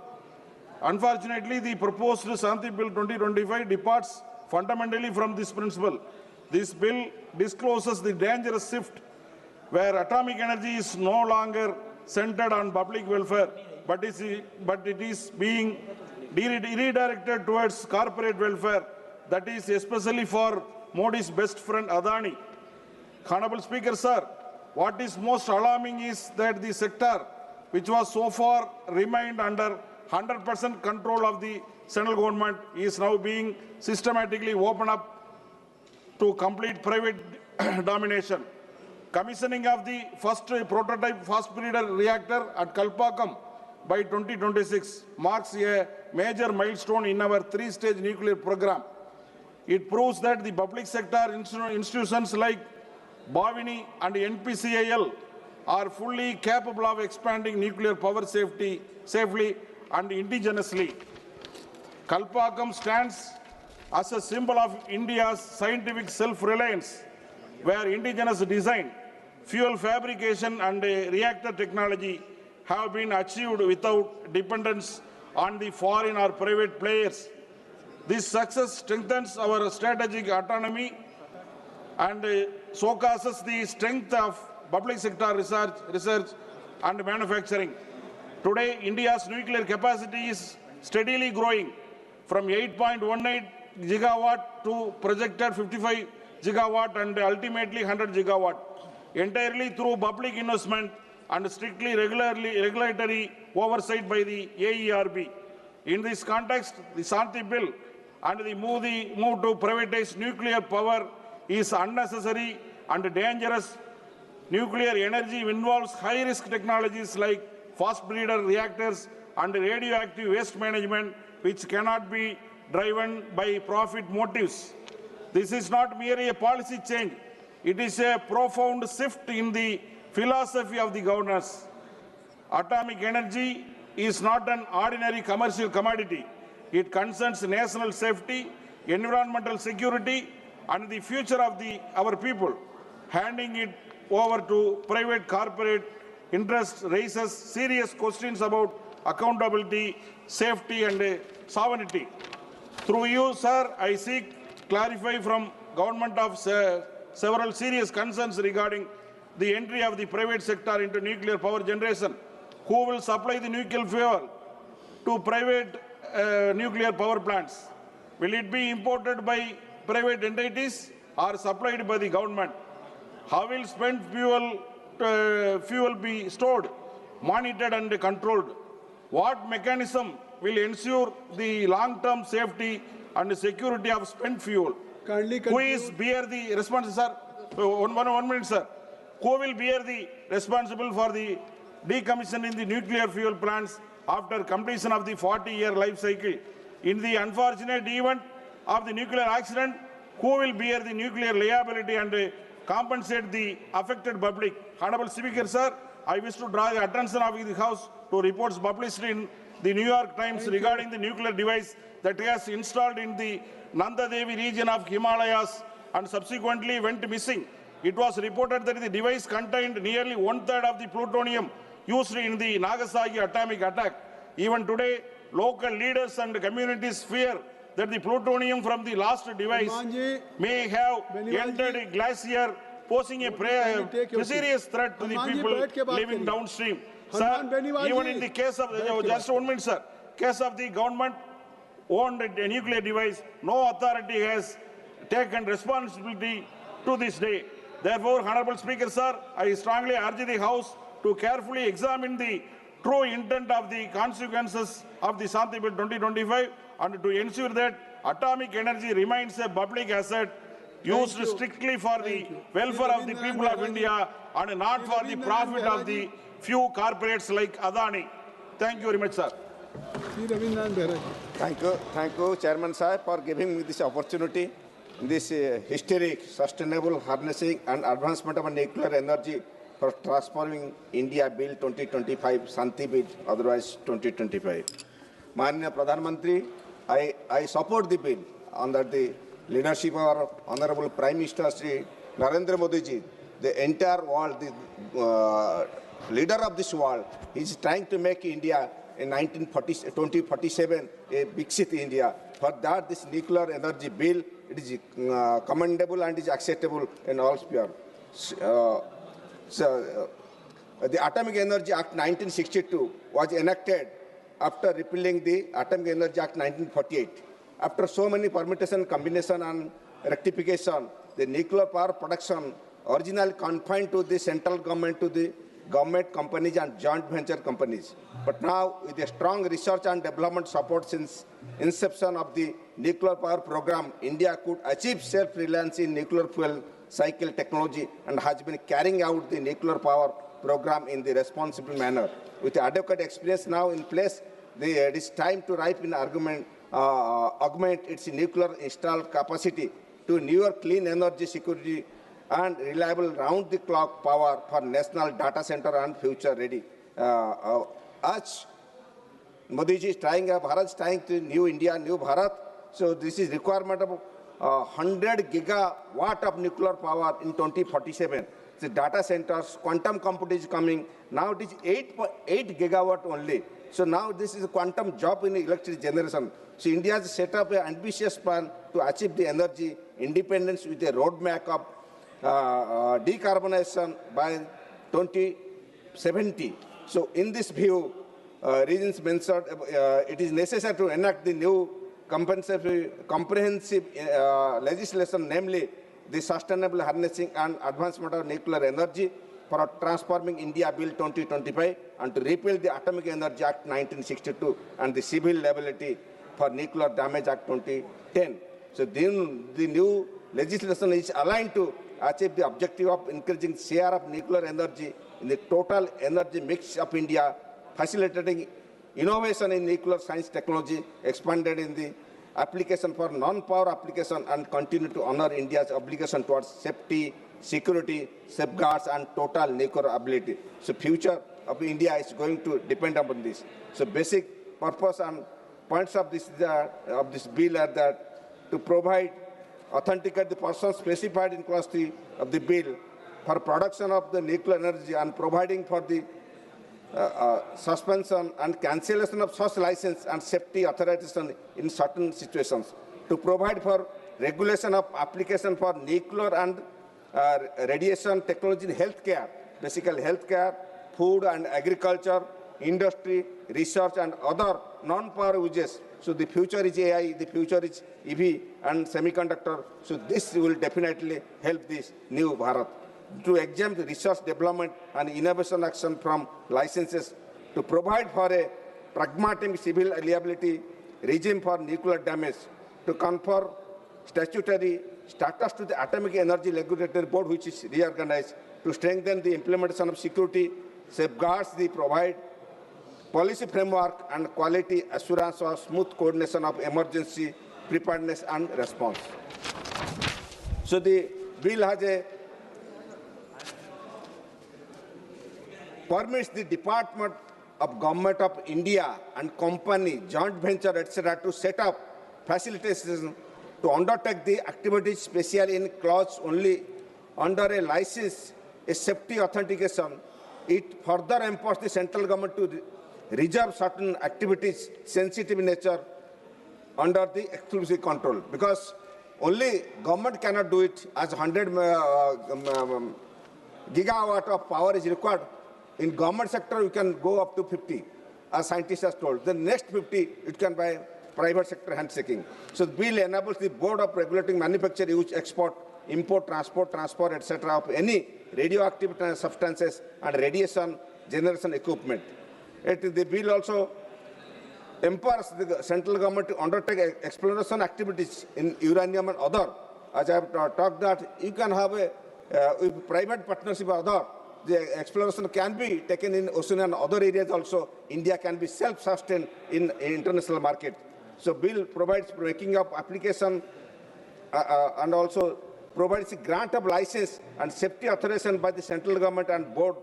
Unfortunately, the proposed Shanti Bill 2025 departs fundamentally from this principle. This bill discloses the dangerous shift where atomic energy is no longer centered on public welfare, but it is being redirected towards corporate welfare, that is especially for Modi's best friend Adani. Honorable Speaker, sir, what is most alarming is that the sector, which was so far remained under 100% control of the central government, is now being systematically opened up to complete private domination. Commissioning of the first prototype fast breeder reactor at Kalpakkam by 2026 marks a major milestone in our 3-stage nuclear program. It proves that the public sector institutions like Bhavini and NPCIL are fully capable of expanding nuclear power safely and indigenously. Kalpakkam stands as a symbol of India's scientific self-reliance, where indigenous design, fuel fabrication and reactor technology have been achieved without dependence on the foreign or private players. This success strengthens our strategic autonomy and showcases the strength of public sector research and manufacturing. Today, India's nuclear capacity is steadily growing from 8.18 gigawatt to projected 55 gigawatt and ultimately 100 gigawatt, entirely through public investment and strictly regulatory oversight by the AERB. In this context, the Shanti Bill and the move to privatize nuclear power is unnecessary and dangerous. Nuclear energy involves high-risk technologies like fast breeder reactors and radioactive waste management, which cannot be driven by profit motives. This is not merely a policy change. It is a profound shift in the philosophy of the governance. Atomic energy is not an ordinary commercial commodity. It concerns national safety, environmental security, and the future of our people. Handing it over to private corporate interests raises serious questions about accountability, safety, and sovereignty. Through you, sir, I seek clarify from government of several serious concerns regarding the entry of the private sector into nuclear power generation. Who will supply the nuclear fuel to private nuclear power plants? Will it be imported by private entities or supplied by the government? How will spent fuel be stored, monitored and controlled? What mechanism will ensure the long-term safety and security of spent fuel? Who is bear the responsibility, sir? One minute, sir. Who will bear the responsible for the decommissioning the nuclear fuel plants after completion of the 40-year life cycle? In the unfortunate event of the nuclear accident, who will bear the nuclear liability and compensate the affected public? Honorable Speaker, sir, I wish to draw the attention of the House to reports published in the New York Times regarding the nuclear device that has installed in the Nanda Devi region of Himalayas and subsequently went missing. It was reported that the device contained nearly one-third of the plutonium used in the Nagasaki atomic attack. Even today, local leaders and communities fear that the plutonium from the last device may have entered a glacier, posing a serious threat to the people living downstream. Sir, even in the case of, just 1 minute, sir, case of the government-owned a nuclear device, no authority has taken responsibility to this day. Therefore, Honorable Speaker, sir, I strongly urge the House to carefully examine the true intent of the consequences of the Shanti Bill 2025 and to ensure that atomic energy remains a public asset used strictly for the welfare of the people of India and not for the profit of the few corporates like Adani. Thank you very much, sir. Thank you, Chairman Sahib, for giving me this opportunity. This historic, sustainable harnessing and advancement of nuclear energy for transforming India Bill 2025, Shanti Bill, otherwise 2025. Manya Pradhan Mantri, I support the bill under the leadership of our Honorable Prime Minister Shri Narendra Modi ji. The entire world, the leader of this world, is trying to make India in 2047 a Viksit India. For that, this nuclear energy bill, it is commendable and is acceptable in all sphere. The Atomic Energy Act 1962 was enacted after repealing the Atomic Energy Act 1948. After so many permutation, combination and rectification, the nuclear power production originally confined to the central government, to the government companies and joint venture companies. But now, with a strong research and development support since inception of the nuclear power program, India could achieve self-reliance in nuclear fuel cycle technology and has been carrying out the nuclear power program in the responsible manner. With the adequate experience now in place, it is time to ripen augment its nuclear installed capacity to newer clean energy security and reliable round-the-clock power for national data center and future-ready. As Modi ji is trying, Bharat is trying to new India, new Bharat. So this is requirement of 100 gigawatt of nuclear power in 2047. The data centers, quantum computing is coming. Now it is 8 gigawatt only. So now this is a quantum job in electric generation. So India has set up an ambitious plan to achieve the energy independence with a roadmap of decarbonization by 2070. So in this view, reasons mentioned, it is necessary to enact the new comprehensive legislation, namely the Sustainable Harnessing and Advancement of Nuclear Energy for Transforming India Bill 2025, and to repeal the Atomic Energy Act 1962 and the Civil Liability for Nuclear Damage Act 2010. So the new legislation is aligned to achieve the objective of increasing share of nuclear energy in the total energy mix of India, facilitating innovation in nuclear science technology, expanded in the application for non-power application, and continue to honor India's obligation towards safety, security, safeguards, and total nuclear ability. So future of India is going to depend upon this. So basic purpose and points of this bill are that to provide, authenticate the person specified in clause 3 of the bill for production of the nuclear energy, and providing for the suspension and cancellation of such license and safety authorization in certain situations, to provide for regulation of application for nuclear and radiation technology in healthcare, basically healthcare, food and agriculture, industry, research, and other non-power uses. So the future is AI, the future is EV and semiconductor. So this will definitely help this new Bharat. To exempt research, development, and innovation action from licenses, to provide for a pragmatic civil liability regime for nuclear damage, to confer statutory status to the Atomic Energy Regulatory Board, which is reorganized, to strengthen the implementation of security safeguards, the provide policy framework and quality assurance or smooth coordination of emergency preparedness and response. So the bill has a permits the Department of Government of India and company, joint venture, etc. to set up facilitation to undertake the activities specially in clause only under a license, a safety authentication. It further empowers the central government to reserve certain activities sensitive in nature under the exclusive control, because only government cannot do it, as 100 gigawatt of power is required. In government sector, you can go up to 50, as scientists have told. The next 50, it can by private sector handshaking. So the bill enables the Board of Regulating Manufacture, Use, Export, Import, Transport, Transfer, etc. of any radioactive substances and radiation generation equipment. The bill also empowers the central government to undertake exploration activities in uranium and other. As I have talked that you can have a private partnership or other. The exploration can be taken in ocean and other areas also. India can be self-sustained in international market. So bill provides making up application and also provides a grant of license and safety authorization by the central government and board,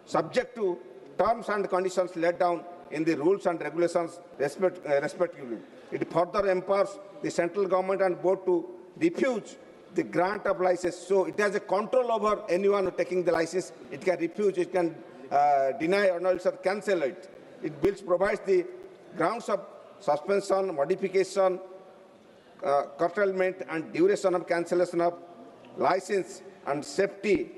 subject to terms and conditions laid down in the rules and regulations respectively. It further empowers the central government and board to refuse the grant of license. So it has a control over anyone taking the license. It can refuse, it can deny, or also cancel it. It bills provides the grounds of suspension, modification, curtailment, and duration of cancellation of license and safety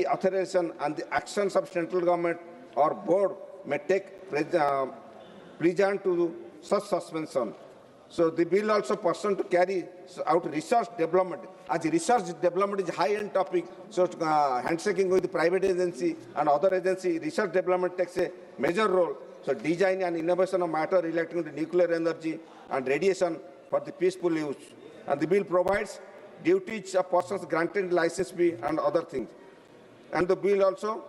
authorization, and the actions of central government or board may take precedent to such suspension. So the bill also pursues to carry out research development. As research development is high-end topic, so handshaking with the private agency and other agency, research development takes a major role. So design and innovation of matter relating to nuclear energy and radiation for the peaceful use. And the bill provides duties of persons granted license fee and other things. And the bill also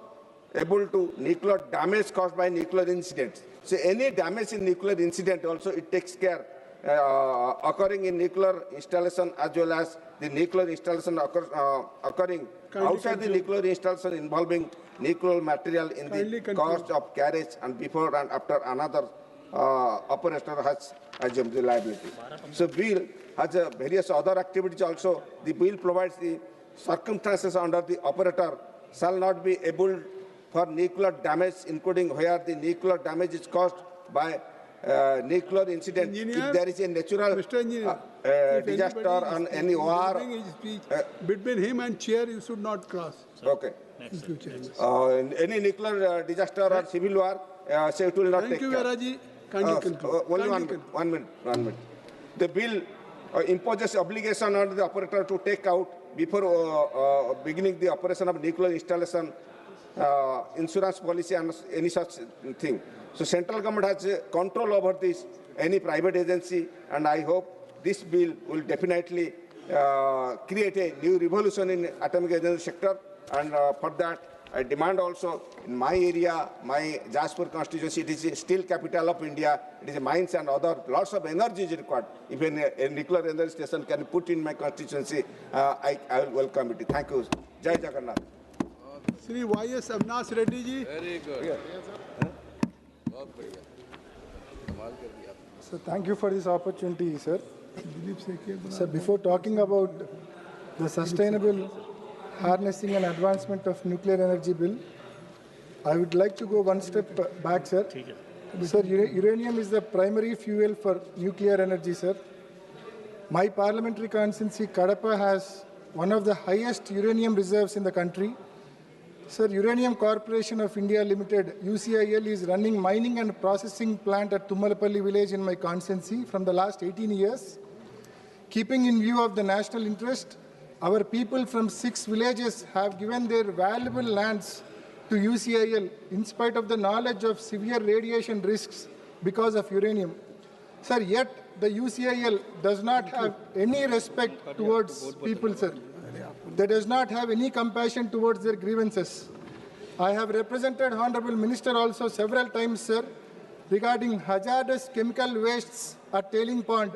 able to nuclear damage caused by nuclear incidents. So any damage in nuclear incident also it takes care occurring in nuclear installation as well as the nuclear installation occurring outside the nuclear installation involving nuclear material in the cost of carriage and before and after another operator has assumed the liability. So bill has various other activities also. The bill provides the circumstances under the operator shall not be able for nuclear damage, including where the nuclear damage is caused by nuclear incident. If there is a natural disaster on any war. Between him and chair, you should not cross. Okay. Any nuclear disaster or civil war, so it will not Thank take you, care. Veraji. Kindly conclude. Only one minute. The bill imposes obligation on the operator to take out before beginning the operation of nuclear installation insurance policy and any such thing. So central government has control over this, any private agency, and I hope this bill will definitely create a new revolution in atomic energy sector. And for that, I demand also in my area, my Jashpur constituency, it is still capital of India. It is a mines and other lots of energy is required. If a nuclear energy station can put in my constituency, I will welcome it. Thank you. Jai Jagannath. Sri Y.S. Avinash Reddy ji. Very good. So thank you for this opportunity, sir. Sir, before talking about the sustainable harnessing and advancement of nuclear energy bill, I would like to go one step back, sir. Sir, uranium is the primary fuel for nuclear energy, sir. My parliamentary constituency, Kadapa, has one of the highest uranium reserves in the country. Sir, Uranium Corporation of India Limited, UCIL, is running mining and processing plant at Tummalapalli village in my constituency from the last 18 years. Keeping in view of the national interest, our people from 6 villages have given their valuable lands to UCIL in spite of the knowledge of severe radiation risks because of uranium. Sir, yet the UCIL does not have any respect towards people, sir. They does not have any compassion towards their grievances. I have represented Honorable Minister also several times, sir, regarding hazardous chemical wastes at Tailing Pond,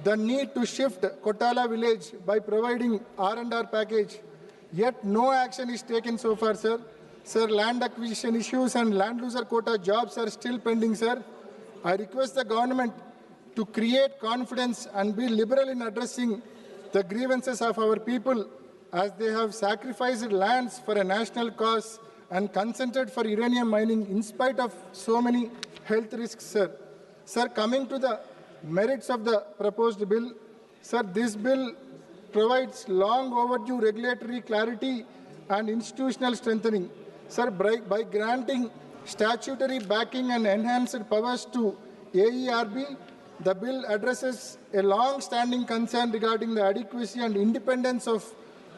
the need to shift Kotala village by providing R&R package. Yet no action is taken so far, sir. Sir, land acquisition issues and land loser quota jobs are still pending, sir. I request the government to create confidence and be liberal in addressing the grievances of our people, as they have sacrificed lands for a national cause and consented for uranium mining in spite of so many health risks, sir. Sir, coming to the merits of the proposed bill, sir, this bill provides long overdue regulatory clarity and institutional strengthening. Sir, by granting statutory backing and enhanced powers to AERB, the bill addresses a long-standing concern regarding the adequacy and independence of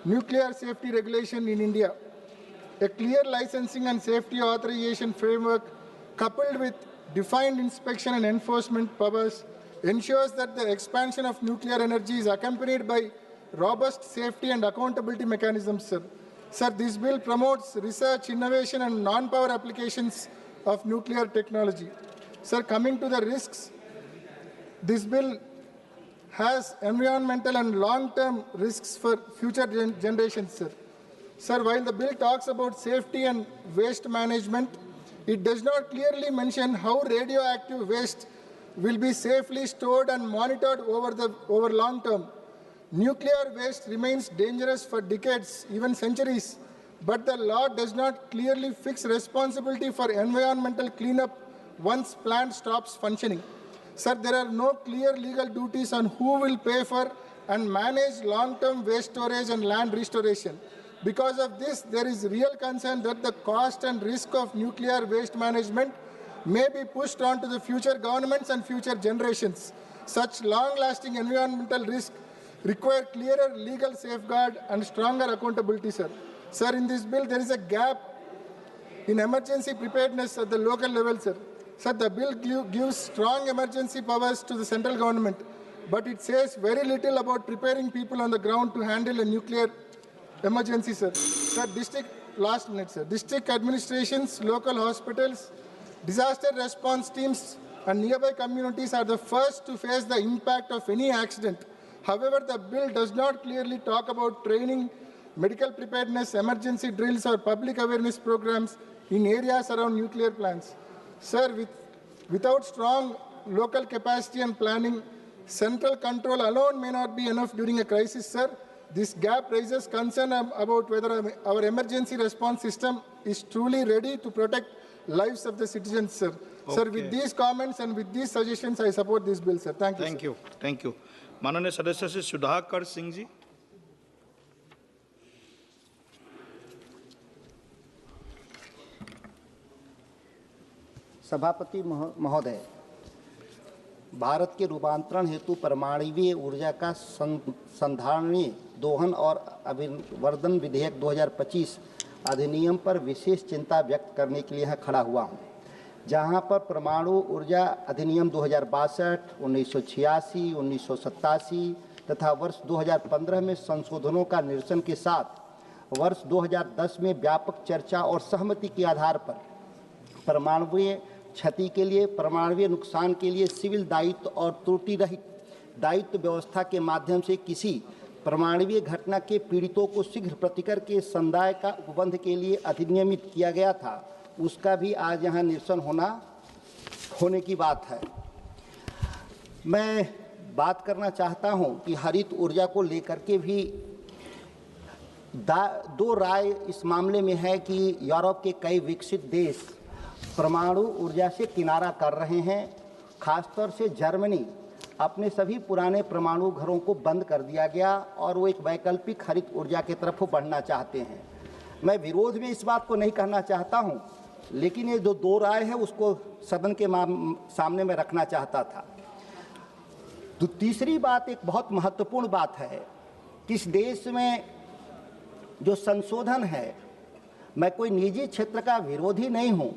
nuclear safety regulation in India. A clear licensing and safety authorization framework coupled with defined inspection and enforcement powers ensures that the expansion of nuclear energy is accompanied by robust safety and accountability mechanisms, sir. Sir, this bill promotes research, innovation and non-power applications of nuclear technology. Sir, coming to the risks, this bill has environmental and long-term risks for future generations, sir. Sir, while the bill talks about safety and waste management, it does not clearly mention how radioactive waste will be safely stored and monitored over long term. Nuclear waste remains dangerous for decades, even centuries, but the law does not clearly fix responsibility for environmental cleanup once plant stops functioning. Sir, there are no clear legal duties on who will pay for and manage long-term waste storage and land restoration. Because of this, there is real concern that the cost and risk of nuclear waste management may be pushed on to the future governments and future generations. Such long-lasting environmental risk require clearer legal safeguard and stronger accountability, sir. Sir, in this bill, there is a gap in emergency preparedness at the local level, sir. Sir, the bill gives strong emergency powers to the central government, but it says very little about preparing people on the ground to handle a nuclear emergency, sir. Sir, district administrations, local hospitals, disaster response teams and nearby communities are the first to face the impact of any accident. However, the bill does not clearly talk about training, medical preparedness, emergency drills, or public awareness programs in areas around nuclear plants. Sir, without strong local capacity and planning, central control alone may not be enough during a crisis, sir. This gap raises concern about whether our emergency response system is truly ready to protect lives of the citizens, sir. Okay. Sir, with these comments and with these suggestions, I support this bill, sir. Thank you. Thank you. Thank you. माननीय सदस्य श्री सुधाकर सिंह जी. सभापति महोदय, भारत के रूपांतरण हेतु परमाणु ऊर्जा का संधारणीय दोहन और अभिवर्धन विधेयक 2025 अधिनियम पर विशेष चिंता व्यक्त करने के लिए यहाँ खड़ा हुआ हूँ, जहाँ पर परमाणु ऊर्जा अधिनियम 2062, 1986, 1987 तथा वर्ष 2015 में संशोधनों का निरसन के साथ वर्ष 2010 में व्यापक चर्चा और सहमति के आधार पर परमाणुीय क्षति के लिए, परमाणुीय नुकसान के लिए सिविल दायित्व और त्रुटि रहित दायित्व व्यवस्था के माध्यम से किसी परमाणुीय घटना के पीड़ितों को शीघ्र प्रतिकर के संदाय का उपबंध के लिए अधिनियमित किया गया था, उसका भी आज यहाँ निरसन होने की बात है। मैं बात करना चाहता हूँ कि हरित ऊर्जा को लेकर के भी दो राय इस मामले में है कि यूरोप के कई विकसित देश परमाणु ऊर्जा से किनारा कर रहे हैं। खासतौर से जर्मनी अपने सभी पुराने परमाणु घरों को बंद कर दिया गया और वो एक वैकल्पिक हरित ऊर्जा की तरफ बढ़ना चाहते हैं। मैं विरोध में इस बात को नहीं कहना चाहता हूं, लेकिन ये जो दो राय है उसको सदन के सामने में रखना चाहता था। तो तीसरी बात एक बहुत महत्वपूर्ण बात है कि इस देश में जो संशोधन है, मैं कोई निजी क्षेत्र का विरोधी नहीं हूं,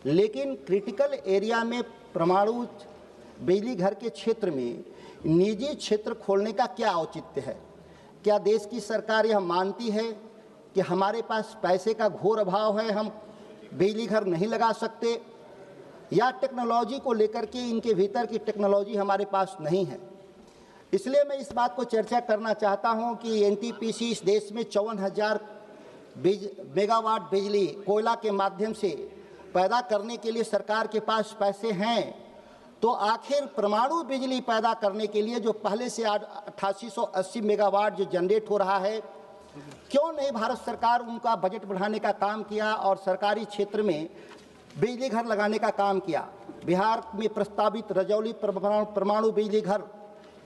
लेकिन क्रिटिकल एरिया में परमाणु बिजली घर के क्षेत्र में निजी क्षेत्र खोलने का क्या औचित्य है? क्या देश की सरकार यह मानती है कि हमारे पास पैसे का घोर अभाव है, हम बिजली घर नहीं लगा सकते, या टेक्नोलॉजी को लेकर के इनके भीतर की टेक्नोलॉजी हमारे पास नहीं है? इसलिए मैं इस बात को चर्चा करना चाहता हूं कि एनटीपीसी इस देश में 54,000 मेगावाट बिजली कोयला के माध्यम से पैदा करने के लिए सरकार के पास पैसे हैं, तो आखिर परमाणु बिजली पैदा करने के लिए जो पहले से 8880 मेगावाट जो जनरेट हो रहा है, क्यों नहीं भारत सरकार उनका बजट बढ़ाने का काम किया और सरकारी क्षेत्र में बिजली घर लगाने का काम किया? बिहार में प्रस्तावित रजौली परमाणु बिजली घर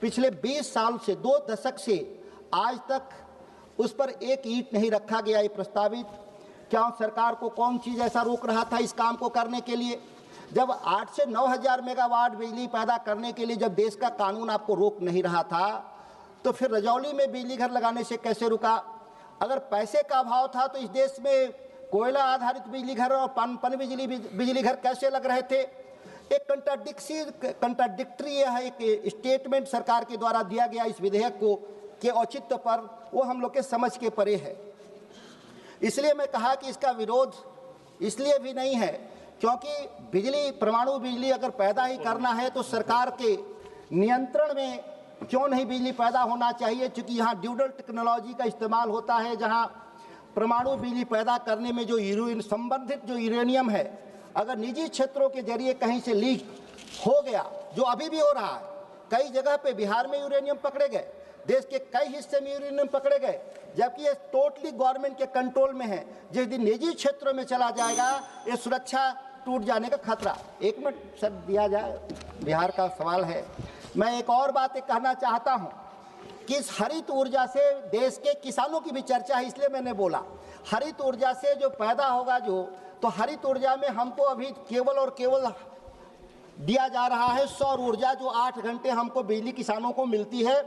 पिछले 20 साल से 2 दशक से आज तक उस पर एक ईंट नहीं रखा गया। ये प्रस्तावित, क्या सरकार को कौन चीज़ ऐसा रोक रहा था इस काम को करने के लिए? जब 8 से 9,000 मेगावाट बिजली पैदा करने के लिए जब देश का कानून आपको रोक नहीं रहा था, तो फिर रजौली में बिजली घर लगाने से कैसे रुका? अगर पैसे का अभाव था तो इस देश में कोयला आधारित बिजली घर और पन बिजली घर कैसे लग रहे थे? एक कंट्राडिक्टरी है, एक स्टेटमेंट सरकार के द्वारा दिया गया इस विधेयक को के औचित्य पर, वो हम लोग के समझ के परे है। इसलिए मैं कहा कि इसका विरोध इसलिए भी नहीं है क्योंकि बिजली, परमाणु बिजली अगर पैदा ही करना है तो सरकार के नियंत्रण में क्यों नहीं बिजली पैदा होना चाहिए? क्योंकि यहाँ ड्यूडल टेक्नोलॉजी का इस्तेमाल होता है, जहाँ परमाणु बिजली पैदा करने में जो संबंधित जो यूरेनियम है, अगर निजी क्षेत्रों के जरिए कहीं से लीक हो गया, जो अभी भी हो रहा है, कई जगह पे बिहार में यूरेनियम पकड़े गए, देश के कई हिस्से में यूरेनियम पकड़े गए, जबकि ये टोटली गवर्नमेंट के कंट्रोल में है। जिस दिन निजी क्षेत्रों में चला जाएगा, ये सुरक्षा टूट जाने का खतरा। 1 मिनट सर दिया जाए, बिहार का सवाल है। मैं एक और बात कहना चाहता हूँ कि इस हरित ऊर्जा से देश के किसानों की भी चर्चा है, इसलिए मैंने बोला हरित ऊर्जा से जो पैदा होगा तो हरित ऊर्जा में हमको अभी केवल और केवल दिया जा रहा है सौर ऊर्जा, जो 8 घंटे हमको बिजली किसानों को मिलती है।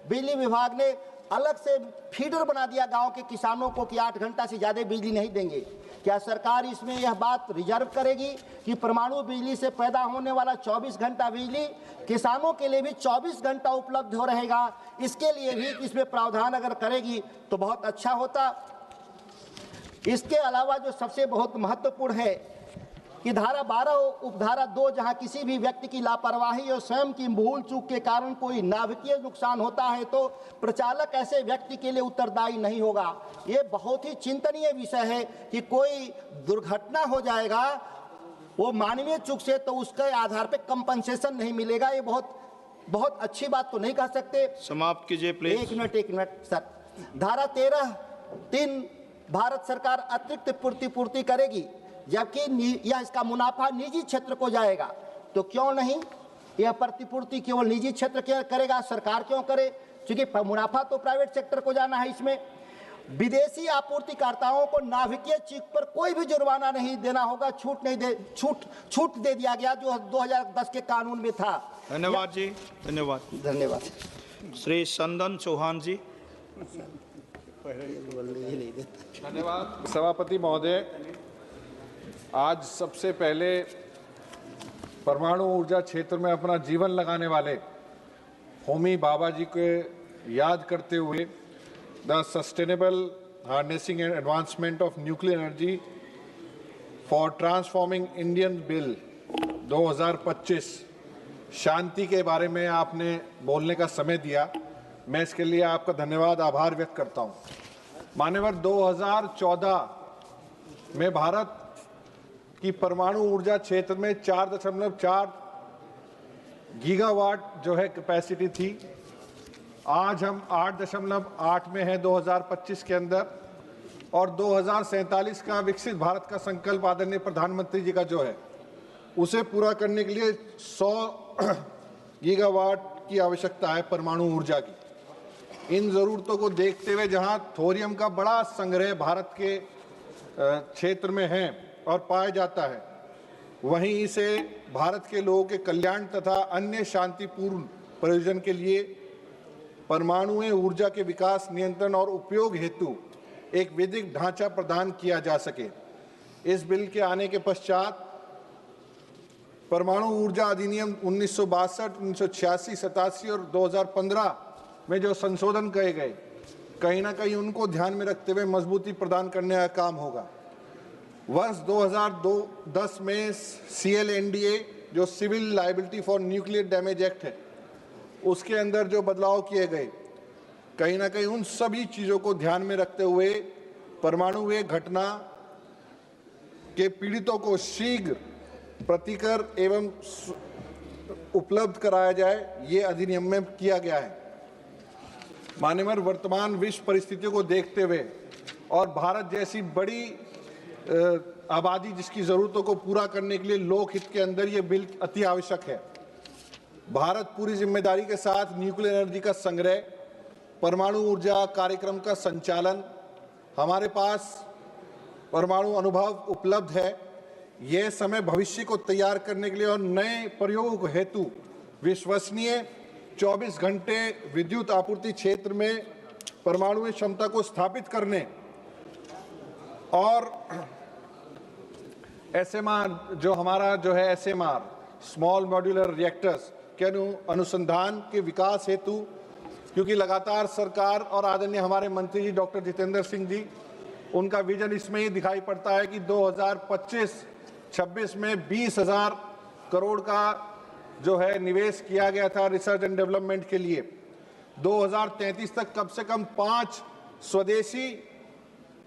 बिजली विभाग ने अलग से फीडर बना दिया गांव के किसानों को कि 8 घंटा से ज़्यादा बिजली नहीं देंगे। क्या सरकार इसमें यह बात रिजर्व करेगी कि परमाणु बिजली से पैदा होने वाला 24 घंटा बिजली किसानों के लिए भी 24 घंटा उपलब्ध हो रहेगा? इसके लिए भी इसमें प्रावधान अगर करेगी तो बहुत अच्छा होता। इसके अलावा जो सबसे बहुत महत्वपूर्ण है कि धारा 12 उपधारा 2 जहां किसी भी व्यक्ति की लापरवाही और स्वयं की भूल चूक के कारण कोई नाभिकीय नुकसान होता है तो प्रचालक ऐसे व्यक्ति के लिए उत्तरदायी नहीं होगा। ये बहुत ही चिंतनीय विषय है कि कोई दुर्घटना हो जाएगा वो मानवीय चूक से, तो उसके आधार पे कंपनसेशन नहीं मिलेगा। ये बहुत अच्छी बात तो नहीं कह सकते। समाप्त कीजिए प्लीज। एक मिनट सर। धारा 13(3) भारत सरकार अतिरिक्त पूर्ति करेगी, जबकि यह इसका मुनाफा निजी क्षेत्र को जाएगा। तो क्यों नहीं यह प्रतिपूर्ति केवल निजी क्षेत्र करेगा, सरकार क्यों करे? क्योंकि मुनाफा तो प्राइवेट सेक्टर को जाना है। इसमें विदेशी आपूर्तिकर्ताओं को नाभिकीय चूक पर कोई भी जुर्माना नहीं देना होगा। छूट दे दिया गया जो 2010 के कानून में था। धन्यवाद जी, धन्यवाद। श्री संदन चौहान जी। धन्यवाद सभापति महोदय। आज सबसे पहले परमाणु ऊर्जा क्षेत्र में अपना जीवन लगाने वाले होमी बाबा जी को याद करते हुए the sustainable harnessing and advancement of nuclear energy for transforming Indian bill 2025 शांति के बारे में आपने बोलने का समय दिया। मैं इसके लिए आपका धन्यवाद, आभार व्यक्त करता हूँ। मान्यवर, 2014 में भारत की परमाणु ऊर्जा क्षेत्र में 4.4 गीगावाट जो है कैपेसिटी थी। आज हम 8.8 में हैं 2025 के अंदर, और 2047 का विकसित भारत का संकल्प आदरणीय प्रधानमंत्री जी का जो है उसे पूरा करने के लिए 100 गीगावाट की आवश्यकता है परमाणु ऊर्जा की। इन जरूरतों को देखते हुए जहां थोरियम का बड़ा संग्रह भारत के क्षेत्र में है और पाया जाता है, वहीं इसे भारत के लोगों के कल्याण तथा अन्य शांतिपूर्ण प्रयोजन के लिए परमाणु ऊर्जा के विकास, नियंत्रण और उपयोग हेतु एक विधिक ढांचा प्रदान किया जा सके। इस बिल के आने के पश्चात परमाणु ऊर्जा अधिनियम 1962, 1986, 87 और 2015 में जो संशोधन किए गए, कहीं ना कहीं उनको ध्यान में रखते हुए मजबूती प्रदान करने का काम होगा। वर्ष 2010 में CLNDA जो civil liability for nuclear damage act है, उसके अंदर जो बदलाव किए गए, कहीं ना कहीं उन सभी चीज़ों को ध्यान में रखते हुए परमाणु घटना के पीड़ितों को शीघ्र प्रतिकर एवं उपलब्ध कराया जाए, ये अधिनियम में किया गया है। मान्यवर, वर्तमान विश्व परिस्थितियों को देखते हुए और भारत जैसी बड़ी आबादी जिसकी जरूरतों को पूरा करने के लिए लोकहित के अंदर ये बिल अति आवश्यक है। भारत पूरी जिम्मेदारी के साथ न्यूक्लियर एनर्जी का संग्रह, परमाणु ऊर्जा कार्यक्रम का संचालन, हमारे पास परमाणु अनुभव उपलब्ध है। यह समय भविष्य को तैयार करने के लिए और नए प्रयोग हेतु विश्वसनीय 24 घंटे विद्युत आपूर्ति क्षेत्र में परमाणु क्षमता को स्थापित करने और SMR जो हमारा जो है SMR स्मॉल मॉड्यूलर रिएक्टर्स के अनुसंधान के विकास हेतु, क्योंकि लगातार सरकार और आदरणीय हमारे मंत्री जी डॉक्टर जितेंद्र सिंह जी, उनका विजन इसमें ही दिखाई पड़ता है कि 2025-26 में 20,000 करोड़ का जो है निवेश किया गया था रिसर्च एंड डेवलपमेंट के लिए। 2033 तक कम से कम 5 स्वदेशी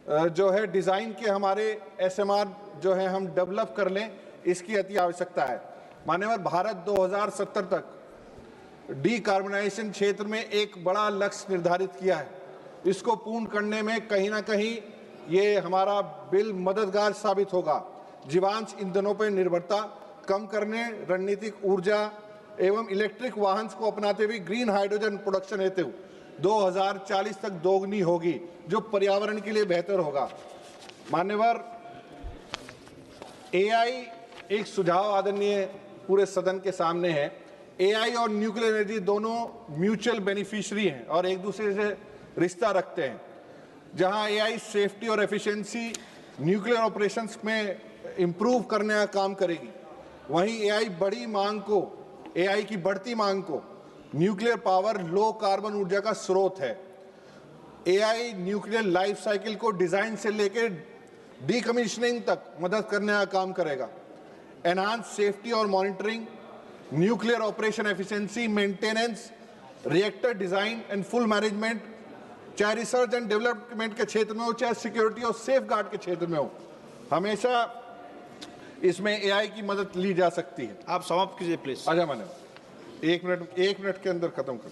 जो है डिज़ाइन के हमारे SMR जो है हम डेवलप कर लें, इसकी अति आवश्यकता है। मान्यवर, भारत 2070 तक डीकार्बनाइजेशन क्षेत्र में एक बड़ा लक्ष्य निर्धारित किया है। इसको पूर्ण करने में कहीं ना कहीं ये हमारा बिल मददगार साबित होगा। जीवांश ईंधनों पर निर्भरता कम करने, रणनीतिक ऊर्जा एवं इलेक्ट्रिक वाहन को अपनाते हुए ग्रीन हाइड्रोजन प्रोडक्शन हेतु 2040 तक दोगुनी होगी, जो पर्यावरण के लिए बेहतर होगा। मान्यवर, AI एक सुझाव आदरणीय पूरे सदन के सामने है। AI और न्यूक्लियर एनर्जी दोनों म्यूचुअल बेनिफिशियरी हैं और एक दूसरे से रिश्ता रखते हैं। जहां AI सेफ्टी और एफिशिएंसी न्यूक्लियर ऑपरेशंस में इंप्रूव करने का काम करेगी, वहीं AI की बढ़ती मांग को न्यूक्लियर पावर लो कार्बन ऊर्जा का स्रोत है। AI न्यूक्लियर लाइफ साइकिल को डिजाइन से लेकर डीकमीशनिंग तक मदद करने का काम करेगा। एनहांस सेफ्टी और monitoring, nuclear operation efficiency, maintenance, reactor design and full management, चाहे रिसर्च एंड डेवलपमेंट के क्षेत्र में हो, चाहे सिक्योरिटी और सेफ गार्ड के क्षेत्र में हो, हमेशा इसमें एआई की मदद ली जा सकती है। आप समाप्त कीजिए प्लीज। अच्छा मान्यवर, एक मिनट के अंदर खत्म कर।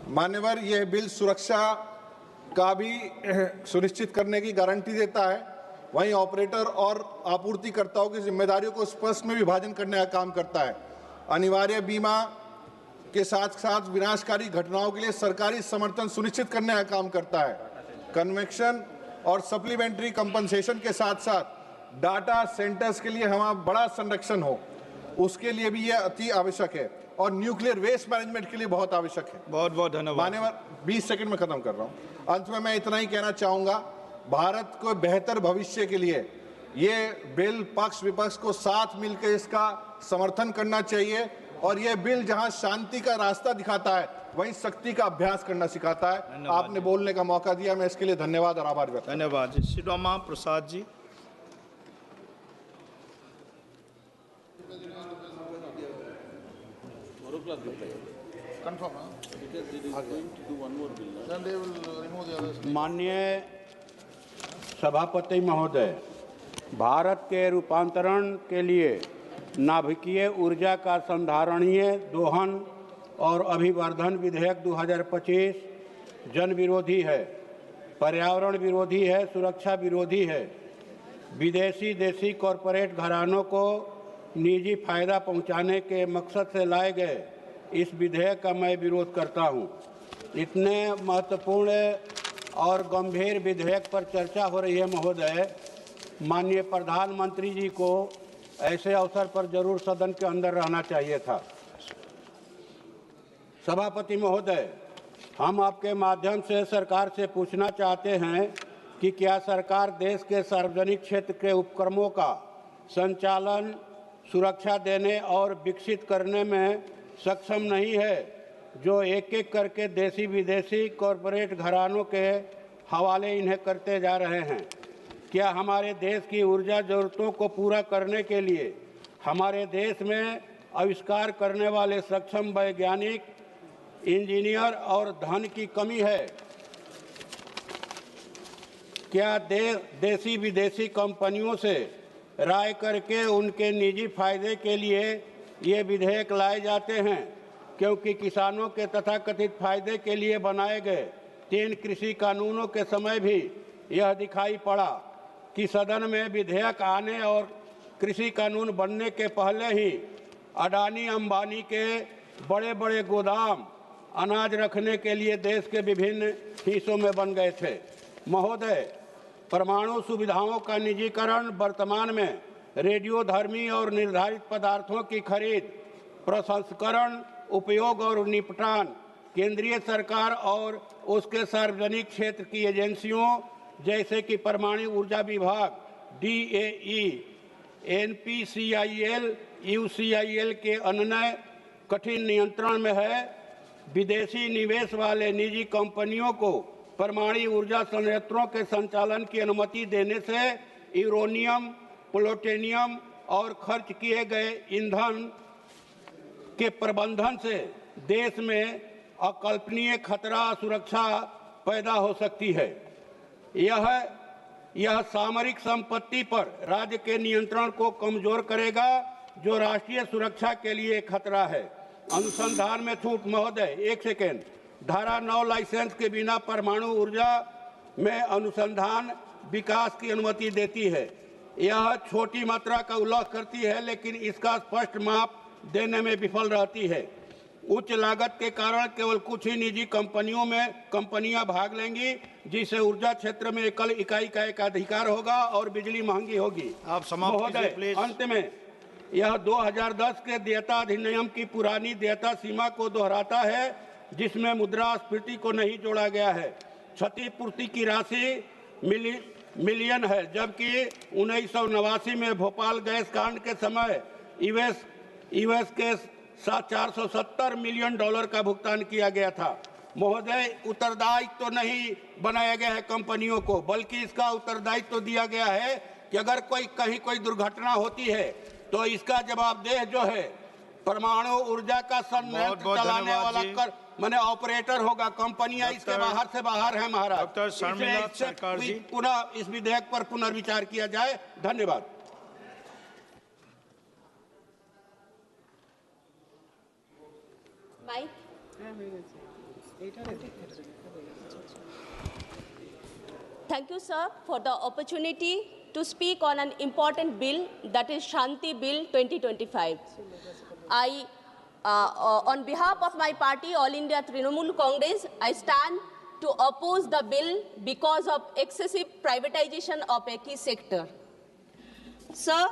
मान्यवर, यह बिल सुरक्षा का भी सुनिश्चित करने की गारंटी देता है, वहीं ऑपरेटर और आपूर्तिकर्ताओं की जिम्मेदारियों को स्पष्ट में विभाजन करने का काम करता है। अनिवार्य बीमा के साथ साथ विनाशकारी घटनाओं के लिए सरकारी समर्थन सुनिश्चित करने का काम करता है। कन्वेक्शन और सप्लीमेंट्री कंपनसेशन के साथ साथ डाटा सेंटर्स के लिए हमारा बड़ा संरक्षण हो, उसके लिए भी यह अति आवश्यक है, और न्यूक्लियर वेस्ट मैनेजमेंट के लिए बहुत आवश्यक है। बहुत बहुत धन्यवाद। मान्यवर, 20 सेकंड में खत्म कर रहा हूं। अंत में मैं इतना ही कहना चाहूंगा, भारत को बेहतर भविष्य के लिए ये बिल पक्ष विपक्ष को साथ मिलकर इसका समर्थन करना चाहिए, और यह बिल जहां शांति का रास्ता दिखाता है वहीं शक्ति का अभ्यास करना सिखाता है। आपने बोलने का मौका दिया, मैं इसके लिए धन्यवाद और आभार व्यक्त। धन्यवाद जी। शिरोमा प्रसाद जी। माननीय सभापति महोदय, भारत के रूपांतरण के लिए नाभिकीय ऊर्जा का संधारणीय दोहन और अभिवर्धन विधेयक 2025 जन विरोधी है, पर्यावरण विरोधी है, सुरक्षा विरोधी है। विदेशी देशी कॉरपोरेट घरानों को निजी फायदा पहुंचाने के मकसद से लाए गए इस विधेयक का मैं विरोध करता हूं। इतने महत्वपूर्ण और गंभीर विधेयक पर चर्चा हो रही है महोदय, माननीय प्रधानमंत्री जी को ऐसे अवसर पर जरूर सदन के अंदर रहना चाहिए था। सभापति महोदय, हम आपके माध्यम से सरकार से पूछना चाहते हैं कि क्या सरकार देश के सार्वजनिक क्षेत्र के उपक्रमों का संचालन, सुरक्षा देने और विकसित करने में सक्षम नहीं है, जो एक एक करके देशी विदेशी कॉरपोरेट घरानों के हवाले इन्हें करते जा रहे हैं। क्या हमारे देश की ऊर्जा जरूरतों को पूरा करने के लिए हमारे देश में आविष्कार करने वाले सक्षम वैज्ञानिक, इंजीनियर और धन की कमी है? क्या देशी विदेशी कंपनियों से राय करके उनके निजी फायदे के लिए ये विधेयक लाए जाते हैं? क्योंकि किसानों के तथाकथित फायदे के लिए बनाए गए 3 कृषि कानूनों के समय भी यह दिखाई पड़ा कि सदन में विधेयक आने और कृषि कानून बनने के पहले ही अडानी अंबानी के बड़े बड़े गोदाम अनाज रखने के लिए देश के विभिन्न हिस्सों में बन गए थे। महोदय, परमाणु सुविधाओं का निजीकरण, वर्तमान में रेडियोधर्मी और निर्धारित पदार्थों की खरीद, प्रसंस्करण, उपयोग और निपटान केंद्रीय सरकार और उसके सार्वजनिक क्षेत्र की एजेंसियों जैसे कि परमाणु ऊर्जा विभाग, DAE, NPCIL, UCIL के अन्य कठिन नियंत्रण में है। विदेशी निवेश वाले निजी कंपनियों को परमाणु ऊर्जा संयंत्रों के संचालन की अनुमति देने से यूरेनियम, प्लूटोनियम और खर्च किए गए ईंधन के प्रबंधन से देश में अकल्पनीय खतरा, सुरक्षा पैदा हो सकती है। यह सामरिक संपत्ति पर राज्य के नियंत्रण को कमजोर करेगा, जो राष्ट्रीय सुरक्षा के लिए खतरा है। अनुसंधान में छूट महोदय, 1 सेकेंड। धारा 9 लाइसेंस के बिना परमाणु ऊर्जा में अनुसंधान विकास की अनुमति देती है। यह छोटी मात्रा का उल्लेख करती है, लेकिन इसका स्पष्ट माप देने में विफल रहती है। उच्च लागत के कारण केवल कुछ ही निजी कंपनियां भाग लेंगी, जिससे ऊर्जा क्षेत्र में एकल इकाई का एकाधिकार होगा और बिजली महंगी होगी। आप समाप्त कीजिए प्लीज। अंत में यह 2010 के देयता अधिनियम की पुरानी देयता सीमा को दोहराता है, जिसमें मुद्रास्फीति को नहीं जोड़ा गया है। क्षतिपूर्ति की राशि मिलियन है, जबकि 1989 में भोपाल गैस कांड के समय यूएस के साथ $470 मिलियन का भुगतान किया गया था। महोदय, उत्तरदायित्व तो नहीं बनाया गया है कंपनियों को, बल्कि इसका उत्तरदायित्व तो दिया गया है कि अगर कहीं कोई दुर्घटना होती है तो इसका जवाबदेह जो है परमाणु ऊर्जा का संयंत्र चलाने वाला कर मैंने ऑपरेटर होगा, कंपनियां इसके बाहर से बाहर है महाराज। डॉक्टर शर्मिला सरकार जी, पुनः इस विधेयक पर पुनर्विचार किया जाए। धन्यवाद। Thank you, sir, for the opportunity to speak on an important bill, that is Shanti Bill 2025. On behalf of my party, All India Trinamool Congress, I stand to oppose the bill because of excessive privatization of a key sector. Sir,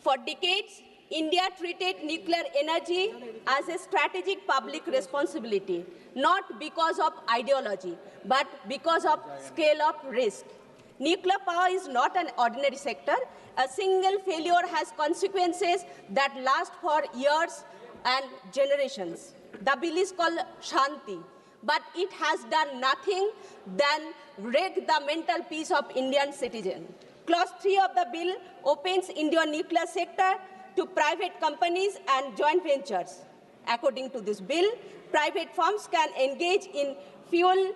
for decades, India treated nuclear energy as a strategic public responsibility, not because of ideology, but because of scale of risk. Nuclear power is not an ordinary sector. A single failure has consequences that last for years and generations. The bill is called Shanti, but it has done nothing than wreck the mental peace of Indian citizens. Clause 3 of the bill opens Indian nuclear sector to private companies and joint ventures. According to this bill, private firms can engage in fuel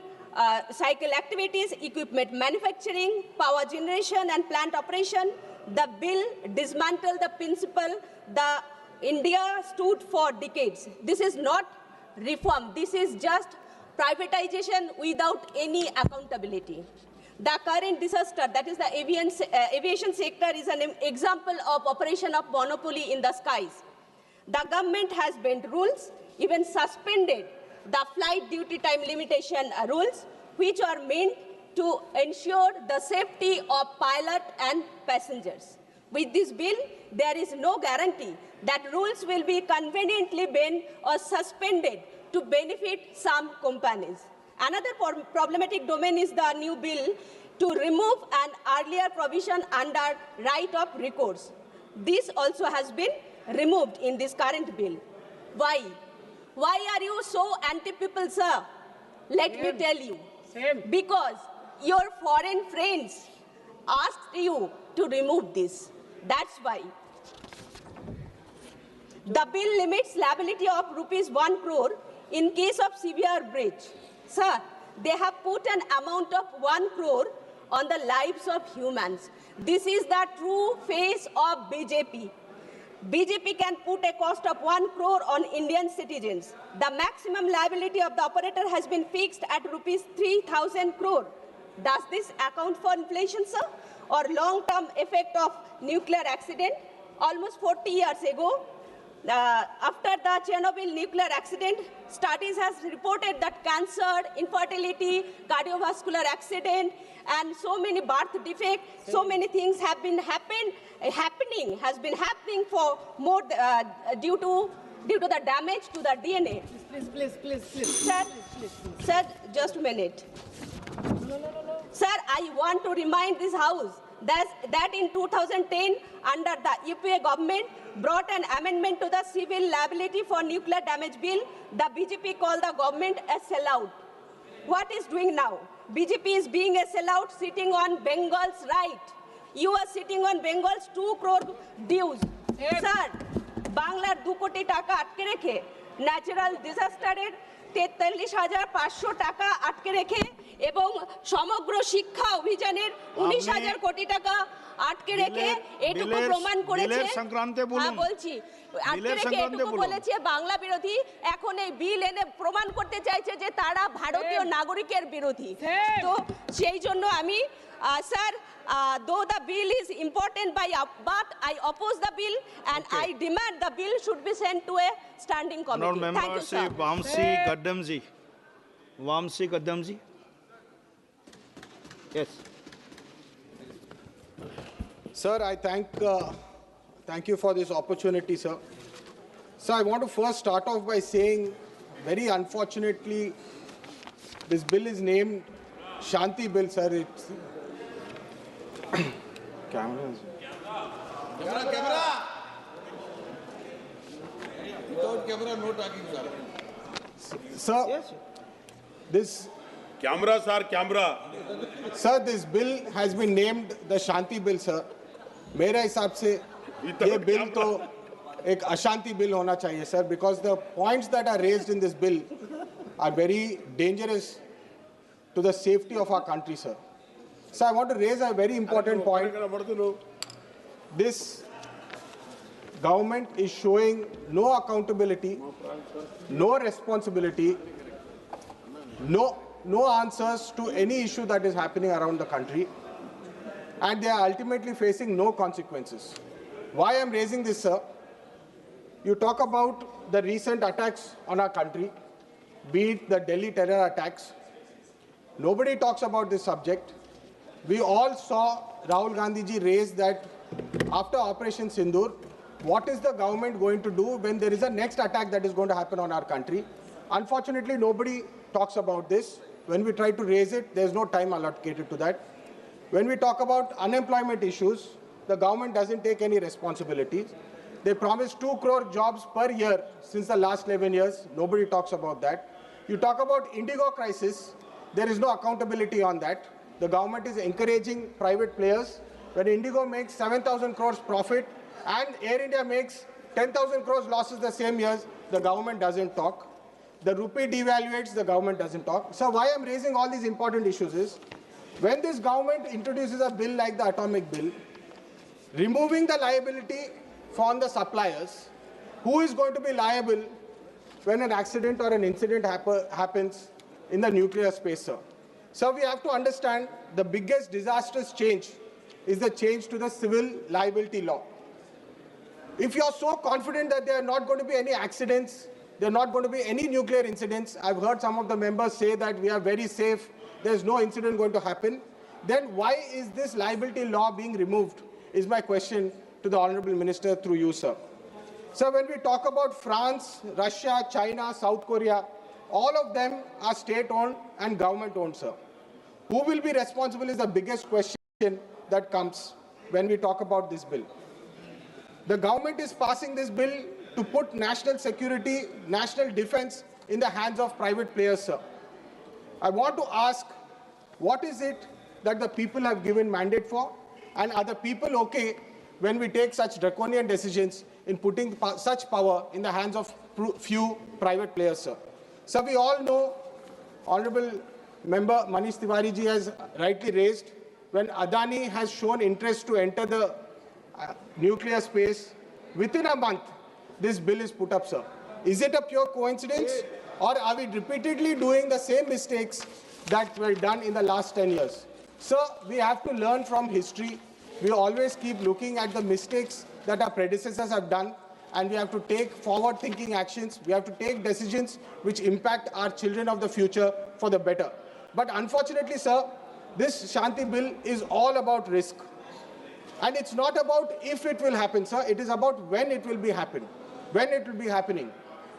cycle activities, equipment manufacturing, power generation, and plant operation. The bill dismantled the principle the India stood for decades. This is not reform. This is just privatization without any accountability. The current disaster, that is the aviation sector, is an example of operation of monopoly in the skies. The government has bent rules, even suspended the flight duty time limitation rules, which are meant to ensure the safety of pilot and passengers. With this bill, there is no guarantee that rules will be conveniently bent or suspended to benefit some companies. Another problematic domain is the new bill to remove an earlier provision under right of recourse. This also has been removed in this current bill. Why? Why are you so anti-people, sir? Let me tell you. Because your foreign friends asked you to remove this. That's why. The bill limits liability of ₹1 crore in case of severe breach. Sir, they have put an amount of 1 crore on the lives of humans. This is the true face of BJP. BJP can put a cost of 1 crore on Indian citizens. The maximum liability of the operator has been fixed at ₹3,000 crore. Does this account for inflation, sir? Or long-term effect of nuclear accident? Almost 40 years ago, after the Chernobyl nuclear accident, studies has reported that cancer, infertility, cardiovascular accident, and so many birth defects, so many things have been happening for more due to the damage to the DNA. Please. Sir, just a minute. Sir, I want to remind this House that in 2010, under the UPA government, brought an amendment to the civil liability for nuclear damage bill. The BJP called the government a sellout. What is doing now? BJP is being a sellout, sitting on Bengal's right. You are sitting on Bengal's 2 crore dues. Sir, Banglar 2 koti taka atke rekhe, natural disaster 43,500 টাকা আটকে রেখে এবং সমগ্র শিক্ষা অভিযানের 19,000 কোটি টাকা আটকে রেখে এটুকু প্রমাণ করেছে। হ্যাঁ বলছি, আটকে রেখে এটুকু বলেছে বাংলা বিরোধী। এখন এই বিল এনে প্রমাণ করতে চাইছে যে তারা ভারতীয় নাগরিকের বিরোধী। তো সেই জন্য আমি sir, though the bill is important, but I oppose the bill and I demand the bill should be sent to a standing committee. Thank you, sir. Vamsi Gaddamji. Yes. Sir, I thank you for this opportunity, sir. Sir, I want to first start off by saying, very unfortunately, this bill is named Shanti Bill, sir. It's camera. Without camera, no talking, sir. Sir, this camera, sir, camera. Sir, this bill has been named the Shanti Bill, sir. मेरे हिसाब से ये bill तो एक अशांति bill होना चाहिए sir, because the points that are raised in this bill are very dangerous to the safety of our country, sir. So I want to raise a very important point. This government is showing no accountability, no responsibility, no answers to any issue that is happening around the country, and they are ultimately facing no consequences. Why I am raising this, sir? You talk about the recent attacks on our country, be it the Delhi terror attacks. Nobody talks about this subject. We all saw Rahul Gandhi ji raise that after Operation Sindoor, what is the government going to do when there is a next attack that is going to happen on our country? Unfortunately, nobody talks about this. When we try to raise it, there's no time allocated to that. When we talk about unemployment issues, the government doesn't take any responsibilities. They promised 2 crore jobs per year since the last 11 years. Nobody talks about that. You talk about Indigo crisis, there is no accountability on that. The government is encouraging private players. When Indigo makes 7,000 crores profit and Air India makes 10,000 crores losses the same years, the government doesn't talk. The rupee devaluates, the government doesn't talk. So why I'm raising all these important issues is, when this government introduces a bill like the atomic bill, removing the liability from the suppliers, who is going to be liable when an accident or an incident happens in the nuclear space, sir? So we have to understand the biggest disastrous change is the change to the civil liability law. If you are so confident that there are not going to be any accidents, there are not going to be any nuclear incidents, I've heard some of the members say that we are very safe, there's no incident going to happen, then why is this liability law being removed, is my question to the Honorable Minister through you, sir. So when we talk about France, Russia, China, South Korea, all of them are state-owned and government-owned, sir. Who will be responsible is the biggest question that comes when we talk about this bill. The government is passing this bill to put national security, national defense in the hands of private players, sir. I want to ask, what is it that the people have given mandate for? And are the people okay when we take such draconian decisions in putting such power in the hands of few private players, sir? So we all know, Honorable Member Manish Tiwari ji has rightly raised, when Adani has shown interest to enter the nuclear space, within a month, this bill is put up, sir. Is it a pure coincidence, or are we repeatedly doing the same mistakes that were done in the last 10 years? Sir, we have to learn from history. We always keep looking at the mistakes that our predecessors have done, and we have to take forward-thinking actions. We have to take decisions which impact our children of the future for the better. But unfortunately, sir, this Shanti bill is all about risk. And it's not about if it will happen, sir. It is about when it will be happening.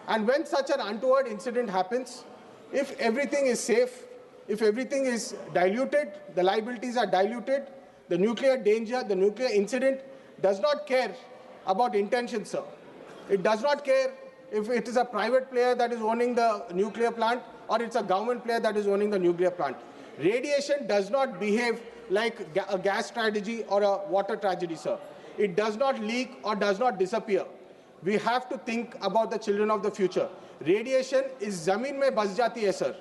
And when such an untoward incident happens, if everything is safe, if everything is diluted, the liabilities are diluted, the nuclear danger, the nuclear incident does not care about intention, sir. It does not care if it is a private player that is owning the nuclear plant or it's a government player that is owning the nuclear plant. Radiation does not behave like a gas tragedy or a water tragedy, sir. It does not leak or does not disappear. We have to think about the children of the future. Radiation is zameen mein bas jati hai, sir.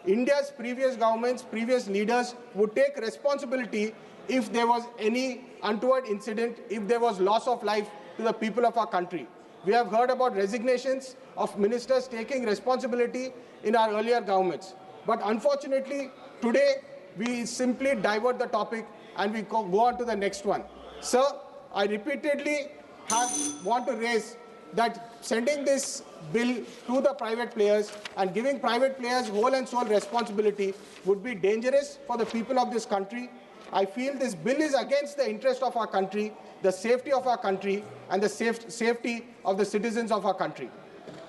India's previous governments, previous leaders would take responsibility if there was any untoward incident, if there was loss of life to the people of our country. We have heard about resignations of ministers taking responsibility in our earlier governments. But unfortunately, today, we simply divert the topic and we go on to the next one. Sir, I repeatedly want to raise that sending this bill to the private players and giving private players whole and sole responsibility would be dangerous for the people of this country. I feel this bill is against the interest of our country, the safety of our country, and the safety of the citizens of our country.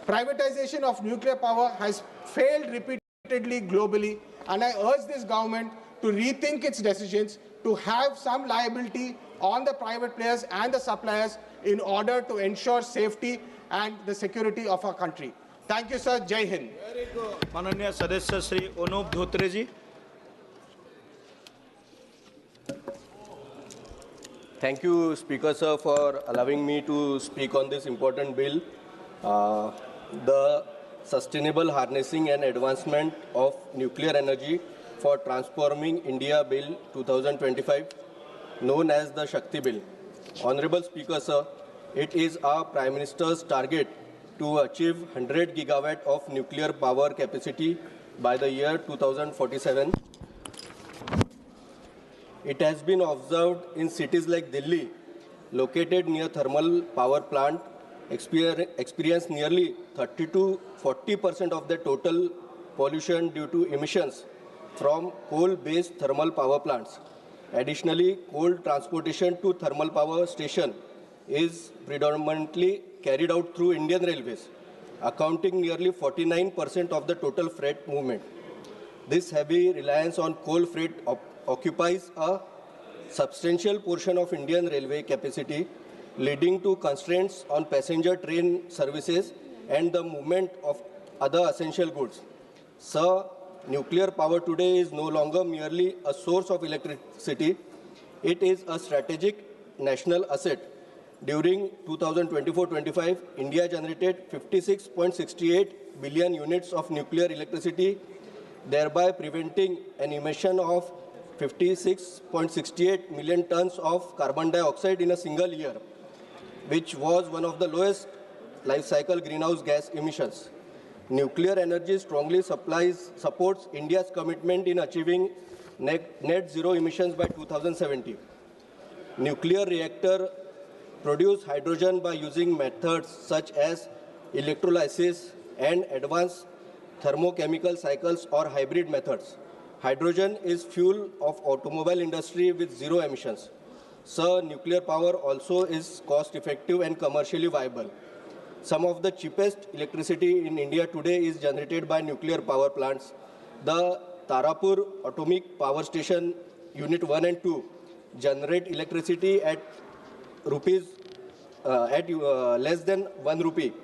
Privatization of nuclear power has failed repeatedly globally, and I urge this government to rethink its decisions, to have some liability on the private players and the suppliers in order to ensure safety and the security of our country. Thank you, sir. Jai Hind. Very good. माननीय सदस्य श्री अनूप धोत्रे जी. Thank you, Speaker Sir, for allowing me to speak on this important bill, the Sustainable Harnessing and Advancement of Nuclear Energy for Transforming India Bill 2025, known as the Shakti Bill. Honorable Speaker Sir, it is our Prime Minister's target to achieve 100 gigawatt of nuclear power capacity by the year 2047. It has been observed in cities like Delhi, located near thermal power plant, experience nearly 30 to 40% of the total pollution due to emissions from coal-based thermal power plants. Additionally, coal transportation to thermal power station is predominantly carried out through Indian Railways, accounting nearly 49% of the total freight movement. This heavy reliance on coal freight occupies a substantial portion of Indian railway capacity, leading to constraints on passenger train services and the movement of other essential goods. Sir, nuclear power today is no longer merely a source of electricity. It is a strategic national asset. During 2024-25, India generated 56.68 billion units of nuclear electricity, thereby preventing an emission of 56.68 million tons of carbon dioxide in a single year, which was one of the lowest life cycle greenhouse gas emissions. Nuclear energy strongly supports India's commitment in achieving net zero emissions by 2070. Nuclear reactor produce hydrogen by using methods such as electrolysis and advanced thermochemical cycles or hybrid methods. Hydrogen is fuel of automobile industry with zero emissions. Sir, nuclear power also is cost-effective and commercially viable. Some of the cheapest electricity in India today is generated by nuclear power plants. The Tarapur Atomic Power Station Unit 1 and 2 generate electricity at less than 1 rupee,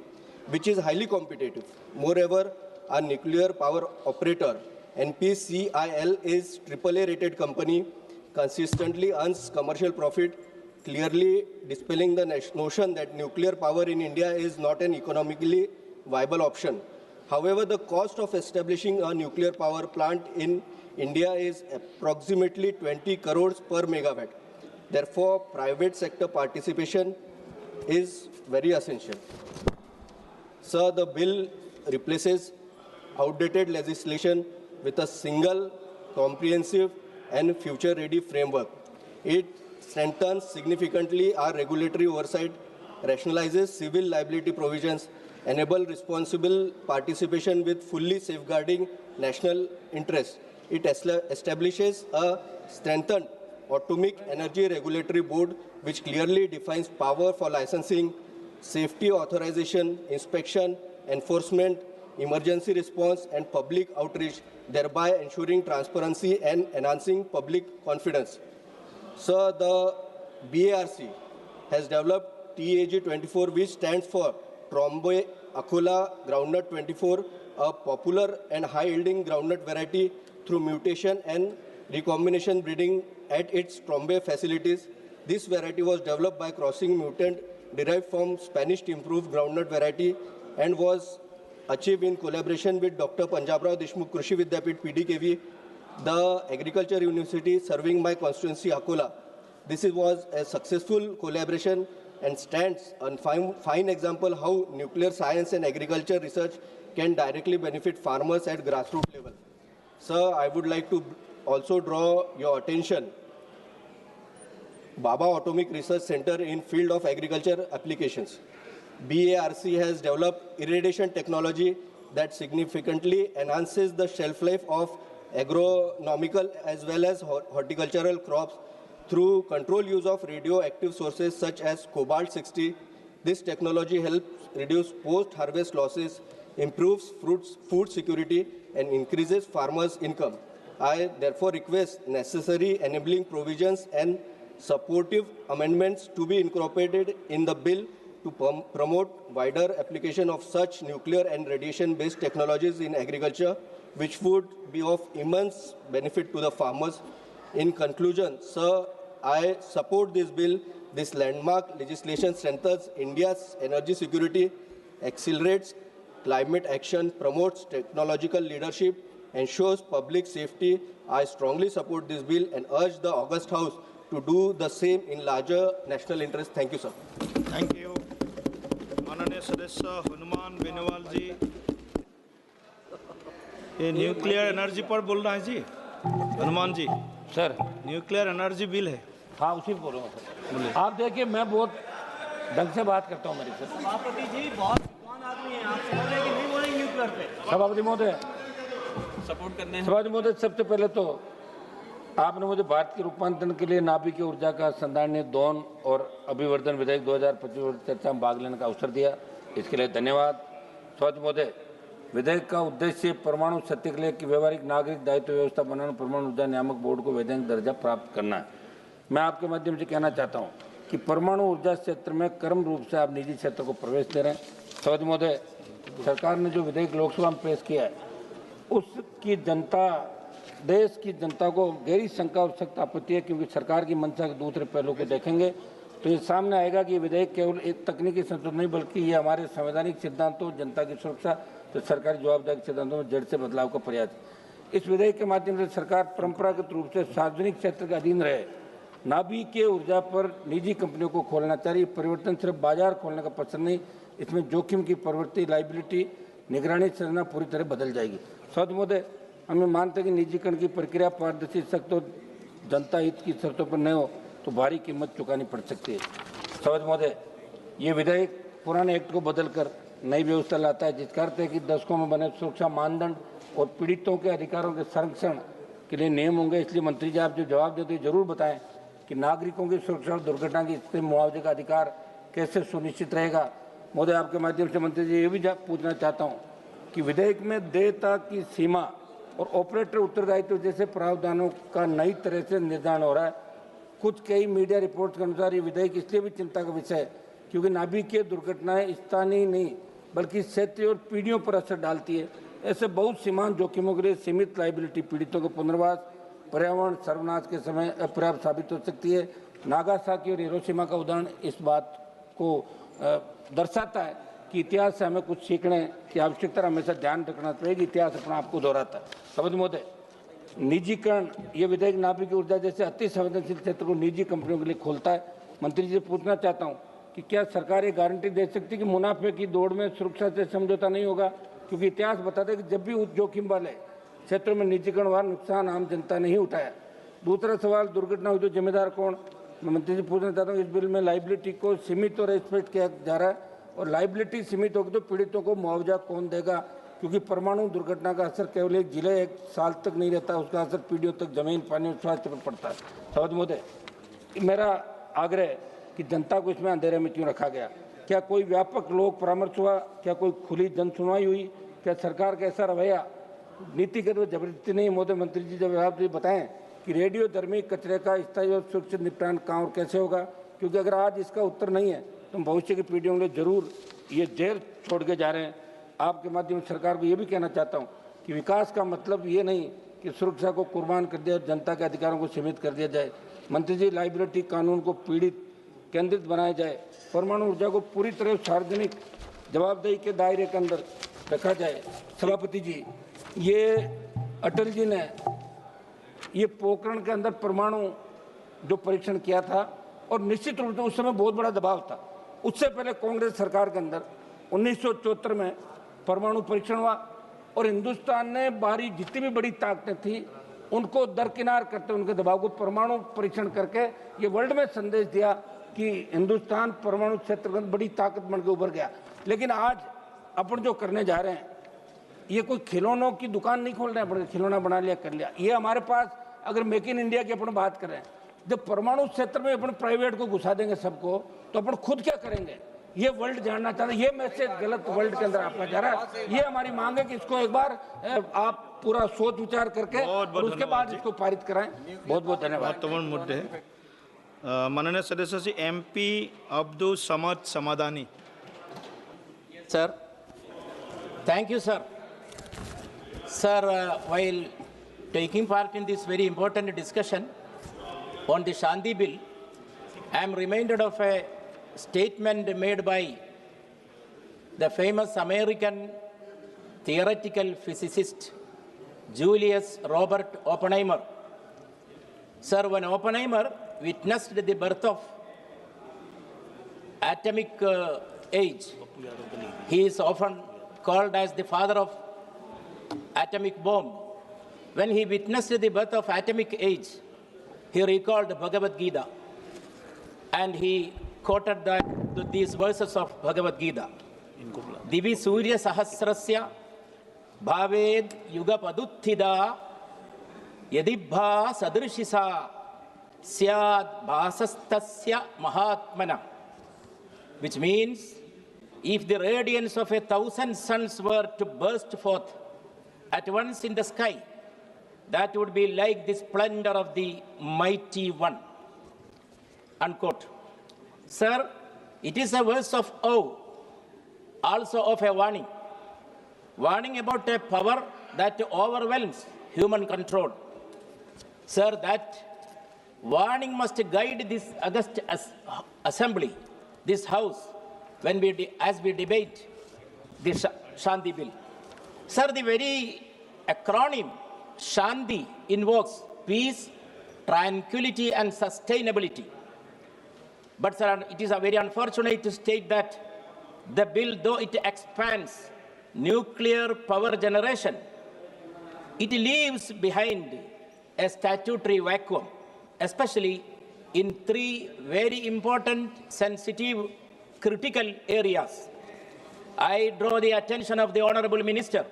which is highly competitive. Moreover, our nuclear power operator, NPCIL, is AAA rated company, consistently earns commercial profit, clearly dispelling the notion that nuclear power in India is not an economically viable option. However, the cost of establishing a nuclear power plant in India is approximately 20 crores per megawatt. Therefore, private sector participation is very essential. Sir, the bill replaces outdated legislation with a single, comprehensive and future-ready framework. It strengthens significantly our regulatory oversight, rationalizes civil liability provisions, enables responsible participation with fully safeguarding national interests. It establishes a strengthened Atomic Energy Regulatory Board, which clearly defines power for licensing, safety authorization, inspection, enforcement, emergency response, and public outreach, thereby ensuring transparency and enhancing public confidence. Sir, the BARC has developed TAG24, which stands for Trombe Akola Groundnut 24, a popular and high-yielding groundnut variety through mutation and recombination breeding at its Trombe facilities. This variety was developed by crossing mutant derived from Spanish improved groundnut variety and was achieved in collaboration with Dr. Panjabrao Deshmukh Krishi Vidyapith PDKV, the Agriculture University serving my constituency Akola. This was a successful collaboration and stands a fine example how nuclear science and agriculture research can directly benefit farmers at grassroots level. Sir, I would like to also draw your attention Baba Atomic Research Center in field of agriculture applications. BARC has developed irradiation technology that significantly enhances the shelf life of agronomical as well as horticultural crops through controlled use of radioactive sources such as cobalt-60. This technology helps reduce post-harvest losses, improves food security, and increases farmers' income. I therefore request necessary enabling provisions and supportive amendments to be incorporated in the bill to promote wider application of such nuclear and radiation-based technologies in agriculture, which would be of immense benefit to the farmers. In conclusion, sir, I support this bill. This landmark legislation strengthens India's energy security, accelerates climate action, promotes technological leadership, ensures public safety. I strongly support this bill and urge the August House to do the same in larger national interest. Thank you, sir. Thank you. माननीय सदस्य हनुमान बेनीवाल जी, ये nuclear energy पर बोल रहा है जी, Hanuman ji. Sir, nuclear energy bill है। हाँ, उसी बोल रहा हूँ सर। आप देखिए, मैं बहुत ढंग से बात करता हूँ मेरी सर। सभापति जी बहुत विद्वान आदमी हैं, आप समझ रहे हैं कि नहीं बोलेंगे न्यूक्लियर पे? सभापति महोदय, सपोर्ट करने सभापति महोदय, सबसे पहले तो आपने मुझे भारत के रूपांतरण के लिए नाभिकीय ऊर्जा का संधारणीय दोहन और अभिवर्धन विधेयक 2025 चर्चा में भाग लेने का अवसर दिया, इसके लिए धन्यवाद। सभापति महोदय, विधेयक का उद्देश्य परमाणु शक्ति के लिए व्यवहारिक नागरिक दायित्व व्यवस्था बनाना, परमाणु ऊर्जा नियामक बोर्ड को वैधानिक दर्जा प्राप्त करना है। मैं आपके माध्यम से कहना चाहता हूँ कि परमाणु ऊर्जा क्षेत्र में क्रम रूप से आप निजी क्षेत्र को प्रवेश दे रहे हैं। सभापति महोदय, सरकार ने जो विधेयक लोकसभा में पेश किया है, उसकी जनता, देश की जनता को गहरी शंका और सख्त आपत्ति है, क्योंकि सरकार की मंशा के दूसरे पहलू को देखेंगे तो ये सामने आएगा कि विधेयक केवल एक तकनीकी संशोधन नहीं, बल्कि ये हमारे संवैधानिक सिद्धांतों, जनता की सुरक्षा तो सरकारी जवाबदारी सिद्धांतों में जड़ से बदलाव का प्रयास है। इस विधेयक के माध्यम से सरकार परंपरागत रूप से सार्वजनिक क्षेत्र के अधीन रहे नाभिकीय ऊर्जा पर निजी कंपनियों को खोलना चाहिए। परिवर्तन सिर्फ बाजार खोलने का पसंद नहीं, इसमें जोखिम की प्रवृत्ति, लाइबिलिटी, निगरानी संरचना पूरी तरह बदल जाएगी। सभापति महोदय, हमें मानते हैं कि निजीकरण की प्रक्रिया पारदर्शी, सख्त और जनता हित की शर्तों पर न हो तो भारी कीमत चुकानी पड़ सकती है। सभापति महोदय, ये विधेयक पुराने एक्ट को बदलकर नई व्यवस्था लाता है, जिसका अर्थ है कि दशकों में बने सुरक्षा मानदंड और पीड़ितों के अधिकारों के संरक्षण के लिए नियम होंगे। इसलिए मंत्री जी, आप जो जवाब देते हैं जरूर बताएं कि नागरिकों की सुरक्षा और दुर्घटना की स्थिति में मुआवजे का अधिकार कैसे सुनिश्चित रहेगा। महोदय, आपके माध्यम से मंत्री जी ये भी पूछना चाहता हूँ कि विधेयक में देयता की सीमा और ऑपरेटर उत्तरदायित्व जैसे प्रावधानों का नई तरह से निर्धारण हो रहा है। कुछ कई मीडिया रिपोर्ट्स के अनुसार ये विधेयक इसलिए भी चिंता का विषय है क्योंकि नाभिकीय दुर्घटनाएं स्थानीय नहीं बल्कि क्षेत्रीय और पीढ़ियों पर असर डालती है। ऐसे बहुत सीमांत जोखिमों के लिए सीमित लाइबिलिटी पीड़ितों के पुनर्वास, पर्यावरण सर्वनाश के समय अपर्याप्त साबित हो सकती है। नागासाकी और हिरोशिमा का उदाहरण इस बात को दर्शाता है कि इतिहास से हमें कुछ सीखने की आवश्यकता हमेशा ध्यान रखना चाहिए। इतिहास अपना आपको दोहराता है। सभापति महोदय, निजीकरण, ये विधेयक नाभिकीय ऊर्जा जैसे अति संवेदनशील क्षेत्र को निजी कंपनियों के लिए खोलता है। मंत्री जी से पूछना चाहता हूँ कि क्या सरकार ये गारंटी दे सकती है कि मुनाफे की दौड़ में सुरक्षा से समझौता नहीं होगा, क्योंकि इतिहास बताता है कि जब भी उच्च जोखिम वाले क्षेत्रों में निजीकरण हुआ नुकसान आम जनता ने ही उठाया। दूसरा सवाल, दुर्घटना हुई तो जिम्मेदार कौन? मैं मंत्री जी पूछना चाहता हूँ, इस बिल में लाइबिलिटी को सीमित और स्पष्ट किया जा रहा है, और लाइबिलिटी सीमित होगी तो पीड़ितों को मुआवजा कौन देगा? क्योंकि परमाणु दुर्घटना का असर केवल एक जिले, एक साल तक नहीं रहता, उसका असर पीढ़ियों तक जमीन, पानी और स्वास्थ्य पर पड़ता है। सभापति महोदय, मेरा आग्रह है कि जनता को इसमें अंधेरे में क्यों रखा गया? क्या कोई व्यापक लोक परामर्श हुआ? क्या कोई खुली जन सुनवाई हुई? क्या सरकार का ऐसा रवैया नीतिगत व जबरदस्ती नहीं? महोदय मंत्री जी, जब आप ये बताएं कि रेडियो धर्मी कचरे का स्थायी और सुरक्षित निपटान कहाँ और कैसे होगा, क्योंकि अगर आज इसका उत्तर नहीं है तो भविष्य की पीढ़ियों में जरूर ये जेल छोड़ के जा रहे हैं। आपके माध्यम से सरकार को ये भी कहना चाहता हूँ कि विकास का मतलब ये नहीं कि सुरक्षा को कुर्बान कर दिया और जनता के अधिकारों को सीमित कर दिया जाए। मंत्री जी, लाइबिलिटी कानून को पीड़ित केंद्रित बनाया जाए, परमाणु ऊर्जा को पूरी तरह सार्वजनिक जवाबदेही के दायरे के अंदर रखा जाए। सभापति जी, ये अटल जी ने ये पोखरण के अंदर परमाणु जो परीक्षण किया था, और निश्चित रूप से उस समय बहुत बड़ा दबाव था। उससे पहले कांग्रेस सरकार के अंदर 1974 में परमाणु परीक्षण हुआ, और हिंदुस्तान ने बाहरी जितनी भी बड़ी ताकतें थी उनको दरकिनार करते, उनके दबाव को परमाणु परीक्षण करके ये वर्ल्ड में संदेश दिया कि हिंदुस्तान परमाणु क्षेत्र में बड़ी ताकत बन के उभर गया। लेकिन आज अपन जो करने जा रहे हैं, ये कोई खिलौनों की दुकान नहीं खोल रहे हैं, अपन खिलौना बना लिया कर लिया। ये हमारे पास अगर मेक इन इंडिया की अपन बात कर रहे हैं, जब परमाणु क्षेत्र में अपन प्राइवेट को घुसा देंगे सबको, तो अपन खुद क्या करेंगे? ये वर्ल्ड जानना चाहता है। ये मैसेज गलत वर्ल्ड के अंदर आपका जा रहा है। ये हमारी मांग है कि इसको एक बार आप पूरा सोच विचार करके और उसके बाद इसको पारित कराएं। बहुत बहुत धन्यवाद। महत्वपूर्ण मुद्दे हैं। माननीय सदस्य Shri MP Abdul Samad Samadani. Sir, thank you, sir. Sir, while taking part in this very important discussion, On the Shanti Bill, I am reminded of a statement made by the famous American theoretical physicist Julius Robert Oppenheimer. Sir, when Oppenheimer witnessed the birth of atomic age, he is often called as the father of atomic bomb. When he witnessed the birth of atomic age, he recalled Bhagavad Gita and he quoted these verses of Bhagavad Gita. Divi Surya Sahasrasya Bhaved Yuga Paduttida Yadibha Sadrishisa Syad Bhasastasya Mahatmana. Which means, if the radiance of 1,000 suns were to burst forth at once in the sky, that would be like the splendor of the mighty one. Unquote. Sir, it is a verse of awe, also of a warning. Warning about a power that overwhelms human control. Sir, that warning must guide this august assembly, this house, when as we debate the Shanti Bill. Sir, the very acronym Shanti invokes peace, tranquility and sustainability. But sir, it is very unfortunate to state that the bill, though it expands nuclear power generation, it leaves behind a statutory vacuum, especially in three very important, sensitive, critical areas. I draw the attention of the Honorable Minister.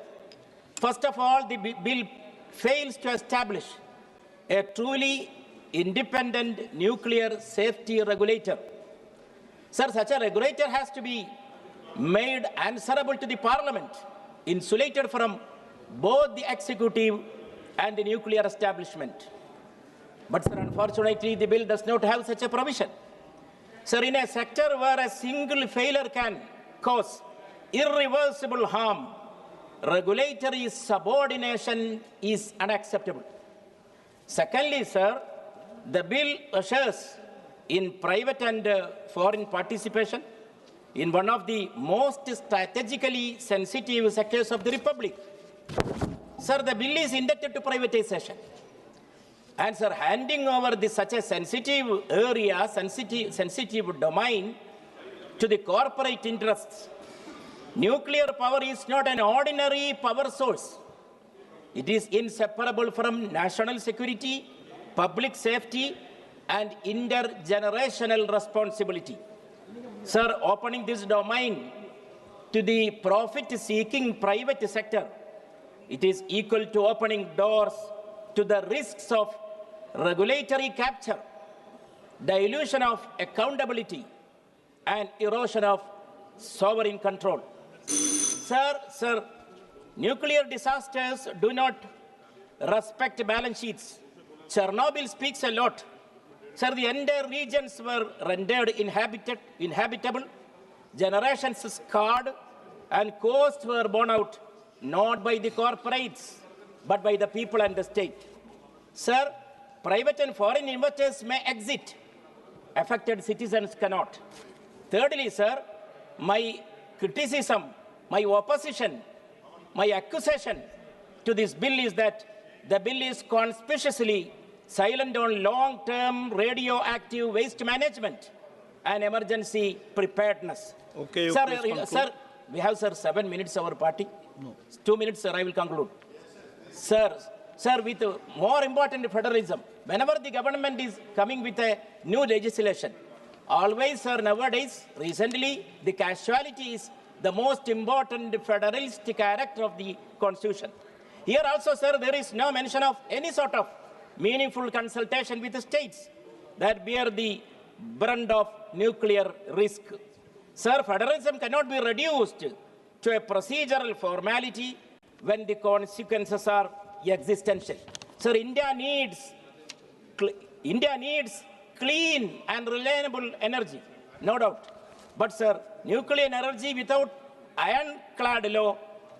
First of all, the bill fails to establish a truly independent nuclear safety regulator. Sir, such a regulator has to be made answerable to the Parliament, insulated from both the executive and the nuclear establishment. But sir, unfortunately, the bill does not have such a provision. Sir, in a sector where a single failure can cause irreversible harm, regulatory subordination is unacceptable. Secondly, sir, the bill ushers in private and foreign participation in one of the most strategically sensitive sectors of the Republic. Sir, the bill is indebted to privatization. And sir, handing over such a sensitive area, sensitive domain to the corporate interests. Nuclear power is not an ordinary power source. It is inseparable from national security, public safety, and intergenerational responsibility. Sir, opening this domain to the profit-seeking private sector, it is equal to opening doors to the risks of regulatory capture, dilution of accountability, and erosion of sovereign control. Sir, nuclear disasters do not respect balance sheets. Chernobyl speaks a lot. Sir, the entire regions were rendered inhabitable, generations scarred, and costs were borne out not by the corporates, but by the people and the state. Sir, private and foreign investors may exit. Affected citizens cannot. Thirdly, sir, my criticism, my opposition, my accusation to this bill is that the bill is conspicuously silent on long-term radioactive waste management and emergency preparedness. Okay, sir, we have, sir, 7 minutes our party. No. 2 minutes, sir, I will conclude. Sir, with more important federalism, whenever the government is coming with a new legislation, always, sir, nowadays, recently, the casualty is the most important federalist character of the Constitution. Here also, sir, there is no mention of any sort of meaningful consultation with the states that bear the brunt of nuclear risk. Sir, federalism cannot be reduced to a procedural formality when the consequences are existential. Sir, India needs clean and reliable energy, no doubt. But sir, nuclear energy without ironclad law,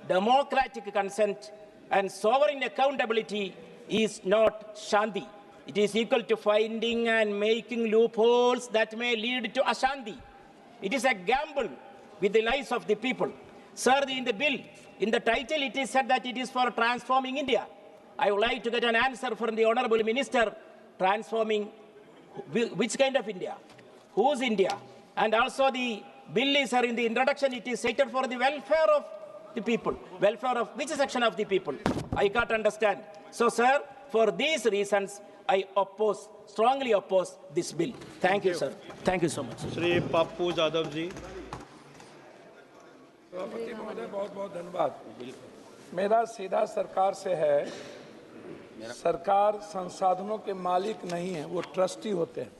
democratic consent, and sovereign accountability is not Shanti. It is equal to finding and making loopholes that may lead to Ashanti. It is a gamble with the lives of the people. Sir, in the bill, in the title, it is said that it is for transforming India. I would like to get an answer from the Honorable Minister, transforming which kind of India? Whose India? And also the bill is, sir, in the introduction, it is stated for the welfare of the people. Welfare of which section of the people? I can't understand. So, sir, for these reasons, I strongly oppose this bill. Thank you, sir. Thank you so much. Shri Pappu Yadav ji. सभापति महोदय, बहुत बहुत धन्यवाद। मेरा सीधा सरकार से है। सरकार संसाधनों के मालिक नहीं है, वो ट्रस्टी होते हैं।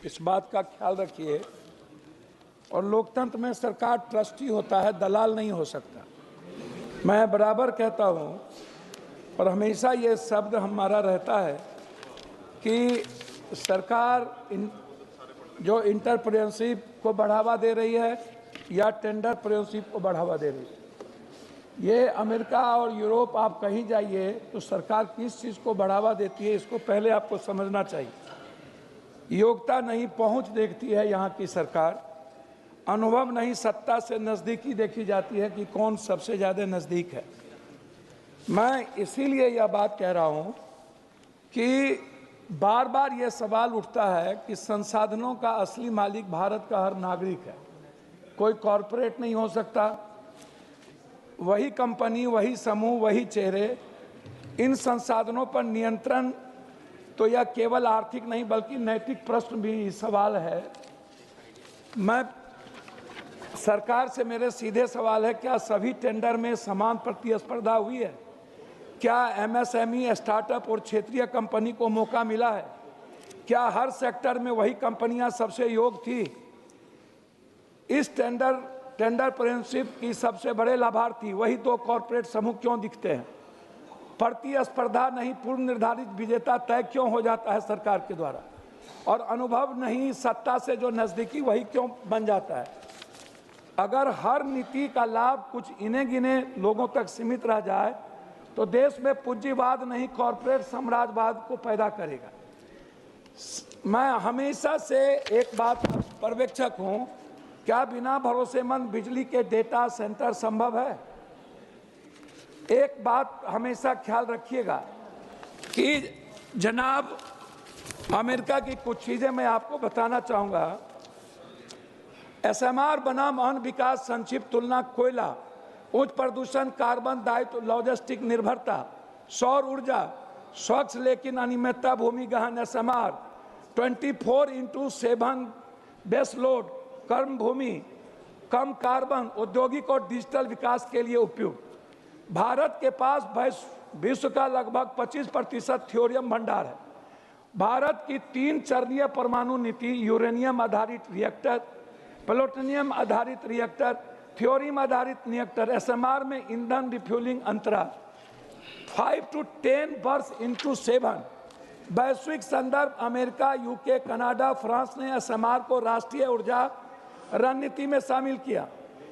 इस बात का ख्याल रखिए। और लोकतंत्र में सरकार ट्रस्टी होता है, दलाल नहीं हो सकता। मैं बराबर कहता हूँ और हमेशा ये शब्द हमारा रहता है कि सरकार जो इंटरप्रेन्योरशिप को बढ़ावा दे रही है या टेंडरप्रेन्योरशिप को बढ़ावा दे रही है। ये अमेरिका और यूरोप आप कहीं जाइए तो सरकार किस चीज़ को बढ़ावा देती है, इसको पहले आपको समझना चाहिए। योग्यता नहीं, पहुंच देखती है यहाँ की सरकार। अनुभव नहीं, सत्ता से नज़दीकी देखी जाती है कि कौन सबसे ज़्यादा नज़दीक है। मैं इसीलिए यह बात कह रहा हूँ कि बार बार ये सवाल उठता है कि संसाधनों का असली मालिक भारत का हर नागरिक है, कोई कॉरपोरेट नहीं हो सकता। वही कंपनी, वही समूह, वही चेहरे। इन संसाधनों पर नियंत्रण तो यह केवल आर्थिक नहीं बल्कि नैतिक प्रश्न भी सवाल है। मैं सरकार से मेरे सीधे सवाल है, क्या सभी टेंडर में समान प्रतिस्पर्धा हुई है? क्या एमएसएमई, स्टार्टअप और क्षेत्रीय कंपनी को मौका मिला है? क्या हर सेक्टर में वही कंपनियां सबसे योग्य थी? इस टेंडरप्रेन्योरशिप की सबसे बड़े लाभार्थी वही दो कॉरपोरेट समूह क्यों दिखते हैं? प्रतिस्पर्धा नहीं, पूर्व निर्धारित विजेता तय क्यों हो जाता है सरकार के द्वारा? और अनुभव नहीं, सत्ता से जो नज़दीकी वही क्यों बन जाता है? अगर हर नीति का लाभ कुछ इने गिने लोगों तक सीमित रह जाए तो देश में पूंजीवाद नहीं, कॉरपोरेट साम्राज्यवाद को पैदा करेगा। मैं हमेशा से एक बात पर्यवेक्षक हूं, क्या बिना भरोसेमंद बिजली के डेटा सेंटर संभव है? एक बात हमेशा ख्याल रखिएगा कि जनाब, अमेरिका की कुछ चीजें मैं आपको बताना चाहूंगा। एसएमआर बनाम अन्न विकास, संक्षिप्त तुलना, कोयला, उच्च प्रदूषण, कार्बन दायित्व, लॉजिस्टिक निर्भरता, सौर ऊर्जा, स्वच्छ लेकिन अनियमितता, भूमि गहन, एसएमआर, 24/7 बेस लोड, कर्म भूमि, कम कार्बन, औद्योगिक और डिजिटल विकास के लिए उपयुक्त। भारत के पास विश्व का लगभग 25% थ्योरियम भंडार है। भारत की 3 चरणीय परमाणु नीति, यूरेनियम आधारित रिएक्टर, प्लूटोनियम आधारित रिएक्टर, थ्योरियम आधारित रिएक्टर, एसएमआर में ईंधन रिफ्यूलिंग अंतराल 5 to 10 वर्ष into 7। वैश्विक संदर्भ, अमेरिका, यूके, कनाडा, फ्रांस ने एसएमआर को राष्ट्रीय ऊर्जा रणनीति में शामिल किया।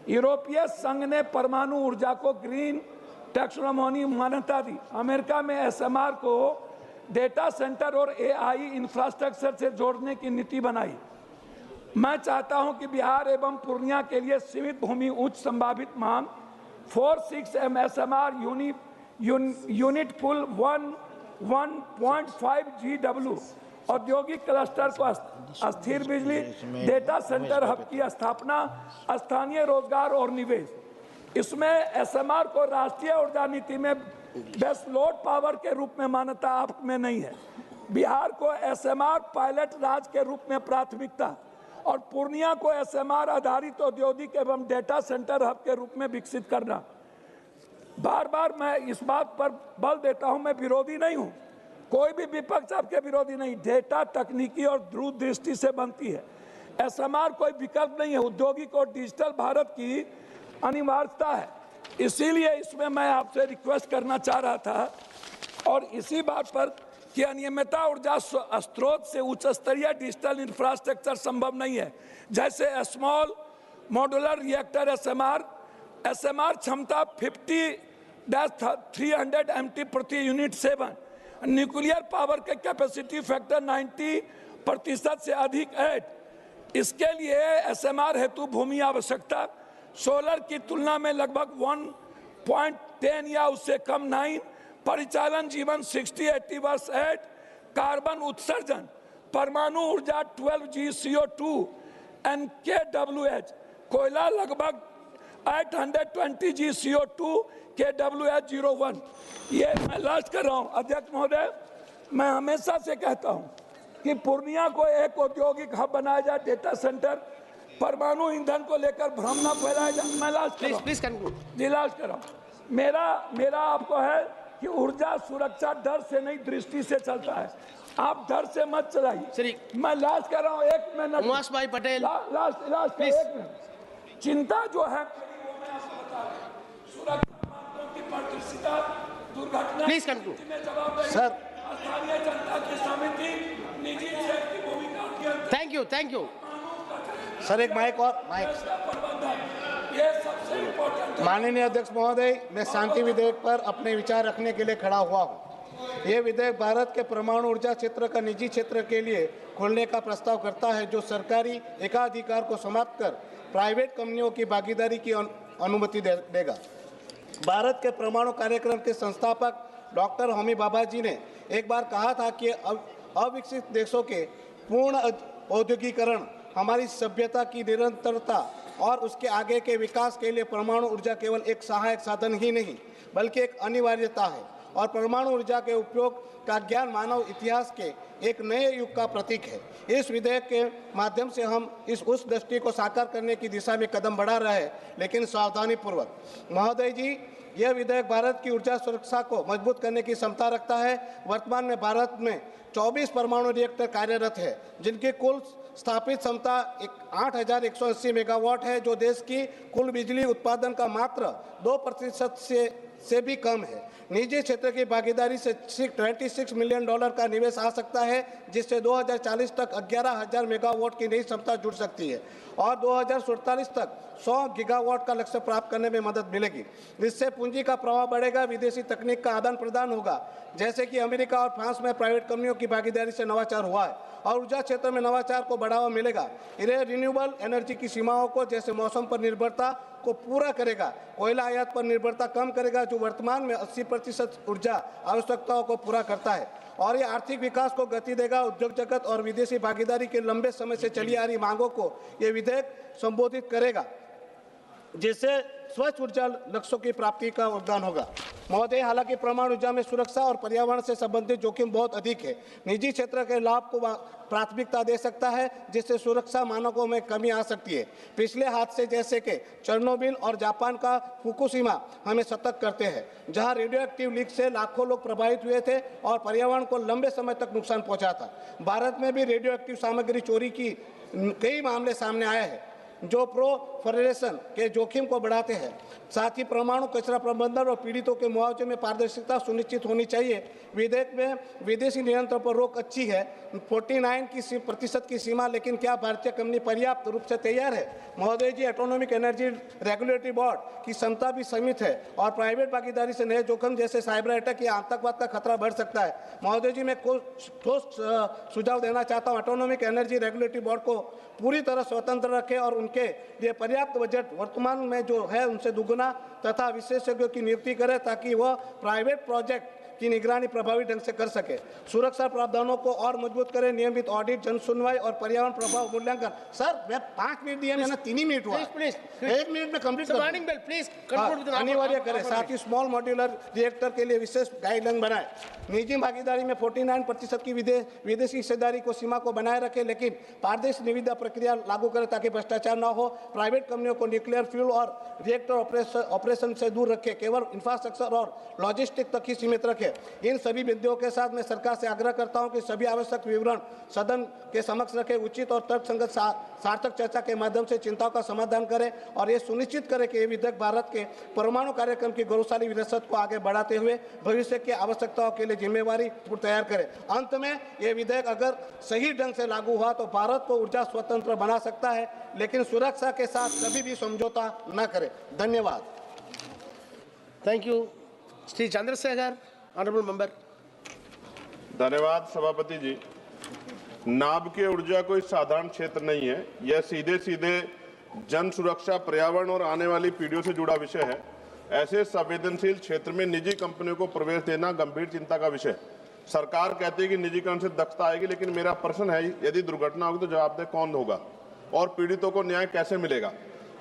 यूरोपीय संघ ने परमाणु ऊर्जा को ग्रीन टैक्सोनॉमी मान्यता दी। अमेरिका में एसएमआर को डेटा सेंटर और एआई इंफ्रास्ट्रक्चर से जोड़ने की नीति बनाई। मैं चाहता हूं कि बिहार एवं पूर्णिया के लिए सीमित भूमि उच्च संभावित मांग 4-6 एसएमआर यूनिट पुल 1.5 GW, औद्योगिक क्लस्टर को अस्थिर बिजली, डेटा सेंटर हब की स्थापना, स्थानीय रोजगार और निवेश। इसमें एसएमआर को राष्ट्रीय ऊर्जा नीति में बेस्ट लोड पावर के रूप में मान्यता आप में नहीं है। बिहार को एसएमआर पायलट राज्य के रूप में प्राथमिकता और पूर्णिया को एसएमआर आधारित औद्योगिक एवं डेटा सेंटर हब के रूप में विकसित करना। बार बार मैं इस बात पर बल देता हूं, मैं विरोधी नहीं हूं, कोई भी विपक्ष आपके विरोधी नहीं। डेटा तकनीकी और दूरदृष्टि से बनती है। एसएमआर कोई विकल्प नहीं है, औद्योगिक और डिजिटल भारत की अनिवार्यता है। इसीलिए इसमें मैं आपसे रिक्वेस्ट करना चाह रहा था और इसी बात पर कि अनियमितता ऊर्जा स्रोत से उच्च स्तरीय डिजिटल इंफ्रास्ट्रक्चर संभव नहीं है, जैसे स्मॉल मॉड्यूलर रिएक्टर एसएमआर क्षमता 50-300 MT प्रति यूनिट 7 न्यूक्लियर पावर के कैपेसिटी फैक्टर 90% से अधिक 8, इसके लिए एसएमआर हेतु भूमि आवश्यकता सोलर की तुलना में लगभग 1.10 या उससे कम 9, परिचालन जीवन 60-80 वर्ष 8, कार्बन उत्सर्जन परमाणु ऊर्जा 12G CO2 NKWH, कोयला लगभग 820G CO2 KWH 01। ये मैं लास्ट कर रहा हूँ अध्यक्ष महोदय, मैं हमेशा से कहता हूँ कि पूर्णिया को एक औद्योगिक हब बनाया जाए, डेटा सेंटर, परमाणु ईंधन को लेकर भ्रम न फैलाया जाए। मैं लास्ट कर रहा हूँ। मेरा आपको है कि ऊर्जा सुरक्षा डर से नहीं दृष्टि से चलता है, आप डर से मत चलाइए। मैं लास्ट कर रहा हूँ, 1 मिनट उमास भाई पटेल लास्ट 1 मिनट। चिंता जो है सुरक्षा मानकों की पारदर्शिता, दुर्घटना सर स्थानीय जनता की समिति, निजी क्षेत्र की भूमिका। थैंक यू सर, एक माइक और माइक। ये सबसे इम्पोर्टेंट। माननीय अध्यक्ष महोदय, मैं शांति विधेयक पर अपने विचार रखने के लिए खड़ा हुआ हूँ। ये विधेयक भारत के परमाणु ऊर्जा क्षेत्र का निजी क्षेत्र के लिए खोलने का प्रस्ताव करता है, जो सरकारी एकाधिकार को समाप्त कर प्राइवेट कंपनियों की भागीदारी की अनुमति देगा। भारत के परमाणु कार्यक्रम के संस्थापक डॉक्टर होमी भाभा जी ने एक बार कहा था कि अविकसित देशों के पूर्ण औद्योगिकरण हमारी सभ्यता की निरंतरता और उसके आगे के विकास के लिए परमाणु ऊर्जा केवल एक सहायक साधन ही नहीं बल्कि एक अनिवार्यता है, और परमाणु ऊर्जा के उपयोग का ज्ञान मानव इतिहास के एक नए युग का प्रतीक है। इस विधेयक के माध्यम से हम उस दृष्टि को साकार करने की दिशा में कदम बढ़ा रहे हैं, लेकिन सावधानी पूर्वक। महोदय जी, यह विधेयक भारत की ऊर्जा सुरक्षा को मजबूत करने की क्षमता रखता है। वर्तमान में भारत में 24 परमाणु रिएक्टर कार्यरत है, जिनकी कुल स्थापित क्षमता 8,180 मेगावाट है, जो देश की कुल बिजली उत्पादन का मात्र 2% से भी कम है। निजी क्षेत्र की भागीदारी से $26 मिलियन का निवेश आ सकता है, जिससे 2040 तक 11,000 मेगावाट की नई क्षमता जुड़ सकती है और 2047 तक 100 गीगावाट का लक्ष्य प्राप्त करने में मदद मिलेगी। इससे पूंजी का प्रवाह बढ़ेगा, विदेशी तकनीक का आदान प्रदान होगा, जैसे कि अमेरिका और फ्रांस में प्राइवेट कंपनियों की भागीदारी से नवाचार हुआ है, और ऊर्जा क्षेत्र में नवाचार को बढ़ावा मिलेगा। यह रिन्यूएबल एनर्जी की सीमाओं को, जैसे मौसम पर निर्भरता को पूरा करेगा, कोयला आयात पर निर्भरता कम करेगा, जो वर्तमान में 80% ऊर्जा आवश्यकताओं को पूरा करता है, और ये आर्थिक विकास को गति देगा। उद्योग जगत और विदेशी भागीदारी के लंबे समय से चली आ रही मांगों को ये विधेयक संबोधित करेगा, जिससे स्वच्छ ऊर्जा लक्ष्यों की प्राप्ति का योगदान होगा। महोदय, हालांकि परमाणु ऊर्जा में सुरक्षा और पर्यावरण से संबंधित जोखिम बहुत अधिक है। निजी क्षेत्र के लाभ को प्राथमिकता दे सकता है, जिससे सुरक्षा मानकों में कमी आ सकती है। पिछले हादसे जैसे कि चेर्नोबिल और जापान का फुकुशिमा हमें सतर्क करते हैं, जहां रेडियोएक्टिव लीक से लाखों लोग प्रभावित हुए थे और पर्यावरण को लंबे समय तक नुकसान पहुंचा था। भारत में भी रेडियोएक्टिव सामग्री चोरी की कई मामले सामने आए हैं, जो प्रोफरेशन के जोखिम को बढ़ाते हैं। साथ ही परमाणु कचरा प्रबंधन और पीड़ितों के मुआवजे में पारदर्शिता सुनिश्चित होनी चाहिए। विधेयक में विदेशी नियंत्रण पर रोक अच्छी है, 49% की सीमा, लेकिन क्या भारतीय कंपनी पर्याप्त रूप से तैयार है? महोदय जी, ऑटोनॉमिक एनर्जी रेगुलेटरी बोर्ड की क्षमता भी सीमित है और प्राइवेट भागीदारी से नए जोखिम जैसे साइबर अटैक या आतंकवाद का खतरा बढ़ सकता है। महोदय जी, मैं ठोस सुझाव देना चाहता हूँ, ऑटोनॉमिक एनर्जी रेगुलेटरी बोर्ड को पूरी तरह स्वतंत्र रखें और उनके लिए पर्याप्त बजट वर्तमान में जो है उनसे दुगुना तथा विशेषज्ञों की नियुक्ति करें, ताकि वह प्राइवेट प्रोजेक्ट की निगरानी प्रभावी ढंग से कर सके। सुरक्षा प्रावधानों को और मजबूत करें, नियमित ऑडिट, जन सुनवाई और पर्यावरण प्रभाव मूल्यांकन। सर, मैं 5 मिनट दिए, मैंने 3 ही मिनट हुआ, 1 मिनट में कंप्लीट अनिवार्य करें। साथ ही स्मॉल मॉड्यूलर रिएक्टर के लिए विशेष गाइडलाइन बनाए। निजी भागीदारी में 49% की विदेशी हिस्सेदारी को सीमा को बनाए रखें, लेकिन पारदर्शी निविदा प्रक्रिया लागू करें ताकि भ्रष्टाचार न हो। प्राइवेट कंपनियों को न्यूक्लियर फ्यूल और रिएक्टर ऑपरेशन से दूर रखें, केवल इंफ्रास्ट्रक्चर और लॉजिस्टिक तक ही सीमित रखें। इन सभी बिंदुओं के साथ मैं सरकार से आग्रह करता हूं कि सभी आवश्यक विवरण सदन के समक्ष रखें, उचित और तर्कसंगत सार्थक चर्चा के माध्यम से चिंताओं का समाधान करें और ये सुनिश्चित करें कि ये विधेयक भारत के परमाणु कार्यक्रम की गौरवशाली विरासत को आगे बढ़ाते हुए भविष्य की आवश्यकताओं के लिए जिम्मेवारी तैयार करें। अंत में ये विधेयक अगर सही ढंग से लागू हुआ तो भारत को ऊर्जा स्वतंत्र बना सकता है, लेकिन सुरक्षा के साथ कभी भी समझौता न करें। धन्यवाद। Thank you. Shri Chandrashekhar, honourable member. धन्यवाद सभापति जी। नाभिकीय ऊर्जा कोई साधारण क्षेत्र नहीं है। यह सीधे सीधे जन सुरक्षा, पर्यावरण और आने वाली पीढ़ियों से जुड़ा विषय है। ऐसे संवेदनशील क्षेत्र में निजी कंपनियों को प्रवेश देना गंभीर चिंता का विषय है। सरकार कहती है कि निजीकरण से दक्षता आएगी, लेकिन मेरा प्रश्न है, यदि दुर्घटना होगी तो जवाबदेह कौन होगा और पीड़ितों को न्याय कैसे मिलेगा?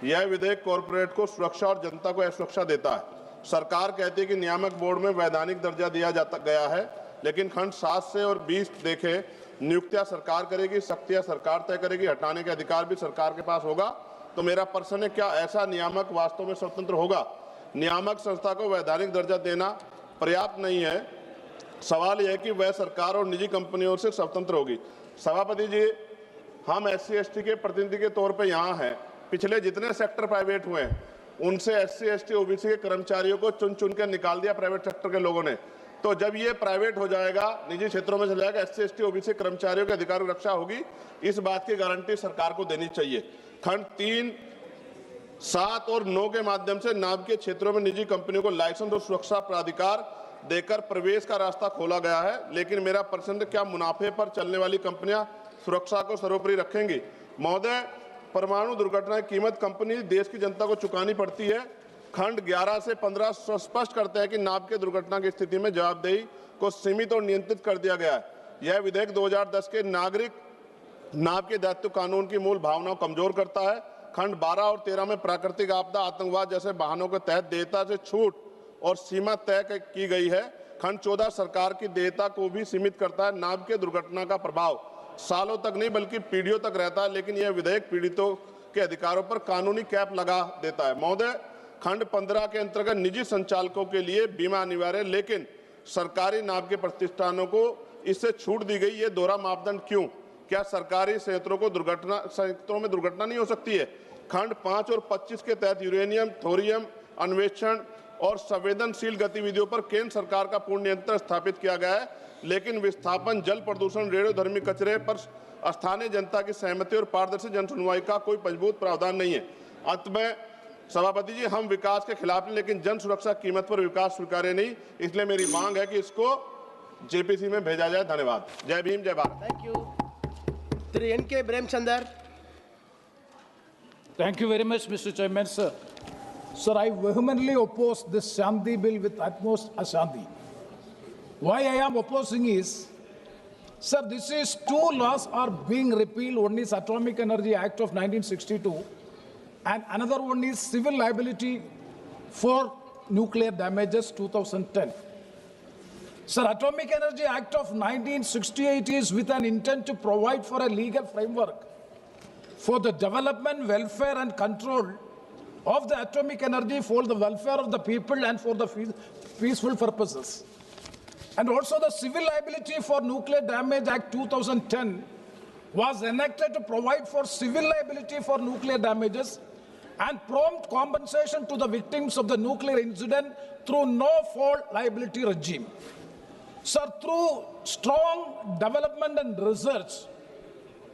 यह विधेयक कॉरपोरेट को सुरक्षा और जनता को असुरक्षा देता है। सरकार कहती है कि नियामक बोर्ड में वैधानिक दर्जा दिया गया है, लेकिन खंड 7 से और 20 देखें, नियुक्तियां सरकार करेगी, शक्तियां सरकार तय करेगी, हटाने के अधिकार भी सरकार के पास होगा। तो मेरा प्रश्न है, क्या ऐसा नियामक वास्तव में स्वतंत्र होगा? नियामक संस्था को वैधानिक दर्जा देना पर्याप्त नहीं है। सवाल यह है कि वह सरकार और निजी कंपनियों से स्वतंत्र होगी। सभापति जी, हम SC/ST के प्रतिनिधि के तौर पर यहाँ हैं। पिछले जितने सेक्टर प्राइवेट हुए हैं, उनसे SC/ST OBC के कर्मचारियों को चुन चुन कर निकाल दिया प्राइवेट सेक्टर के लोगों ने। तो जब ये प्राइवेट हो जाएगा, निजी क्षेत्रों में चला जाएगा, SC/ST OBC कर्मचारियों के अधिकार की रक्षा होगी, इस बात की गारंटी सरकार को देनी चाहिए। खंड 3, 7 और 9 के माध्यम से नाभिकीय क्षेत्रों में निजी कंपनियों को लाइसेंस और सुरक्षा प्राधिकार देकर प्रवेश का रास्ता खोला गया है, लेकिन मेरा प्रश्न, क्या मुनाफे पर चलने वाली कंपनियां सुरक्षा को सर्वोपरि रखेंगी? महोदय, परमाणु दुर्घटना की कीमत कंपनी देश की जनता को चुकानी पड़ती है। खंड 11 से 15 स्पष्ट करते हैं कि नाभिकीय दुर्घटना की स्थिति में जवाबदेही को सीमित और नियंत्रित कर दिया गया है। यह विधेयक 2010 के नागरिक नाभिकीय दायित्व कानून की मूल भावनाओं को कमजोर करता है। खंड 12 और 13 में प्राकृतिक आपदा, आतंकवाद जैसे वाहनों के तहत देयता से छूट और सीमा तय की गई है। खंड 14 सरकार की देयता को भी सीमित करता है। नाभिकीय दुर्घटना का प्रभाव सालों तक नहीं बल्कि पीढ़ियों तक रहता है, लेकिन यह विधेयक पीड़ितों के अधिकारों पर कानूनी कैप लगा देता है। महोदय, खंड 15 के अंतर्गत निजी संचालकों के लिए बीमा अनिवार्य, लेकिन सरकारी नाभिकीय प्रतिष्ठानों को इससे छूट दी गई। ये दोहरा मापदंड क्यों? क्या सरकारी संयंत्रों में दुर्घटना नहीं हो सकती है? खंड 5 और 25 के तहत यूरेनियम, थोरियम अन्वेषण और संवेदनशील गतिविधियों पर केंद्र सरकार का पूर्ण नियंत्रण स्थापित किया गया है, लेकिन विस्थापन, जल प्रदूषण, रेडियोधर्मी कचरे पर स्थानीय जनता की सहमति और पारदर्शी जन सुनवाई का कोई मजबूत प्रावधान नहीं है। अंत में सभापति जी, हम विकास के खिलाफ नहीं, लेकिन जन सुरक्षा कीमत पर विकास स्वीकार्य नहीं। इसलिए मेरी मांग है कि इसको JPC में भेजा जाए। धन्यवाद। जय भीम, जय Bharat. Thank you. Shri N.K. Premchandar. Thank you very much, Mr. Chairman, sir. Sir, I vehemently oppose this Shanti bill with utmost Ashanti. Why I am opposing is, sir, this is two laws are being repealed. One is Atomic Energy Act of 1962 and another one is Civil Liability for Nuclear Damages 2010. Sir, Atomic Energy Act of 1968 is with an intent to provide for a legal framework for the development, welfare and control of the atomic energy for the welfare of the people and for the peaceful purposes. And also the Civil Liability for Nuclear Damage Act 2010 was enacted to provide for civil liability for nuclear damages and prompt compensation to the victims of the nuclear incident through no-fault liability regime. Sir, through strong development and research,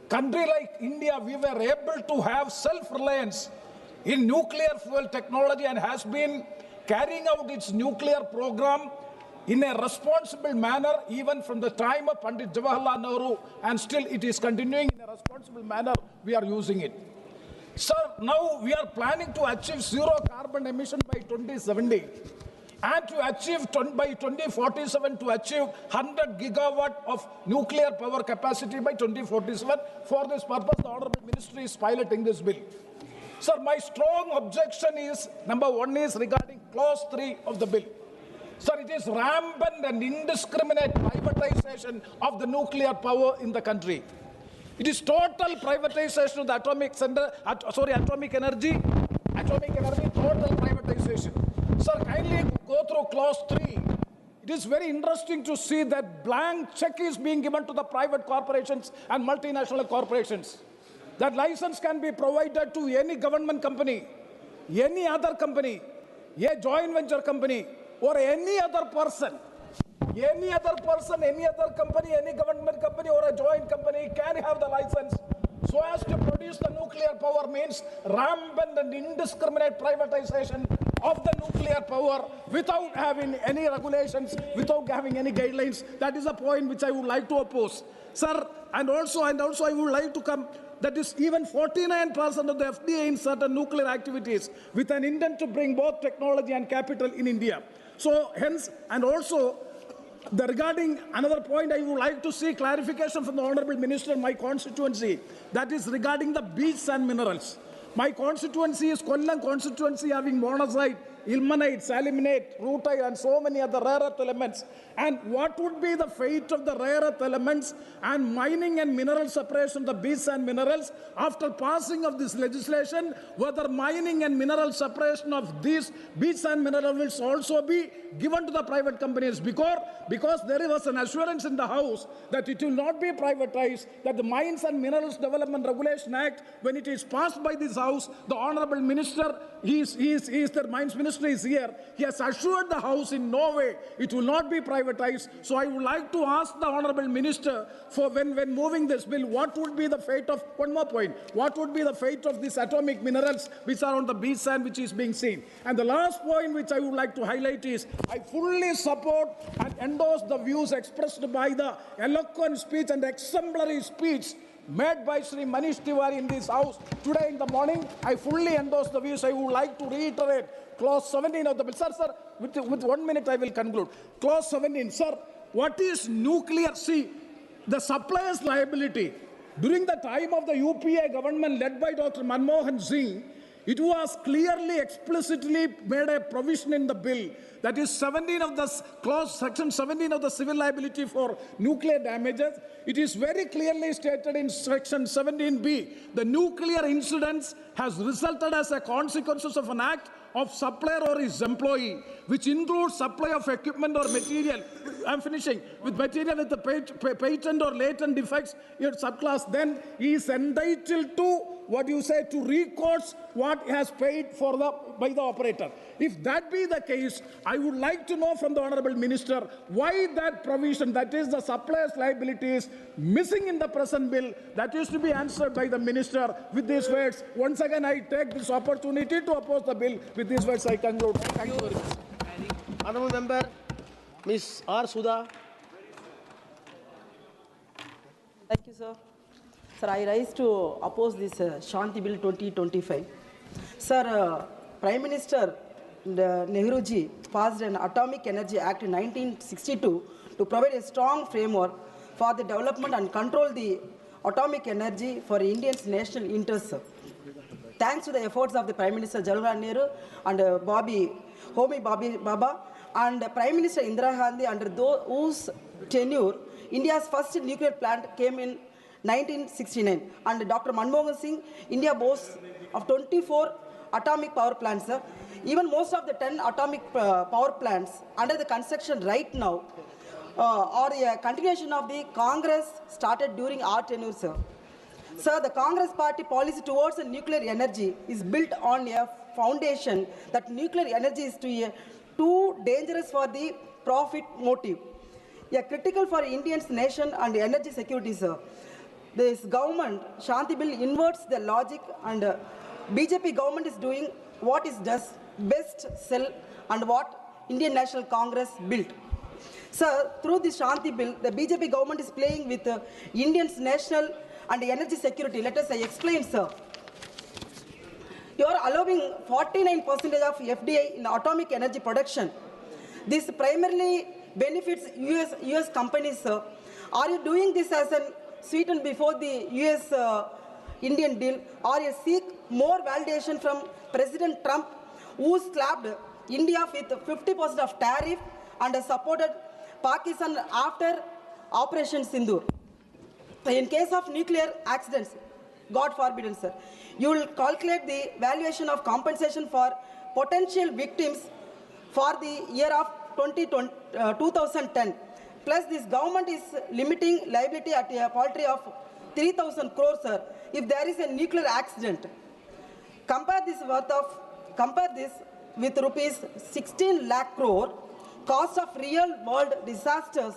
country like India, we were able to have self-reliance in nuclear fuel technology and has been carrying out its nuclear program in a responsible manner even from the time of Pandit Jawaharlal Nehru, and still it is continuing in a responsible manner. We are using it. Sir, now we are planning to achieve zero carbon emission by 2070 and to achieve by 2047 to achieve 100 gigawatt of nuclear power capacity by 2047. For this purpose, the Honorable Ministry is piloting this bill. Sir, my strong objection is, number one is regarding clause 3 of the bill. Sir, it is rampant and indiscriminate privatization of the nuclear power in the country. It is total privatization of the atomic energy, total privatization. Sir, kindly go through clause 3. It is very interesting to see that blank check is being given to the private corporations and multinational corporations. That license can be provided to any government company, any other company, a joint venture company, or any other person. Any other person, any other company, any government company or a joint company can have the license so as to produce the nuclear power. Means rampant and indiscriminate privatization of the nuclear power without having any regulations, without having any guidelines. That is a point which I would like to oppose. Sir, and also I would like to come, that is even 49% of the FDI in certain nuclear activities with an intent to bring both technology and capital in India. So hence, and also regarding another point, I would like to see clarification from the Honorable Minister in my constituency, that is regarding the beach and minerals. My constituency is Kollam constituency, having monazite, ilmenite, salinite, rutile, and so many other rare earth elements. And what would be the fate of the rare earth elements and mining and mineral separation of the beach and minerals after passing of this legislation? Whether mining and mineral separation of these beach and minerals will also be given to the private companies, because there was an assurance in the House that it will not be privatized, that the Mines and Minerals Development Regulation Act, when it is passed by this House, the Honorable Minister, the Mines Minister is here, he has assured the House in no way it will not be privatized. So I would like to ask the Honorable Minister, for when moving this bill, what would be the fate of, one more point, what would be the fate of these atomic minerals which are on the beach sand which is being seen? And the last point which I would like to highlight is, I fully support and endorse the views expressed by the eloquent speech and exemplary speech made by Sri Manish Tiwari in this House today in the morning. I fully endorse the views. I would like to reiterate clause 17 of the bill. Sir, with 1 minute I will conclude. Clause 17, sir, what is nuclear? See, the supplier's liability. During the time of the UPA government led by Dr. Manmohan Singh, it was clearly, explicitly made a provision in the bill, that is 17 of the clause, section 17 of the civil liability for nuclear damages. It is very clearly stated in section 17B, the nuclear incidents has resulted as a consequence of an act of supplier or his employee, which includes supply of equipment or material. I'm finishing. With material with the patent or latent defects in subclass, then he is entitled to, what you say, to recourse what has paid for by the operator. If that be the case, I would like to know from the Honorable Minister why that provision, that is the supplier's liability, is missing in the present bill. That is to be answered by the Minister with these words. Once again, I take this opportunity to oppose the bill. With these words, I conclude. Thank you very much. Honourable Member, Ms. R. Sudha. Thank you, sir. Sir, I rise to oppose this Shanti Bill 2025. Sir, Prime Minister Nehruji passed an Atomic Energy Act in 1962 to provide a strong framework for the development and control the atomic energy for India's national interests. Thanks to the efforts of the Prime Minister Jawaharlal Nehru and Homi Baba and Prime Minister Indira Gandhi, under whose tenure India's first nuclear plant came in 1969, and Dr. Manmohan Singh, India boasts of 24 atomic power plants. Even most of the 10 atomic power plants under the construction right now are a continuation of the Congress started during our tenure, sir. Sir, the Congress party policy towards nuclear energy is built on a foundation that nuclear energy is too dangerous for the profit motive. A critical for Indians' nation and energy security, sir. This government, Shanti Bill, inverts the logic, and BJP government is doing what it does best, sell, and what Indian National Congress built. Sir, through this Shanti Bill, the BJP government is playing with Indians' national and energy security. Let us explain, sir. You are allowing 49% of FDI in atomic energy production. This primarily benefits US companies, sir. Are you doing this as a sweeten before the US-Indian deal, or you seek more validation from President Trump, who slapped India with 50% of tariff and supported Pakistan after Operation Sindoor? In case of nuclear accidents, God forbid, sir, you will calculate the valuation of compensation for potential victims for the year of 2010. Plus, this government is limiting liability at a paltry of 3,000 crores, sir, if there is a nuclear accident. Compare this with rupees 16 lakh crore cost of real-world disasters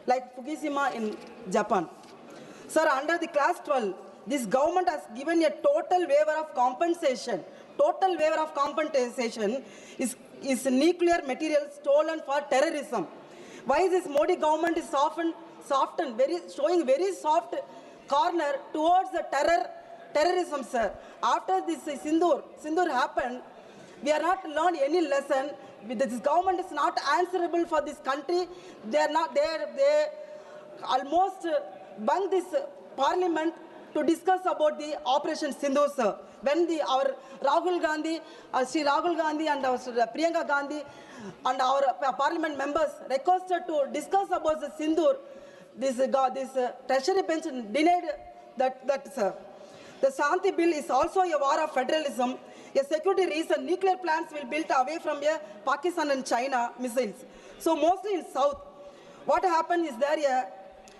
like Fukushima in Japan. Sir, under the Class 12, this government has given a total waiver of compensation total waiver of compensation is nuclear material stolen for terrorism. Why this Modi government is showing very soft corner towards the terrorism, sir? After this Sindoor happened, we are not learned any lesson. This government is not answerable for this country. They almost bunged this parliament to discuss about the Operation Sindoor, sir. When our Rahul Gandhi, Sri Rahul Gandhi and our Priyanka Gandhi and our parliament members requested to discuss about the Sindoor, this treasury bench denied that, sir. The Shanti bill is also a war of federalism. A security reason, nuclear plants will be built away from Pakistan and China missiles. So mostly in south. What happened is there a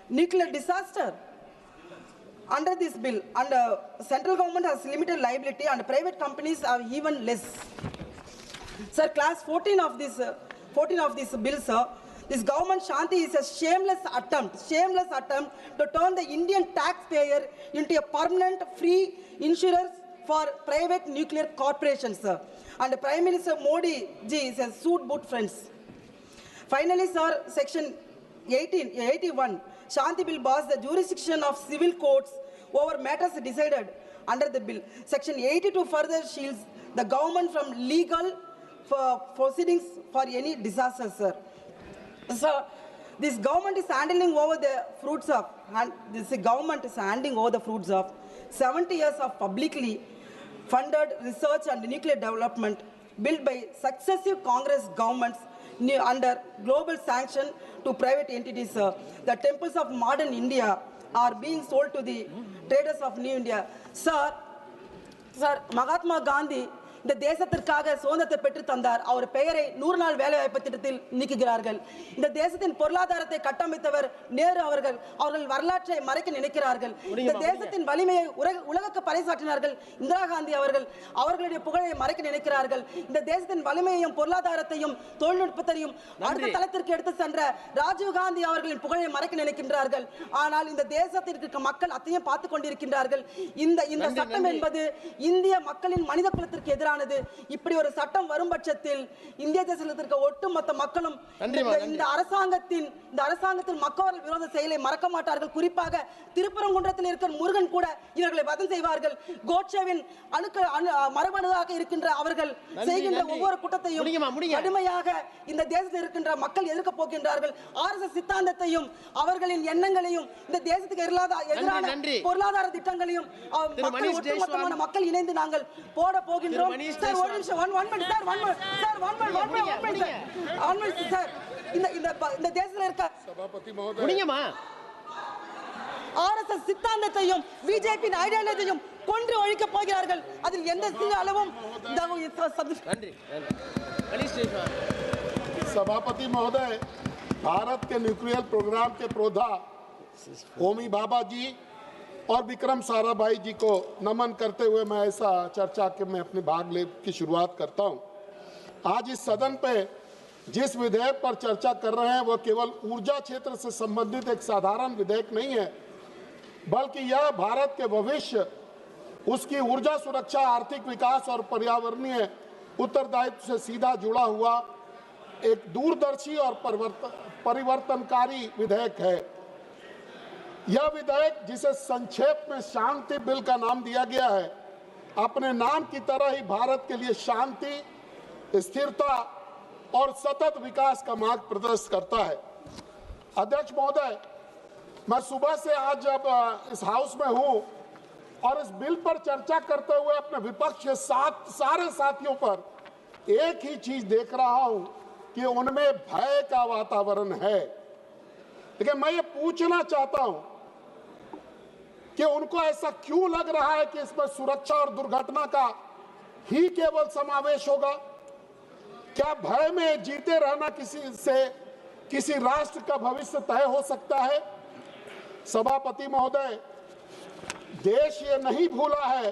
nuclear disaster. Under this bill, and central government has limited liability and private companies have even less. Sir, class 14 of this bill, sir, this government Shanti is a shameless attempt to turn the Indian taxpayer into a permanent free insurance for private nuclear corporations, sir. And Prime Minister Modi ji is a suit boot friends. Finally, sir, section 81, Shanti bill bars the jurisdiction of civil courts over matters decided under the bill. Section 82 further shields the government from legal proceedings for any disaster, sir. So, this government is handing over the fruits of, 70 years of publicly funded research and nuclear development built by successive Congress governments under global sanction to private entities. The temples of modern India are being sold to the traders of New India. Sir, Mahatma Gandhi இந்த தேசத்திற்காக சுதந்திரத்தை பெற்று தந்தார். அவர் பெயரை 100 நாள் வேலைவாய்ப்பு திட்டத்தில் நீக்குகிறார்கள். இந்த தேசத்தின் பொருளாதாரத்தை கட்டமைத்தவர் நேரு அவர்கள். அவர்கள் வரலாற்றை மறைக்க நினைக்கிறார்கள். இந்த தேசத்தின் வலிமையை உலகுக்கு பறைசாற்றினார்கள் இந்திரா காந்தி அவர்கள். அவர்களுடைய புகழை மறைக்க நினைக்கிறார்கள். இந்த தேசத்தின் வலிமையையும் பொருளாதாரத்தையும் தொழில்நுட்பத்தையும் அடுத்த தளத்திற்கு எடுத்து சென்ற ராஜீவ் காந்தி அவர்களின் புகழை மறைக்க நினைக்கின்றார்கள். ஆனால் இந்த தேசத்திற்கு மக்கள் அத்தையும் பார்த்து கொண்டிருக்கின்றார்கள். இந்த சட்டம் என்பது இந்திய மக்களின் மனித குலத்திற்கு எதிரான இப்படி ஒரு சட்டம் வரும் பட்சத்தில் இந்திய தேசத்திற்கு ஒட்டுமொத்த மக்களும் இந்த அரசாங்கத்தின் மக்கள் விரோத செயலை மறக்க மாட்டார்கள். குறிப்பாக திருப்பரங்குன்றத்தில் இருக்கிற முருகன் கூட இவர்களை வதம் செய்வார்கள். கோட்சேவின் மரபணுவாக இருக்கின்ற அவர்கள் செய்கின்ற ஒவ்வொரு குற்றத்தையும் கடுமையாக இந்த தேசத்தில் இருக்கின்ற மக்கள் எதிர்க்க போகின்றார்கள். RSS சித்தாந்தத்தையும் அவர்களின் எண்ணங்களையும் இந்த தேசத்துக்கு எதிரான பொருளாதார திட்டங்களையும் ஒட்டுமொத்தமான மக்கள் இணைந்து நாங்கள் போட போகின்றோம். Sir, one minute, sir. இந்த தேசத்துல இருக்க சபாபதி மहोदय RSS சித்தாந்தத்தையும் பிஜேபியின் ஐடியாலஜியையும் கொன்று ஒழிக்க போகிறார்கள். அதில் எந்த சிறு அளவும் सभापति महोदय, भारत के न्यूक्लियर प्रोग्राम के प्रोधा होमी भाभा जी और विक्रम साराभाई जी को नमन करते हुए मैं ऐसा चर्चा के में अपने भाग ले की शुरुआत करता हूं। आज इस सदन पे जिस विधेयक पर चर्चा कर रहे हैं वह केवल ऊर्जा क्षेत्र से संबंधित एक साधारण विधेयक नहीं है, बल्कि यह भारत के भविष्य, उसकी ऊर्जा सुरक्षा, आर्थिक विकास और पर्यावरणीय उत्तरदायित्व से सीधा जुड़ा हुआ एक दूरदर्शी और परिवर्तनकारी विधेयक है। यह विधेयक, जिसे संक्षेप में शांति बिल का नाम दिया गया है, अपने नाम की तरह ही भारत के लिए शांति, स्थिरता और सतत विकास का मार्ग प्रदर्शित करता है। अध्यक्ष महोदय, मैं सुबह से आज जब इस हाउस में हूं और इस बिल पर चर्चा करते हुए अपने विपक्ष के सारे साथियों पर एक ही चीज देख रहा हूं कि उनमें भय का वातावरण है। लेकिन मैं ये पूछना चाहता हूं कि उनको ऐसा क्यों लग रहा है कि इसमें सुरक्षा और दुर्घटना का ही केवल समावेश होगा? क्या भय में जीते रहना किसी राष्ट्र का भविष्य तय हो सकता है? सभापति महोदय, देश ये नहीं भूला है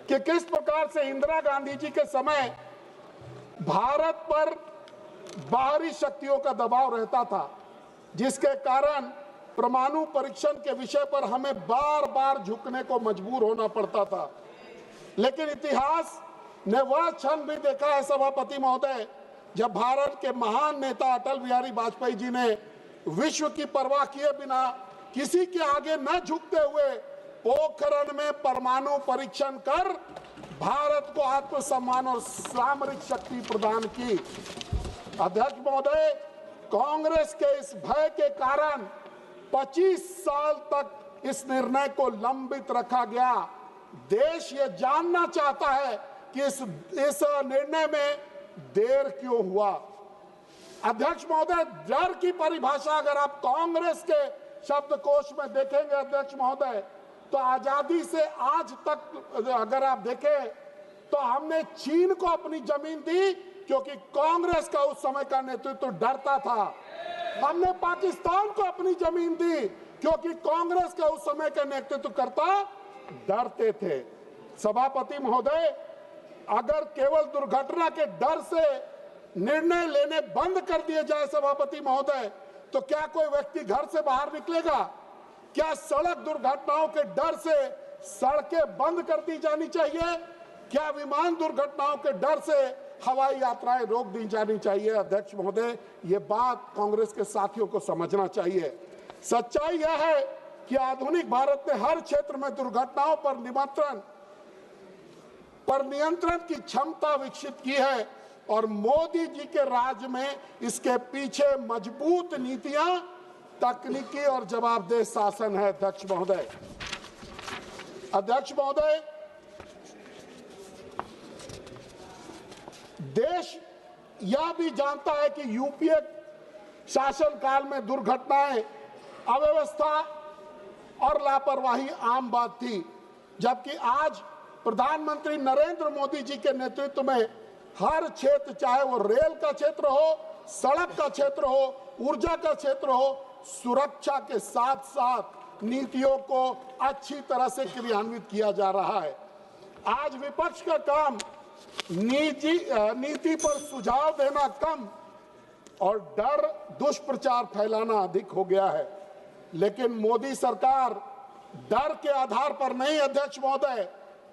कि किस प्रकार से इंदिरा गांधी जी के समय भारत पर बाहरी शक्तियों का दबाव रहता था, जिसके कारण परमाणु परीक्षण के विषय पर हमें बार बार झुकने को मजबूर होना पड़ता था। लेकिन इतिहास ने वह क्षण भी देखा है सभापति महोदय जब भारत के महान नेता अटल बिहारी वाजपेयी जी ने विश्व की परवाह किए बिना किसी के आगे न झुकते हुए पोखरण में परमाणु परीक्षण कर भारत को आत्मसम्मान और सामरिक शक्ति प्रदान की। अध्यक्ष महोदय, कांग्रेस के इस भय के कारण 25 साल तक इस निर्णय को लंबित रखा गया। देश ये जानना चाहता है कि इस निर्णय में देर क्यों हुआ। अध्यक्ष महोदय, डर की परिभाषा अगर आप कांग्रेस के शब्दकोश में देखेंगे अध्यक्ष महोदय, तो आजादी से आज तक अगर आप देखें तो हमने चीन को अपनी जमीन दी क्योंकि कांग्रेस का उस समय का नेतृत्व डरता था। हमने पाकिस्तान को अपनी जमीन दी क्योंकि कांग्रेस का उस समय का नेतृत्व करता डरते थे। सभापति महोदय, अगर केवल दुर्घटना के डर से निर्णय लेने बंद कर दिए जाए सभापति महोदय, तो क्या कोई व्यक्ति घर से बाहर निकलेगा? क्या सड़क दुर्घटनाओं के डर से सड़कें बंद कर दी जानी चाहिए? क्या विमान दुर्घटनाओं के डर से हवाई यात्राएं रोक दी जानी चाहिए? अध्यक्ष महोदय, ये बात कांग्रेस के साथियों को समझना चाहिए। सच्चाई यह है कि आधुनिक भारत ने हर क्षेत्र में दुर्घटनाओं पर नियंत्रण की क्षमता विकसित की है और मोदी जी के राज में इसके पीछे मजबूत नीतियां, तकनीकी और जवाबदेह शासन है। अध्यक्ष महोदय, देश यह भी जानता है कि यूपीए शासनकाल में दुर्घटनाएं, अव्यवस्था और लापरवाही आम बात थी, जबकि आज प्रधानमंत्री नरेंद्र मोदी जी के नेतृत्व में हर क्षेत्र, चाहे वो रेल का क्षेत्र हो, सड़क का क्षेत्र हो, ऊर्जा का क्षेत्र हो, सुरक्षा के साथ साथ नीतियों को अच्छी तरह से क्रियान्वित किया जा रहा है। आज विपक्ष का काम नीति पर सुझाव देना कम और डर, दुष्प्रचार फैलाना अधिक हो गया है। लेकिन मोदी सरकार डर के आधार पर नहीं अध्यक्ष महोदय,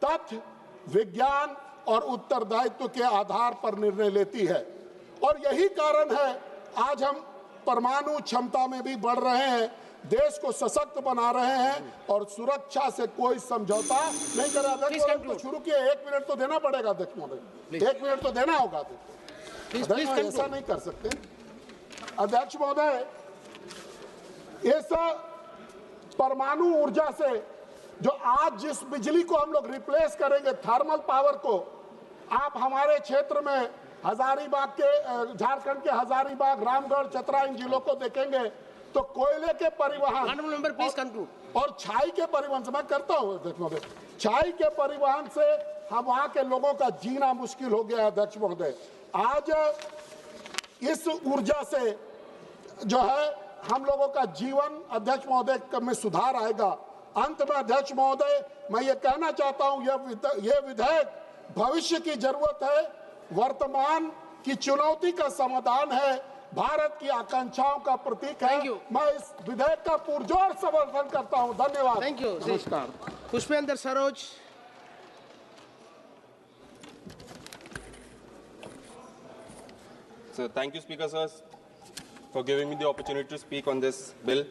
तथ्य, विज्ञान और उत्तरदायित्व के आधार पर निर्णय लेती है और यही कारण है आज हम परमाणु क्षमता में भी बढ़ रहे हैं, देश को सशक्त बना रहे हैं और सुरक्षा से कोई समझौता नहीं कर रहे। अध्यक्ष तो शुरू किए, 1 मिनट तो देना पड़ेगा अध्यक्ष महोदय, 1 मिनट तो देना होगा। ऐसा नहीं कर सकते अध्यक्ष महोदय। इस परमाणु ऊर्जा से जो आज जिस बिजली को हम लोग रिप्लेस करेंगे, थर्मल पावर को, आप हमारे क्षेत्र में हजारीबाग के, झारखंड के हजारीबाग, रामगढ़, चतरा इन जिलों को देखेंगे तो कोयले के परिवहन और छाई के परिवहन से, मैं करता हूँ छाई के परिवहन से हम वहाँ के लोगों का जीना मुश्किल हो गया है अध्यक्ष महोदय। आज इस ऊर्जा से जो है हम लोगों का जीवन अध्यक्ष महोदय में सुधार आएगा। अंत में अध्यक्ष महोदय, मैं ये कहना चाहता हूँ, यह विधेयक भविष्य की जरूरत है, वर्तमान की चुनौती का समाधान है, भारत की आकांक्षाओं का प्रतीक है। मैं इस विधेयक का पुरजोर समर्थन करता हूं। धन्यवाद। Thank you. नमस्कार। Pushpendra Saroj. So thank you, Speaker sir, for giving me the opportunity to speak on this bill.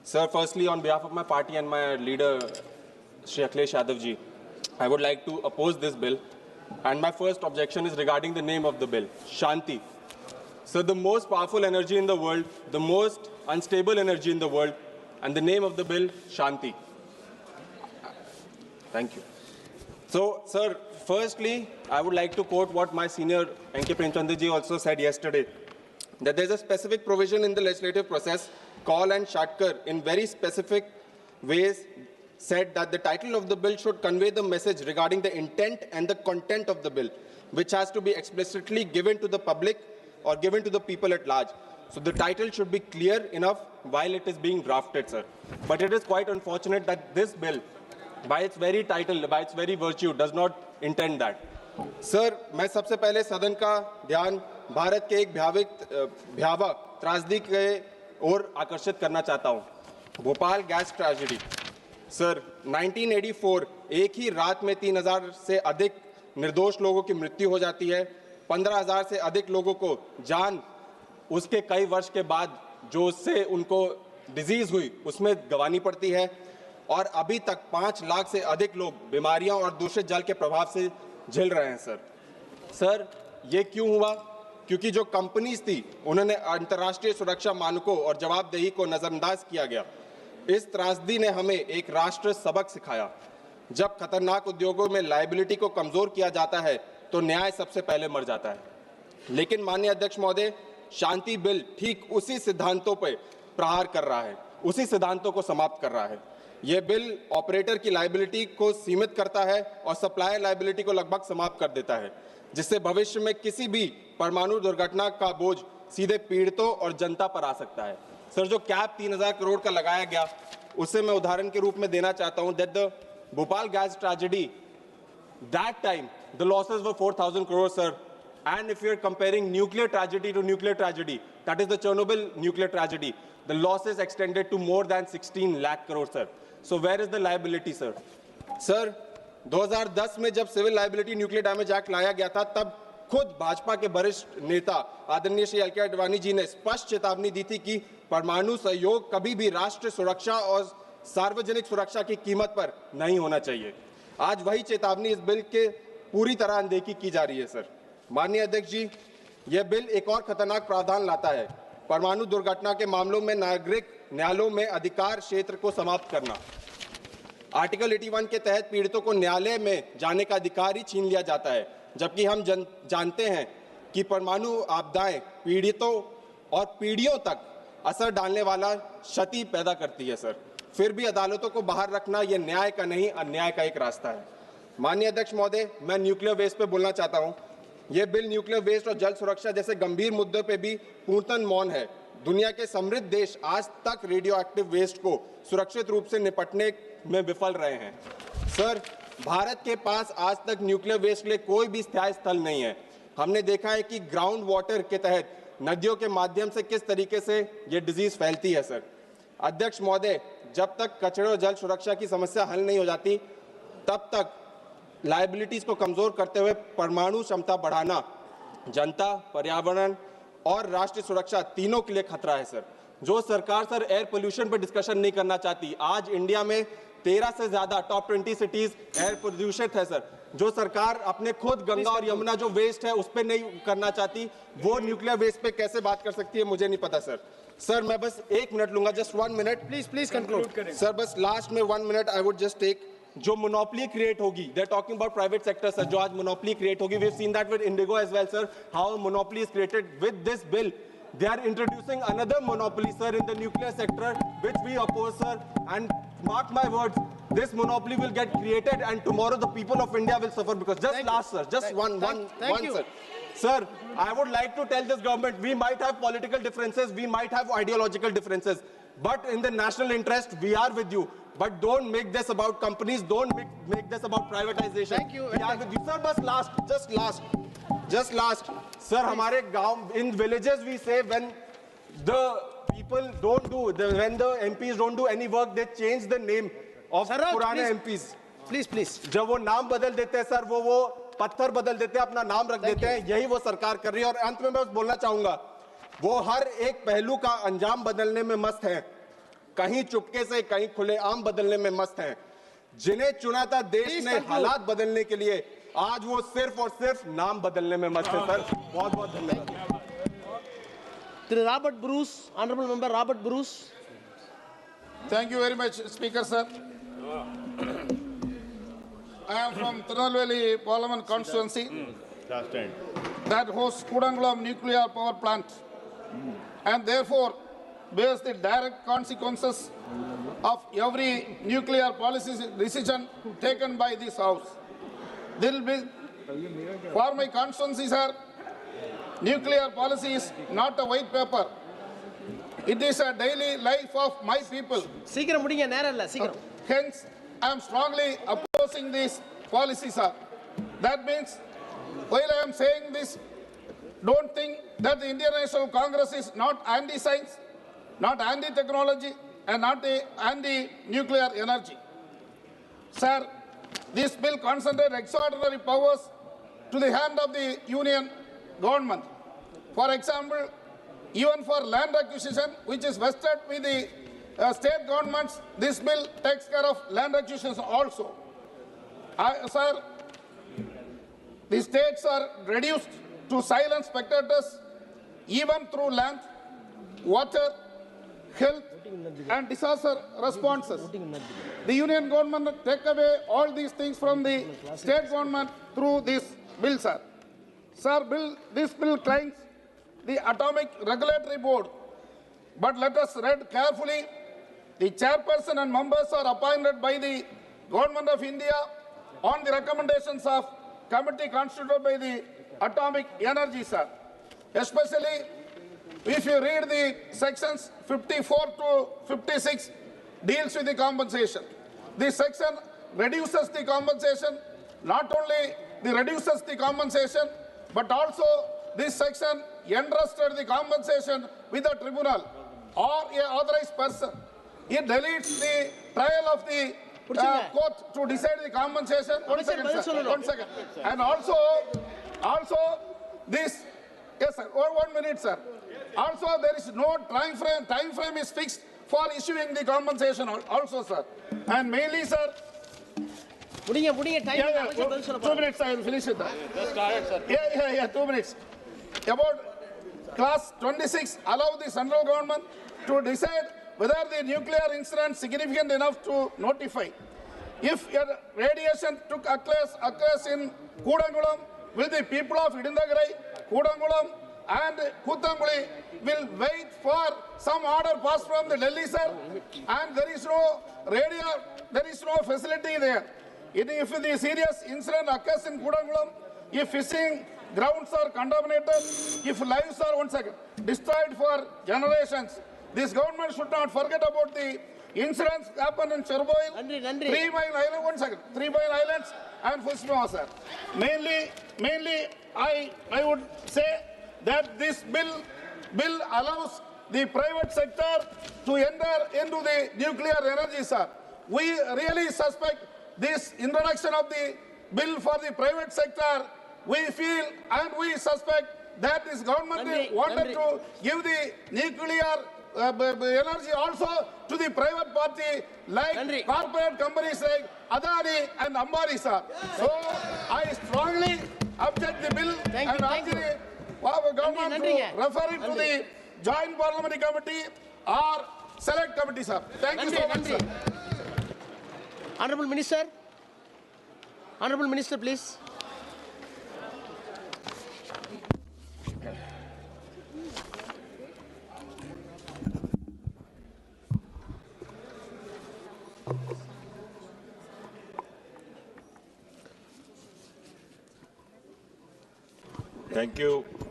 Sir, firstly, on behalf of my party and my leader, Shri Akhilesh Yadav ji, I would like to oppose this bill. And my first objection is regarding the name of the bill, Shanti. So the most powerful energy in the world, the most unstable energy in the world, and the name of the bill, Shanti. Thank you. So, sir, firstly, I would like to quote what my senior N.K. Premchandra ji also said yesterday, that there's a specific provision in the legislative process, Kaul and Shatkar, in very specific ways, said that the title of the bill should convey the message regarding the intent and the content of the bill, which has to be explicitly given to the public or given to the people at large. So the title should be clear enough while it is being drafted, sir. But it is quite unfortunate that this bill, by its very title, by its very virtue, does not intend that. Sir, मैं सबसे पहले सदन का ध्यान भारत के एक भयावह त्रासदी के ओर आकर्षित करना चाहता हूँ, भोपाल गैस ट्रेजेडी। सर 1984 एक ही रात में 3000 से अधिक निर्दोष लोगों की मृत्यु हो जाती है, 15,000 से अधिक लोगों को जान उसके कई वर्ष के बाद जो उससे उनको डिजीज हुई उसमें गंवानी पड़ती है, और अभी तक 5 लाख से अधिक लोग बीमारियों और दूषित जल के प्रभाव से झेल रहे हैं। सर ये क्यों हुआ? क्योंकि जो कंपनीज थी उन्होंने अंतर्राष्ट्रीय सुरक्षा मानकों और जवाबदेही को नजरअंदाज किया गया। इस त्रासदी ने हमें एक राष्ट्र सबक सिखाया। जब खतरनाक उद्योगों में लायबिलिटी को कमजोर किया जाता है तो न्याय सबसे पहले मर जाता है। लेकिन माननीय अध्यक्ष महोदय, शांति बिल ठीक उसी सिद्धांतों पर प्रहार कर रहा है, उसी सिद्धांतों को समाप्त कर रहा है। यह बिल ऑपरेटर की लायबिलिटी को सीमित करता है और सप्लायर लायबिलिटी को लगभग समाप्त कर देता है, जिससे भविष्य में किसी भी परमाणु दुर्घटना का बोझ सीधे पीड़ितों और जनता पर आ सकता है। सर जो कैप 3000 करोड़ का लगाया गया उसे मैं उदाहरण के रूप में देना चाहता हूं। That the Bhopal gas tragedy, that time the losses were 4000 crore sir, and if you're comparing nuclear tragedy to nuclear tragedy, that is the Chernobyl nuclear tragedy, the losses extended to more than 16 lakh crore sir. So where is the liability sir? Sir 2010 में जब civil liability nuclear damage act लाया गया था तब खुद भाजपा के वरिष्ठ नेता आदरणीय श्री एल.के. आडवाणी जी ने स्पष्ट चेतावनी दी थी कि परमाणु सहयोग कभी भी राष्ट्र सुरक्षा और सार्वजनिक सुरक्षा की कीमत पर नहीं होना चाहिए। आज वही चेतावनी इस बिल के पूरी तरह अनदेखी की जा रही है सर। माननीय अध्यक्ष जी, यह बिल एक और खतरनाक प्रावधान लाता है, परमाणु दुर्घटना के मामलों में नागरिक न्यायालयों में अधिकार क्षेत्र को समाप्त करना। आर्टिकल 81 के तहत पीड़ितों को न्यायालय में जाने का अधिकार ही छीन लिया जाता है, जबकि हम जानते हैं कि परमाणु आपदाएं पीड़ितों और पीढ़ियों तक असर डालने वाला क्षति पैदा करती है सर। फिर भी अदालतों को बाहर रखना यह न्याय का नहीं अन्याय का एक रास्ता है। माननीय अध्यक्ष महोदय, मैं न्यूक्लियर वेस्ट पे बोलना चाहता हूं। यह बिल न्यूक्लियर वेस्ट और जल सुरक्षा जैसे गंभीर मुद्दों पे भी पूर्णतः मौन है। दुनिया के समृद्ध देश आज तक रेडियो एक्टिव वेस्ट को सुरक्षित रूप से निपटने में विफल रहे हैं। सर, भारत के पास आज तक न्यूक्लियर वेस्ट के लिए कोई भी स्थायी स्थल नहीं है। हमने देखा है कि ग्राउंड वाटर के तहत नदियों के माध्यम से किस तरीके से ये डिजीज फैलती है सर। अध्यक्ष महोदय, जब तक कचरे और जल सुरक्षा की समस्या हल नहीं हो जाती तब तक लायबिलिटीज को कमजोर करते हुए परमाणु क्षमता बढ़ाना जनता, पर्यावरण और राष्ट्रीय सुरक्षा तीनों के लिए खतरा है सर। जो सरकार सर एयर पोल्यूशन पर डिस्कशन नहीं करना चाहती, आज इंडिया में 13 से ज्यादा टॉप 20 सिटीज एयर प्रदूषित है सर। जो सरकार अपने खुद गंगा और यमुना जो वेस्ट है उस पर नहीं करना चाहती, वो न्यूक्लियर वेस्ट पे कैसे बात कर सकती है मुझे नहीं पता सर। सर मैं बस 1 मिनट लूंगा, just 1 minute please conclude sir. बस लास्ट में 1 minute I would just take. जो मोनोपोली क्रिएट होगी, they are talking about private sector sir, जो आज मोनोपोली क्रिएट होगी, we have seen that with IndiGo as well sir, how monopoly is created with this bill. They are introducing another monopoly, sir, in the nuclear sector, which we oppose, sir. And mark my words, this monopoly will get created, and tomorrow the people of India will suffer because one, sir. Sir, I would like to tell this government, we might have political differences, we might have ideological differences, but in the national interest, we are with you. But don't make this about companies. Don't make this about privatization. Thank you. We are with you, sir. But just last, sir. हमारे गांव, in villages, we say when the people don't do, when the MPs don't do any work, they change the name of पुराने MPs. Please. जब वो नाम बदल देते हैं sir, वो पत्थर बदल देते हैं, अपना नाम रख देते हैं। यही वो सरकार कर रही है। और अंत में मैं बोलना चाहूंगा, वो हर एक पहलू का अंजाम बदलने में मस्त है, कहीं चुपके से कहीं खुलेआम बदलने में मस्त हैं। जिन्हें चुना था देश ने हालात बदलने के लिए, आज वो सिर्फ और सिर्फ नाम बदलने में मस्त है सर। बहुत बहुत धन्यवाद। Robert Bruce, Honorable Member Robert Bruce. Thank you very much, Speaker sir. I am from Tirunelveli Parliament constituency that hosts Kudangulam nuclear power plant, and therefore bears the direct consequences of every nuclear policy decision taken by this House. There will be, for my constituency, sir, nuclear policy is not a white paper. It is a daily life of my people. Hence, I am strongly opposing this policy, sir. That means, while I am saying this, don't think that the Indian National Congress is not anti-science, not anti-technology, and not anti-nuclear energy. Sir, this bill concentrates extraordinary powers to the hand of the union government. For example, even for land acquisition, which is vested with the state governments, this bill takes care of land acquisitions also. Sir, the states are reduced to silent spectators even through land, water, health and disaster responses. The union government take away all these things from the state government through this bill, sir. Sir, this bill claims the Atomic Regulatory Board, but let us read carefully. The chairperson and members are appointed by the Government of India on the recommendations of committee constituted by the Atomic Energy, sir. Especially if you read the sections 54 to 56 deals with the compensation. This section reduces the compensation, not only reduces the compensation, but also this section entrusted the compensation with the tribunal or a authorized person. It deletes the trial of the court to decide the compensation. One second. And also this, yes sir, 1 minute sir. Also there is no time frame is fixed for issuing the compensation also sir. And mainly sir, 2 minutes I will finish it. Just started, sir. 2 minutes. About clause 26 allow the central government to decide whether the nuclear incident is significant enough to notify. If a radiation occurs in Kudangulam, will the people of Idindagarai, Kudangulam and Kuttanguli will wait for some order passed from the Delhi, sir? And there is no facility there. If the serious incident occurs in Kudangulam, if fishing grounds are contaminated, if lives are destroyed for generations, this government should not forget about the incidents happened in Chernobyl, 3 Mile Island, 3 Mile Islands and Fukushima, sir. Mainly, I would say that this bill allows the private sector to enter into the nuclear energy, sir. We really suspect this introduction of the bill for the private sector. We feel and we suspect that this government wanted to give the nuclear energy also to the private party like corporate companies like Adani and Ambani, sir. So I strongly object the bill and ask the government to refer it to the Joint Parliamentary Committee or Select Committee, sir. Thank you so much, sir. Honorable Minister. Honorable Minister, please.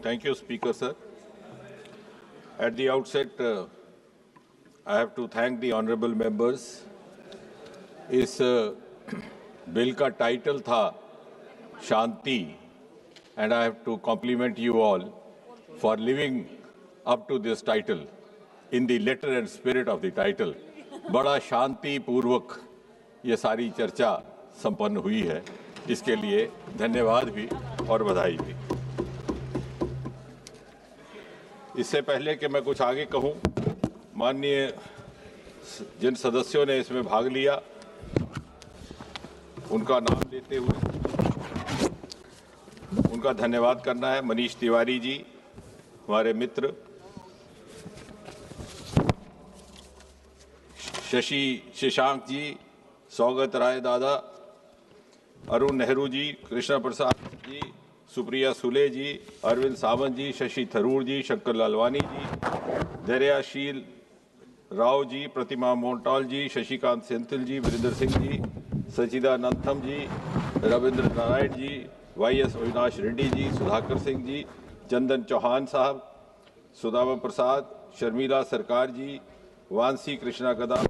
Thank you, Speaker, sir. At the outset, I have to thank the honorable members. इस bill का title था शांति, and I have to compliment you all for living up to this title in the letter and spirit of the title. बड़ा शांति पूर्वक ये सारी चर्चा संपन्न हुई है, इसके लिए धन्यवाद भी और बधाई भी। इससे पहले कि मैं कुछ आगे कहूं, माननीय जिन सदस्यों ने इसमें भाग लिया उनका नाम लेते हुए उनका धन्यवाद करना है। मनीष तिवारी जी, हमारे मित्र, शशांक जी, सौगत राय दादा, अरुण नेहरू जी, कृष्णा प्रसाद जी, सुप्रिया सुले जी, अरविंद सावंत जी, शशि थरूर जी, शंकर लालवानी जी, दरियाशील राव जी, प्रतिमा मोंटाल जी, शशिकांत सेंथिल जी, वीरेंद्र सिंह जी, सचिदानंदम जी, रविंद्र नारायण जी, वाईएस अविनाश रेड्डी जी, सुधाकर सिंह जी, चंदन चौहान साहब, सुदामा प्रसाद, शर्मिला सरकार जी, वांसी कृष्णा कदम,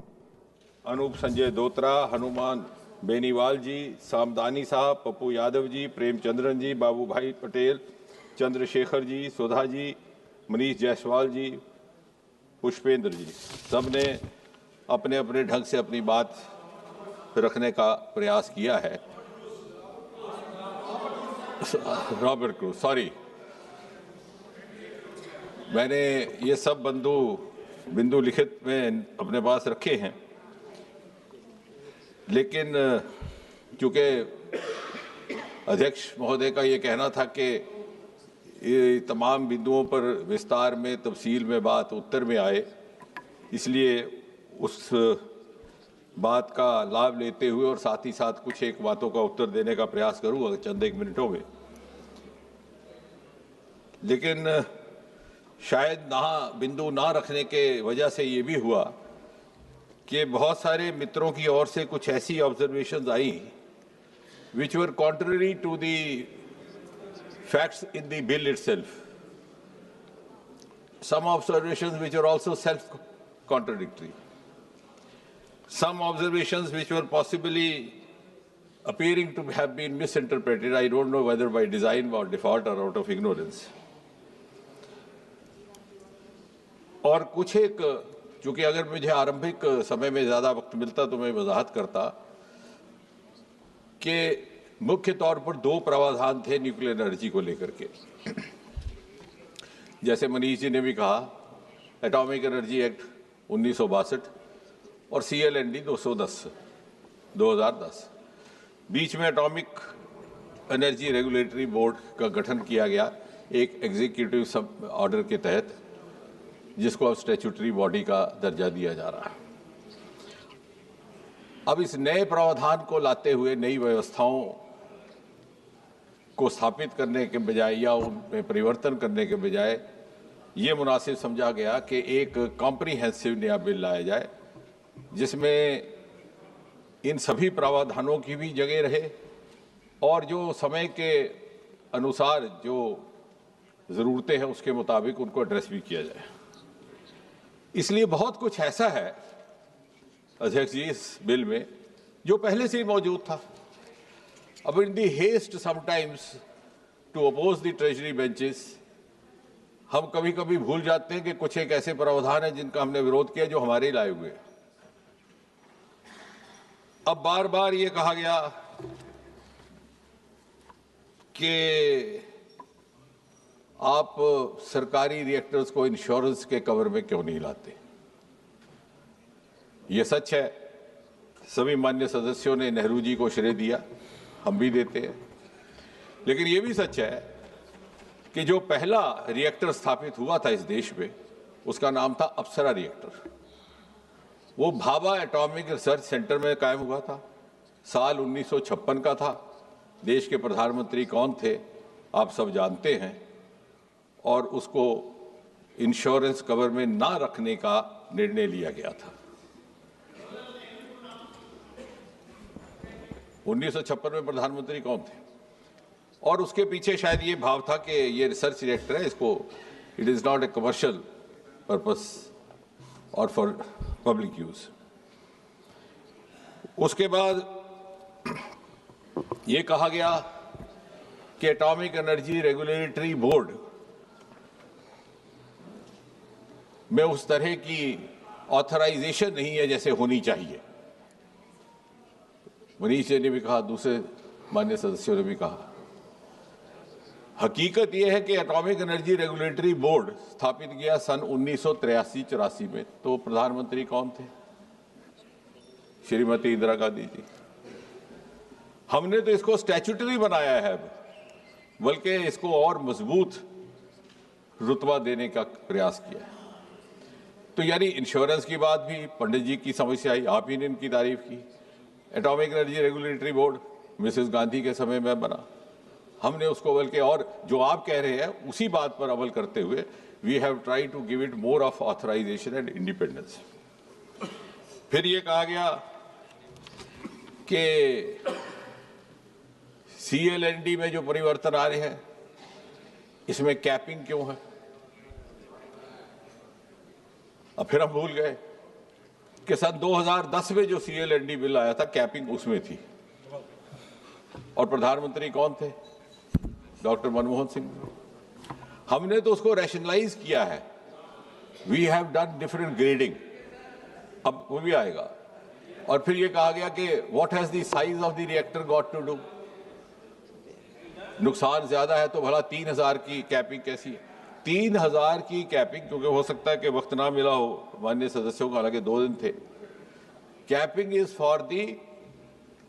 अनूप संजय दोत्रा, हनुमान बेनीवाल जी, सामदानी साहब, पप्पू यादव जी, प्रेमचंद्रन जी, बाबू भाई पटेल, चंद्रशेखर जी, सुधा जी, मनीष जायसवाल जी, पुष्पेंद्र जी, सब ने अपने अपने ढंग से अपनी बात रखने का प्रयास किया है। रॉबर्ट क्रूज, सॉरी, मैंने ये सब बिंदु लिखित में अपने पास रखे हैं, लेकिन चूंकि अध्यक्ष महोदय का ये कहना था कि ये तमाम बिंदुओं पर विस्तार में तफसील में बात उत्तर में आए, इसलिए उस बात का लाभ लेते हुए और साथ ही साथ कुछ एक बातों का उत्तर देने का प्रयास करूँगा चंद एक मिनटों में। लेकिन शायद बिंदु ना रखने के वजह से ये भी हुआ कि बहुत सारे मित्रों की ओर से कुछ ऐसी observations I which were contrary to the facts in the bill itself. Some observations which are also self-contradictory. Some observations which were possibly appearing to have been misinterpreted. I don't know whether by design or default or out of ignorance. और कुछ एक, चूंकि अगर मुझे आरंभिक समय में ज़्यादा वक्त मिलता तो मैं वजाहत करता कि मुख्य तौर पर दो प्रावधान थे न्यूक्लियर एनर्जी को लेकर के। जैसे मनीष जी ने भी कहा, एटॉमिक एनर्जी एक्ट 1962 और CLND 210 2010, बीच में एटॉमिक एनर्जी रेगुलेटरी बोर्ड का गठन किया गया एक एग्जीक्यूटिव सब ऑर्डर के तहत, जिसको अब स्टैट्यूटरी बॉडी का दर्जा दिया जा रहा है। अब इस नए प्रावधान को लाते हुए नई व्यवस्थाओं को स्थापित करने के बजाय या उनमें परिवर्तन करने के बजाय ये मुनासिब समझा गया कि एक कॉम्प्रिहेंसिव नया बिल लाया जाए जिसमें इन सभी प्रावधानों की भी जगह रहे और जो समय के अनुसार जो ज़रूरतें हैं उसके मुताबिक उनको एड्रेस भी किया जाए। इसलिए बहुत कुछ ऐसा है अध्यक्ष जी इस बिल में जो पहले से ही मौजूद था। अब in the haste sometimes to oppose the treasury benches हम कभी कभी भूल जाते हैं कि कुछ एक ऐसे प्रावधान है जिनका हमने विरोध किया जो हमारे ही लाए हुए। अब बार बार ये कहा गया कि आप सरकारी रिएक्टर्स को इंश्योरेंस के कवर में क्यों नहीं लाते। ये सच है, सभी मान्य सदस्यों ने नेहरू जी को श्रेय दिया, हम भी देते हैं। लेकिन ये भी सच है कि जो पहला रिएक्टर स्थापित हुआ था इस देश में उसका नाम था अप्सरा रिएक्टर। वो भाभा एटॉमिक रिसर्च सेंटर में कायम हुआ था, साल 1956 का था। देश के प्रधानमंत्री कौन थे आप सब जानते हैं, और उसको इंश्योरेंस कवर में ना रखने का निर्णय लिया गया था। 1956 में प्रधानमंत्री कौन थे, और उसके पीछे शायद ये भाव था कि ये रिसर्च रिएक्टर है, इसको it is not a commercial purpose और फॉर पब्लिक यूज। उसके बाद ये कहा गया कि एटॉमिक एनर्जी रेगुलेटरी बोर्ड में उस तरह की ऑथराइजेशन नहीं है जैसे होनी चाहिए। मनीष जी ने भी कहा, दूसरे मान्य सदस्यों ने भी कहा। हकीकत यह है कि एटॉमिक एनर्जी रेगुलेटरी बोर्ड स्थापित किया सन 1983-84 में। तो प्रधानमंत्री कौन थे? श्रीमती इंदिरा गांधी जी। हमने तो इसको स्टैट्यूटरी बनाया है, बल्कि इसको और मजबूत रुतबा देने का प्रयास किया है। तो यानी इंश्योरेंस की बात भी पंडित जी की समझ से आई, आप ही ने इनकी तारीफ की। Atomic energy regulatory board Mrs Gandhi के समय में बना, हमने उसको बल्कि और जो आप कह रहे हैं उसी बात पर अमल करते हुए we have try to give it more of authorization and independence. फिर ये कहा गया कि CLND में जो परिवर्तन आ रहे हैं इसमें कैपिंग क्यों है। अब फिर हम भूल गए कि सन 2010 में जो CLND बिल आया था कैपिंग उसमें थी, और प्रधानमंत्री कौन थे? डॉक्टर मनमोहन सिंह। हमने तो उसको रैशनलाइज किया है, we have done different grading, अब वो भी आएगा। और फिर ये कहा गया कि what has the size of the reactor got to do. नुकसान ज्यादा है तो भला 3000 की कैपिंग कैसी है? 3000 की कैपिंग, क्योंकि हो सकता है कि वक्त ना मिला हो माननीय सदस्यों को, हालांकि 2 दिन थे। Capping is for the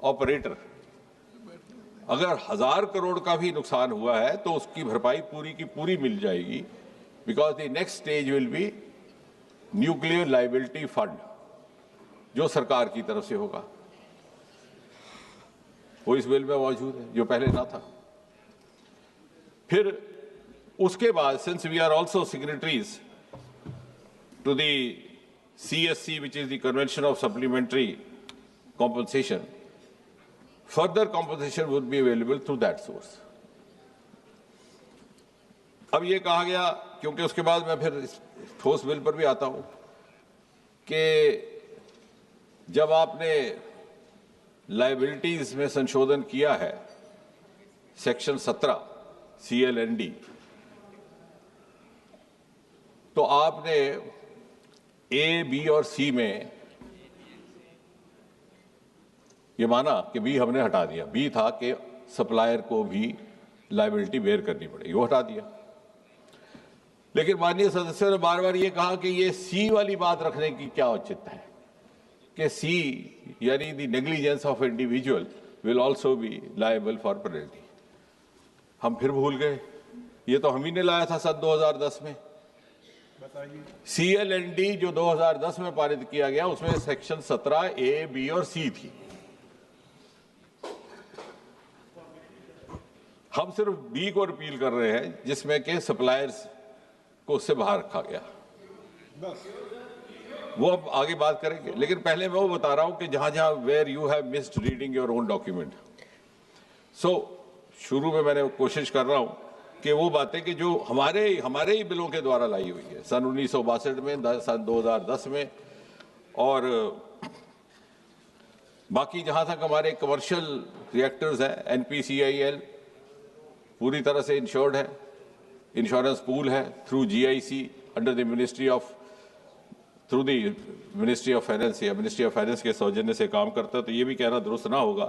operator. अगर 1000 करोड़ का भी नुकसान हुआ है तो उसकी भरपाई पूरी की पूरी मिल जाएगी, because the next stage will be nuclear liability fund, जो सरकार की तरफ से होगा। वो इस बिल में मौजूद है, जो पहले ना था। फिर उसके बाद, since we are also signatories to the CSC, which is the Convention of Supplementary Compensation, further compensation would be available through that source. अब ये कहा गया, क्योंकि उसके बाद मैं फिर ठोस बिल पर भी आता हूं, कि जब आपने लायबिलिटीज में संशोधन किया है सेक्शन 17 CLND, तो आपने A, B और C में ये माना कि B हमने हटा दिया। B था कि सप्लायर को भी लायबिलिटी बेयर करनी पड़ेगी, वो हटा दिया। लेकिन माननीय सदस्यों ने बार बार ये कहा कि ये C वाली बात रखने की क्या औचित्य है, कि C यानी the negligence of individual will also be liable for penalty. हम फिर भूल गए, ये तो हम ही ने लाया था सन 2010 में। CLND जो 2010 में पारित किया गया, उसमें सेक्शन 17 A, B और C थी। हम सिर्फ B को रिपील कर रहे हैं, जिसमें के सप्लायर्स को उससे बाहर रखा गया। वो अब आगे बात करेंगे, लेकिन पहले मैं वो बता रहा हूं कि जहां जहां where you have missed reading your own document. शुरू में मैंने कोशिश कर रहा हूं कि वो बातें कि जो हमारे ही बिलों के द्वारा लाई हुई है, सन 1962 में, सन 2010 में, और बाकी जहां तक हमारे कमर्शियल रिएक्टर्स हैं, NPCIL पूरी तरह से इंश्योर्ड है, इंश्योरेंस पूल है through GIC under the ministry of finance या मिनिस्ट्री ऑफ फाइनेंस के सौजन्य से काम करता है। तो ये भी कहना दुरुस्त ना होगा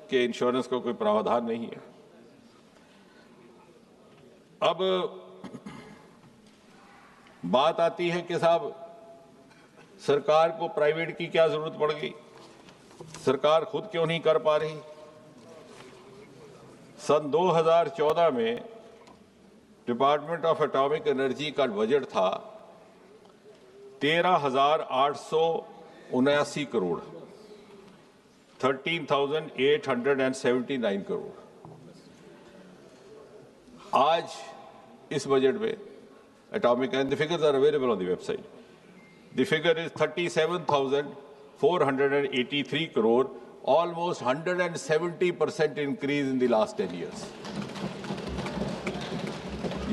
कि इंश्योरेंस का कोई प्रावधान नहीं है। अब बात आती है कि साहब सरकार को प्राइवेट की क्या जरूरत पड़ गई, सरकार खुद क्यों नहीं कर पा रही। सन 2014 में डिपार्टमेंट ऑफ एटॉमिक एनर्जी का बजट था 13,879 करोड़, 13,879 करोड़। आज इस बजट में atomic, and the figures are available on the website, the figure is 37,483 crore, almost 170% increase in the लास्ट 10 years।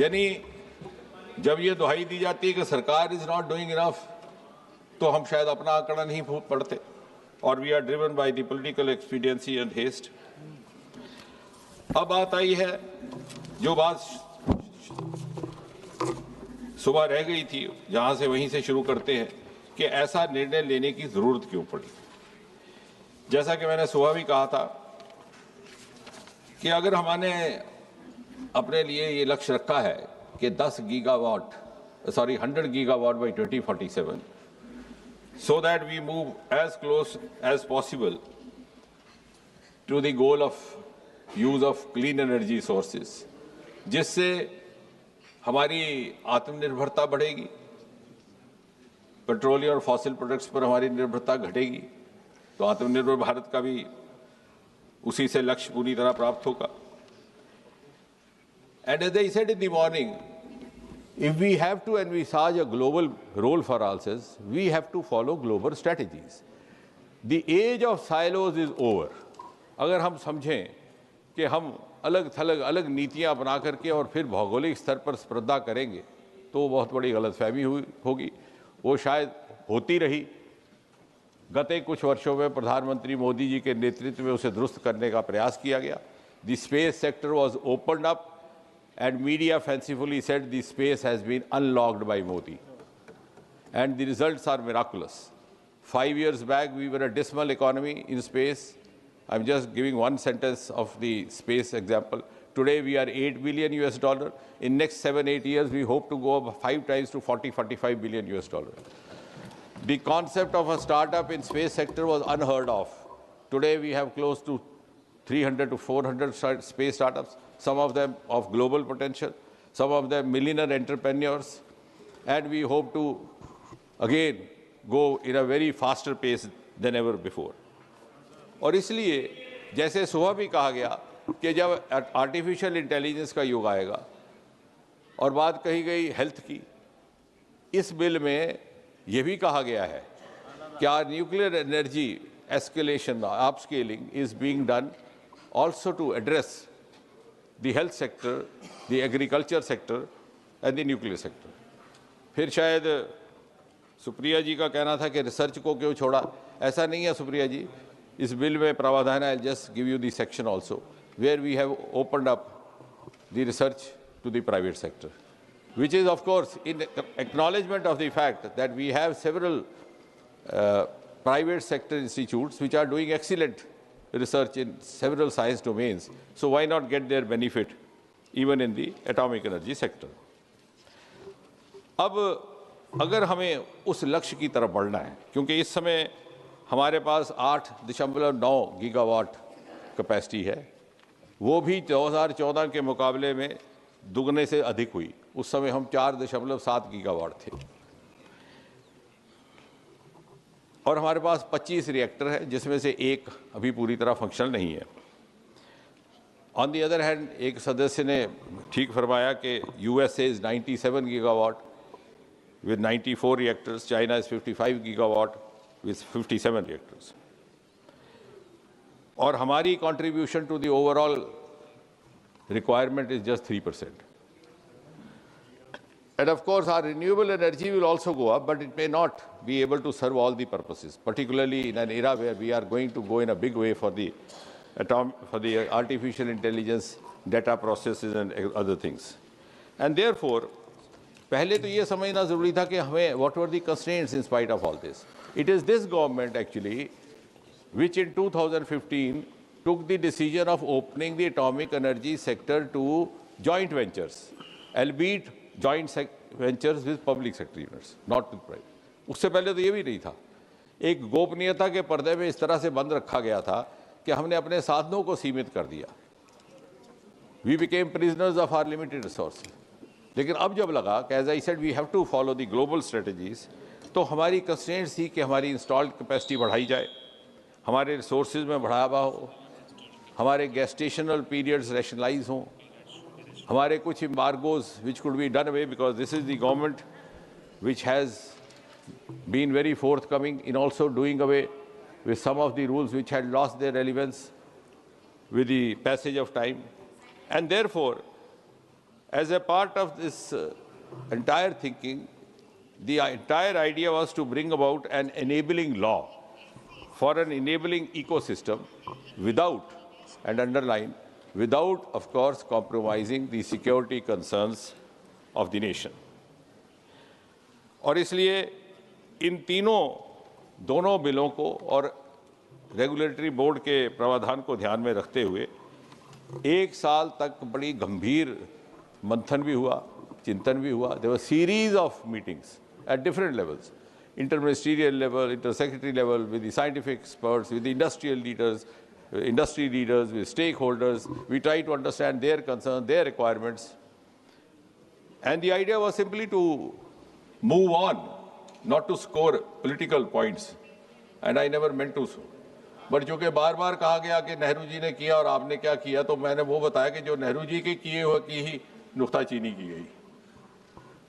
यानी जब ये दुहाई दी जाती है कि सरकार इज नॉट डूइंग इनफ, तो हम शायद अपना आंकड़ा नहीं पढ़ते, और we are driven by the political expediency and haste. अब बात आई है, जो बात सुबह रह गई थी, जहां से वहीं से शुरू करते हैं कि ऐसा निर्णय लेने की जरूरत क्यों पड़ी। जैसा कि मैंने सुबह भी कहा था कि अगर हमने अपने लिए ये लक्ष्य रखा है कि 100 gigawatt by 2047, so that we move as close as possible to the goal of use of clean energy sources, जिससे हमारी आत्मनिर्भरता बढ़ेगी, पेट्रोलियम और फॉसिल प्रोडक्ट्स पर हमारी निर्भरता घटेगी, तो आत्मनिर्भर भारत का भी उसी से लक्ष्य पूरी तरह प्राप्त होगा। And as I said in the morning, if we have to envisage a global role for ourselves, we have to follow global strategies. The age of silos is over. अगर हम समझें कि हम अलग थलग अलग नीतियां बना करके और फिर भौगोलिक स्तर पर स्पर्धा करेंगे, तो बहुत बड़ी गलतफहमी होगी। वो शायद होती रही। गत कुछ वर्षों में प्रधानमंत्री मोदी जी के नेतृत्व में उसे दुरुस्त करने का प्रयास किया गया। The space sector was opened up and media fancifully said the space has been unlocked by Modi, and the results are miraculous. 5 years back, we were a dismal economy in space. I'm just giving one sentence of the space example. Today, we are $8 billion US. In next 7-8 years, we hope to go up 5 times to 40-45 billion US. The concept of a startup in space sector was unheard of. Today, we have close to 300 to 400 space startups, some of them of global potential, some of them millionaire entrepreneurs, and we hope to, again, go in a very faster pace than ever before. और इसलिए जैसे सुबह भी कहा गया कि जब artificial intelligence का युग आएगा और बात कही गई हेल्थ की, इस बिल में ये भी कहा गया है कि our nuclear energy escalation, upscaling is being done also to address the health sector, the agriculture sector and the nuclear sector. फिर शायद सुप्रिया जी का कहना था कि रिसर्च को क्यों छोड़ा. ऐसा नहीं है सुप्रिया जी. इस बिल में प्रावधान है, I'll just give you the section also, where we have opened up the research to the private sector, which is of course in acknowledgement of the fact that we have several private sector institutes which are doing excellent research in several science domains. So why not get their benefit even in the atomic energy sector? अब अगर हमें उस लक्ष्य की तरफ बढ़ना है, क्योंकि इस समय हमारे पास 8.9 गीगावाट कैपेसिटी है, वो भी 2014 के मुकाबले में दुगने से अधिक हुई. उस समय हम 4.7 गीगावाट थे और हमारे पास 25 रिएक्टर है, जिसमें से एक अभी पूरी तरह फंक्शनल नहीं है. ऑन दी अदर हैंड, एक सदस्य ने ठीक फरमाया कि USA is 97 gigawatt with 94 reactors, China is 55 gigawatt with 57 reactors. और हमारी contribution to the overall requirement is just 3%. And of course, our renewable energy will also go up, but it may not be able to serve all the purposes, particularly in an era where we are going to go in a big way for the artificial intelligence, data processes and other things. And therefore, पहले तो ये समझना जरूरी था कि हमें what were the constraints in spite of all this. It is this government actually which in 2015 took the decision of opening the atomic energy sector to joint ventures, albeit joint ventures with public sector units, not with private. उससे पहले तो ये भी नहीं था. एक गोपनीयता के पर्दे में इस तरह से बंद रखा गया था कि हमने अपने साधनों को सीमित कर दिया. We became prisoners of our limited resources. लेकिन अब जब लगा कि as I said we have to follow the global strategies, तो हमारी कंस्ट्रेंट्स थी कि हमारी इंस्टॉल्ड कैपेसिटी बढ़ाई जाए, हमारे रिसोर्सेज में बढ़ावा हो, हमारे गेस्टेशनल पीरियड्स रैशनलाइज हों, हमारे कुछ embargoes which could be done away, because this is the government which has been very forthcoming in also doing away with some of the rules which had lost their relevance with the passage of time. And therefore, as a part of this entire thinking, the entire idea was to bring about an enabling law for an enabling ecosystem without, and underline, without, of course, compromising the security concerns of the nation. और इसलिए इन दोनों बिलों को और regulatory board के प्रावधान को ध्यान में रखते हुए 1 साल तक बड़ी गंभीर मंथन भी हुआ, चिंतन भी हुआ. There were series of meetings at different levels, interministerial level, intersecretary level, with the scientific experts, with the industrial leaders, industry leaders, with stakeholders. We tried to understand their concerns, their requirements. And the idea was simply to move on, not to score political points. And I never meant to so. But चूंकि बार बार कहा गया कि नेहरू जी ने किया और आपने क्या किया, तो मैंने वो बताया कि जो नेहरू जी के किए हुए की ही नुक्ताचीनी की गई.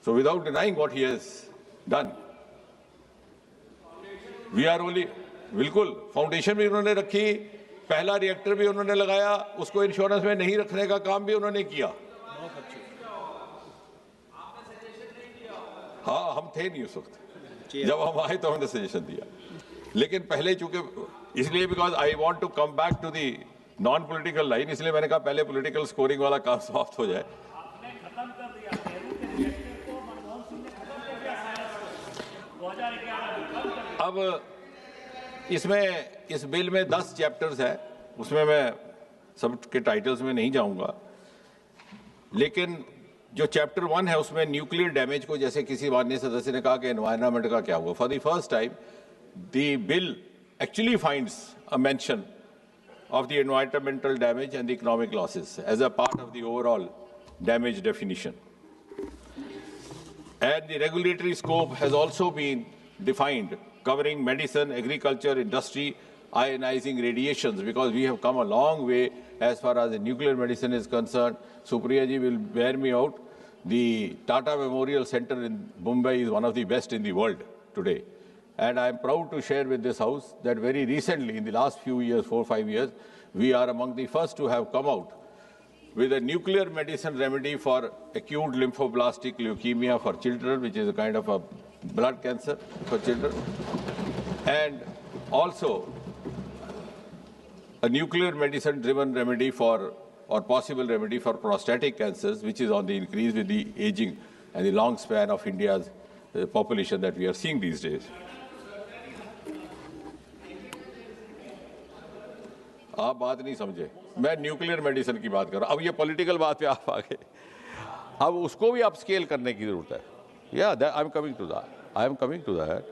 So without denying what he has done, we are only, बिल्कुल फाउंडेशन भी उन्होंने रखी, पहला रिएक्टर भी उन्होंने लगाया, उसको इंश्योरेंस में नहीं रखने का काम भी उन्होंने किया. हाँ, हम थे नहीं उस वक्त, जब हम आए तो हमने सजेशन दिया. लेकिन पहले चूंकि इसलिए because I want to come back to the non political line, इसलिए मैंने कहा पहले पॉलिटिकल स्कोरिंग वाला काम समाप्त हो जाए. अब इसमें इस बिल में 10 चैप्टर्स हैं, उसमें मैं सब के टाइटल्स में नहीं जाऊंगा, लेकिन जो चैप्टर 1 है उसमें न्यूक्लियर डैमेज को, जैसे किसी माननीय सदस्य ने कहा कि एनवायरनमेंट का क्या हुआ, for the first time the bill actually finds a mention of the environmental damage and the economic losses as a part of the overall damage definition. And the regulatory scope has also been defined, covering medicine, agriculture, industry, ionizing radiations, because we have come a long way as far as the nuclear medicine is concerned. Supriya ji will bear me out. The Tata Memorial Center in Mumbai is one of the best in the world today. And I am proud to share with this House that very recently, in the last few years, 4 or 5 years, we are among the first to have come out with a nuclear medicine remedy for acute lymphoblastic leukemia for children, which is a kind of a blood cancer for children, and also a nuclear medicine-driven remedy for, or possible remedy for prostatic cancers, which is on the increase with the aging and the long span of India's population that we are seeing these days. आप बात नहीं समझे, मैं nuclear medicine की बात कर रहा हूं। अब ये पॉलिटिकल बात पे आप आ गए, अब उसको भी अपस्केल करने की जरूरत है। या I am coming to that.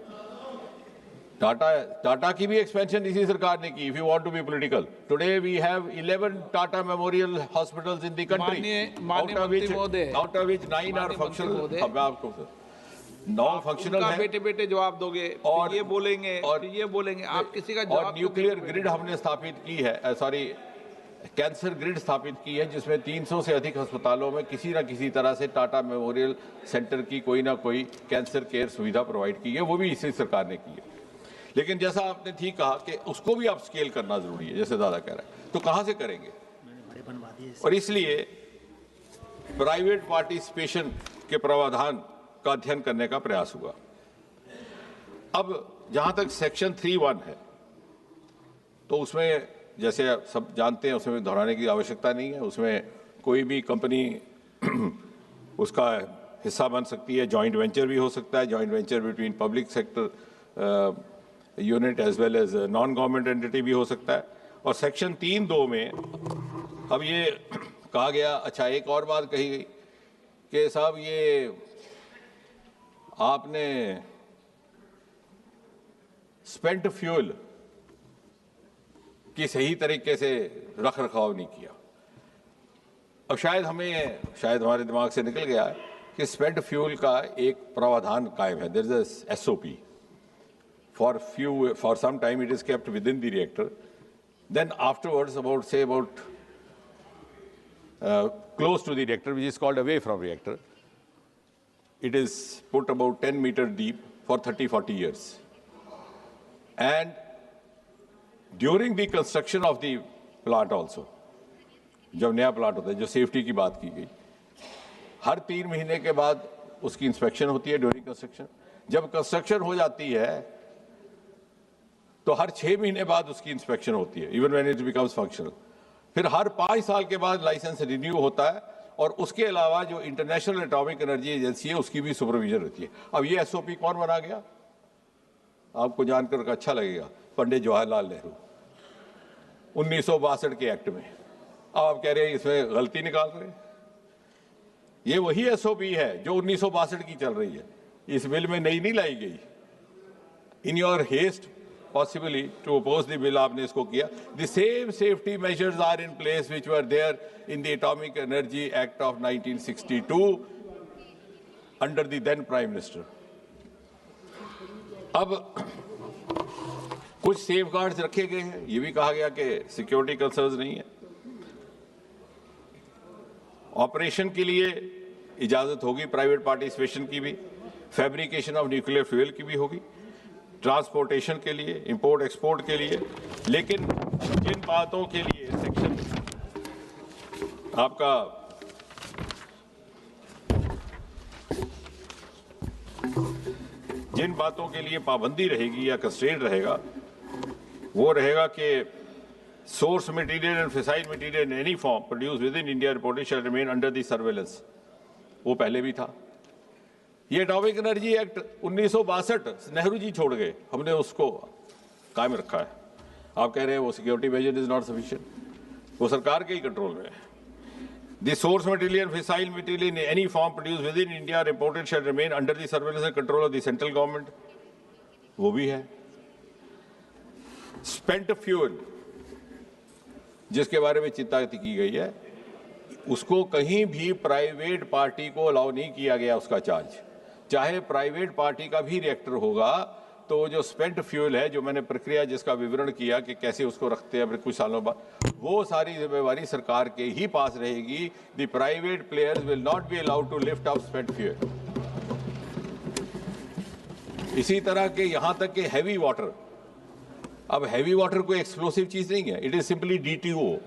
Tata की भी एक्सपेंशन इसी सरकार ने की। If you want to be political, today we have 11 Tata memorial hospitals in the country, out of which 9 are functional. अब आपको 9 फंक्शनल है। बेटे बेटे जवाब दोगे और ये बोलेंगे और ये बोलेंगे, आप किसी का जवाब। और न्यूक्लियर ग्रिड हमने स्थापित की है, कैंसर ग्रिड स्थापित की है, जिसमें 300 से अधिक अस्पतालों में किसी न किसी तरह से टाटा मेमोरियल सेंटर की कोई ना कोई कैंसर केयर सुविधा प्रोवाइड की है, वो भी इसी सरकार ने की है। लेकिन जैसा आपने ठीक कहा कि उसको भी अपस्केल करना जरूरी है, जैसे दादा कह रहा है, तो कहां से करेंगे? और इसलिए प्राइवेट पार्टिसिपेशन के प्रावधान का अध्ययन करने का प्रयास हुआ। अब जहां तक सेक्शन 3(1) है, तो उसमें जैसे सब जानते हैं, उसमें दोहराने की आवश्यकता नहीं है। उसमें कोई भी कंपनी उसका हिस्सा बन सकती है, जॉइंट वेंचर भी हो सकता है, joint venture between public sector unit as well as non government entity भी हो सकता है। और सेक्शन 3(2) में अब ये कहा गया, अच्छा एक और बात कही गई कि साहब ये आपने स्पेंट फ्यूल की सही तरीके से रख रखाव नहीं किया। अब शायद हमारे दिमाग से निकल गया है कि स्पेंट फ्यूल का एक प्रावधान कायम है। There is a SOP for some time it is kept within the reactor, then afterwards about close to the reactor, which is called away from reactor, it is put about 10 meters deep for 30-40 years. And during the construction of the plant also, जब नया plant होता है, जो safety की बात की गई, हर 3 महीने के बाद उसकी इंस्पेक्शन होती है ड्यूरिंग कंस्ट्रक्शन। जब कंस्ट्रक्शन हो जाती है तो हर 6 महीने बाद उसकी इंस्पेक्शन होती है, even when it becomes functional. फिर हर 5 साल के बाद लाइसेंस रिन्यू होता है, और उसके अलावा जो इंटरनेशनल एटॉमिक एनर्जी एजेंसी है उसकी भी सुपरविजन रहती है। अब ये SOP कौन बना गया? आपको जानकर अच्छा लगेगा, पंडित जवाहरलाल नेहरू 1962 के एक्ट में। अब आप कह रहे हैं इसमें गलती निकाल रहे हैं। ये वही SOP है जो 1962 की चल रही है, इस बिल में नई नहीं लाई गई। In your haste possibly to oppose the bill, आपने इसको किया। The same safety measures are in place which were there in the Atomic Energy Act of 1962 under the then Prime Minister. अब कुछ safeguards रखे गए हैं, ये भी कहा गया कि security concerns नहीं है। ऑपरेशन के लिए इजाजत होगी प्राइवेट पार्टिसिपेशन की भी, फैब्रिकेशन ऑफ न्यूक्लियर फ्यूल की भी होगी, ट्रांसपोर्टेशन के लिए, इंपोर्ट एक्सपोर्ट के लिए। लेकिन जिन बातों के लिए सेक्शन आपका जिन बातों के लिए पाबंदी रहेगी या कंस्ट्रेंट रहेगा, वो रहेगा कि source material and fissile material in any form produce within India reported shall remain under the surveillance. वो पहले भी था। ये atomic energy act 1962 Nehru ji छोड़ गए, हमने उसको कायम रखा है। आप कह रहे हैं वो security measure is not sufficient, वो सरकार के ही कंट्रोल में है। The source material, fissile material in any form produced within India or imported shall remain under the surveillance and control of the central government. वो भी है। Spent fuel, जिसके बारे में चिंता की गई है, उसको कहीं भी प्राइवेट पार्टी को अलाउ नहीं किया गया उसका चार्ज। चाहे प्राइवेट पार्टी का भी रिएक्टर होगा तो जो स्पेंट फ्यूल है, जो मैंने प्रक्रिया जिसका विवरण किया कि कैसे उसको रखते हैं कुछ सालों बाद, वो सारी जिम्मेवारी सरकार के ही पास रहेगी। The private players will not be allowed to lift up spent fuel. इसी तरह के यहां तक कि हैवी वाटर, अब हैवी वाटर कोई एक्सप्लोसिव चीज नहीं है, इट इज सिंपली DTO।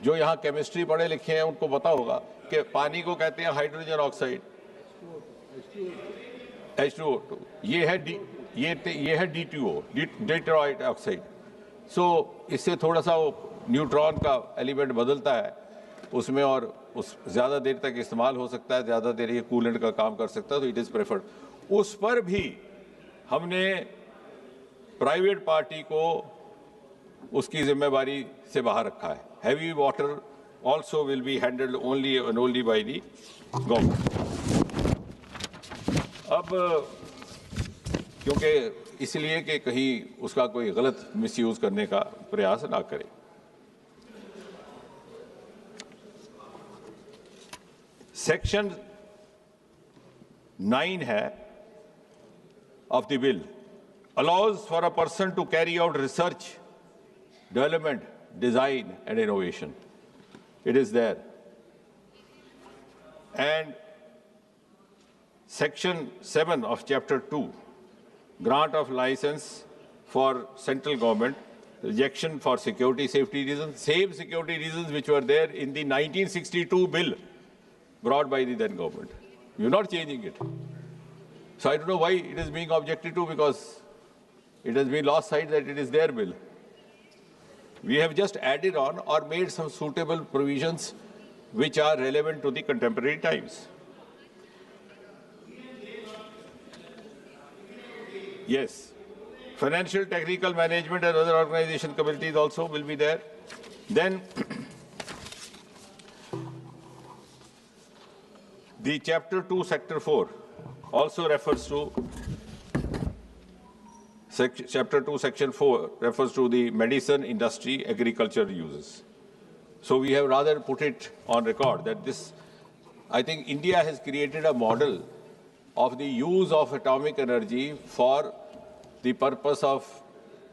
जो यहाँ केमिस्ट्री पढ़े लिखे हैं उनको पता होगा कि पानी को कहते हैं हाइड्रोजन ऑक्साइड, H2O। ये है DTO, डेट्रॉइड ऑक्साइड। सो इससे थोड़ा सा वो न्यूट्रॉन का एलिमेंट बदलता है उसमें, और उस ज़्यादा देर तक इस्तेमाल हो सकता है, ज़्यादा देर ये कूलेंट का काम कर सकता है, तो इट इज़ प्रेफर्ड। उस पर भी हमने प्राइवेट पार्टी को उसकी जिम्मेवारी से बाहर रखा है। Heavy water also will be handled only and only by the government. अब क्योंकि इसलिए कि कहीं उसका कोई गलत मिसयूज करने का प्रयास ना करे। सेक्शन 9 है of the bill allows for a person to carry out research, development, design and innovation. It is there. And section 7 of chapter 2, grant of license for central government, rejection for security safety reasons, same security reasons which were there in the 1962 bill brought by the then government. You're not changing it. So I don't know why it is being objected to, because it has been lost sight that it is their bill. We have just added on or made some suitable provisions which are relevant to the contemporary times. Yes, financial, technical management and other organization committees also will be there. Then the chapter 2, sector 4 also refers to chapter 2, section 4 refers to the medicine, industry, agriculture uses. So we have rather put it on record that this, I think India has created a model of the use of atomic energy for the purpose of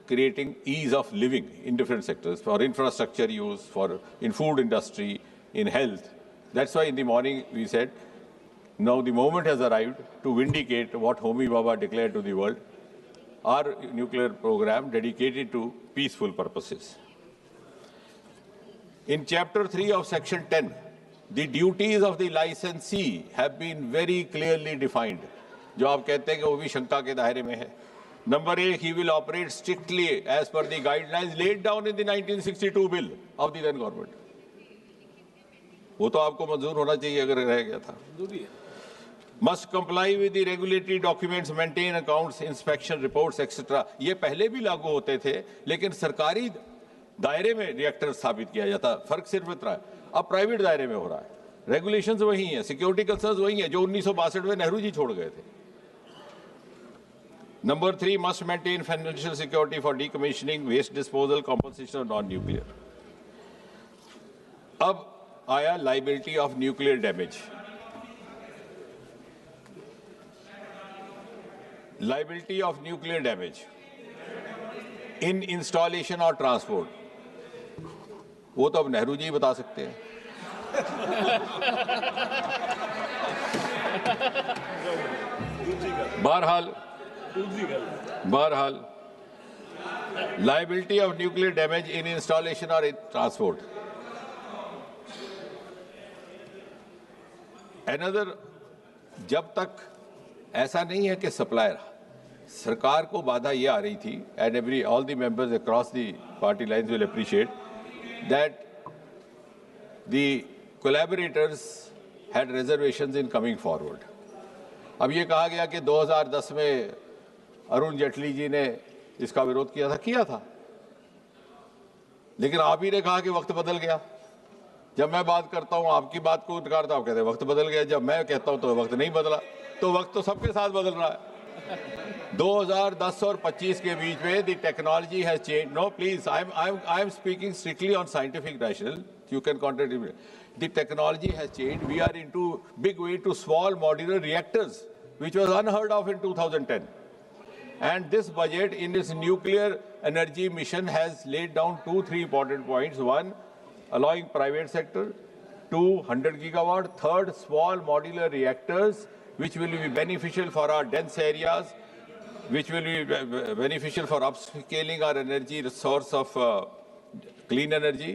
creating ease of living in different sectors, for infrastructure use, for in food industry, in health. That's why in the morning we said, now the moment has arrived to vindicate what Homi Bhabha declared to the world, our nuclear program dedicated to peaceful purposes. In chapter 3 of section 10, the duties of the licensee have been very clearly defined. जो आप कहते हैं कि वो भी शंका के दायरे में है. Number 8, he will operate strictly as per the guidelines laid down in the 1962 bill of the then government. वो तो आपको मंजूर होना चाहिए अगर रह गया था. Must comply with the regulatory documents, maintain accounts, inspection reports, etc. ये पहले भी लागू होते थे, लेकिन सरकारी दायरे में रिएक्टर स्थापित किया जाता. फर्क सिर्फ इतना है, अब प्राइवेट दायरे में हो रहा है. रेगुलेशंस वही हैं, सिक्योरिटी कंसर्न्स वही हैं जो 1962 में नेहरू जी छोड़ गए थे. Number 3, must maintain financial security for decommissioning, waste disposal, compensation of non-nuclear. अब आया liability of nuclear damage. Liability of nuclear damage in installation or transport. वो तो अब नेहरू जी बता सकते हैं. बहरहाल liability of nuclear damage in installation or in transport. Another, जब तक ऐसा नहीं है कि सप्लायर, सरकार को बाधा ये आ रही थी, and all the members across the party lines will appreciate that the collaborators had reservations in coming forward. अब ये कहा गया कि 2010 में अरुण जेटली जी ने इसका विरोध किया था, लेकिन आप ही ने कहा कि वक्त बदल गया। जब मैं बात करता हूं आपकी बात को नकारता हूं, कहते हैं वक्त बदल गया। जब मैं कहता हूं तो वक्त नहीं बदला। तो वक्त तो सबके साथ बदल रहा है। 2010 और 25 के बीच में the technology has change. No please, I am speaking strictly on scientific rational, you can contract me. The technology has change, we are into big way to small modular reactors which was unheard of in 2010, and this budget in its nuclear energy mission has laid down 2-3 important points. One, allowing private sector. 2, 100 gigawatt. Third, small modular reactors which will be beneficial for our dense areas, which will be beneficial for upscaling our energy source of clean energy,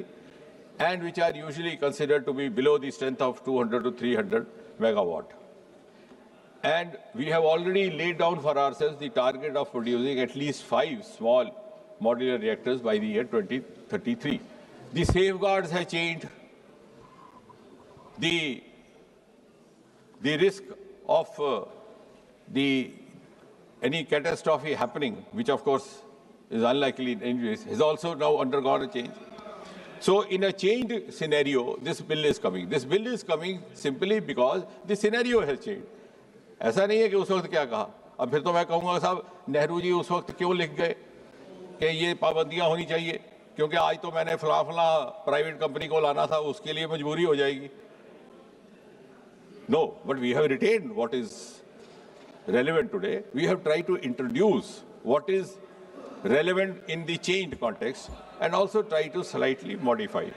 and which are usually considered to be below the strength of 200 to 300 megawatt. And we have already laid down for ourselves the target of producing at least 5 small modular reactors by the year 2033. The safeguards have changed. The risk of any catastrophe happening, which of course is unlikely in any case, has also now undergone a change. So in a changed scenario, this bill is coming. This bill is coming simply because the scenario has changed. ऐसा नहीं है कि उस वक्त क्या कहा। अब फिर तो मैं कहूँगा साहब, नेहरू जी उस वक्त क्यों लिख गए कि ये पाबंदियाँ होनी चाहिए, क्योंकि आज तो मैंने फला प्राइवेट कंपनी को लाना था, उसके लिए मजबूरी हो जाएगी। No, but we have retained what is relevant today. We have try to introduce what is relevant in the changed context and also try to slightly modify.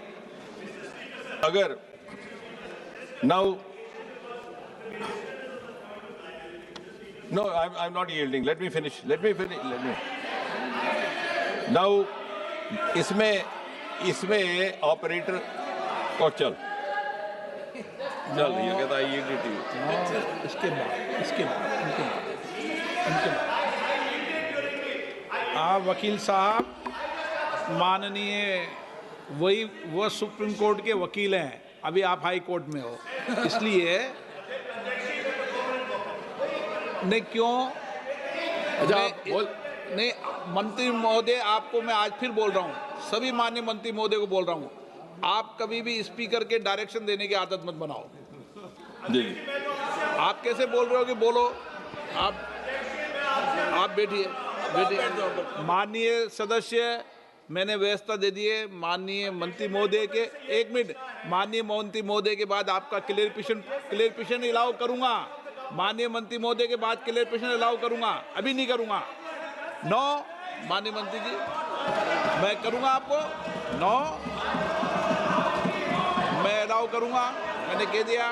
अगर now No, I'm not yielding. Let me finish. Now, इसमें operator को चल ये कहता है इसके बाद आप वकील साहब माननीय वो सुप्रीम कोर्ट के वकील हैं, अभी आप हाई कोर्ट में हो, इसलिए नहीं क्यों नहीं मंत्री महोदय, आपको मैं आज फिर बोल रहा हूँ, सभी माननीय मंत्री महोदय को बोल रहा हूँ, आप कभी भी स्पीकर के डायरेक्शन देने की आदत मत बनाओ जी। आप कैसे बोल रहे हो कि बोलो, आप बैठिए। माननीय सदस्य, मैंने व्यवस्था दे दी है माननीय मंत्री महोदय के। एक मिनट, माननीय मंत्री महोदय के बाद आपका क्लियरफिकेशन अलाउ करूंगा। माननीय मंत्री महोदय के बाद क्लियरफिकेशन अलाउ करूंगा, अभी नहीं करूंगा। 9 माननीय मंत्री जी, मैं करूंगा आपको 9 मैं अलाउ करूंगा, मैंने कह दिया।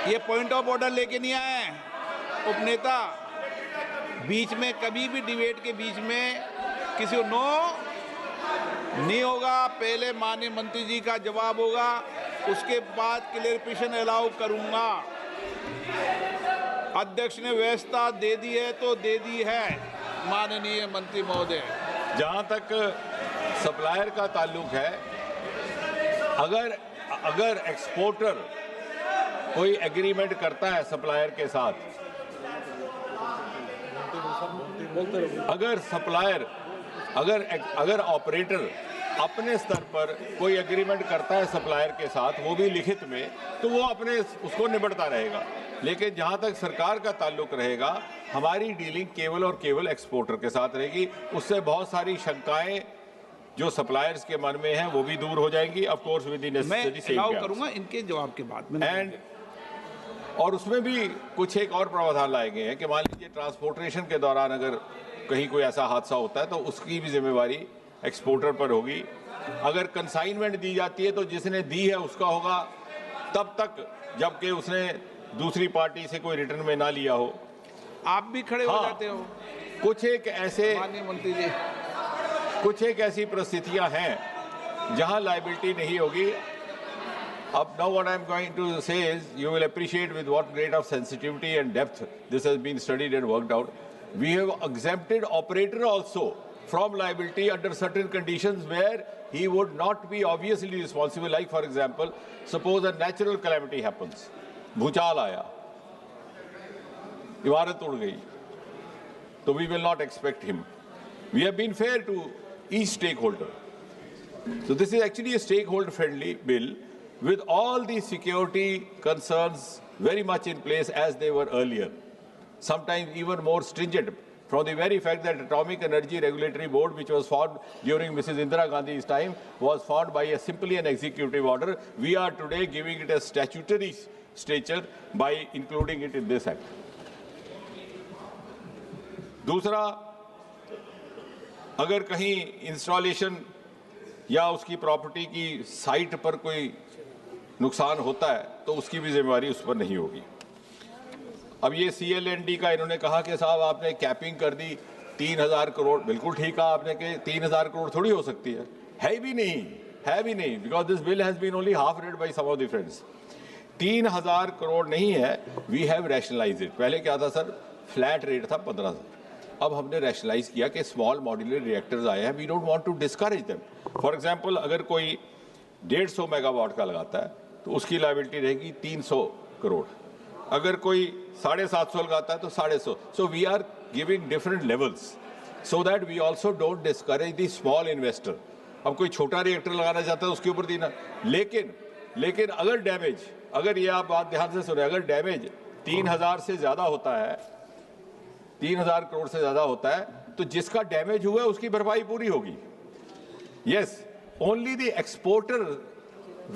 ये पॉइंट ऑफ ऑर्डर लेके नहीं आए उपनेता, बीच में कभी भी डिबेट के बीच में किसी को 9 नहीं होगा। पहले माननीय मंत्री जी का जवाब होगा, उसके बाद क्लियरफिकेशन अलाउ करूंगा। अध्यक्ष ने व्यवस्था दे दी है तो दे दी है माननीय मंत्री महोदय। जहां तक सप्लायर का ताल्लुक है, अगर एक्सपोर्टर कोई एग्रीमेंट करता है सप्लायर के साथ, अगर ऑपरेटर अपने स्तर पर कोई एग्रीमेंट करता है सप्लायर के साथ, वो भी लिखित में, तो वो अपने उसको निपटता रहेगा। लेकिन जहां तक सरकार का ताल्लुक रहेगा, हमारी डीलिंग केवल और केवल एक्सपोर्टर के साथ रहेगी। उससे बहुत सारी शंकाएं जो सप्लायर्स के मन में हैं वो भी दूर हो जाएंगी। Of course with the necessary safeguards. मैं करूंगा इनके जवाब के बाद एंड और उसमें भी कुछ एक और प्रावधान लाए गए हैं कि मान लीजिए ट्रांसपोर्टेशन के दौरान अगर कहीं कोई ऐसा हादसा होता है तो उसकी भी जिम्मेवारी एक्सपोर्टर पर होगी। अगर कंसाइनमेंट दी जाती है तो जिसने दी है उसका होगा तब तक जबकि उसने दूसरी पार्टी से कोई रिटर्न में ना लिया हो। आप भी खड़े हो जाते हो। कुछ एक ऐसे माननीय मंत्री जी, कुछ एक ऐसी परिस्थितियां हैं जहां लायबिलिटी नहीं होगी। Up now what I am going to say is, you will appreciate with what grade of sensitivity and depth this has been studied and worked out. We have exempted operator also from liability under certain conditions where he would not be obviously responsible. Like for example, suppose a natural calamity happens, bhuchal aaya, इमारत उड़ गई, तो we will not expect him. We have been fair to each stakeholder. So this is actually a stakeholder-friendly bill with all the security concerns very much in place as they were earlier, sometimes even more stringent. From the very fact that Atomic Energy Regulatory Board, which was formed during Mrs. Indira Gandhi's time, was formed by simply an executive order, we are today giving it a statutory stature by including it in this act. दूसरा, अगर कहीं installation या उसकी property की site पर कोई नुकसान होता है तो उसकी भी जिम्मेवारी उस पर नहीं होगी। अब ये CLND का इन्होंने कहा कि साहब आपने कैपिंग कर दी 3000 करोड़, बिल्कुल ठीक कहा आपने कि 3000 करोड़ थोड़ी हो सकती है भी नहीं, because this bill has been only half read by some of the friends. 3000 crore नहीं है, वी हैव रैशनलाइज्ड इट। पहले क्या था सर, फ्लैट रेट था 15,000, अब हमने रैशनलाइज किया कि स्मॉल मॉड्यूलर रिएक्टर्स आए हैं, we don't want to discourage them. For example, अगर कोई 150 मेगावाट का लगाता है तो उसकी लायबिलिटी रहेगी 300 करोड़, अगर कोई 750 लगाता है तो 150। So we are giving different levels so that we also don't discourage the small investor. अब कोई छोटा रिएक्टर लगाना चाहता है उसके ऊपर देना, लेकिन अगर डैमेज, अगर ये आप बात ध्यान से सुने, अगर डैमेज 3000 से ज़्यादा होता है, 3000 करोड़ से ज़्यादा होता है, तो जिसका डैमेज हुआ है उसकी भरपाई पूरी होगी। Yes, only the exporter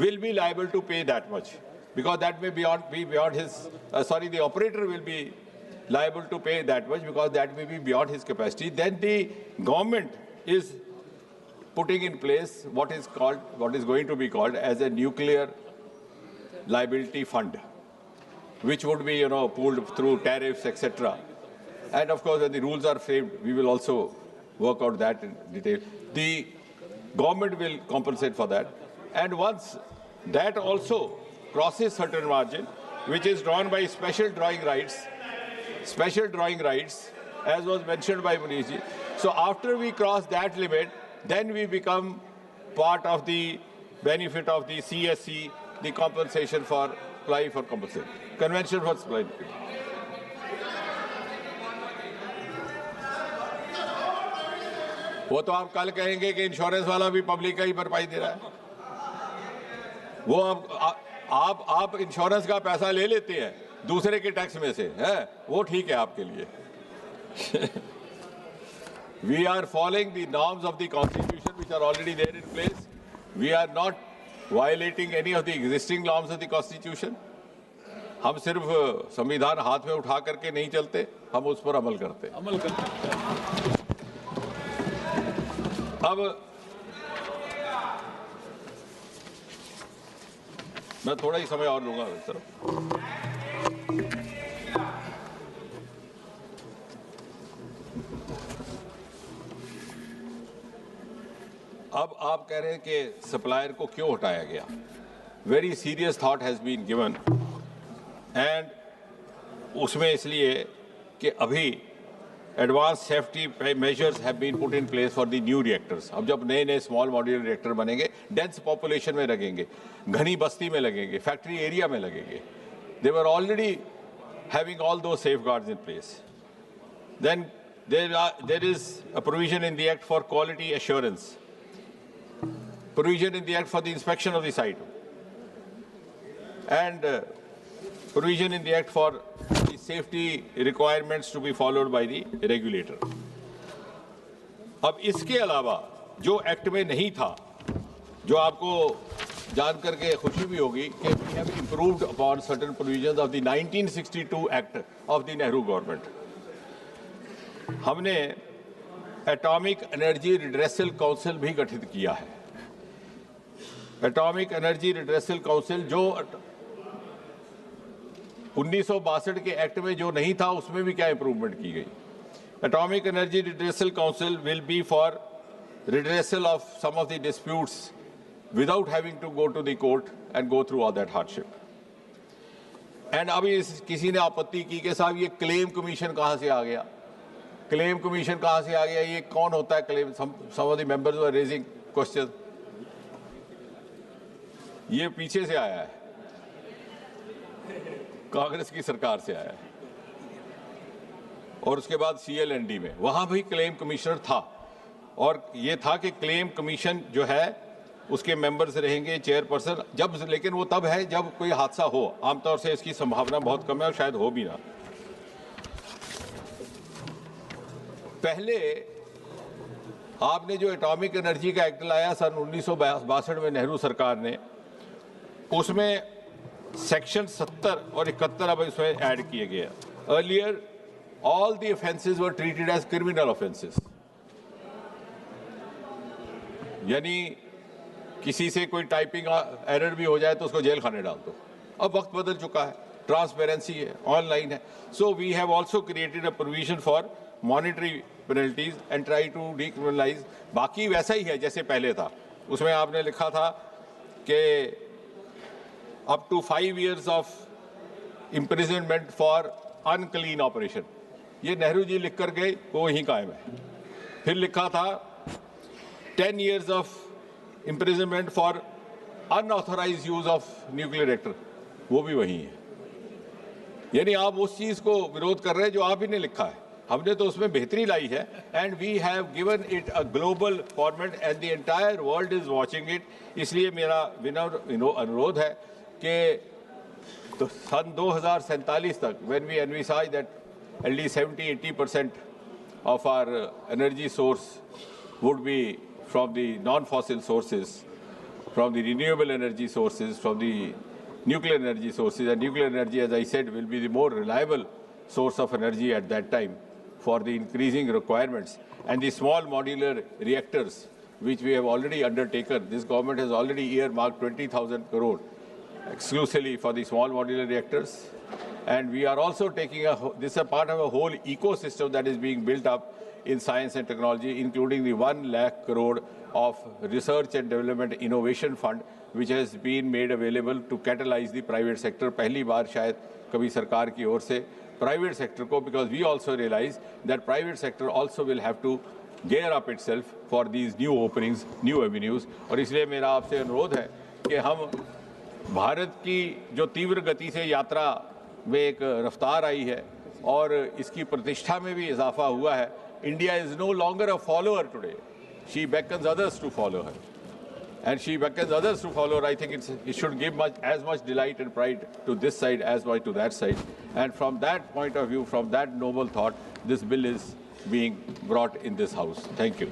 will be liable to pay that much, because that may be beyond his, the operator will be liable to pay that much because that may be beyond his capacity. Then the government is putting in place what is going to be called as a nuclear liability fund, which would be, pooled through tariffs, etc. And of course, when the rules are framed, we will also work out that in detail. The government will compensate for that. And once that also crosses certain margin, which is drawn by special drawing rights, as was mentioned by Munishji. So after we cross that limit, then we become part of the benefit of the CSC, the compensation for supply for compensation, convention for supply. वो तो आप कल कहेंगे कि insurance वाला भी public का ही भरपाई दे रहा है। वो आप इंश्योरेंस का पैसा ले लेते हैं दूसरे के टैक्स में से, है वो ठीक है आपके लिए। We are following the norms of the Constitution which are already there in place. We are not violating any of the existing norms of the Constitution. हम सिर्फ संविधान हाथ में उठा करके नहीं चलते, हम उस पर अमल करते। अब मैं थोड़ा ही समय और लूंगा सर। अब आप कह रहे हैं कि सप्लायर को क्यों हटाया गया। Very serious thought has been given and उसमें इसलिए कि अभी advance safety measures have been put in place for the new reactors. अब जब नए स्मॉल मॉड्यूलर रिएक्टर बनेंगे, डेंस पॉपुलेशन में लगेंगे, घनी बस्ती में लगेंगे, फैक्ट्री एरिया में लगेंगे। They were already having all those safeguards in place. Then there is a provision in the act for quality assurance, provision in the act for the inspection of the site, and provision in the act for the safety requirements to be followed by the regulator. अब इसके अलावा जो act में नहीं था, जो आपको जान करके खुशी भी होगी कि we have improved upon certain provisions of the 1962 Act of the Nehru government. हमने एटॉमिक एनर्जी रिड्रेसल काउंसिल भी गठित किया है। एटॉमिक एनर्जी रिड्रेसल काउंसिल जो 1962 के एक्ट में जो नहीं था, उसमें भी क्या इंप्रूवमेंट की गई। Atomic energy redressal council will be for redressal of some of the disputes without having to go to the court and go through all that hardship. And अभी किसी ने आपत्ति की कि साहब ये क्लेम कमीशन कहाँ से आ गया, क्लेम कमीशन कहाँ से आ गया, ये कौन होता है claim. Some of the members were raising question. ये पीछे से आया है, कांग्रेस की सरकार से आया है। और उसके बाद CLND में, वहाँ भी क्लेम कमिश्नर था। और ये था कि क्लेम कमीशन जो है उसके मेंबर्स रहेंगे, चेयरपर्सन, जब, लेकिन वो तब है जब कोई हादसा हो। आमतौर से इसकी संभावना बहुत कम है और शायद हो भी ना। पहले आपने जो एटॉमिक एनर्जी का एक्ट लाया सन 1962 में नेहरू सरकार ने, उसमें सेक्शन 70 और 71 अब इसमें ऐड किए गए। Earlier all the offences were treated as criminal offences, यानी किसी से कोई टाइपिंग एरर भी हो जाए तो उसको जेल खाने डाल दो। अब वक्त बदल चुका है, ट्रांसपेरेंसी है, ऑनलाइन है। So we have also created a provision for monetary penalties and try to decriminalise. बाकी वैसा ही है जैसे पहले था। उसमें आपने लिखा था कि up to 5 years of imprisonment for unclean operation. ये नेहरू जी लिख कर गए, वो वहीं कायम है। फिर लिखा था 10 years of imprisonment for unauthorized use of nuclear reactor, वो भी वही है। यानी आप उस चीज को विरोध कर रहे हैं जो आप ही ने लिखा है। हमने तो उसमें बेहतरी लाई है, and we have given it a global format and the entire world is watching it. इसलिए मेरा विनम्र अनुरोध है कि तो सन 2047 तक, when we envisage that at least 70-80% of our energy source would be from the non-fossil sources, from the renewable energy sources, from the nuclear energy sources. And nuclear energy, as I said, will be the more reliable source of energy at that time for the increasing requirements. And the small modular reactors, which we have already undertaken, this government has already earmarked 20,000 crore exclusively for the small modular reactors. And we are also taking this is a part of a whole ecosystem that is being built up in science and technology, including the 1 lakh crore of research and development innovation fund, which has been made available to catalyze the private sector. पहली बार शायद कभी सरकार की ओर से private sector को, because we also realize that private sector also will have to gear up itself for these new openings, new avenues. और इसलिए मेरा आपसे अनुरोध है कि हम भारत की जो तीव्र गति से यात्रा में एक रफ्तार आई है और इसकी प्रतिष्ठा में भी इजाफा हुआ है. India is no longer a follower today. She beckons others to follow her. And she beckons others to follow her. I think it should give as much delight and pride to this side as much to that side. And from that point of view, from that noble thought, this bill is being brought in this House. Thank you.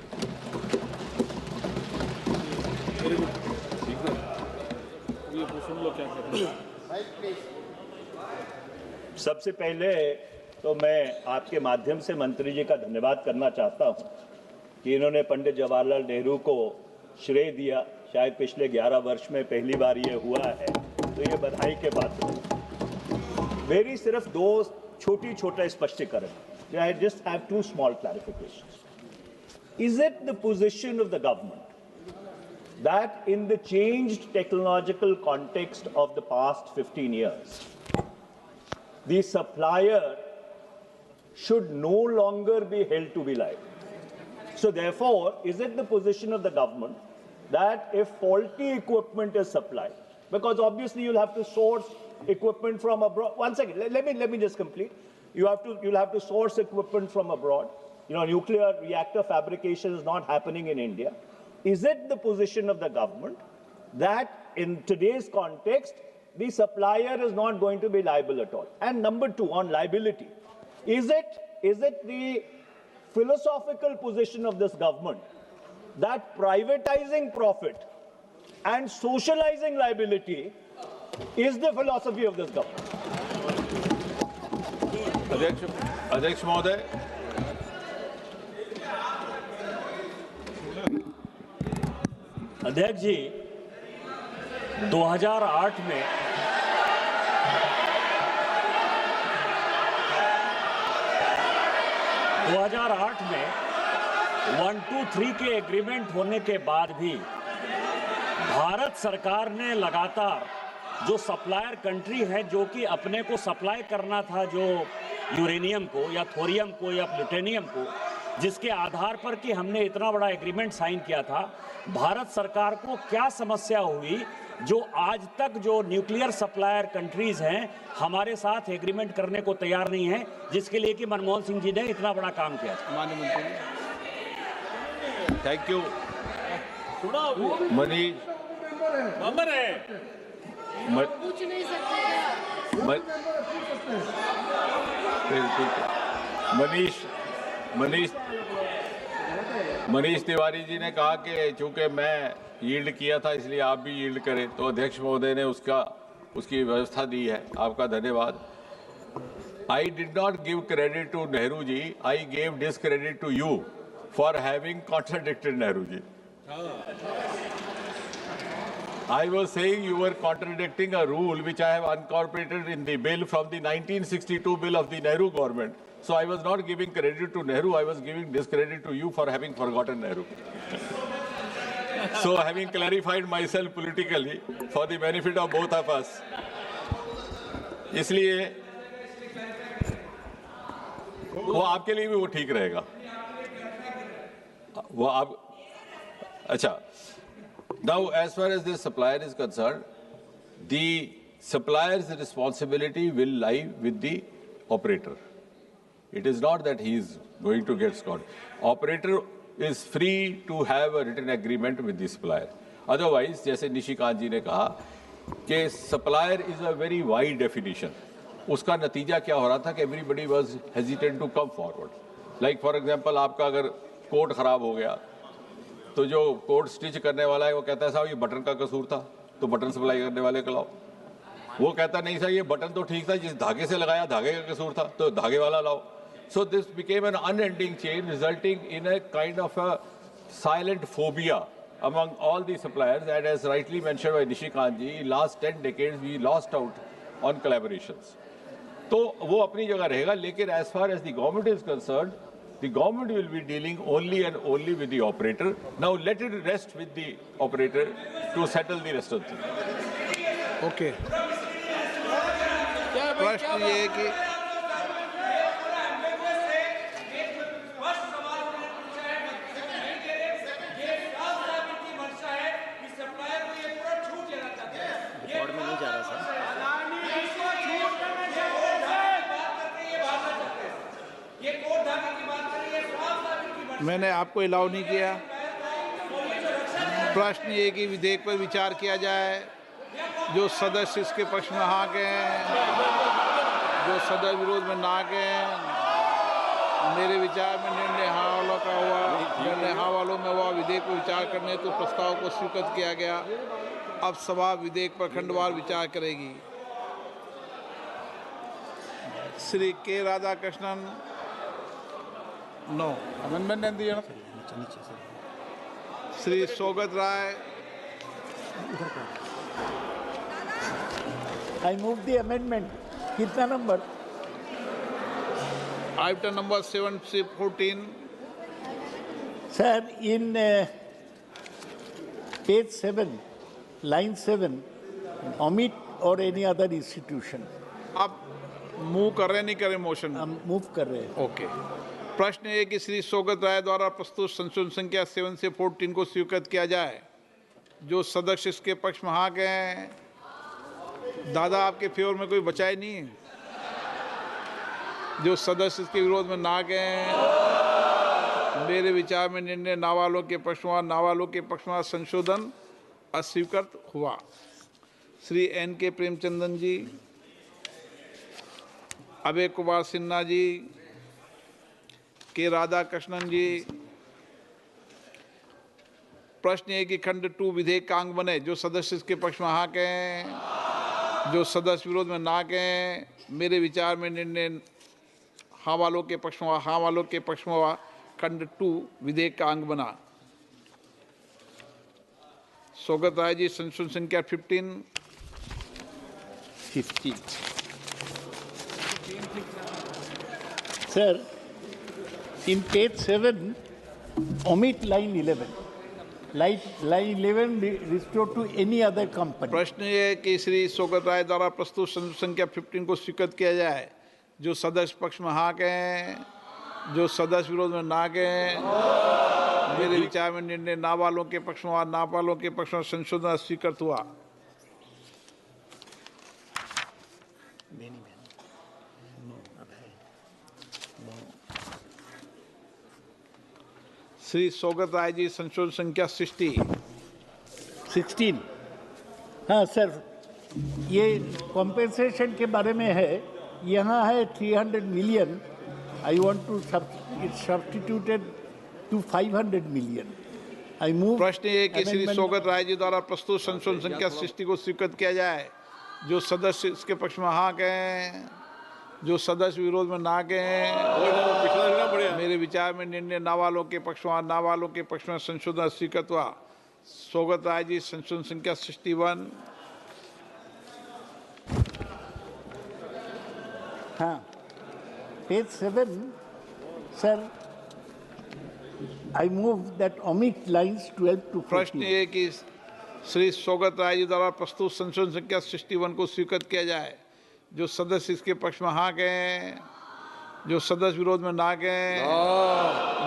सबसे पहले तो मैं आपके माध्यम से मंत्री जी का धन्यवाद करना चाहता हूं कि इन्होंने पंडित जवाहरलाल नेहरू को श्रेय दिया. शायद पिछले 11 वर्ष में पहली बार ये हुआ है, तो ये बधाई के बात है. मेरी सिर्फ दो छोटे स्पष्टीकरण. I just have two small clarifications. Is it the position of the government that in the changed technological context of the past 15 years, the supplier should no longer be held to be liable? So therefore, is it the position of the government that if faulty equipment is supplied, because obviously you'll have to source equipment from abroad. One second, let me just complete. You'll have to source equipment from abroad. You know, nuclear reactor fabrication is not happening in India. Is it the position of the government that in today's context, the supplier is not going to be liable at all? And number two, on liability, is it the philosophical position of this government that privatizing profit and socializing liability is the philosophy of this government? अध्यक्ष महोदय, अध्यक्ष जी, 2008 में one two three के agreement होने के बाद भी भारत सरकार ने लगातार जो सप्लायर कंट्री है जो कि अपने को सप्लाई करना था, जो यूरेनियम को या थोरियम को या प्लूटोनियम को, जिसके आधार पर कि हमने इतना बड़ा एग्रीमेंट साइन किया था, भारत सरकार को क्या समस्या हुई जो आज तक जो न्यूक्लियर सप्लायर कंट्रीज हैं हमारे साथ एग्रीमेंट करने को तैयार नहीं है, जिसके लिए कि मनमोहन सिंह जी ने इतना बड़ा काम किया था। माननीय मंत्री, थैंक यू मनीष। पूछ नहीं सकते मनीष तिवारी जी ने कहा कि चूंकि मैं यील्ड किया था इसलिए आप भी यील्ड करें, तो अध्यक्ष महोदय ने उसकी व्यवस्था दी है। आपका धन्यवाद। I did not give credit to Nehru ji, I gave discredit to you for having contradicted Nehru ji. I was saying you were contradicting a rule which I have incorporated in the bill from the 1962 bill of the Nehru government. So I was not giving credit to Nehru, I was giving discredit to you for having forgotten Nehru. So having clarified myself politically for the benefit of both of us, इसलिए वो आपके लिए भी वो ठीक रहेगा। वो आप अच्छा। Now, as far as the supplier is concerned, the supplier's responsibility will lie with the operator. It is not that he is going to get scored. Operator is free to have a written agreement with the supplier. Otherwise, जैसे निशिकांत जी ने कहा कि supplier is a very wide definition. उसका नतीजा क्या हो रहा था कि everybody was hesitant to come forward. Like for example, आपका अगर कोट खराब हो गया तो जो कोट स्टिच करने वाला है वो कहता है साहब ये बटन का कसूर था, तो बटन सप्लाई करने वाले को लाओ। वो कहता नहीं साहब ये बटन तो ठीक था, जिस धागे से लगाया धागे का कसूर था, तो धागे वाला लाओ। So this became an unending chain resulting in a kind of a silent phobia among all the suppliers, and as rightly mentioned by Nishikant ji, last 10 decades we lost out on collaborations. तो वो अपनी जगह रहेगा, लेकिन as far as the government is concerned, the government will be dealing only and only with the operator. Now let it rest with the operator to settle the rest of the things. Okay. प्रश्न ये है कि मैंने आपको allow नहीं किया। प्रश्न ये कि विधेयक पर विचार किया जाए, जो सदस्य इसके पक्ष में हाँ कहें, जो सदस्य विरोध में ना कहें। मेरे विचार में निर्णय हाँ वालों का हुआ, निर्णय हाँ वालों में हुआ। विधेयक पर विचार करने तो प्रस्ताव को स्वीकृत किया गया। अब सभा विधेयक पर खंडवार विचार करेगी। श्री के राधाकृष्णन नो अमेंडमेंट नहीं दिया। Shri Saugata Roy I move the amendment. कितना number? Item number 714. Sir, in page 7, line 7, omit or any other institution. आप मूव कर रहे नहीं कर रहे मोशन? हम मूव कर रहे हैं। ओके। प्रश्न है कि श्री सौगत राय द्वारा प्रस्तुत संशोधन संख्या 7 से 14 को स्वीकृत किया जाए। जो सदस्य इसके पक्ष में हाँ कहें। दादा आपके फेवर में कोई बचा ही नहीं है। जो सदस्य इसके विरोध में ना कहें। मेरे विचार में निर्णय ना वालों के पक्ष में, ना वालों के पक्ष में संशोधन अस्वीकृत हुआ। श्री एन के प्रेमचंदन जी, अभय कुमार सिन्हा जी, के राधाकृष्णन जी। प्रश्न है कि खंड 2 विधेयक का अंग बने। जो सदस्य इसके पक्ष में हाँ कहें, जो सदस्य विरोध में ना कहें। मेरे विचार में निर्णय हाँ वालों के पक्ष में, हाँ वालों के पक्ष में खंड 2 विधेयक का अंग बना। सौगत राय जी, संशोधन संख्या 15। Sir, in page 7, omit line 11. Line 11 restored to any other company. प्रश्न ये है कि श्री सौगत राय द्वारा प्रस्तुत संशोधन संख्या 15 को स्वीकृत किया जाए। जो सदस्य पक्ष में हाँ कहें, जो सदस्य विरोध में ना गए, मेरे विचार में निर्णय ना वालों के पक्ष में, ना वालों के पक्ष में संशोधन स्वीकृत हुआ। श्री सौगत राय जी, संशोधन संख्या 16। हाँ सर, ये कॉम्पेंसेशन के बारे में है। यहाँ है 300 million, I want to substituted to 500 million. I move. प्रश्न ये कि श्री सौगत राय जी द्वारा प्रस्तुत संशोधन संख्या 60 को स्वीकृत किया जाए। जो सदस्य इसके पक्ष में हाँ कहें, जो सदस्य विरोध में ना गए, मेरे विचार में निर्णय ना वालों के पक्ष में, ना वालों के पक्ष में संशोधन स्वीकृत हुआ। सौगत राय जी, संशोधन संख्या 61। हाँ, page 7, sir, I move that omit lines 12 to 14। प्रश्न ये कि श्री सौगत राय जी द्वारा प्रस्तुत संशोधन संख्या 61 को स्वीकृत किया जाए। जो सदस्य इसके पक्ष में हाँ गए, जो सदस्य विरोध में ना गए,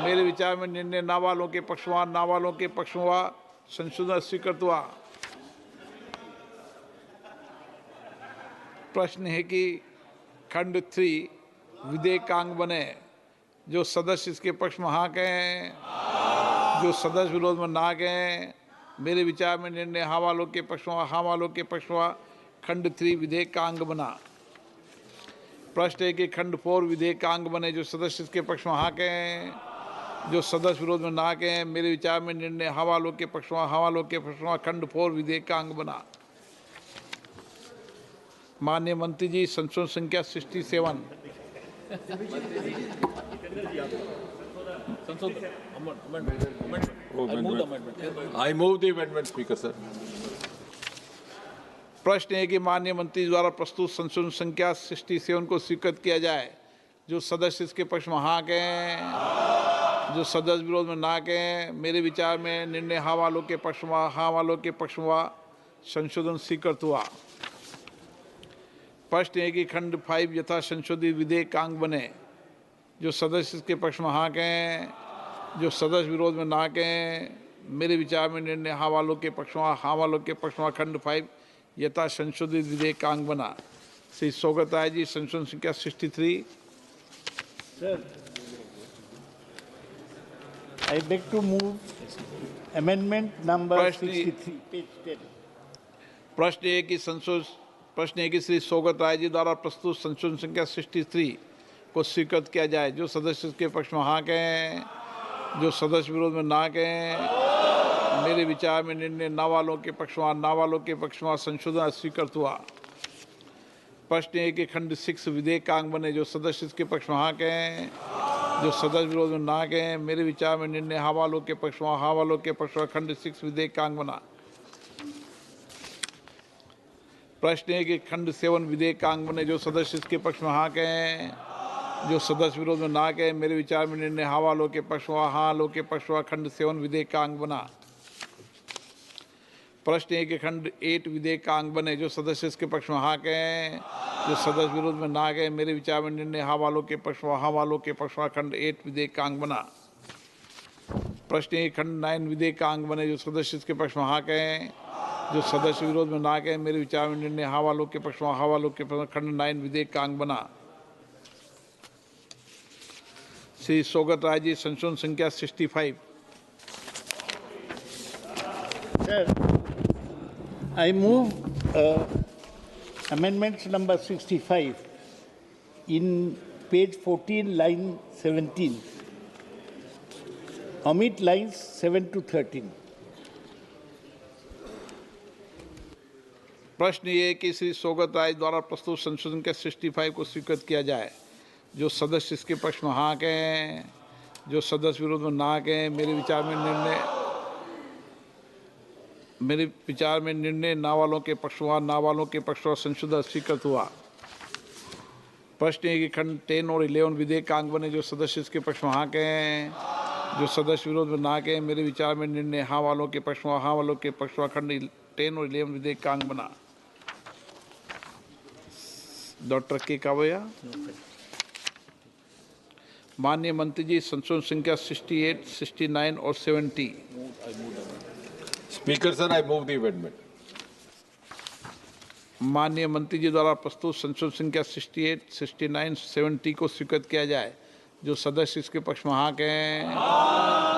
मेरे विचार में निर्णय ना वालों के पक्ष में, ना वालों के पक्ष में संशोधन स्वीकृत हुआ। प्रश्न है कि खंड 3 विधेयकांग बने। जो सदस्य इसके पक्ष में हाँ गए, जो सदस्य विरोध में ना गए, मेरे विचार में निर्णय हाँ वालों के पक्ष में, हाँ वालों के पक्ष में खंड 3 विधेयकांग बना। प्रश्न है कि खंड 4 विधेयकांग बने। जो सदस्य इसके पक्ष में हाँ कहें, जो सदस्य विरोध में ना कहें, मेरे विचार में निर्णय हाँ वालों के पक्ष में, हाँ वालों के पक्ष में खंड 4 विधेयकांग बना। माननीय मंत्री जी, संशोधन संख्या 67। I move the amendment, Speaker, sir. प्रश्न है कि माननीय मंत्री द्वारा प्रस्तुत संशोधन संख्या 67 को स्वीकृत किया जाए। जो सदस्य इसके पक्ष में हाँ कहें, जो सदस्य विरोध में ना कहें, मेरे विचार में निर्णय हाँ वालों के पक्ष में, हाँ वालों के पक्ष में संशोधन स्वीकृत हुआ। प्रश्न है कि खंड 5 यथा संशोधित विधेयकांग बने। जो सदस्य इसके पक्ष में हाँ कहें, जो सदस्य विरोध में ना कहें, मेरे विचार में निर्णय हाँ वालों के पक्ष में, हाँ वालों के पक्ष में खंड 5 यथा संशोधित विधेयकांग बना। श्री सौगत राय जी, संशोधन संख्या 63। Sir, I beg to move amendment number 63, page 10। प्रश्न है कि श्री सौगत राय जी द्वारा प्रस्तुत संशोधन संख्या 63 को स्वीकृत किया जाए। जो सदस्य के पक्ष में हाँ कहें, जो सदस्य विरोध में ना कहें, मेरे विचार में निर्णय ना वालों के पक्ष में, ना वालों के पक्ष में संशोधन स्वीकृत हुआ। प्रश्न है कि खंड 6 विधेयकांग बने। जो सदस्य इसके पक्ष में हाँ कहें, जो सदस्य विरोध में ना कहें, मेरे विचार में निर्णय हाँ वालों के पक्ष में, हाँ वालों के पक्ष में खंड 6 विधेयकांग बना। प्रश्न है कि खंड 7 विधेयकांग बने। जो सदस्य इसके पक्ष में हाँ कहें, जो सदस्य विरोध में ना कहें, मेरे विचार में निर्णय हाँ वालों के पक्ष में, हाँ वालों के पक्ष में खंड 7 विधेयकांग बना। प्रश्न है कि खंड 8 विधेयकांग बने। जो सदस्य इसके पक्ष में हाँ कहें, जो सदस्य विरोध में ना कहें, मेरे विचार में निर्णय हाँ वालों के पक्ष में, हाँ वालों के पक्ष में खंड 8 विधेयकांग बना। प्रश्न है कि खंड 9 विधेयकांग बने। जो सदस्य इसके पक्ष में हाँ कहें, जो सदस्य विरोध में ना कहें, मेरे विचार में निर्णय हाँ वालों के पक्ष में, हाँ वालों के पक्ष में खंड 9 विधेयकांग बना। श्री सौगत राय जी, संशोधन संख्या 65। Sir, I move amendments number 65 in page 14, line 17. Omit lines 7 to 13. प्रश्न ये है कि श्री सौगत राय द्वारा प्रस्तुत संशोधन के 65 को स्वीकृत किया जाए। जो सदस्य इसके पक्ष में हाँ कहें, जो सदस्य विरोध में ना कहें, मेरे विचार में निर्णय ना वालों के पक्ष में, ना वालों के पक्ष में संशोधन स्वीकृत हुआ। प्रश्न है कि खंड 10 और 11 विधेयकांग बने। जो सदस्य इसके पक्ष में हाँ कहें, जो सदस्य विरोध में ना कहें, मेरे विचार में निर्णय हाँ वालों के पक्ष में, हाँ वालों के पक्ष में खंड 10 और 11 विधेयकांग बना। डॉक्टर के कावया। माननीय मंत्री जी संशोधन संख्या 68, 69 और 70। Speaker sir, I move the amendment. माननीय मंत्री जी द्वारा प्रस्तुत संशोधन संख्या 68, 69, 70 को स्वीकृत किया जाए। जो सदस्य इसके पक्ष में हाँ कहें,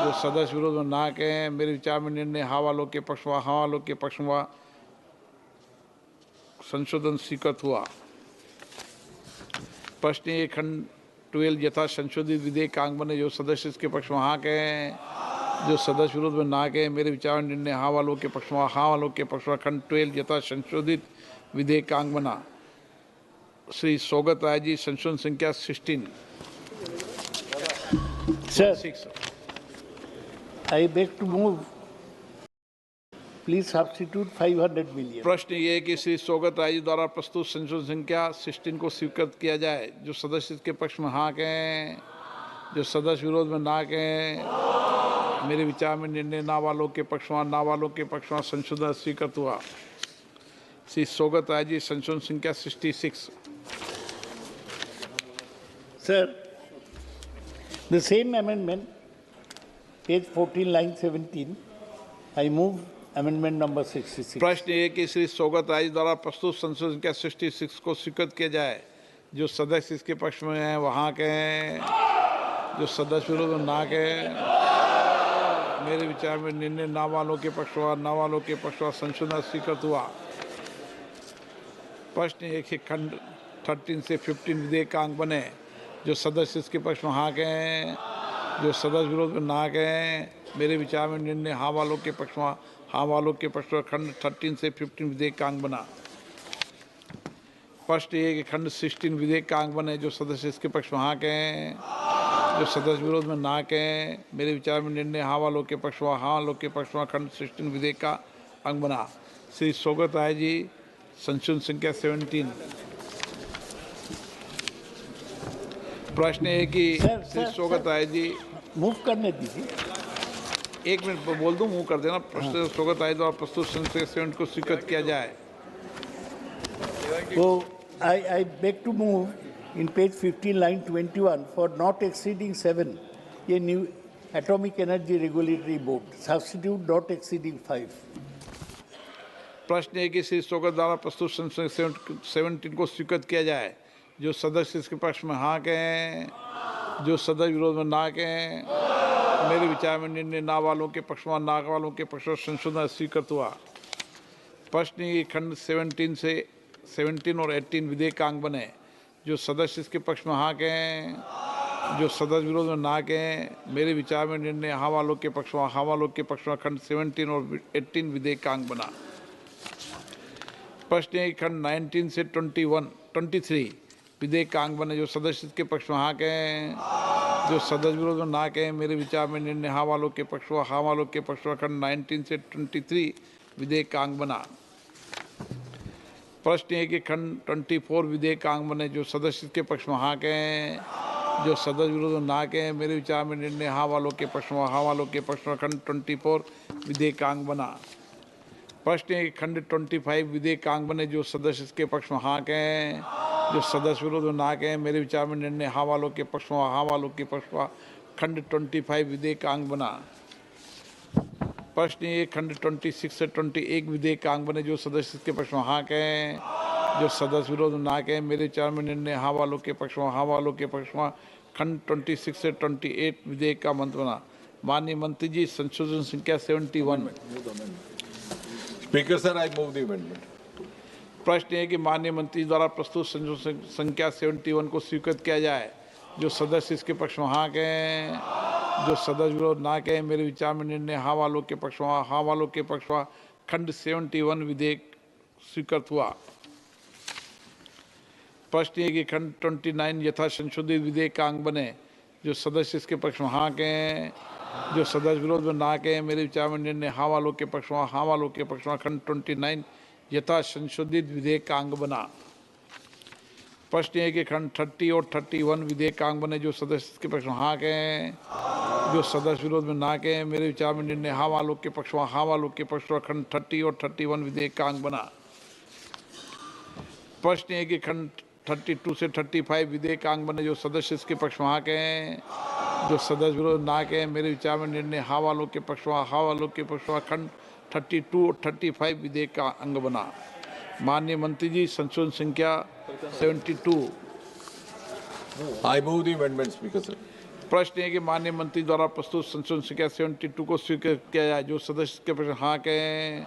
जो सदस्य विरोध में ना कहें। मेरे विचार में निर्णय हाँ वालों के पक्ष में, हाँ वालों के पक्ष में संशोधन स्वीकृत हुआ। प्रश्न ये खंड 12 यथा संशोधित विधेयक अंग बने। जो सदस्य इसके पक्ष में हाँ कहें, जो सदस्य विरोध में ना कहें। मेरे विचार में निर्णय हाँ वालों के पक्ष में, हाँ वालों के पक्ष में खंड 12 यथा संशोधित विधेयक अंग बना। श्री सौगत राय जी संशोधन संख्या 16। Sir, I beg to move. Please substitute 500 million. प्रश्न ये है कि श्री सौगत राय जी द्वारा प्रस्तुत संशोधन संख्या 16 को स्वीकृत किया जाए। जो सदस्य इसके पक्ष में हाँ कहें, जो सदस्य विरोध में ना कहें। मेरे विचार में निर्णय ना वालों के पक्ष में, ना वालों के पक्ष में संशोधन स्वीकृत हुआ। श्री सौगत राय जी संशोधन संख्या 66। Sir, the same amendment, page 14, line 17, I move amendment number 66. प्रश्न ये कि श्री सौगत राय द्वारा प्रस्तुत संशोधन संख्या 66 को स्वीकृत किया जाए। जो सदस्य इसके पक्ष में हैं वहाँ कहें, जो सदस्य विरोध में ना कहें। मेरे विचार में निर्णय ना वालों के पक्ष में, ना वालों के पक्ष में संशोधन स्वीकृत हुआ। प्रश्न एक ही खंड 13 से 15 विधेयक का अंग बने। जो सदस्य इसके पक्ष में हाँ कहें, जो सदस्य विरोध में ना कहें। मेरे विचार में निर्णय हाँ वालों के पक्ष में, हाँ वालों के पक्ष में खंड 13 से 15 विधेयक का अंग बना। प्रश्न ये कि खंड 16 विधेयक का अंग बने। जो सदस्य इसके पक्ष में हाँ कहें, जो सदस्य विरोध में ना कहें। मेरे विचार में निर्णय हाँ वालों के पक्ष में, हाँ वालों के पक्ष में खंड 16 विधेयक का अंग बना। श्री सौगत राय जी संशोधन संख्या 17। प्रश्न है कि श्री सौगत राय जी मूव करने दीजिए। एक मिनट बोल दूं, मूव कर देना। प्रश्न सौगत राय द्वारा प्रस्तुत संशोधन 7 को स्वीकृत किया जाए। So I beg to move in page 15, line 21 for not exceeding 7, a new Atomic Energy Regulatory Board, substitute not exceeding 5. प्रश्न है कि श्री सौगत द्वारा प्रस्तुत संशोधन 17 को स्वीकृत किया जाए। जो सदस्य इसके पक्ष में हाँ कहें, जो सदस्य विरोध में ना कहें। मेरे विचार में निर्णय ना वालों के पक्ष में, ना वालों के पक्ष में संशोधन स्वीकृत हुआ। प्रश्न ये खंड 17 और 18 विधेयक का अंग बने। जो सदस्य इसके पक्ष में हाँ कहें, जो सदस्य विरोध में ना कहें। मेरे विचार में निर्णय हाँ वालों के पक्ष में, हाँ वालों के पक्ष में खंड 17 और 18 विधेयक का अंग बना। प्रश्न है खंड 19 से 23 विधेयक का अंग बने। जो सदस्य इसके पक्ष में हाँ कहें, जो सदस्य विरोध में ना कहें। मेरे विचार में निर्णय हाँ वालों के पक्ष में, हाँ वालों के पक्ष में खंड 19 से 23 विधेयक का अंग बना। प्रश्न है कि खंड 24 विधेयक का अंग बने। जो सदस्य इसके पक्ष में हाँ कहें, जो सदस्य विरोध में ना कहें। मेरे विचार में निर्णय हाँ वालों के पक्ष में, हाँ वालों के पक्ष में खंड 24 विधेयक का अंग बना। प्रश्न है कि खंड 25 विधेयक का अंग बने। जो सदस्य इसके पक्ष में हाँ कहें, जो सदस्य विरोध में ना कहें। मेरे विचार में निर्णय हाँ वालों के पक्ष में, हाँ वालों के पक्ष में खंड 25 विधेयक का अंग बना। प्रश्न ये खंड 26 से 21 विधेयक का अंग बने। जो सदस्य इसके पक्ष में हाँ कहें, जो सदस्य विरोध में ना कहें। मेरे विचार में निर्णय हाँ वालों के पक्ष में, हाँ वालों के पक्ष में खंड 26 से 28 विधेयक का मंत्र बना। माननीय मंत्री जी संशोधन संख्या 71। Speaker sir, I move the amendment. प्रश्न है कि माननीय मंत्री द्वारा प्रस्तुत संशोधन संख्या 71 को स्वीकृत किया जाए। जो सदस्य इसके पक्ष में हाँ कहें, जो सदस्य विरोध ना कहें। मेरे विचार में निर्णय हाँ वालों के पक्ष में, हाँ वालों के पक्ष में खंड 71 विधेयक स्वीकृत हुआ। प्रश्न है कि खंड 29 यथा संशोधित विधेयक का अंग बने। जो सदस्य इसके पक्ष में हाँ कहें, जो सदस्य विरोध में ना कहें। मेरे विचार में निर्णय हाँ वालों के पक्ष में, हाँ वालों के पक्ष में खंड 29 यथा संशोधित विधेयक का अंग बना। प्रश्न है कि खंड 30 और 31 विधेयक का अंग बने। जो सदस्य के पक्ष में हाँ कहें, जो सदस्य विरोध में ना कहें। मेरे विचार में निर्णय हाँ वालों के पक्ष में, हाँ वालों के पक्ष में खंड 30 और 31 विधेयक का अंग बना। प्रश्न है कि खंड 32 से 35 विधेयकांग बने, जो सदस्य इसके पक्ष में हाँ कहें, जो सदस्य विरोध ना कहें, मेरे विचार में निर्णय हाँ वालों के पक्ष में हाँ वालों के पक्ष में खंड 32 और 35 विधेयक का अंग बना। माननीय मंत्री जी, संशोधन संख्या 72। I move the amendment, Speaker, sir. प्रश्न है कि माननीय मंत्री द्वारा प्रस्तुत संशोधन संख्या 72 को स्वीकृत किया जाए। जो सदस्य के पक्ष हाँ कहें,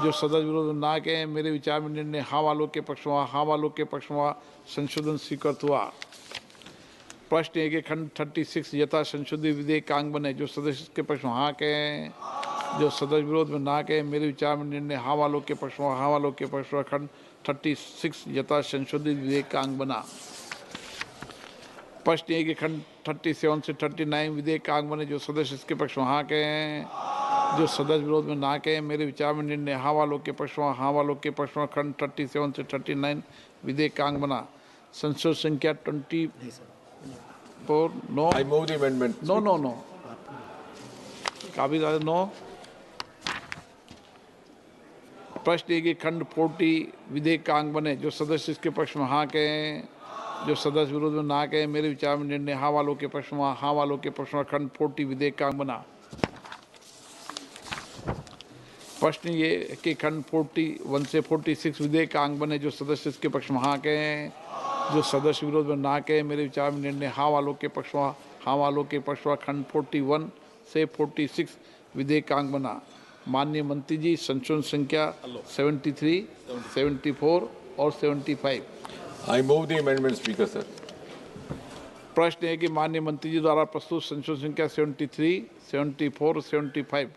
जो सदस्य विरोध ना कहें, मेरे विचार में निर्णय हाँ वालों के पक्ष में हाँ वालों के पक्ष में संशोधन स्वीकृत हुआ। प्रश्न है कि खंड 36 यथा संशोधित विधेयक का अंग बने। जो सदस्य के पक्ष में हाँ कहें, जो सदस्य विरोध में ना कहें, मेरे विचार में निर्णय हाँ वालों के पक्ष में हाँ वालों के पक्ष में खंड 36 यथा संशोधित विधेयक का अंग बना। प्रश्न है कि खंड 37 से 39 विधेयक का अंग बने। जो सदस्य इसके पक्ष में हाँ कहें, जो सदस्य विरोध में ना कहें, मेरे विचार में निर्णय हाँ वालों के पक्ष में हाँ वालों के पक्ष में खंड 37 से 39 विधेयक का अंग बना। संशोधन संख्या 24 no. I move the amendment. No काफी ज्यादा नो। प्रश्न है कि खंड 40 विधेयक का अंग बने। जो सदस्य इसके पक्ष में हाँ कहें, जो सदस्य विरोध में ना कहें, मेरे विचार में निर्णय हाँ वालों के पक्ष में हाँ वालों के पक्ष में खंड 40 विधेयक का अंग बना। प्रश्न ये कि खंड 41 से 46 विधेयक का अंग बने। जो सदस्य इसके पक्ष में हाँ कहें, जो सदस्य विरोध में ना कहें, मेरे विचार में निर्णय हाँ वालों के पक्ष में हाँ वालों के पक्ष में खंड 41 से 46 विधेयक का अंग बना। माननीय मंत्री जी, संशोधन संख्या 73, 74 और 75। I move the amendment, Speaker, sir. प्रश्न है कि माननीय मंत्री जी द्वारा प्रस्तुत संशोधन संख्या 73, 74 और 75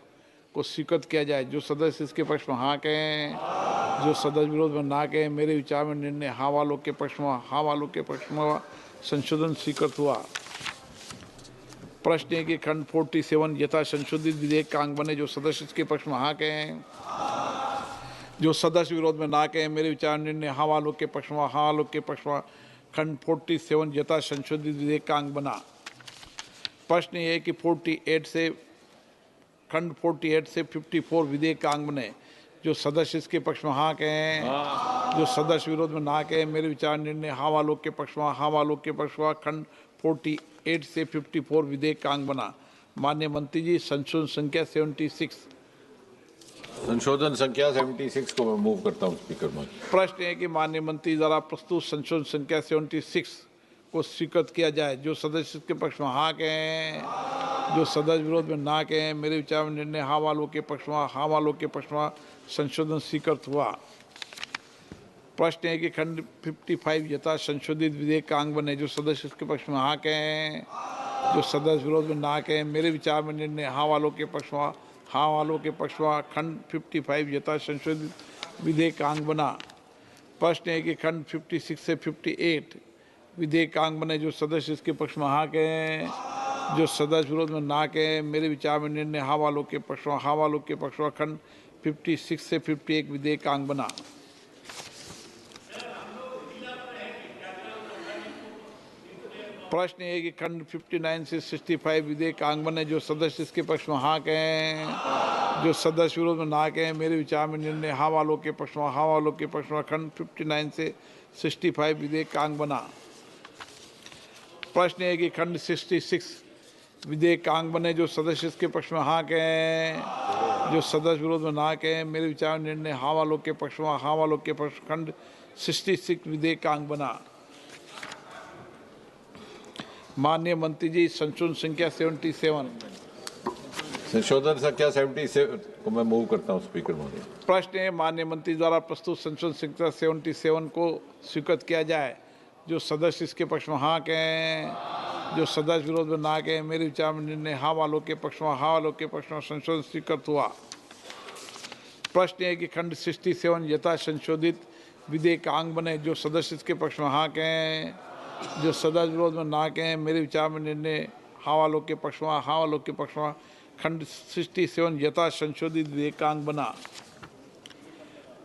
को स्वीकृत किया जाए। जो सदस्य इसके पक्ष में हाँ कहें, जो सदस्य विरोध में ना कहें, मेरे विचार में निर्णय हाँ वालों के पक्ष में हाँ वालों के पक्ष में संशोधन स्वीकृत हुआ। प्रश्न है कि खंड 47 यथा संशोधित विधेयक का अंग बने। जो सदस्य इसके पक्ष में हाँ कहें, जो सदस्य विरोध में ना कहें, मेरे विचार निर्णय हाँ वालों के पक्ष में हाँ वालों के पक्ष में खंड 47 यथा संशोधित विधेयक का अंग बना। प्रश्न ये है कि 48 से खंड 48 से 54 विधेयक का अंग बने। जो सदस्य इसके पक्ष में हाँ कहें, जो सदस्य विरोध में ना कहें, मेरे विचार निर्णय हाँ वालों के पक्ष में हाँ वालों के पक्ष में खंड 48 से 54 विधेयक का अंग बना। माननीय मंत्री जी, संशोधन संख्या 76। संशोधन संख्या 76 को मैं मूव करता हूं, स्पीकर महोदय। प्रश्न है कि माननीय मंत्री द्वारा प्रस्तुत संशोधन संख्या 76 को स्वीकृत किया जाए। जो सदस्य इसके पक्ष में हाँ कहें, जो सदस्य विरोध में ना कहें, मेरे विचार में निर्णय हाँ वालों के पक्ष में हाँ वालों के पक्ष में संशोधन स्वीकृत हुआ। प्रश्न है कि खंड 55 यथा संशोधित विधेयक का अंग बने। जो सदस्य इसके पक्ष में हाँ कहें, जो सदस्य विरोध में ना कहें, मेरे विचार में निर्णय हाँ वालों के पक्ष में हाँ वालों के पक्ष में खंड 55 यथा संशोधित विधेयक का अंग बना। प्रश्न है कि खंड 56 से 58 विधेयक का अंग बने। जो सदस्य इसके पक्ष में हाँ कहें, जो सदस्य विरोध में ना कहें, मेरे विचार में निर्णय हाँ वालों के पक्ष में हाँ वालों के पक्ष में खंड 56 से 51 विधेयक का अंग बना। प्रश्न है कि खंड 59 से 65 विधेयक का अंग बने। जो सदस्य इसके पक्ष में हाँ कहें, जो सदस्य विरोध में ना कहें, मेरे विचार में निर्णय हाँ वालों के पक्ष में हाँ वालों के पक्ष में खंड 59 से 65 विधेयक का अंग बना। प्रश्न है कि खंड 66 विधेयक का अंग बने। जो सदस्य इसके पक्ष में हाँ कहें, जो सदस्य विरोध में ना कहें, मेरे विचार में निर्णय हाँ वालों के पक्ष में हाँ वालों के पक्ष खंड 66 विधेयक का अंग बना। माननीय मंत्री जी, संशोधन संख्या 77। संशोधन संख्या 77 को मैं मूव करता हूं, स्पीकर महोदय। प्रश्न है माननीय मंत्री द्वारा प्रस्तुत संशोधन संख्या 77 को स्वीकृत किया जाए। जो सदस्य इसके पक्ष में हाँ कहें, जो सदस्य विरोध में ना कहें, मेरे विचार में निर्णय हाँ वालों के पक्ष में हाँ वालों के पक्ष में संशोधन स्वीकृत हुआ। प्रश्न है कि खंड 67 यथा संशोधित विधेयक का अंग बने। जो सदस्य इसके पक्ष में हाँ कहें, जो सदस्य विरोध में ना कहें, मेरे विचार में निर्णय हाँ वालों के पक्ष में हाँ वालों के पक्ष में खंड 67 यथा संशोधित विधेयक का अंग बना।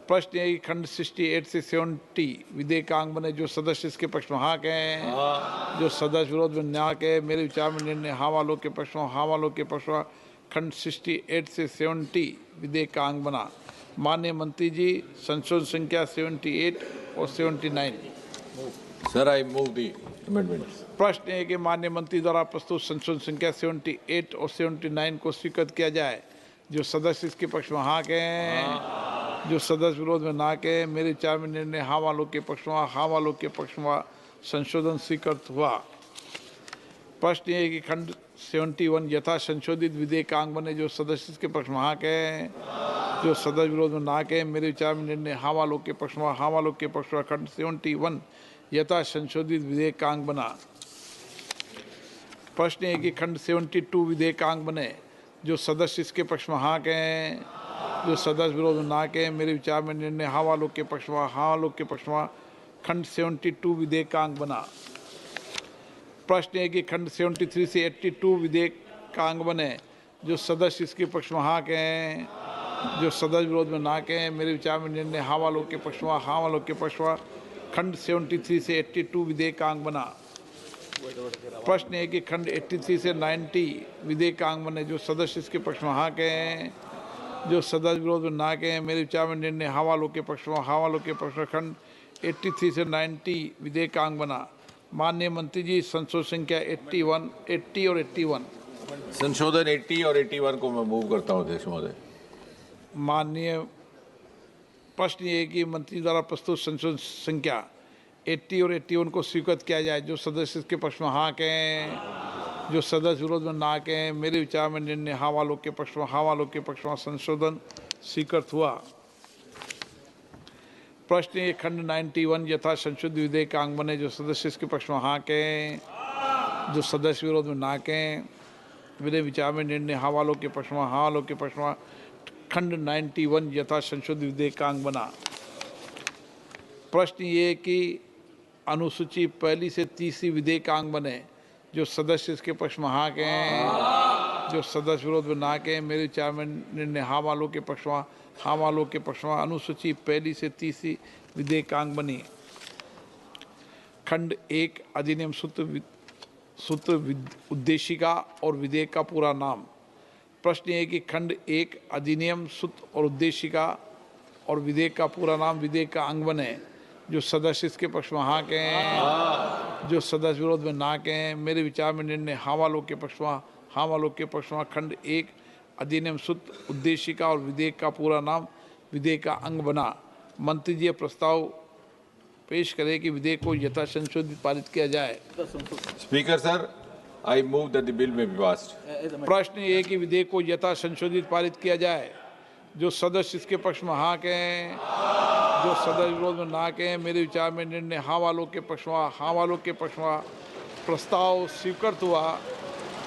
प्रश्न है कि खंड 68 से 70 विधेयक का अंग बने। जो सदस्य इसके पक्ष में हाँ कहें, जो सदस्य विरोध में ना कहें, मेरे विचार में निर्णय हाँ वालों के पक्ष में हाँ वालों के पक्ष में खंड 68 से 70 विधेयक का अंग बना। माननीय मंत्री जी, संशोधन संख्या 78 और 79। Sir, I move the amendment. प्रश्न है कि माननीय मंत्री द्वारा प्रस्तुत संशोधन संख्या 78 और 79 को स्वीकृत किया जाए। जो सदस्य इसके पक्ष में हाँ कहें, जो सदस्य विरोध में ना कहें। मेरे विचार में निर्णय हाँ वालों के पक्ष में, हाँ वालों के पक्ष में संशोधन स्वीकृत हुआ। प्रश्न है कि खंड 71 यथा संशोधित विधेयक का अंग बने। जो सदस्य इसके पक्ष में हाँ कहें, जो सदस्य विरोध में ना कहें। मेरे विचार में निर्णय हाँ वालों के पक्ष में, हाँ वालों के पक्ष में खंड 71 यथा संशोधित विधेयक का अंग बना। प्रश्न है कि खंड 72 विधेयक का अंग बने। जो सदस्य इसके पक्ष में हाँ कहें, जो सदस्य विरोध में ना कहें। मेरे विचार में निर्णय हाँ वालों के पक्ष में, हाँ वालों के पक्ष में खंड 72 विधेयक का अंग बना। प्रश्न है कि खंड 73 से 82 विधेयक का अंग बने। जो सदस्य इसके पक्ष में हाँ कहें, जो सदस्य विरोध में ना कहें। मेरे विचार में निर्णय हाँ वालों के पक्ष में, हाँ वालों के पक्ष में खंड 73 से 82 विधेयक का अंग बना। प्रश्न है कि खंड 83 से 90 विधेयक का अंग बने। जो सदस्य इसके पक्ष में हाँ कहें, जो सदस्य विरोध में ना कहें। मेरे विचार में निर्णय हाँ वालों के पक्ष में, हाँ वालों के पक्ष में खंड 83 से 90 विधेयक का अंग बना। माननीय मंत्री जी, संशोधन संख्या 80 और 81। संशोधन 80 और 81 को मैं मूव करता हूँ अध्यक्ष महोदय। माननीय प्रश्न ये है कि मंत्री द्वारा प्रस्तुत संशोधन संख्या 80 और 81 को स्वीकृत किया जाए। जो सदस्य इसके पक्ष में हाँ कहें, जो सदस्य विरोध में ना कहें। मेरे विचार में निर्णय हाँ वालों के पक्ष में, हाँ वालों के पक्ष में संशोधन स्वीकृत हुआ। प्रश्न ये खंड 91 यथा संशोधित विधेयक का अंग बने। जो सदस्य इसके पक्ष में हाँ कहें, जो सदस्य विरोध में ना कहें। मेरे विचार में निर्णय हाँ वालों के पक्ष में, हाँ वालों के पक्ष में खंड 91 यथा संशोधित विधेयक का अंग बना। प्रश्न ये कि अनुसूची 1 से 30 विधेयक का अंग बने। जो सदस्य इसके पक्ष में हाँ कहें, जो सदस्य विरोध में ना कहें। मेरे विचार में निर्णय हाँ वालों के पक्ष में, हाँ वालों के पक्ष में अनुसूची 1 से 30 विधेयक का अंग बनी। खंड 1 अधिनियम सूत्र उद्देशिका और विधेयक का पूरा नाम। प्रश्न है कि खंड 1 अधिनियम सूत्र और उद्देशिका और विधेयक का पूरा नाम विधेयक का अंग बने। जो सदस्य इसके पक्ष में हाँ कहें, जो सदस्य विरोध में ना कहें। मेरे विचार में निर्णय हाँ वालों के पक्ष में, हाँ वालों के पक्ष में खंड 1 अधिनियम सूत्र उद्देशिका और विधेयक का पूरा नाम विधेयक का अंग बना। मंत्री जी प्रस्ताव पेश करें कि विधेयक को यथा संशोधित पारित किया जाए। Speaker sir, I move that the bill में बी पास्ड। प्रश्न ये है कि विधेयक को यथा संशोधित पारित किया जाए। जो सदस्य इसके पक्ष में हाँ कहें, जो सदस्य विरोध में ना कहें। मेरे विचार में निर्णय हाँ वालों के पक्ष में, हाँ वालों के पक्ष में प्रस्ताव स्वीकृत हुआ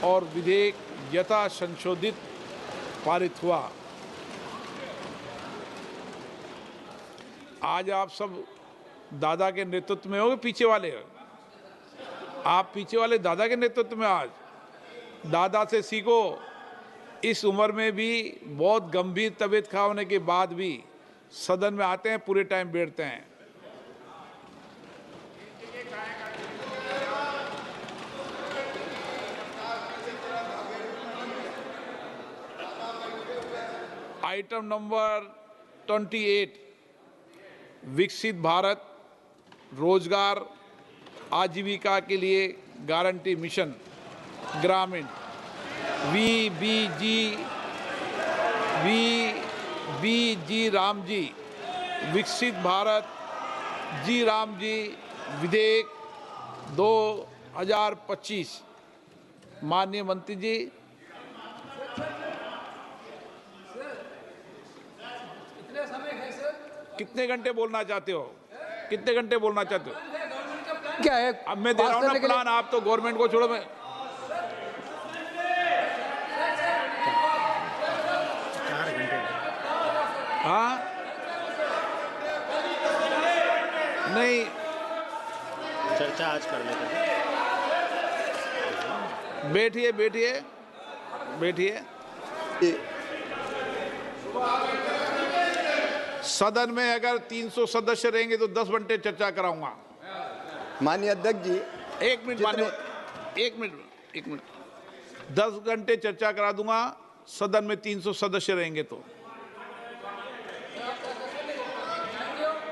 और विधेयक यथा संशोधित पारित हुआ। आज आप सब दादा के नेतृत्व में हो, पीछे वाले आप पीछे वाले दादा के नेतृत्व में। आज दादा से सीखो। इस उम्र में भी बहुत गंभीर तबीयत खराब होने के बाद भी सदन में आते हैं, पूरे टाइम बैठते हैं। आइटम नंबर 28 विकसित भारत रोजगार आजीविका के लिए गारंटी मिशन ग्रामीण वी राम जी विकसित भारत जी राम जी विधेयक 2025। माननीय मंत्री जी, कितने घंटे बोलना चाहते हो? कितने घंटे बोलना चाहते हो? क्या है? अब मैं दे रहा हूँ ना प्लान, आप तो गवर्नमेंट को छोड़ो। मैं हाँ नहीं, चर्चा आज कर लेते हैं। बैठिए बैठिए बैठिए। सदन में अगर 300 सदस्य रहेंगे तो 10 घंटे चर्चा कराऊंगा। माननीय अध्यक्ष जी, एक मिनट माननीय, एक मिनट 10 घंटे चर्चा करा दूंगा सदन में 300 सदस्य रहेंगे तो।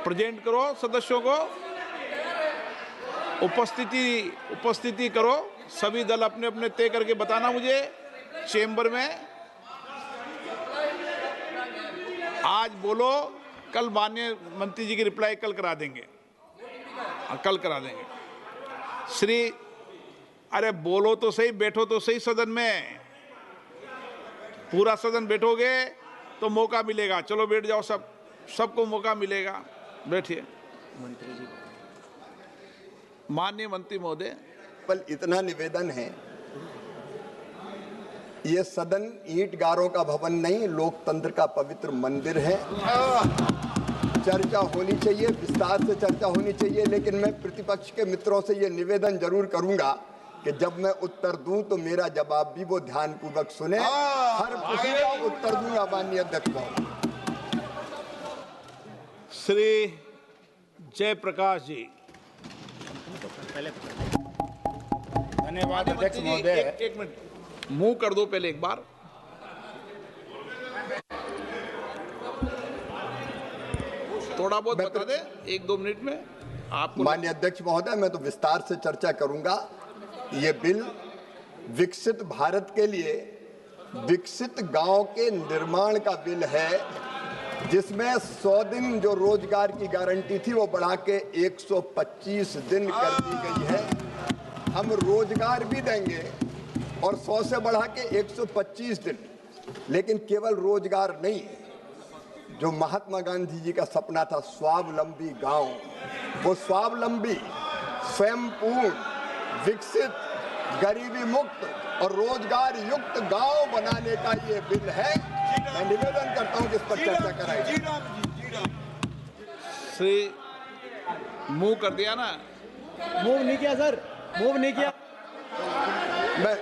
प्रेजेंट करो सदस्यों को। उपस्थिति करो, सभी दल अपने अपने तय करके बताना मुझे चेंबर में। आज बोलो, कल माननीय मंत्री जी की रिप्लाई कल करा देंगे, कल करा देंगे। श्री अरे बोलो तो सही, बैठो तो सही सदन में, पूरा सदन बैठोगे तो मौका मिलेगा। चलो बैठ जाओ, सबको मौका मिलेगा, बैठिए। मंत्री जी, माननीय मंत्री महोदय, पर इतना निवेदन है, ये सदन ईंटगारों का भवन नहीं, लोकतंत्र का पवित्र मंदिर है। चर्चा होनी चाहिए, विस्तार से चर्चा होनी चाहिए, लेकिन मैं प्रतिपक्ष के मित्रों से ये निवेदन जरूर करूंगा कि जब मैं उत्तर दूं तो मेरा जवाब भी वो ध्यानपूर्वक सुने। हर प्रश्न का उत्तर दूंगा माननीय अध्यक्ष महोदय। श्री जयप्रकाश जी। धन्यवाद अध्यक्ष महोदय। एक मिनट मुंह कर दो पहले एक बार। थोड़ा बहुत बता दे, 1-2 मिनट में आपको। माननीय अध्यक्ष महोदय, मैं तो विस्तार से चर्चा करूंगा। ये बिल विकसित भारत के लिए विकसित गांव के निर्माण का बिल है, जिसमें 100 दिन जो रोजगार की गारंटी थी वो बढ़ा के 125 दिन कर दी गई है। हम रोजगार भी देंगे और 100 से बढ़ा के 125 दिन, लेकिन केवल रोजगार नहीं, जो महात्मा गांधी जी का सपना था स्वावलंबी गांव, वो स्वावलंबी, स्वयंपूर्ण, विकसित, गरीबी मुक्त और रोजगार युक्त गांव बनाने का ये बिल है। मैं निवेदन करता हूं कि इस पर चर्चा कराई। श्री मूव कर दिया ना? मूव नहीं किया सर, मूव नहीं किया। मैं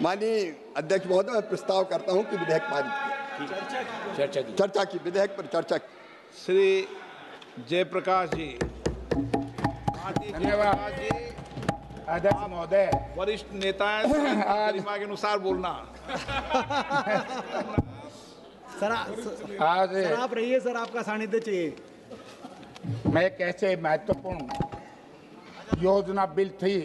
माननीय अध्यक्ष महोदय, मैं प्रस्ताव करता हूं कि विधेयक पारित किया। चर्चा की विधेयक पर चर्चा की। श्री जयप्रकाश जी। धन्यवाद अध्यक्ष महोदय। वरिष्ठ नेता हैं, गरिमा के अनुसार बोलना। सर आप रहिए सर, आपका सानिध्य चाहिए। मैं एक ऐसे महत्वपूर्ण योजना बिल थी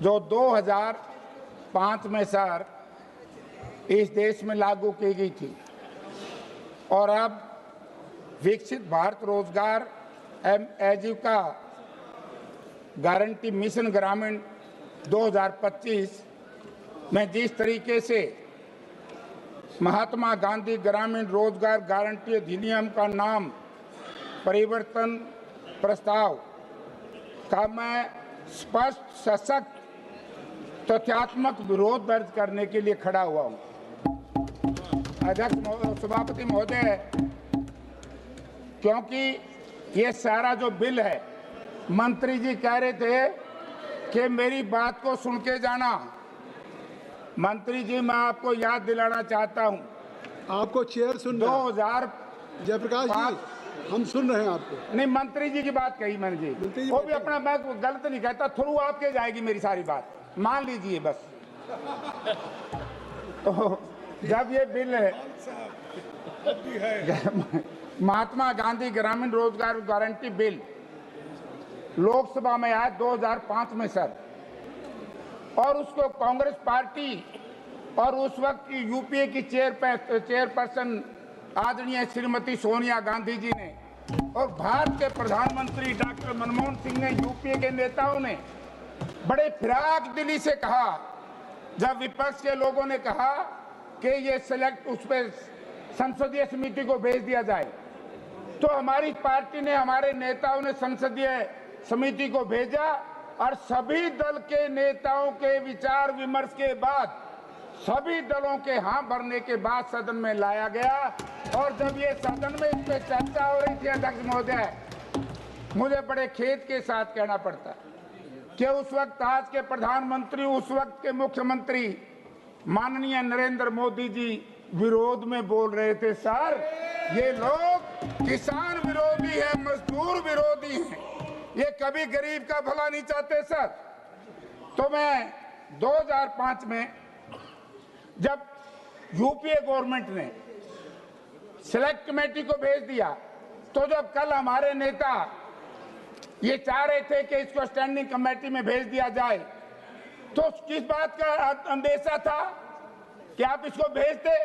जो 2005 में सर इस देश में लागू की गई थी, और अब विकसित भारत रोजगार आजीविका गारंटी मिशन ग्रामीण 2025 में जिस तरीके से महात्मा गांधी ग्रामीण रोजगार गारंटी अधिनियम का नाम परिवर्तन प्रस्ताव का मैं स्पष्ट, सशक्त, तथ्यात्मक विरोध दर्ज करने के लिए खड़ा हुआ हूं। अध्यक्ष सभापति महोदय, क्योंकि ये सारा जो बिल है, मंत्री जी कह रहे थे कि मेरी बात को सुन के जाना। मंत्री जी, मैं आपको याद दिलाना चाहता हूं, आपको चेयर सुन 2000 जयप्रकाश जी, हम सुन रहे हैं आपको। नहीं, मंत्री जी की बात कही मैंने जी, वो भी अपना, मैं गलत नहीं कहता, थ्रू आपके जाएगी मेरी सारी बात, मान लीजिए बस। तो जब ये बिल है महात्मा गांधी ग्रामीण रोजगार गारंटी बिल लोकसभा में आया 2005 में सर, और उसको कांग्रेस पार्टी और उस वक्त की यूपीए की चेयरपर्सन आदरणीय श्रीमती सोनिया गांधी जी ने और भारत के प्रधानमंत्री डॉक्टर मनमोहन सिंह ने, यूपीए के नेताओं ने बड़े फिराक दिली से कहा, जब विपक्ष के लोगों ने कहा कि ये सिलेक्ट उस पर संसदीय समिति को भेज दिया जाए, तो हमारी पार्टी ने, हमारे नेताओं ने संसदीय समिति को भेजा, और सभी दल के नेताओं के विचार विमर्श के बाद, सभी दलों के हाँ भरने के बाद सदन में लाया गया। और जब ये सदन में इस पे चर्चा हो रही थी अध्यक्ष महोदय, मुझे बड़े खेद के साथ कहना पड़ता कि उस वक्त आज के प्रधानमंत्री, उस वक्त के मुख्यमंत्री माननीय नरेंद्र मोदी जी विरोध में बोल रहे थे, सर ये लोग किसान विरोधी है, मजदूर विरोधी हैं, ये कभी गरीब का भला नहीं चाहते सर। तो मैं 2005 में जब यूपीए गवर्नमेंट ने सिलेक्ट कमेटी को भेज दिया। तो जब कल हमारे नेता ये चाह रहे थे कि इसको स्टैंडिंग कमेटी में भेज दिया जाए, तो किस बात का अंदेशा था कि आप इसको भेजते?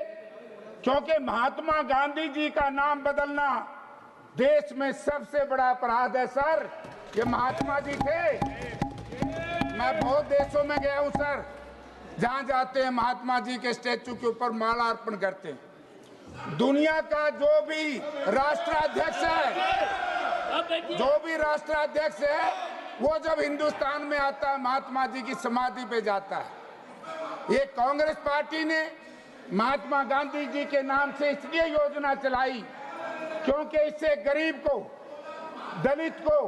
क्योंकि महात्मा गांधी जी का नाम बदलना देश में सबसे बड़ा अपराध है सर। ये महात्मा जी थे। मैं बहुत देशों में गया हूं सर, जहां जाते हैं महात्मा जी के स्टैचू के ऊपर माला अर्पण करते हैं। दुनिया का जो भी राष्ट्राध्यक्ष है, वो जब हिंदुस्तान में आता है महात्मा जी की समाधि पे जाता है। ये कांग्रेस पार्टी ने महात्मा गांधी जी के नाम से इसलिए योजना चलाई क्योंकि इससे गरीब को, दलित को,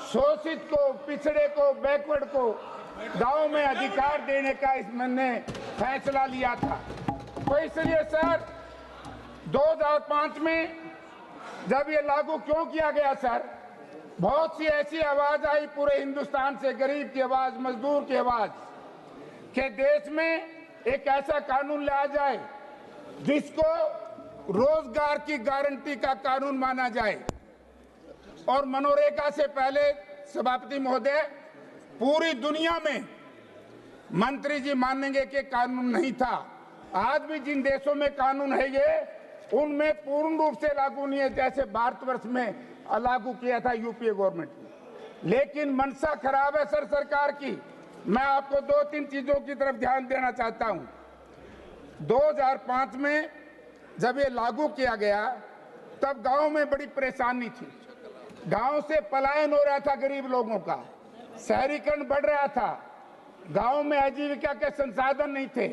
शोषित को, पिछड़े को, बैकवर्ड को गांव में अधिकार देने का इसने फैसला लिया था। तो इसलिए सर 2005 में जब ये लागू क्यों किया गया सर, बहुत सी ऐसी आवाज आई पूरे हिंदुस्तान से, गरीब की आवाज, मजदूर की आवाज, कि देश में एक ऐसा कानून लाया जाए जिसको रोजगार की गारंटी का कानून माना जाए। और मनरेगा से पहले सभापति महोदय, पूरी दुनिया में मंत्री जी मानेंगे कि कानून नहीं था। आज भी जिन देशों में कानून है ये, उनमें पूर्ण रूप से लागू नहीं है, जैसे भारतवर्ष में लागू किया था यूपीए गवर्नमेंट ने। लेकिन मनसा खराब है सर सरकार की। मैं आपको 2-3 चीजों की तरफ ध्यान देना चाहता हूं। 2005 में जब ये लागू किया गया तब गांव में बड़ी परेशानी थी। गांव से पलायन हो रहा था गरीब लोगों का, शहरीकरण बढ़ रहा था, गांव में आजीविका के संसाधन नहीं थे।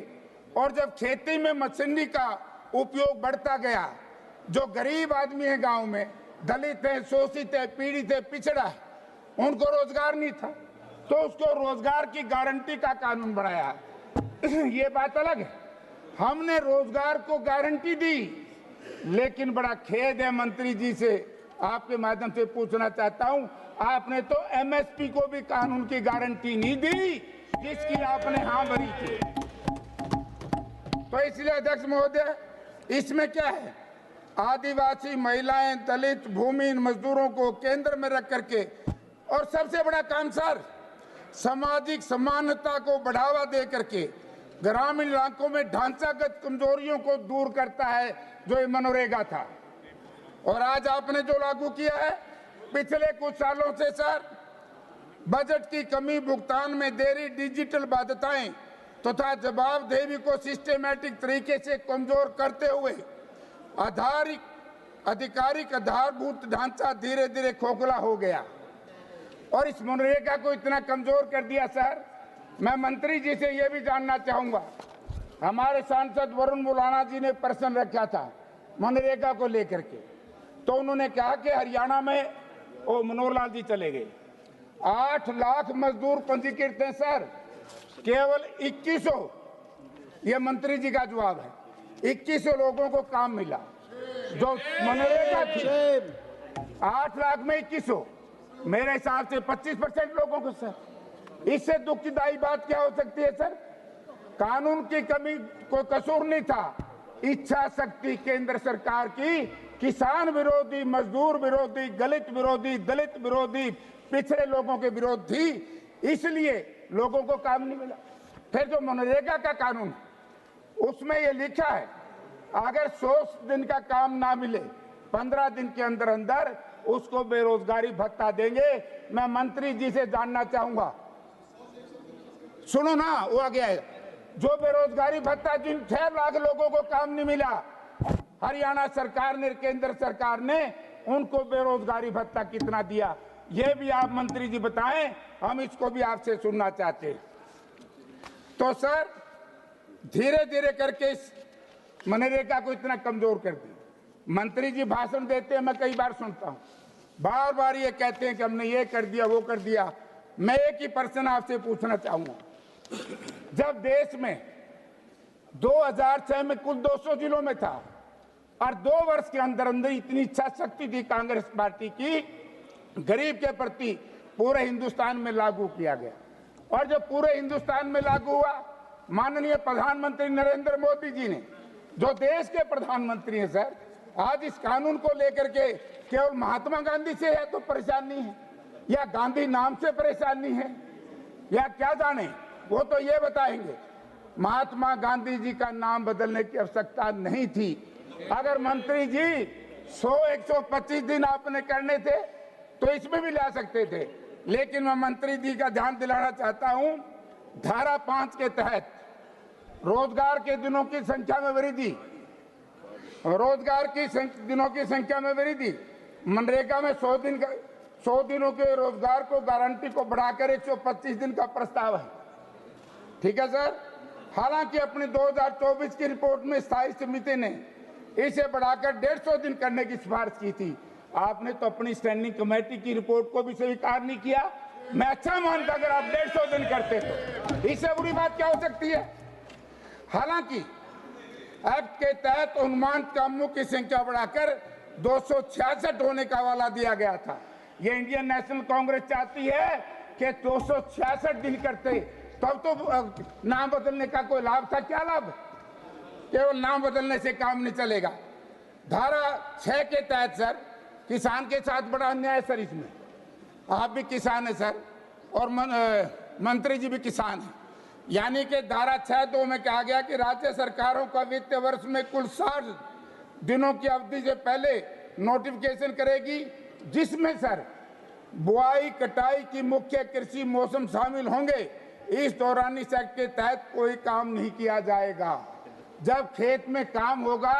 और जब खेती में मशीनरी का उपयोग बढ़ता गया, जो गरीब आदमी है गांव में, दलित है, शोषित है, पीड़ित है, पिछड़ा है, उनको रोजगार नहीं था, तो उसको रोजगार की गारंटी का कानून बनाया। ये बात अलग है, हमने रोजगार को गारंटी दी। लेकिन बड़ा खेद है, मंत्री जी से आपके माध्यम से पूछना चाहता हूं, आपने तो एमएसपी को भी कानून की गारंटी नहीं दी जिसकी आपने हाँ भरी थी। तो इसलिए अध्यक्ष महोदय, इसमें क्या है, आदिवासी महिलाएं, दलित, भूमिहीन मजदूरों को केंद्र में रख करके, और सबसे बड़ा काम सर, सामाजिक समानता को बढ़ावा दे करके ग्रामीण इलाकों में ढांचागत कमजोरियों को दूर करता है, जो ये मनरेगा था। और आज आपने जो लागू किया है, पिछले कुछ सालों से सर, बजट की कमी, भुगतान में देरी, डिजिटल बाध्यताएं तथा जवाबदेही को सिस्टमैटिक तरीके से कमजोर करते हुए आधिकारिक आधारभूत ढांचा धीरे धीरे खोखला हो गया और इस मनरेगा को इतना कमजोर कर दिया सर। मैं मंत्री जी से यह भी जानना चाहूंगा, हमारे सांसद वरुण मुलाना जी ने प्रश्न रखा था मनरेगा को लेकर के, तो उन्होंने कहा कि हरियाणा में वो मनोहर लाल जी चले गए, 8 लाख मजदूर पंजीकृत हैं सर, केवल 2100, ये मंत्री जी का जवाब है, 2100 लोगों को काम मिला। जो मनरेगा थी 8 लाख में 2100, मेरे हिसाब से 25% लोगों को सर। इससे दुखदायी बात क्या हो सकती है सर? कानून की कमी कोई कसूर नहीं था, इच्छा शक्ति केंद्र सरकार की किसान विरोधी, मजदूर विरोधी, दलित विरोधी, पिछड़े लोगों के विरोध थी, इसलिए लोगों को काम नहीं मिला। फिर जो मनरेगा का कानून, उसमें ये लिखा है अगर 100 दिन का काम ना मिले 15 दिन के अंदर अंदर उसको बेरोजगारी भत्ता देंगे। मैं मंत्री जी से जानना चाहूंगा, सुनो ना, वो आ गया है, जो बेरोजगारी भत्ता जिन 6 लाख लोगों को काम नहीं मिला, हरियाणा सरकार ने, केंद्र सरकार ने उनको बेरोजगारी भत्ता कितना दिया, ये भी आप मंत्री जी बताएं, हम इसको भी आपसे सुनना चाहते हैं। तो सर धीरे धीरे करके इस मनरेगा को इतना कमजोर कर दिया। मंत्री जी भाषण देते हैं, मैं कई बार सुनता हूं, बार बार ये कहते हैं कि हमने ये कर दिया, वो कर दिया। मैं एक ही प्रश्न आपसे पूछना चाहूंगा, जब देश में 2006 में कुल 200 जिलों में था और 2 वर्ष के अंदर अंदर इतनी इच्छा शक्ति थी कांग्रेस पार्टी की, गरीब के प्रति पूरे हिंदुस्तान में लागू किया गया। और जब पूरे हिंदुस्तान में लागू हुआ, माननीय प्रधानमंत्री नरेंद्र मोदी जी ने, जो देश के प्रधानमंत्री हैं सर, आज इस कानून को लेकर के केवल महात्मा गांधी से है तो परेशानी है, या गांधी नाम से परेशानी है, या क्या जाने, वो तो ये बताएंगे। महात्मा गांधी जी का नाम बदलने की आवश्यकता नहीं थी। अगर मंत्री जी 100-125 दिन आपने करने थे तो इसमें भी ला सकते थे, लेकिन मैं मंत्री जी का ध्यान दिलाना चाहता हूं, धारा 5 के तहत रोजगार के दिनों की संख्या में वृद्धि, रोजगार की दिनों की संख्या में वृद्धि, मनरेगा में 100 दिनों के रोजगार को गारंटी को बढ़ाकर 125 दिन का प्रस्ताव है। ठीक है सर। हालांकि अपनी 2024 की रिपोर्ट में स्थायी समिति ने इसे बढ़ाकर 150 दिन करने की सिफारिश की थी। आपने तो अपनी स्टैंडिंग कमेटी की रिपोर्ट को भी स्वीकार नहीं किया। मैं अच्छा मानता अगर आप 150 दिन करते तो, इससे बुरी बात क्या हो सकती है। हालांकि एक्ट के तहत अनुमानित कामों की संख्या बढ़ाकर 266 होने का वाला दिया गया था। ये इंडियन नेशनल कांग्रेस चाहती है कि 266 दिन करते, तब तो नाम बदलने का कोई लाभ था। क्या लाभ, केवल नाम बदलने से काम नहीं चलेगा। धारा 6 के तहत सर किसान के साथ बड़ा अन्याय है सर। इसमें आप भी किसान है सर और मंत्री जी भी किसान है। यानी कि धारा 6(2) में कहा गया कि राज्य सरकारों का वित्तीय वर्ष में कुल 60 दिनों की अवधि से पहले नोटिफिकेशन करेगी, जिसमें सर बुआई कटाई की मुख्य कृषि मौसम शामिल होंगे। इस दौरान इस एक्ट के तहत कोई काम नहीं किया जाएगा। जब खेत में काम होगा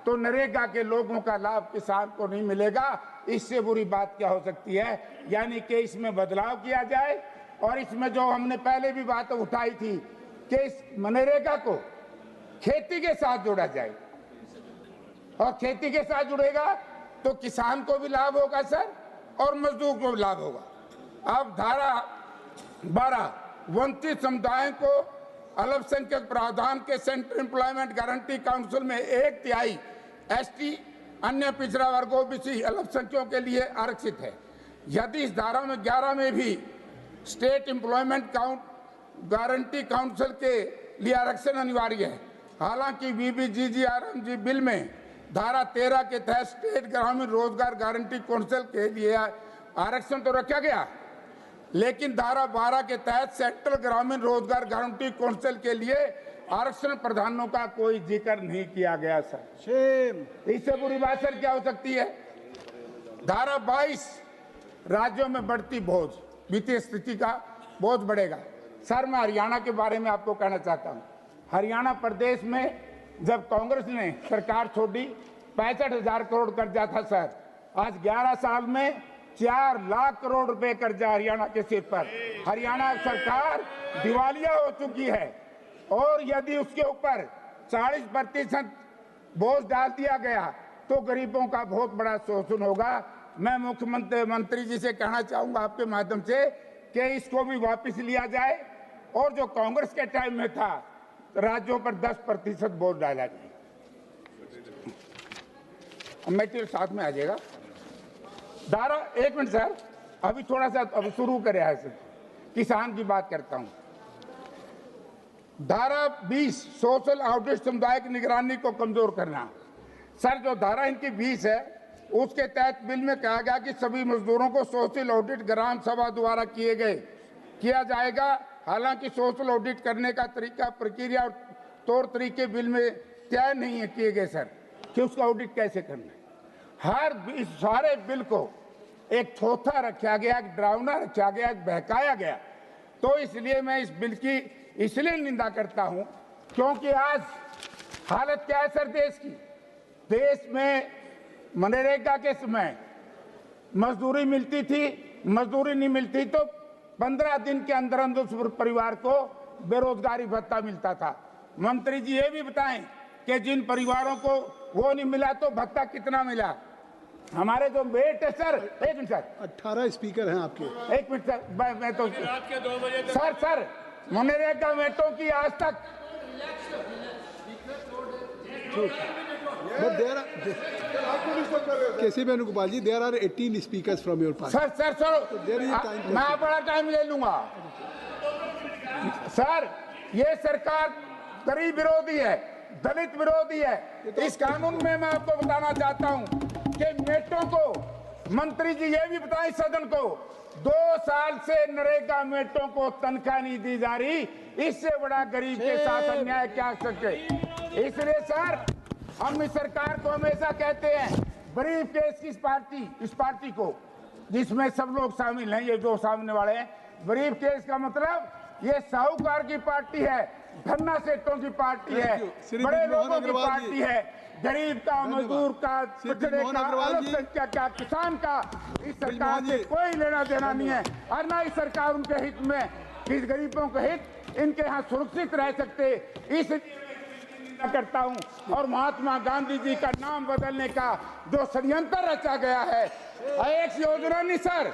तो नरेगा के लोगों का लाभ किसान को नहीं मिलेगा। इससे बुरी बात क्या हो सकती है। यानी कि इसमें बदलाव किया जाए और इसमें जो हमने पहले भी बात उठाई थी कि इस मनरेगा को खेती के साथ जोड़ा जाए, और खेती के साथ जुड़ेगा तो किसान को भी लाभ होगा सर और मजदूर को भी लाभ होगा। अब धारा 12 वंचित समुदायों को अल्पसंख्यक प्रावधान के सेंट्रल एम्प्लॉयमेंट गारंटी काउंसिल में 1/3 एसटी अन्य पिछड़ा वर्ग ओबीसी अल्पसंख्यकों के लिए आरक्षित है। यदि इस धारा में 11 में भी स्टेट एम्प्लॉयमेंट गारंटी काउंसिल के लिए आरक्षण अनिवार्य है। हालांकि बीबीजीजीआरएमजी बिल में धारा 13 के तहत स्टेट ग्रामीण रोजगार गारंटी काउंसिल के लिए आरक्षण तो रखा गया, लेकिन धारा 12 के तहत सेंट्रल ग्रामीण रोजगार गारंटी काउंसिल के लिए आरक्षण प्रावधानों का कोई जिक्र नहीं किया गया सर। इससे बुरी बात सर क्या हो सकती है। धारा 22 राज्यों में बढ़ती बोझ, वित्तीय स्थिति का बोझ बढ़ेगा। सर मैं हरियाणा के बारे में आपको कहना चाहता हूँ। हरियाणा प्रदेश में जब कांग्रेस ने सरकार छोड़ी 65,000 करोड़ कर्जा था सर। आज 11 साल में 4 लाख करोड़ रुपए कर्जा हरियाणा के सिर पर। हरियाणा सरकार दिवालिया हो चुकी है और यदि उसके ऊपर 40% बोझ डाल दिया गया तो गरीबों का बहुत बड़ा शोषण होगा। मैं मंत्री जी से कहना चाहूंगा आपके माध्यम से कि इसको भी वापस लिया जाए और जो कांग्रेस के टाइम में था राज्यों पर 10% बोझ डाला जाए। मेटेरियल साथ में आ जाएगा। धारा 1 मिनट सर, अभी थोड़ा सा अभी शुरू करे है सर, किसान की बात करता हूं। धारा 20 सोशल ऑडिट समुदाय की निगरानी को कमजोर करना। सर जो धारा इनकी 20 है उसके तहत बिल में कहा गया कि सभी मजदूरों को सोशल ऑडिट ग्राम सभा द्वारा किया जाएगा। हालांकि सोशल ऑडिट करने का तरीका, प्रक्रिया और तौर तरीके बिल में तय नहीं है किए गए सर कि उसका ऑडिट कैसे करना है। इस सारे बिल को एक थोथा रखा गया, एक डरावना रखा गया, एक बहकाया गया। तो इसलिए मैं इस बिल की इसलिए निंदा करता हूं क्योंकि आज हालत क्या है सर देश की। देश में मनरेगा के समय मजदूरी मिलती थी, मजदूरी नहीं मिलती तो 15 दिन के अंदर अंदर परिवार को बेरोजगारी भत्ता मिलता था। मंत्री जी ये भी बताएं कि जिन परिवारों को वो नहीं मिला तो भत्ता कितना मिला। हमारे जो वेट है सर, 1 मिनट सर, 18 स्पीकर हैं आपके। 1 मिनट सर, मैं तो सर मनरेगा वेटों की आज तक K C Venugopal ji, there are 18 speakers from your party. Sir मैं बड़ा टाइम ले लूंगा सर। ये सरकार गरीब विरोधी है। दलित विरोधी है। इस कानून में मैं आपको बताना चाहता हूं कि मेटों को, मंत्री जी ये भी बताएं सदन को, 2 साल से नरेगा मेटों को तनख्वाह नहीं दी जा रही। इससे बड़ा गरीब के साथ अन्याय क्या हो सके। इसलिए सर हम इस सरकार को हमेशा कहते हैं, गरीब केस की पार्टी, इस पार्टी को जिसमें सब लोग शामिल हैं, ये जो सामने वाले हैं, गरीब केस का मतलब ये साहूकार की पार्टी है, धन्ना सेठों की पार्टी है, बड़े लोगों की पार्टी है, गरीब का, मजदूर का, पिछड़े का, अल्पसंख्यक का, किसान का इस सरकार से कोई लेना देना नहीं है। और ना इस सरकार उनके हित में, इस गरीबों के हित इनके यहाँ सुरक्षित रह सकते। इस करता हूं और महात्मा गांधी जी का नाम बदलने का जो षड्यंत्र रचा गया है, एक योजना नहीं सर,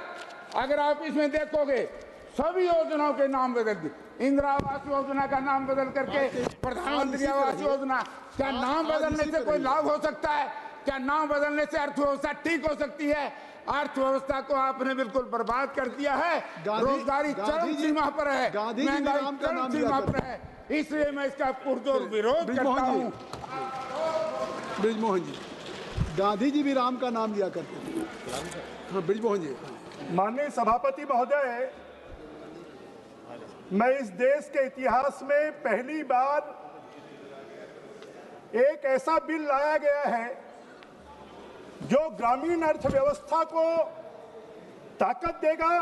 अगर आप इसमें देखोगे सभी योजनाओं के नाम बदल दिए। इंदिरा आवास योजना का नाम बदल करके प्रधानमंत्री आवास योजना। क्या नाम बदलने से कोई लाभ हो सकता है? क्या नाम बदलने से अर्थव्यवस्था ठीक हो सकती है? अर्थव्यवस्था को आपने बिल्कुल बर्बाद कर दिया है। रोजगारी चरम सीमा पर है, महंगाई चरम सीमा पर है। इसलिए मैं इसका पुरजोर विरोध करता हूँ। ब्रिजमोहन जी, गांधी जी भी राम का नाम लिया करते थे। हाँ, ब्रिजमोहन जी। माननीय सभापति महोदय, मैं इस देश के इतिहास में पहली बार एक ऐसा बिल लाया गया है जो ग्रामीण अर्थव्यवस्था को ताकत देगा,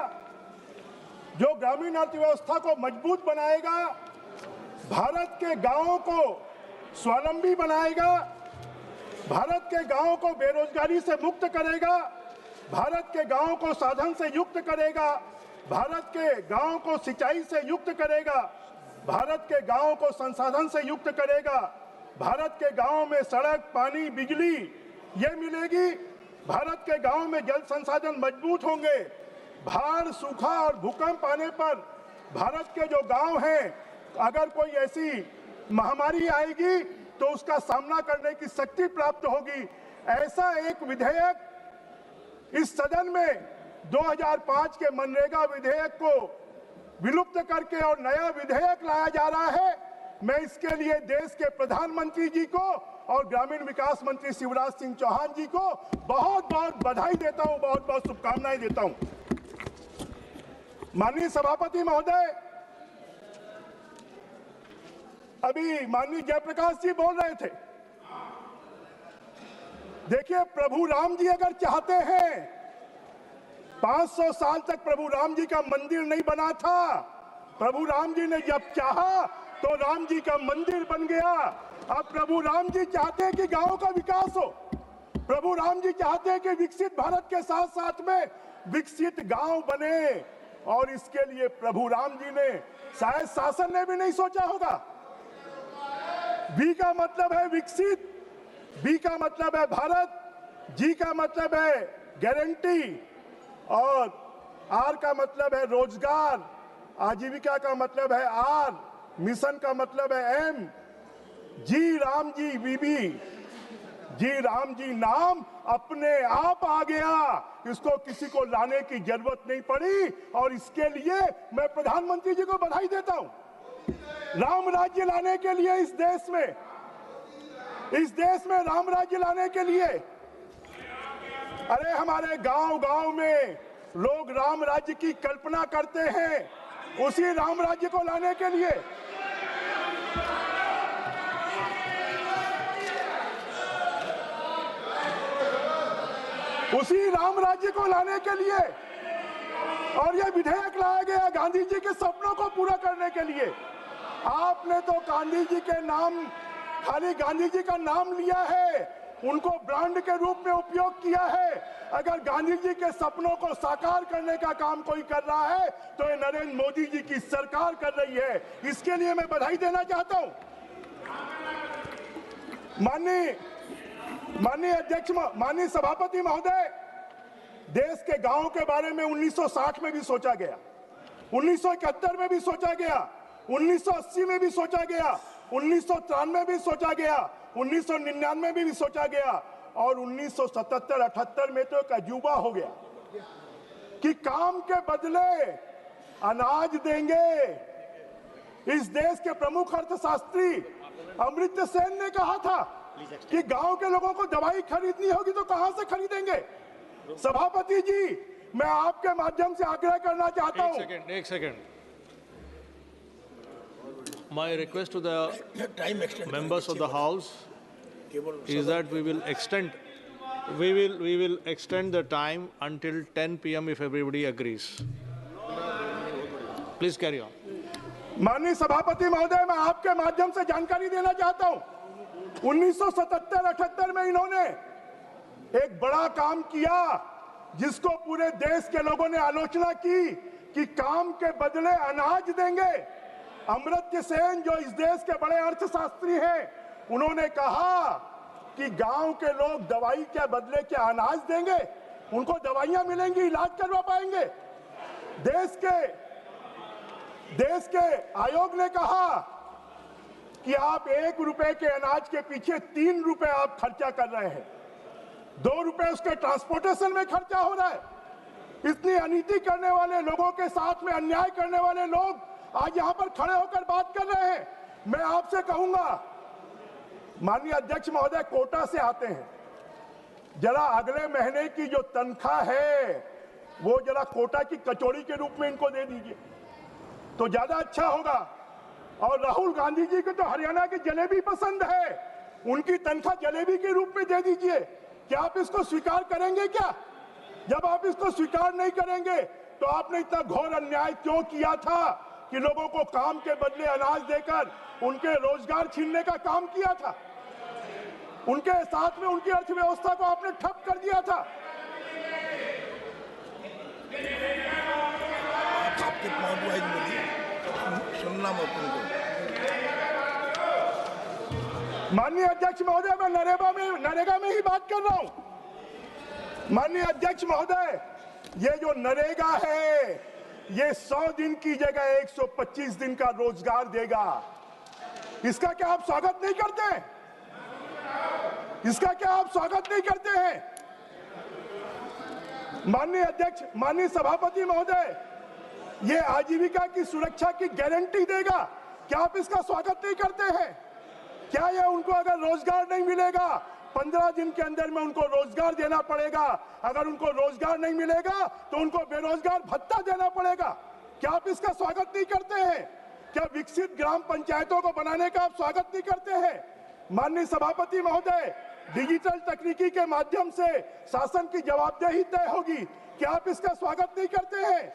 जो ग्रामीण अर्थव्यवस्था को मजबूत बनाएगा, भारत के गांवों को स्वावलंबी बनाएगा, भारत के गांवों को बेरोजगारी से मुक्त करेगा, भारत के गांवों को साधन से युक्त करेगा, भारत के गांवों को सिंचाई से युक्त करेगा, भारत के गांवों को संसाधन से युक्त करेगा, भारत के गांवों में सड़क, पानी, बिजली ये मिलेगी, भारत के गांवों में जल संसाधन मजबूत होंगे। बाढ़, सूखा और भूकंप आने पर भारत के जो गांव हैं, अगर कोई ऐसी महामारी आएगी तो उसका सामना करने की शक्ति प्राप्त होगी। ऐसा एक विधेयक इस सदन में 2005 के मनरेगा विधेयक को विलुप्त करके और नया विधेयक लाया जा रहा है। मैं इसके लिए देश के प्रधानमंत्री जी को और ग्रामीण विकास मंत्री शिवराज सिंह चौहान जी को बहुत बहुत बधाई देता हूं, बहुत बहुत शुभकामनाएं देता हूं। माननीय सभापति महोदय, अभी माननीय जयप्रकाश जी बोल रहे थे, देखिए प्रभु राम जी अगर चाहते हैं, 500 साल तक प्रभु राम जी का मंदिर नहीं बना था। प्रभु राम जी ने जब चाहा तो राम जी का मंदिर बन गया। अब प्रभु राम जी चाहते हैं कि गांव का विकास हो, प्रभु राम जी चाहते हैं कि विकसित भारत के साथ साथ में विकसित गांव बने, और इसके लिए प्रभु राम जी ने, शायद शासन ने भी नहीं सोचा होगा। वी का मतलब है विकसित, बी का मतलब है भारत, जी का मतलब है गारंटी, और आर का मतलब है रोजगार, आजीविका का मतलब है आर, मिशन का मतलब है एम। जी राम जी बीबी, जी राम जी नाम अपने आप आ गया, इसको किसी को लाने की जरूरत नहीं पड़ी, और इसके लिए मैं प्रधानमंत्री जी को बधाई देता हूं। राम राज्य लाने के लिए इस देश में राम राज्य लाने के लिए, अरे हमारे गांव-गांव में लोग राम राज्य की कल्पना करते हैं, उसी राम राज्य को लाने के लिए और यह विधेयक लाया गया गांधी जी के सपनों को पूरा करने के लिए। आपने तो गांधी जी के नाम, खाली गांधी जी का नाम लिया है, उनको ब्रांड के रूप में उपयोग किया है। अगर गांधी जी के सपनों को साकार करने का काम कोई कर रहा है तो ये नरेंद्र मोदी जी की सरकार कर रही है। इसके लिए मैं बधाई देना चाहता हूं। माननीय अध्यक्ष, माननीय सभापति महोदय, देश के गांवों के बारे में 1960 में भी सोचा गया, 1971 में भी सोचा गया, 1980 में भी सोचा गया, 1993 में भी सोचा गया, 1999 में भी सोचा गया, और 1977-78 में तो एक अजूबा हो गया कि काम के बदले अनाज देंगे। इस देश के प्रमुख अर्थशास्त्री अमृत्य सेन ने कहा था कि गांव के लोगों को दवाई खरीदनी होगी तो कहां से खरीदेंगे? सभापति जी, मैं आपके माध्यम से आग्रह करना चाहता हूं। एक second. My request to the members of the House is that we will extend the time until 10 p.m. if everybody agrees. Please carry on. माननीय सभापति महोदय, मैं आपके माध्यम से जानकारी देना चाहता हूं। 1977-78 में इन्होंने एक बड़ा काम किया जिसको पूरे देश के लोगों ने आलोचना की कि काम के बदले अनाज देंगे। अमर्त्य सेन जो इस देश के बड़े अर्थशास्त्री हैं, उन्होंने कहा कि गांव के लोग दवाई के बदले क्या अनाज देंगे, उनको दवाइयां मिलेंगी, इलाज करवा पाएंगे। देश के आयोग ने कहा कि आप 1 रुपए के अनाज के पीछे 3 रुपए आप खर्चा कर रहे हैं, 2 रुपए उसके ट्रांसपोर्टेशन में खर्चा हो रहा है। इतनी अनीति करने वाले लोगों के साथ में अन्याय करने वाले लोग आज यहां पर खड़े होकर बात कर रहे हैं। मैं आपसे कहूंगा, माननीय अध्यक्ष महोदय कोटा से आते हैं, जरा अगले महीने की जो तनख्वाह है वो जरा कोटा की कचौड़ी के रूप में इनको दे दीजिए तो ज्यादा अच्छा होगा। और राहुल गांधी जी को तो हरियाणा की जलेबी पसंद है, उनकी तनख्वाह जलेबी के रूप में दे दीजिए। क्या आप इसको स्वीकार करेंगे क्या? जब आप इसको स्वीकार नहीं करेंगे तो आपने इतना घोर अन्याय क्यों किया था कि लोगों को काम के बदले अनाज देकर उनके रोजगार छीनने का काम किया था? उनके साथ में उनकी अर्थव्यवस्था को आपने ठप कर दिया था। आपके पॉइंट वाइज बोलिए, सुनना मत उनको। माननीय अध्यक्ष महोदय, मैं नरेगा में ही बात कर रहा हूं। माननीय अध्यक्ष महोदय, ये जो नरेगा है ये 100 दिन की जगह 125 दिन का रोजगार देगा। इसका क्या आप स्वागत नहीं करते हैं? इसका क्या आप स्वागत नहीं करते हैं? माननीय अध्यक्ष, माननीय सभापति महोदय, ये आजीविका की सुरक्षा की गारंटी देगा। क्या आप इसका स्वागत नहीं करते हैं? क्या ये उनको अगर रोजगार नहीं मिलेगा 15 दिन के अंदर में उनको रोजगार देना पड़ेगा? अगर उनको रोजगार नहीं मिलेगा तो उनको बेरोजगार भत्ता देना पड़ेगा। क्या आप इसका स्वागत नहीं करते हैं? क्या विकसित ग्राम पंचायतों को बनाने का आप स्वागत नहीं करते हैं? माननीय सभापति महोदय, डिजिटल तकनीकी के माध्यम से शासन की जवाबदेही तय होगी। क्या आप इसका स्वागत नहीं करते हैं?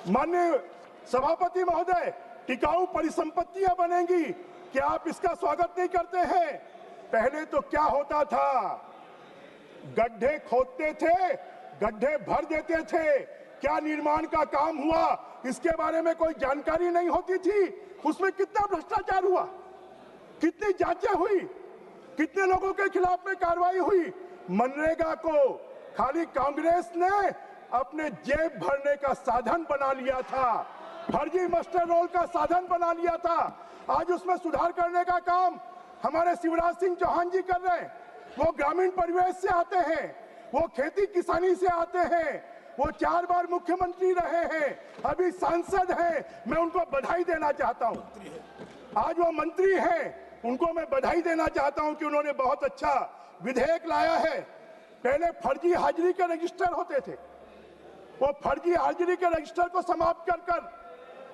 माननीय सभापति महोदय, टिकाऊ परिसंपत्तियां बनेंगी। क्या आप इसका स्वागत नहीं करते हैं? पहले तो क्या होता था, गड्ढे खोदते थे, गड्ढे भर देते थे, क्या निर्माण का काम हुआ इसके बारे में कोई जानकारी नहीं होती थी। उसमें कितना भ्रष्टाचार हुआ, कितनी जांचें हुई, कितने लोगों के खिलाफ में कार्रवाई हुई। मनरेगा को खाली कांग्रेस ने अपने जेब भरने का साधन बना लिया था, फर्जी मास्टर रोल का साधन बना लिया था। आज उसमें सुधार करने का काम हमारे शिवराज सिंह चौहान जी कर रहे हैं। वो ग्रामीण परिवेश से आते हैं, वो खेती किसानी से आते हैं, वो 4 बार मुख्यमंत्री रहे हैं, अभी सांसद हैं। मैं उनको बधाई देना चाहता हूं। आज वो मंत्री हैं, उनको मैं बधाई देना चाहता हूं कि उन्होंने बहुत अच्छा विधेयक लाया है। पहले फर्जी हाजिरी के रजिस्टर होते थे, वो फर्जी हाजिरी के रजिस्टर को समाप्त कर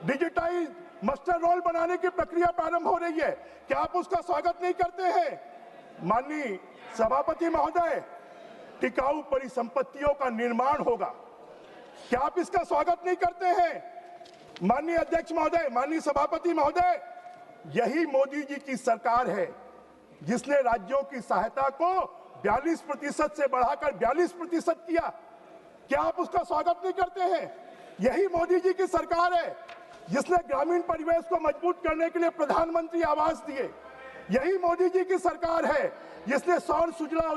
डिजिटाइज मास्टर रोल बनाने की प्रक्रिया प्रारंभ हो रही है। क्या आप उसका स्वागत नहीं करते हैं? माननीय सभापति महोदय, टिकाऊ परिसंपत्तियों का निर्माण होगा। क्या आप इसका स्वागत नहीं करते हैं? माननीय अध्यक्ष महोदय, माननीय सभापति महोदय, यही मोदी जी की सरकार है जिसने राज्यों की सहायता को 42% से बढ़ाकर 42% किया। क्या आप उसका स्वागत नहीं करते हैं? यही मोदी जी की सरकार है जिसने ग्रामीण परिवेश को मजबूत करने के लिए प्रधानमंत्री आवास दिए। यही मोदी जी की सरकार है जिसने सौर सुजला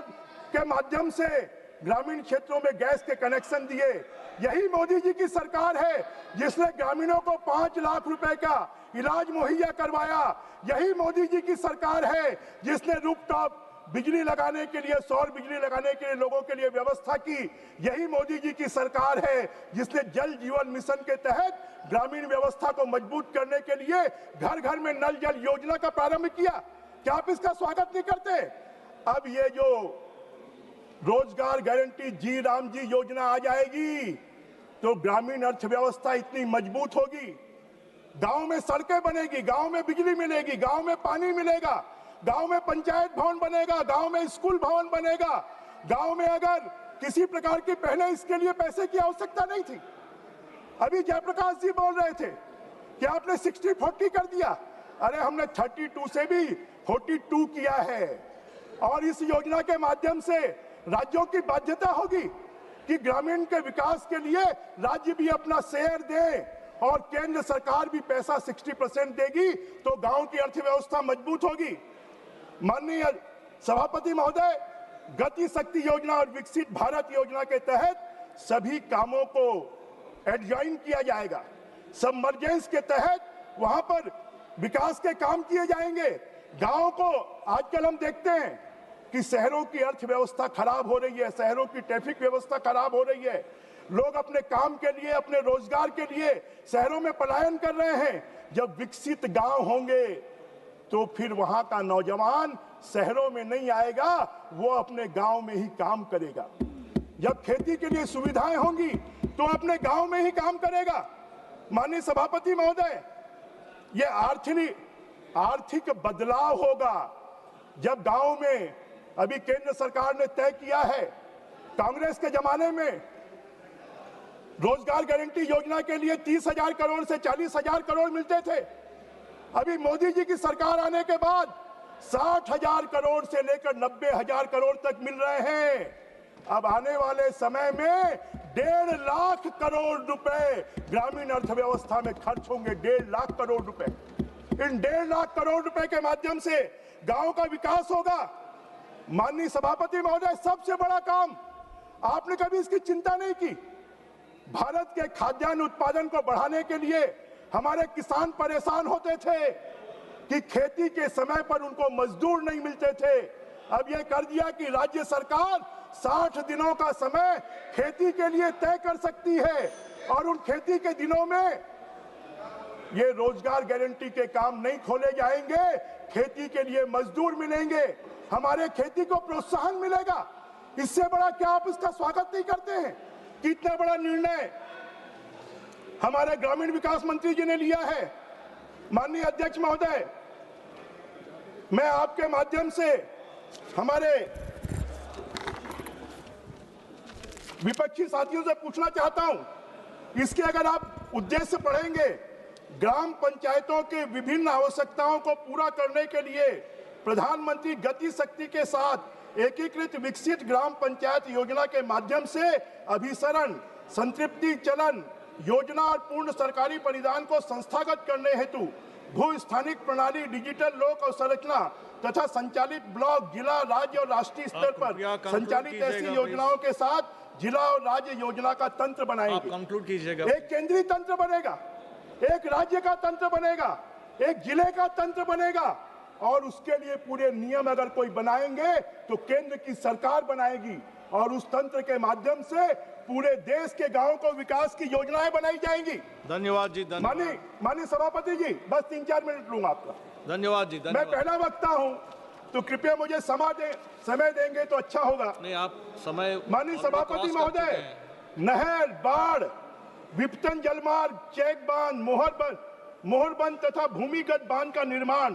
के माध्यम से ग्रामीण क्षेत्रों में गैस के कनेक्शन दिए। यही मोदी जी की सरकार है जिसने ग्रामीणों को 5 लाख रुपए का इलाज मुहैया करवाया। यही मोदी जी की सरकार है जिसने रूफटॉप बिजली लगाने के लिए, सौर बिजली लगाने के लिए लोगों के लिए व्यवस्था की। यही मोदी जी की सरकार है जिसने जल जीवन मिशन के तहत ग्रामीण व्यवस्था को मजबूत करने के लिए घर घर में नल जल योजना का प्रारंभ किया। क्या आप इसका स्वागत नहीं करते? अब ये जो रोजगार गारंटी जी राम जी योजना आ जाएगी तो ग्रामीण अर्थव्यवस्था इतनी मजबूत होगी, गांव में सड़कें बनेगी, गांव में बिजली मिलेगी, गांव में पानी मिलेगा, गांव में पंचायत भवन बनेगा, गांव में स्कूल भवन बनेगा, गांव में अगर किसी प्रकार की पहले इसके लिए पैसे की आवश्यकता नहीं थी। अभी जयप्रकाश जी बोल रहे थे कि आपने 60-40 कर दिया। अरे हमने 32 से भी 42 किया है। और इस योजना के माध्यम से राज्यों की बाध्यता होगी कि ग्रामीण के विकास के लिए राज्य भी अपना शेयर दे और केंद्र सरकार भी पैसा 60% देगी तो गांव की अर्थव्यवस्था मजबूत होगी। माननीय सभापति महोदय, गति शक्ति योजना और विकसित भारत योजना के तहत सभी कामों को एडजॉइन किया जाएगा। सबमर्जेंस के तहत वहां पर विकास के काम किए जाएंगे। गांव को आजकल हम देखते हैं कि शहरों की अर्थव्यवस्था खराब हो रही है, शहरों की ट्रैफिक व्यवस्था खराब हो रही है, लोग अपने काम के लिए, अपने रोजगार के लिए शहरों में पलायन कर रहे हैं। जब विकसित गांव होंगे तो फिर वहां का नौजवान शहरों में नहीं आएगा, वो अपने गांव में ही काम करेगा। जब खेती के लिए सुविधाएं होंगी तो अपने गांव में ही काम करेगा। माननीय सभापति महोदय, ये आर्थिक बदलाव होगा जब गांव में, अभी केंद्र सरकार ने तय किया है, कांग्रेस के जमाने में रोजगार गारंटी योजना के लिए 30,000 करोड़ से 40,000 करोड़ मिलते थे। अभी मोदी जी की सरकार आने के बाद 60,000 करोड़ से लेकर 90,000 करोड़ तक मिल रहे हैं। अब आने वाले समय में 1.5 लाख करोड़ रुपए ग्रामीण अर्थव्यवस्था में खर्च होंगे। 1.5 लाख करोड़ रुपए। इन 1.5 लाख करोड़ रुपए के माध्यम से गांव का विकास होगा। माननीय सभापति महोदय, सबसे बड़ा काम, आपने कभी इसकी चिंता नहीं की। भारत के खाद्यान्न उत्पादन को बढ़ाने के लिए हमारे किसान परेशान होते थे कि खेती के समय पर उनको मजदूर नहीं मिलते थे। अब यह कर दिया कि राज्य सरकार 60 दिनों का समय खेती के लिए तय कर सकती है और उन खेती के दिनों में ये रोजगार गारंटी के काम नहीं खोले जाएंगे, खेती के लिए मजदूर मिलेंगे, हमारे खेती को प्रोत्साहन मिलेगा। इससे बड़ा क्या आप इसका स्वागत नहीं करते हैं? कितना बड़ा निर्णय हमारे ग्रामीण विकास मंत्री जी ने लिया है। माननीय अध्यक्ष महोदय, मैं आपके माध्यम से हमारे विपक्षी साथियों से पूछना चाहता हूं, इसके अगर आप उद्देश्य पढ़ेंगे, ग्राम पंचायतों के विभिन्न आवश्यकताओं को पूरा करने के लिए प्रधानमंत्री गति शक्ति के साथ एकीकृत विकसित ग्राम पंचायत योजना के माध्यम से अभिसरण, संतृप्ति चलन योजना और पूर्ण सरकारी परिधान को संस्थागत करने हेतु भू स्थानिक प्रणाली, डिजिटल लोक अवसंरचना तथा संचालित ब्लॉक, जिला, राज्य और राष्ट्रीय स्तर पर संचालित ऐसी योजनाओं के साथ जिला और राज्य योजना का तंत्र बनाएंगे। कंक्लूड कीजिएगा। एक केंद्रीय तंत्र बनेगा, एक राज्य का तंत्र बनेगा, एक जिले का तंत्र बनेगा और उसके लिए पूरे नियम अगर कोई बनाएंगे तो केंद्र की सरकार बनाएगी और उस तंत्र के माध्यम से पूरे देश के गांवों को विकास की योजनाएं बनाई जाएंगी। धन्यवाद जी। माननीय सभापति जी, बस 3-4 मिनट लूंगा आपका। धन्यवाद जी। मैं पहला वक्ता हूं तो कृपया मुझे समय देंगे तो अच्छा होगा। नहीं, आप समय। माननीय सभापति महोदय, नहर, बाढ़, विपतन जलमार्ग, चेक बांध, मोहरबंद तथा भूमिगत बांध का निर्माण,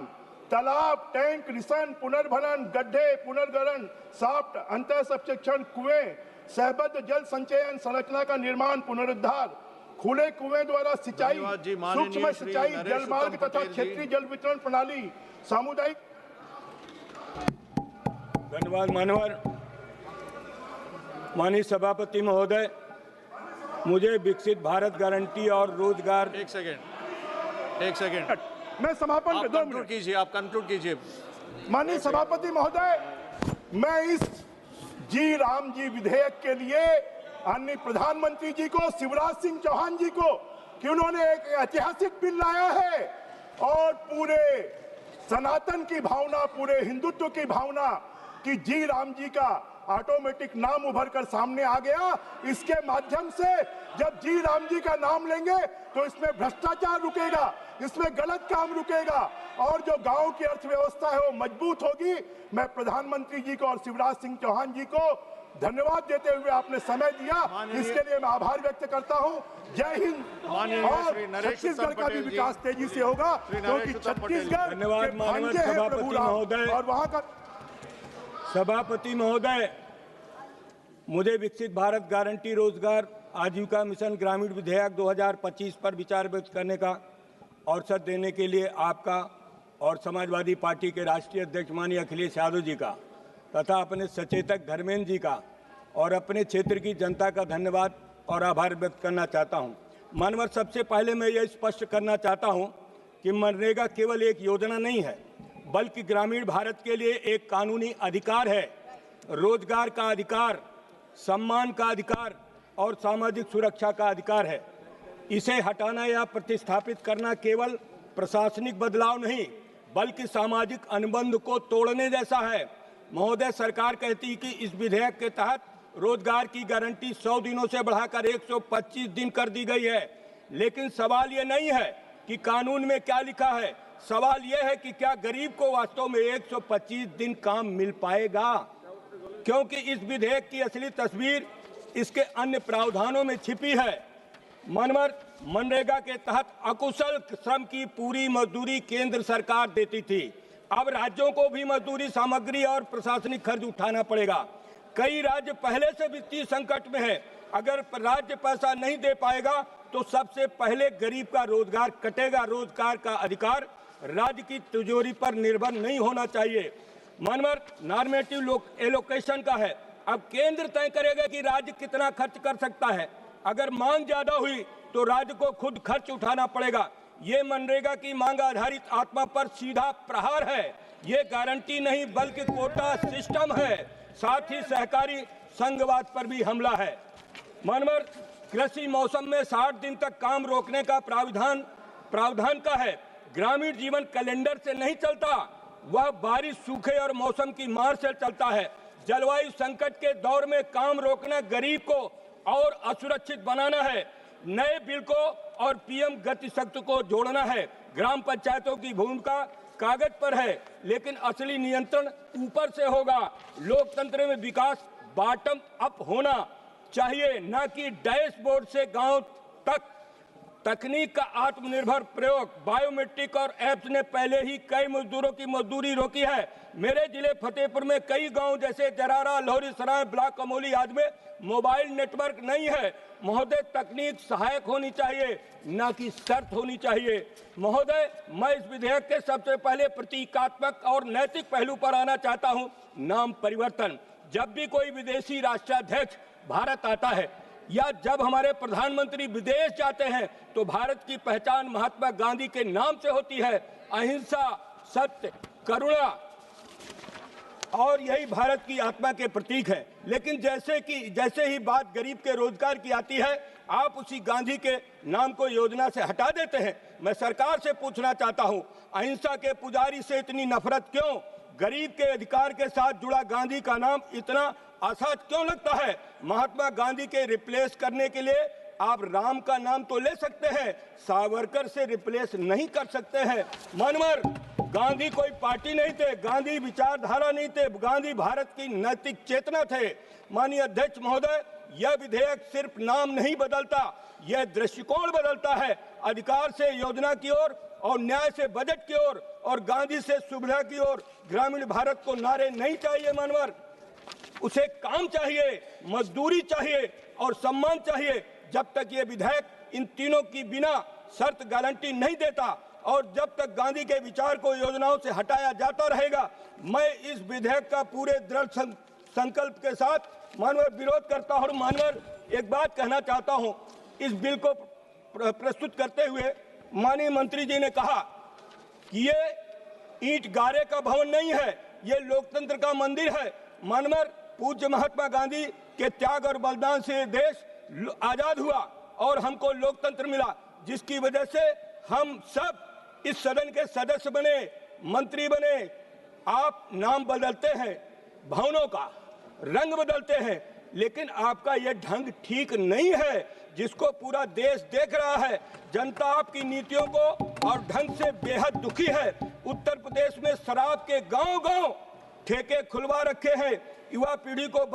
तालाब, टैंक, रिसन, पुनर्भरण, गड्ढे, पुनर्गरण, साफ्ट, अंतर सबसेक्शन, कुएं, सहबद्ध जल संचयन संरचना का निर्माण, पुनरुद्धार, खुले कुएं द्वारा सिंचाई, सूक्ष्म सिंचाई, जलमार्ग तथा क्षेत्रीय जल वितरण प्रणाली, सामुदायिक। धन्यवाद मानवर। माननीय सभापति महोदय, मुझे विकसित भारत गारंटी और रोजगार। एक सेकेंड मैं समापन कर दूं। आप कंक्लूड कीजिए। माननीय सभापति महोदय, मैं इस जी राम जी विधेयक के लिए अन्य प्रधानमंत्री जी को, शिवराज सिंह चौहान जी को, कि उन्होंने एक ऐतिहासिक बिल लाया है और पूरे सनातन की भावना, पूरे हिंदुत्व की भावना कि जी राम जी का ऑटोमेटिक नाम उभर कर सामने आ गया। इसके माध्यम से जब जी राम जी का नाम लेंगे तो इसमें भ्रष्टाचार रुकेगा, इसमें गलत काम रुकेगा और जो गांव की अर्थव्यवस्था है वो मजबूत होगी। मैं प्रधानमंत्री जी को और शिवराज सिंह चौहान जी को धन्यवाद देते हुए आपने समय दिया, इसके लिए मैं आभार व्यक्त करता हूं। जय हिंद। और छत्तीसगढ़ का भी विकास तेजी से होगा क्योंकि छत्तीसगढ़ के भांजे हैं प्रभु राम और वहां का। सभापति महोदय, मुझे विकसित भारत गारंटी रोजगार आजीविका मिशन ग्रामीण विधेयक 2025 पर विचार व्यक्त करने का अवसर देने के लिए आपका और समाजवादी पार्टी के राष्ट्रीय अध्यक्ष माननीय अखिलेश यादव जी का तथा अपने सचेतक धर्मेंद्र जी का और अपने क्षेत्र की जनता का धन्यवाद और आभार व्यक्त करना चाहता हूं। मानवर, सबसे पहले मैं यह स्पष्ट करना चाहता हूं कि मनरेगा केवल एक योजना नहीं है, बल्कि ग्रामीण भारत के लिए एक कानूनी अधिकार है। रोजगार का अधिकार, सम्मान का अधिकार और सामाजिक सुरक्षा का अधिकार है। इसे हटाना या प्रतिस्थापित करना केवल प्रशासनिक बदलाव नहीं, बल्कि सामाजिक अनुबंध को तोड़ने जैसा है। महोदय, सरकार कहती है कि इस विधेयक के तहत रोजगार की गारंटी 100 दिनों से बढ़ाकर 125 दिन कर दी गई है, लेकिन सवाल ये नहीं है कि कानून में क्या लिखा है, सवाल यह है कि क्या गरीब को वास्तव में 125 दिन काम मिल पाएगा, क्योंकि इस विधेयक की असली तस्वीर इसके अन्य प्रावधानों में छिपी है। मनरेगा के तहत अकुशल श्रम की पूरी मजदूरी केंद्र सरकार देती थी, अब राज्यों को भी मजदूरी सामग्री और प्रशासनिक खर्च उठाना पड़ेगा। कई राज्य पहले से वित्तीय संकट में है, अगर राज्य पैसा नहीं दे पाएगा तो सबसे पहले गरीब का रोजगार कटेगा। रोजगार का अधिकार राज्य की तिजोरी पर निर्भर नहीं होना चाहिए। नॉर्मेटिव एलोकेशन का है, अब केंद्र तय करेगा कि राज्य कितना खर्च कर सकता है। अगर मांग ज्यादा हुई तो राज्य को खुद खर्च उठाना पड़ेगा। ये मनरेगा की मांग आधारित आत्मा पर सीधा प्रहार है। ये गारंटी नहीं बल्कि कोटा सिस्टम है, साथ ही सहकारी संघवाद पर भी हमला है। कृषि मौसम में 60 दिन तक काम रोकने का प्रावधान का है। ग्रामीण जीवन कैलेंडर से नहीं चलता, वह बारिश, सूखे और मौसम की मार से चलता है। जलवायु संकट के दौर में काम रोकना गरीब को और असुरक्षित बनाना है। नए बिल को और पीएम गति शक्ति को जोड़ना है। ग्राम पंचायतों की भूमिका कागज पर है, लेकिन असली नियंत्रण ऊपर से होगा। लोकतंत्र में विकास बॉटम अप होना चाहिए, न कि डैशबोर्ड से गांव तक। तकनीक का आत्मनिर्भर प्रयोग, बायोमेट्रिक और ऐप्स ने पहले ही कई मजदूरों की मजदूरी रोकी है। मेरे जिले फतेहपुर में कई गांव जैसे जरारा, लौहरी सराय, ब्लॉक कमोली आदि में मोबाइल नेटवर्क नहीं है। महोदय, तकनीक सहायक होनी चाहिए, न कि शर्त होनी चाहिए। महोदय, मैं इस विधेयक के सबसे पहले प्रतीकात्मक और नैतिक पहलू पर आना चाहता हूं, नाम परिवर्तन। जब भी कोई विदेशी राष्ट्राध्यक्ष भारत आता है या जब हमारे प्रधानमंत्री विदेश जाते हैं तो भारत की पहचान महात्मा गांधी के नाम से होती है। अहिंसा, सत्य, करुणा और यही भारत की आत्मा के प्रतीक है। लेकिन जैसे ही बात गरीब के रोजगार की आती है, आप उसी गांधी के नाम को योजना से हटा देते हैं। मैं सरकार से पूछना चाहता हूं, अहिंसा के पुजारी से इतनी नफरत क्यों? गरीब के अधिकार के साथ जुड़ा गांधी का नाम इतना असहज क्यों लगता है? महात्मा गांधी के रिप्लेस करने के लिए आप राम का नाम तो ले सकते हैं, सावरकर से रिप्लेस नहीं कर सकते हैं। मनवर, गांधी कोई पार्टी नहीं थे, गांधी विचारधारा नहीं थे, गांधी भारत की नैतिक चेतना थे। माननीय अध्यक्ष महोदय, यह विधेयक सिर्फ नाम नहीं बदलता, यह दृष्टिकोण बदलता है। अधिकार से योजना की ओर और न्याय से बजट की ओर और गांधी से सुविधा की ओर। ग्रामीण भारत को नारे नहीं चाहिए मनवर, उसे काम चाहिए, मजदूरी चाहिए और सम्मान चाहिए। जब तक ये विधेयक इन तीनों की बिना शर्त गारंटी नहीं देता और जब तक गांधी के विचार को योजनाओं से हटाया जाता रहेगा, मैं इस विधेयक का पूरे दृढ़ संकल्प के साथ मानवर विरोध करता हूं। मानवर, एक बात कहना चाहता हूं, इस बिल को प्रस्तुत करते हुए माननीय मंत्री जी ने कहा कि ये ईंट गारे का भवन नहीं है, ये लोकतंत्र का मंदिर है। मानवर, पूज्य महात्मा गांधी के त्याग और बलिदान से देश आजाद हुआ और हमको लोकतंत्र मिला, जिसकी वजह से हम सब इस सदन के सदस्य बने, मंत्री बने। आप नाम बदलते हैं भवनों का, रंग बदलते हैं, लेकिन आपका ये ढंग ठीक नहीं है, जिसको पूरा देश देख रहा है। जनता आपकी नीतियों को और ढंग से बेहद दुखी है। उत्तर प्रदेश में शराब के गांव-गांव ठेके खुलवा रखे हैं, युवा पीढ़ी को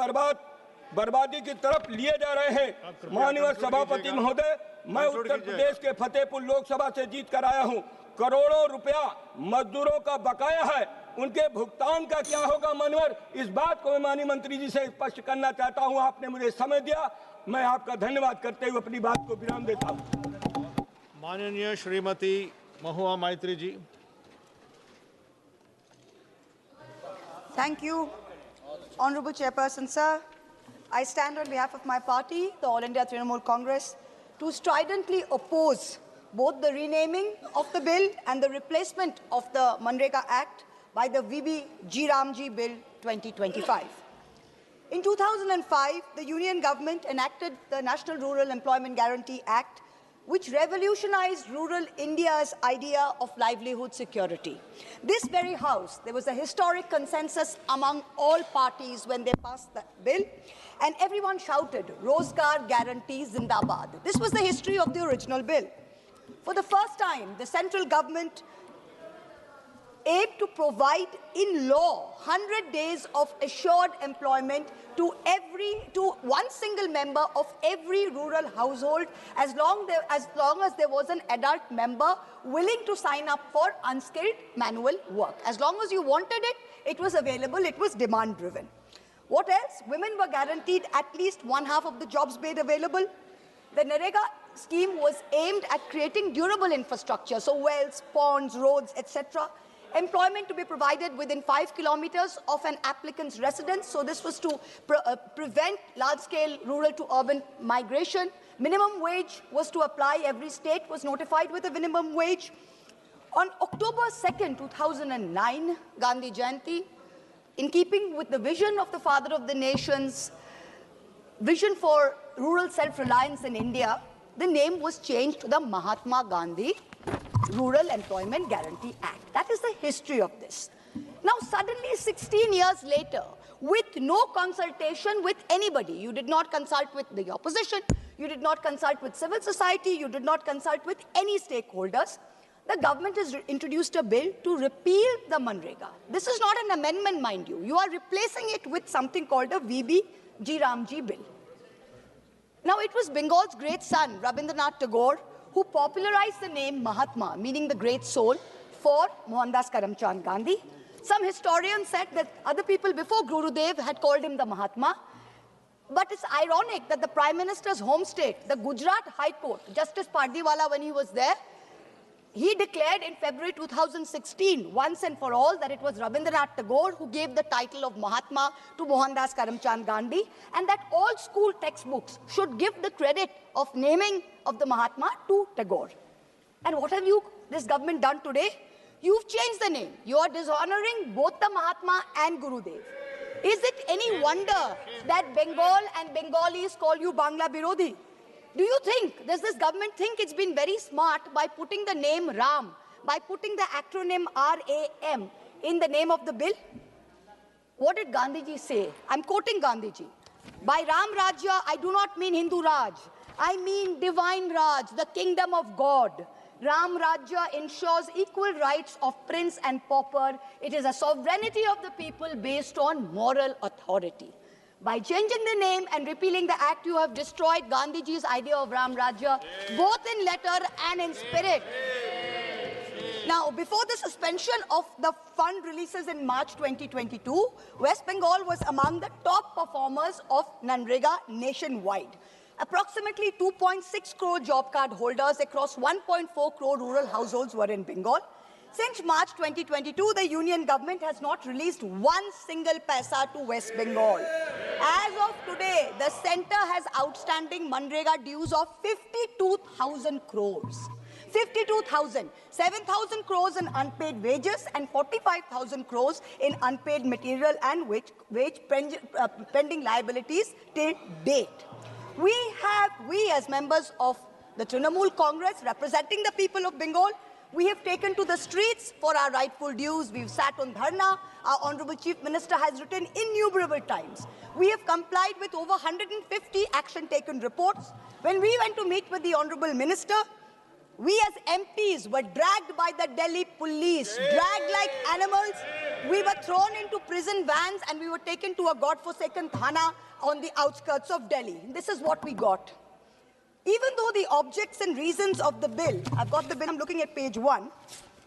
बर्बादी की तरफ लिए जा रहे हैं। माननीय सभापति महोदय, मैं उत्तर प्रदेश के फतेहपुर लोकसभा से जीत कर आया हूं। करोड़ों रुपया मजदूरों का बकाया है, उनके भुगतान का क्या होगा मनोहर, इस बात को मैं माननीय मंत्री जी से स्पष्ट करना चाहता हूं। आपने मुझे समय दिया, मैं आपका धन्यवाद करते हुए अपनी बात को विराम देता हूं। माननीय श्रीमती महुआ मैत्री जी। Thank you, Honorable Chairperson, sir. I stand on behalf of my party, the All India Trinamool Congress, to stridently oppose both the renaming of the bill and the replacement of the Manrega Act by the VB G. Ramji Bill 2025. In 2005, the Union government enacted the National Rural Employment Guarantee Act, which revolutionized rural India's idea of livelihood security. This very House, there was a historic consensus among all parties when they passed the bill, and everyone shouted, Rozgar Guarantee Zindabad. This was the history of the original bill. For the first time, the central government aimed to provide in law 100 days of assured employment to one single member of every rural household as long as there was an adult member willing to sign up for unskilled manual work. As long as you wanted it, it was available, it was demand driven. What else? Women were guaranteed at least one half of the jobs made available. The NREGA scheme was aimed at creating durable infrastructure, so wells, ponds, roads, etc. Employment to be provided within 5 kilometers of an applicant's residence. So this was to prevent large-scale rural to urban migration. Minimum wage was to apply. Every state was notified with a minimum wage. On October 2nd, 2009, Gandhi Jayanti, in keeping with the vision of the father of the nation's vision for rural self-reliance in India, the name was changed to the Mahatma Gandhi Rural Employment Guarantee Act. That is the history of this. Now, suddenly, 16 years later, with no consultation with anybody, you did not consult with the opposition, you did not consult with civil society, you did not consult with any stakeholders, the government has introduced a bill to repeal the Manrega. This is not an amendment, mind you. You are replacing it with something called a VB G. Ramji Bill. Now, it was Bengal's great son, Rabindranath Tagore, who popularized the name Mahatma, meaning the great soul, for Mohandas Karamchand Gandhi. Some historians said that other people before Gurudev had called him the Mahatma. But it's ironic that the Prime Minister's home state, the Gujarat High Court, Justice Pardiwala, when he was there, he declared in February 2016, once and for all, that it was Rabindranath Tagore who gave the title of Mahatma to Mohandas Karamchand Gandhi, and that all school textbooks should give the credit of naming of the Mahatma to Tagore. And what have this government done today? You've changed the name. You are dishonoring both the Mahatma and Gurudev. Is it any wonder that Bengal and Bengalis call you Bangla Birodhi? Do you think, does this government think it's been very smart by putting the name Ram, by putting the acronym RAM in the name of the bill? What did Gandhiji say? I'm quoting Gandhiji. By Ram Rajya, I do not mean Hindu Raj. I mean divine Raj, the kingdom of God. Ram Rajya ensures equal rights of prince and pauper. It is a sovereignty of the people based on moral authority. By changing the name and repealing the act, you have destroyed Gandhiji's idea of Ram Rajya, both in letter and in spirit. Now, before the suspension of the fund releases in March 2022, West Bengal was among the top performers of Manrega nationwide. Approximately 2.6 crore job card holders across 1.4 crore rural households were in Bengal. Since March 2022, the union government has not released one single paisa to West Bengal. As of today, the centre has outstanding Manrega dues of 52,000 crores. 52,000. 7,000 crores in unpaid wages and 45,000 crores in unpaid material and wage pending liabilities till date. We as members of the Trinamool Congress representing the people of Bengal, We have taken to the streets for our rightful dues. We've sat on dharna. Our Honorable Chief Minister has written innumerable times. We have complied with over 150 action taken reports. When we went to meet with the Honorable Minister, we as MPs were dragged by the Delhi police, dragged like animals. We were thrown into prison vans and we were taken to a godforsaken thana on the outskirts of Delhi. This is what we got. Even though the objects and reasons of the bill, I've got the bill, I'm looking at page 1.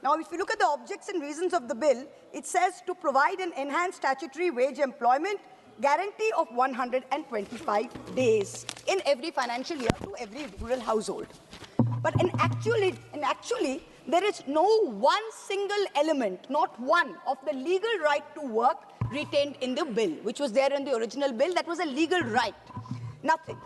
Now, if you look at the objects and reasons of the bill, it says to provide an enhanced statutory wage employment guarantee of 125 days in every financial year to every rural household. But actually, there is no one single element, not one, of the legal right to work retained in the bill, which was there in the original bill. That was a legal right. Nothing.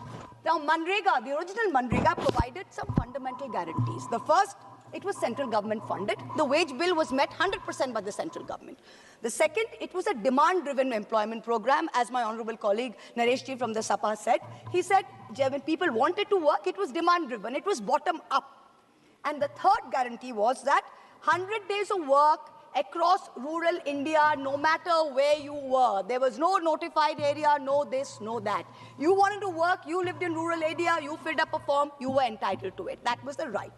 Now, Manrega, the original Manrega provided some fundamental guarantees. The first, it was central government funded. The wage bill was met 100% by the central government. The second, it was a demand-driven employment program, as my honorable colleague Naresh Ji from the SAPA said. He said when people wanted to work, it was demand-driven. It was bottom-up. And the third guarantee was that 100 days of work across rural India, no matter where you were. There was no notified area, no this, no that. You wanted to work, you lived in rural area, you filled up a form, you were entitled to it. That was the right.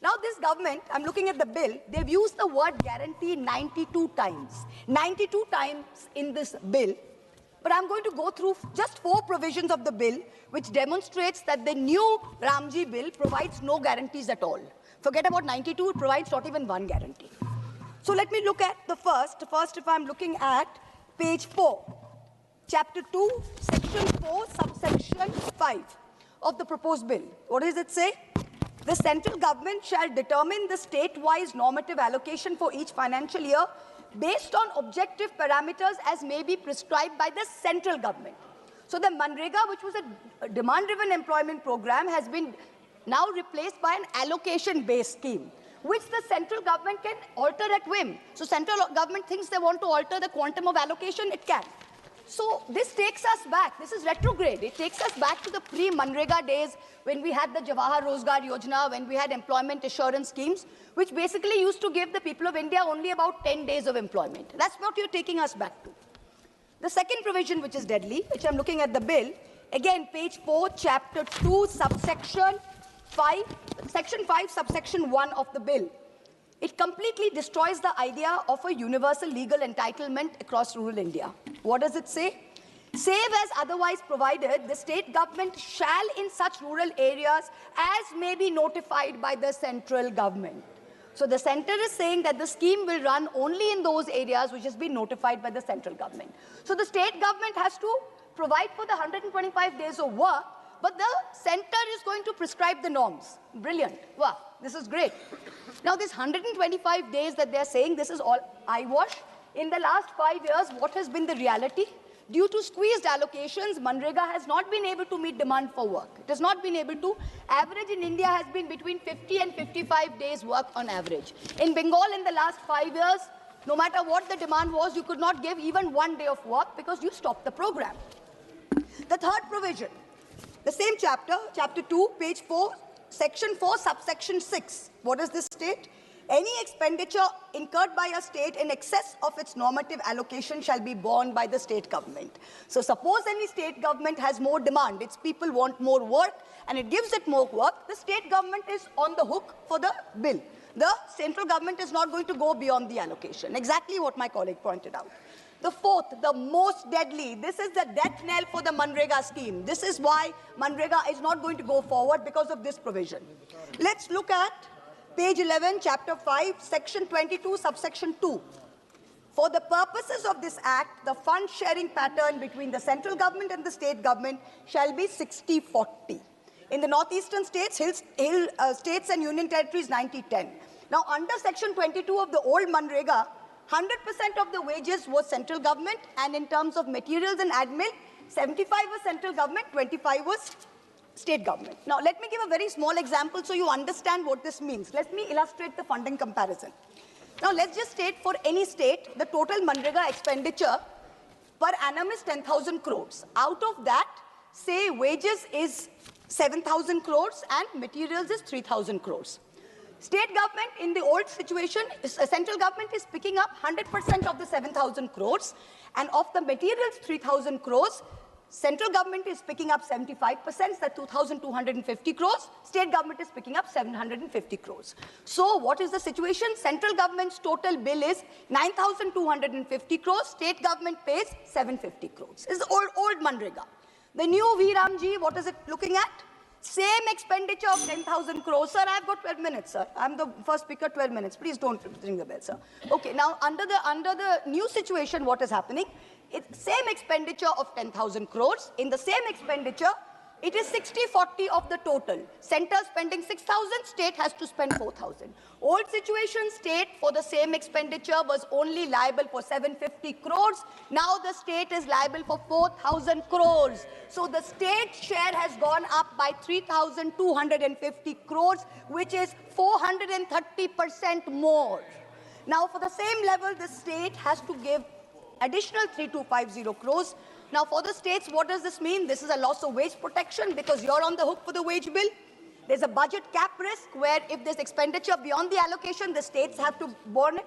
Now this government, I'm looking at the bill, they've used the word guarantee 92 times. 92 times in this bill. But I'm going to go through just 4 provisions of the bill which demonstrates that the new Ramji bill provides no guarantees at all. Forget about 92, it provides not even one guarantee. So let me look at the first. First, if I'm looking at page 4, chapter 2, section 4, subsection 5 of the proposed bill. What does it say? The central government shall determine the state-wise normative allocation for each financial year based on objective parameters as may be prescribed by the central government. So the Manrega, which was a demand-driven employment program, has been now replaced by an allocation-based scheme, which the central government can alter at whim. So central government thinks they want to alter the quantum of allocation, it can. So this takes us back. This is retrograde. It takes us back to the pre-Manrega days when we had the Jawahar Rozgar Yojana, when we had employment assurance schemes, which basically used to give the people of India only about 10 days of employment. That's what you're taking us back to. The second provision, which is deadly, which I'm looking at the bill, again, page 4, chapter 2, subsection 5, section 5, subsection 1 of the bill. It completely destroys the idea of a universal legal entitlement across rural India. What does it say? Save as otherwise provided, the state government shall in such rural areas as may be notified by the central government. So the center is saying that the scheme will run only in those areas which has been notified by the central government. So the state government has to provide for the 125 days of work, but the center is going to prescribe the norms. Brilliant. Wow, this is great. Now, this 125 days that they're saying, this is all eyewash. In the last 5 years, what has been the reality? Due to squeezed allocations, Manrega has not been able to meet demand for work. It has not been able to. Average in India has been between 50 and 55 days work on average. In Bengal, in the last 5 years, no matter what the demand was, you could not give even 1 day of work because you stopped the program. The third provision, the same chapter, chapter 2, page 4, section 4, subsection 6. What does this state? Any expenditure incurred by a state in excess of its normative allocation shall be borne by the state government. So suppose any state government has more demand, its people want more work, and it gives it more work, the state government is on the hook for the bill. The central government is not going to go beyond the allocation. Exactly what my colleague pointed out. The fourth, the most deadly, this is the death knell for the Manrega scheme. This is why Manrega is not going to go forward because of this provision. Let's look at page 11, chapter 5, section 22, subsection 2. For the purposes of this act, the fund sharing pattern between the central government and the state government shall be 60-40. In the northeastern states, states and union territories, 90-10. Now, under section 22 of the old Manrega, 100% of the wages was central government, and in terms of materials and admin, 75 was central government, 25 was state government. Now, let me give a very small example so you understand what this means. Let me illustrate the funding comparison. Now, let's just state for any state, the total Manrega expenditure per annum is 10,000 crores. Out of that, say wages is 7,000 crores and materials is 3,000 crores. State government in the old situation, central government is picking up 100% of the 7,000 crores, and of the materials 3,000 crores, central government is picking up 75%, that's 2,250 crores. State government is picking up 750 crores. So what is the situation? Central government's total bill is 9,250 crores. State government pays 750 crores. It's the old Manrega. The new VRAMG, what is it looking at? Same expenditure of 10,000 crores. Sir, I've got 12 minutes, sir. I'm the first speaker, 12 minutes. Please don't ring the bell, sir. Okay, now under the new situation, what is happening? It's same expenditure of 10,000 crores. In the same expenditure, it is 60-40 of the total. Center spending 6,000, state has to spend 4,000. Old situation, state for the same expenditure was only liable for 750 crores. Now the state is liable for 4,000 crores. So the state share has gone up by 3,250 crores, which is 430% more. Now for the same level, the state has to give additional 3,250 crores. Now for the states, what does this mean? This is a loss of wage protection because you're on the hook for the wage bill. There's a budget cap risk where if there's expenditure beyond the allocation, the states have to borne it.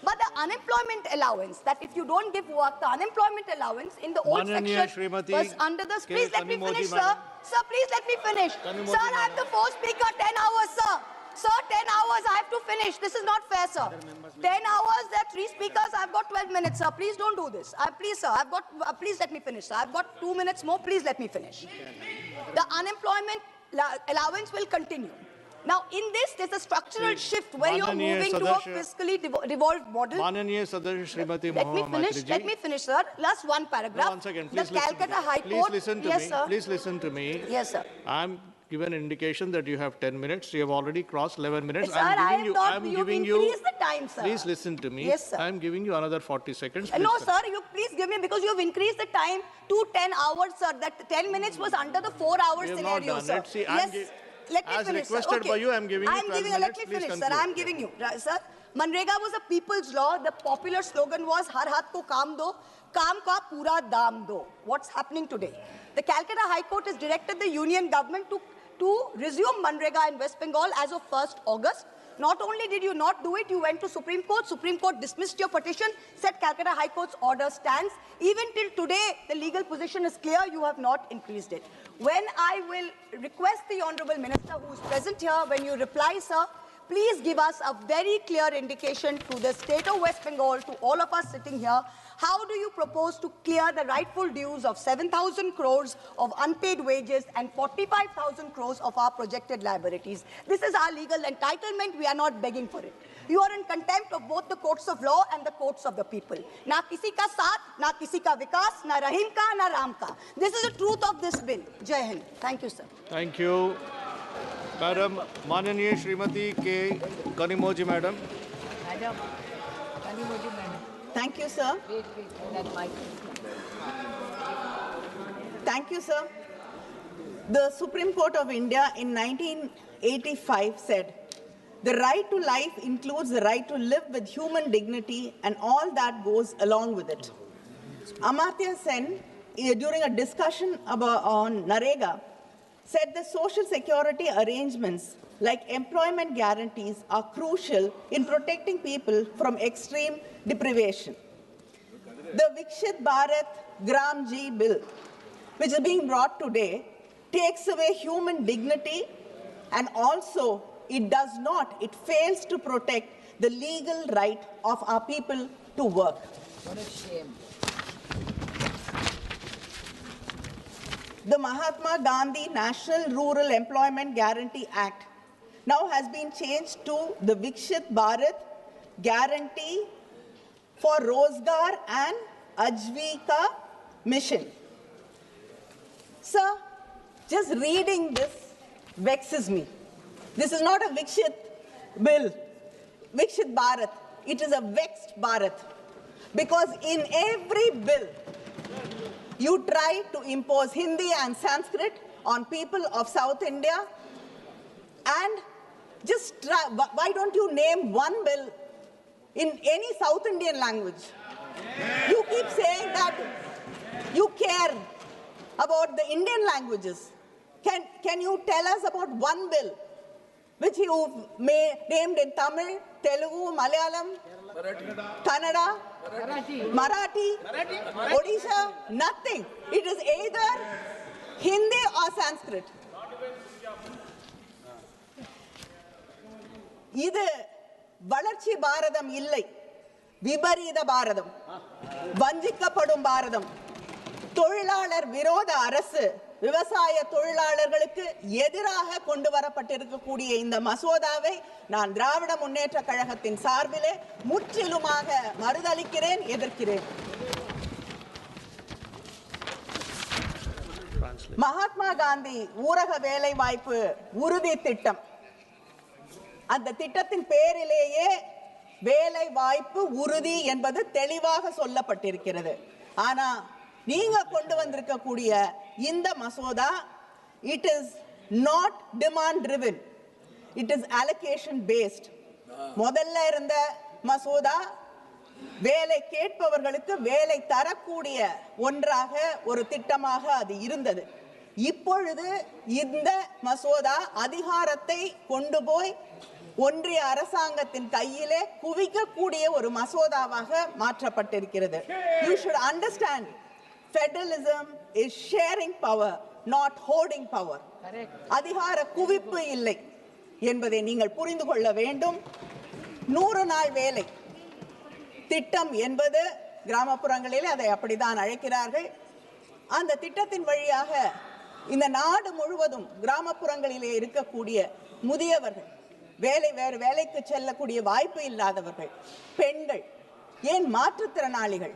But the unemployment allowance, that if you don't give work, the unemployment allowance in the old section was under the... Please let me finish, sir. Sir, please let me finish. Sir, I'm the fourth speaker, 10 hours, sir. Sir, 10 hours, I have to finish. This is not fair, sir. 10 hours, there are 3 speakers, I've got 12 minutes, sir. Please don't do this. Please, sir, please let me finish, sir. I've got 2 minutes more, please let me finish. The unemployment allowance will continue. Now, in this, there's a structural shift where you're moving to a fiscally devolved model. Let me finish, sir. Last one paragraph. No, 1 second, please the Calcutta High Court. Please listen to me. Please listen to me. Yes, sir. I'm given an indication that you have 10 minutes. You have already crossed 11 minutes. Sir, I'm giving you. Increase the time, sir. Please listen to me. Yes, sir. I'm giving you another 40 seconds. No, sir. You please give me because you've increased the time to 10 hours, sir. That 10 minutes was under the 4-hour scenario, sir. See, yes. Let me as finish, requested sir. by you, I'm giving you 12 minutes. Let me finish, sir. I'm giving you, sir. Manrega was a people's law. The popular slogan was "Har haath ko kaam do, kaam ka pura daam do." What's happening today? The Calcutta High Court has directed the union government to resume Manrega in West Bengal as of 1st August. Not only did you not do it, you went to Supreme Court. Supreme Court dismissed your petition, said Calcutta High Court's order stands. Even till today, the legal position is clear. You have not increased it. When I will request the Honorable Minister who is present here, when you reply, sir, please give us a very clear indication to the state of West Bengal, to all of us sitting here. How do you propose to clear the rightful dues of 7,000 crores of unpaid wages and 45,000 crores of our projected liabilities? This is our legal entitlement. We are not begging for it. You are in contempt of both the courts of law and the courts of the people. Na kisi ka saath, na kisi ka vikas, na Rahim ka, na Ram ka. This is the truth of this bill. Jai Hind. Thank you, sir. Thank you. Madam, Mananiya Srimati K. Kanimoji, madam. Madam, Kanimoji, madam. Thank you, sir. Thank you, sir. The Supreme Court of India in 1985 said, "The right to life includes the right to live with human dignity and all that goes along with it." Amartya Sen, during a discussion on Narega, said the social security arrangements like employment guarantees are crucial in protecting people from extreme deprivation. The Viksit Bharat GramG bill, which is being brought today, takes away human dignity, and also it fails to protect the legal right of our people to work. What a shame. The Mahatma Gandhi National Rural Employment Guarantee Act now has been changed to the Viksit Bharat Guarantee for Rozgar and Ajivika Mission. Sir, just reading this vexes me. This is not a Viksit bill, Viksit Bharat. It is a vexed Bharat. Because in every bill, you try to impose Hindi and Sanskrit on people of South India, and just try, why don't you name one bill in any South Indian language? You keep saying that you care about the Indian languages. Can you tell us about one bill which you named in Tamil, Telugu, Malayalam, Kannada, Marathi, Odisha, nothing. It is either Hindi or Sanskrit. இது வளர்ச்சி பாரதம் இல்லை, விபரீத பாரதம், வஞ்சிக்கப்படும் பாரதம். தொழிலாளர் விரோத அரசு விவசாய தொழிலாளர்களுக்கு எதிராக கொண்டு வரப்பட்டிருக்கக்கூடிய இந்த மசோதாவை நான் திராவிட முன்னேற்ற கழகத்தின் சார்பிலே முற்றிலுமாக மறுதலிக்கிறேன், எதிர்க்கிறேன். மகாத்மா காந்தி ஊரக வேலை வாய்ப்பு உறுதி திட்டம், அந்த திட்டத்தின் பேரிலேயே வேலை வாய்ப்பு உறுதி என்பது தெளிவாக சொல்லப்பட்டிருக்கிறது. ஆனா நீங்க கொண்டு வந்திருக்கக்கூடிய இந்த மசோதா, it is not demand driven, it is allocation based. முதல்ல இருந்த மசோதா வேலை கேட்பவர்களுக்கு வேலை தரக்கூடிய ஒன்றாக ஒரு திட்டமாக அது இருந்தது. இப்பொழுது இந்த மசோதா அதிகாரத்தை கொண்டு போய் ஒன்றிய அரசாங்கத்தின் கையிலே குவிக்கக்கூடிய ஒரு மசோதாவாக மாற்றப்பட்டிருக்கிறது. You should understand, federalism is sharing power, not hoarding power. அதிகார குவிப்பு இல்லை என்பதை நீங்கள் புரிந்து கொள்ள வேண்டும். 100 நாள் வேலை திட்டம் என்பது கிராமப்புறங்களிலே அதை அப்படித்தான் அழைக்கிறார்கள். அந்த திட்டத்தின் வழியாக இந்த நாடு முழுவதும் கிராமப்புறங்களிலே இருக்கக்கூடிய முதியவர்கள், வேறு வேலைக்கு செல்லக்கூடிய வாய்ப்பு இல்லாதவர்கள், பெண்கள், ஏன் மாற்றுத்திறனாளிகள்,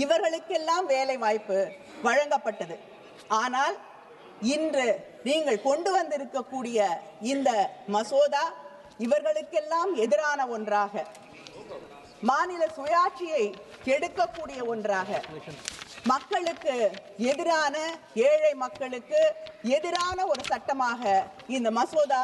இவர்களுக்கெல்லாம் வேலை வாய்ப்பு வழங்கப்பட்டது. ஆனால் இன்று நீங்கள் கொண்டு வந்திருக்கக்கூடிய இந்த மசோதா இவர்களுக்கெல்லாம் எதிரான ஒன்றாக, மாநில சுயாட்சியை கெடுக்கக்கூடிய ஒன்றாக, மக்களுக்கு எதிரான, ஏழை மக்களுக்கு எதிரான ஒரு சட்டமாக இந்த மசோதா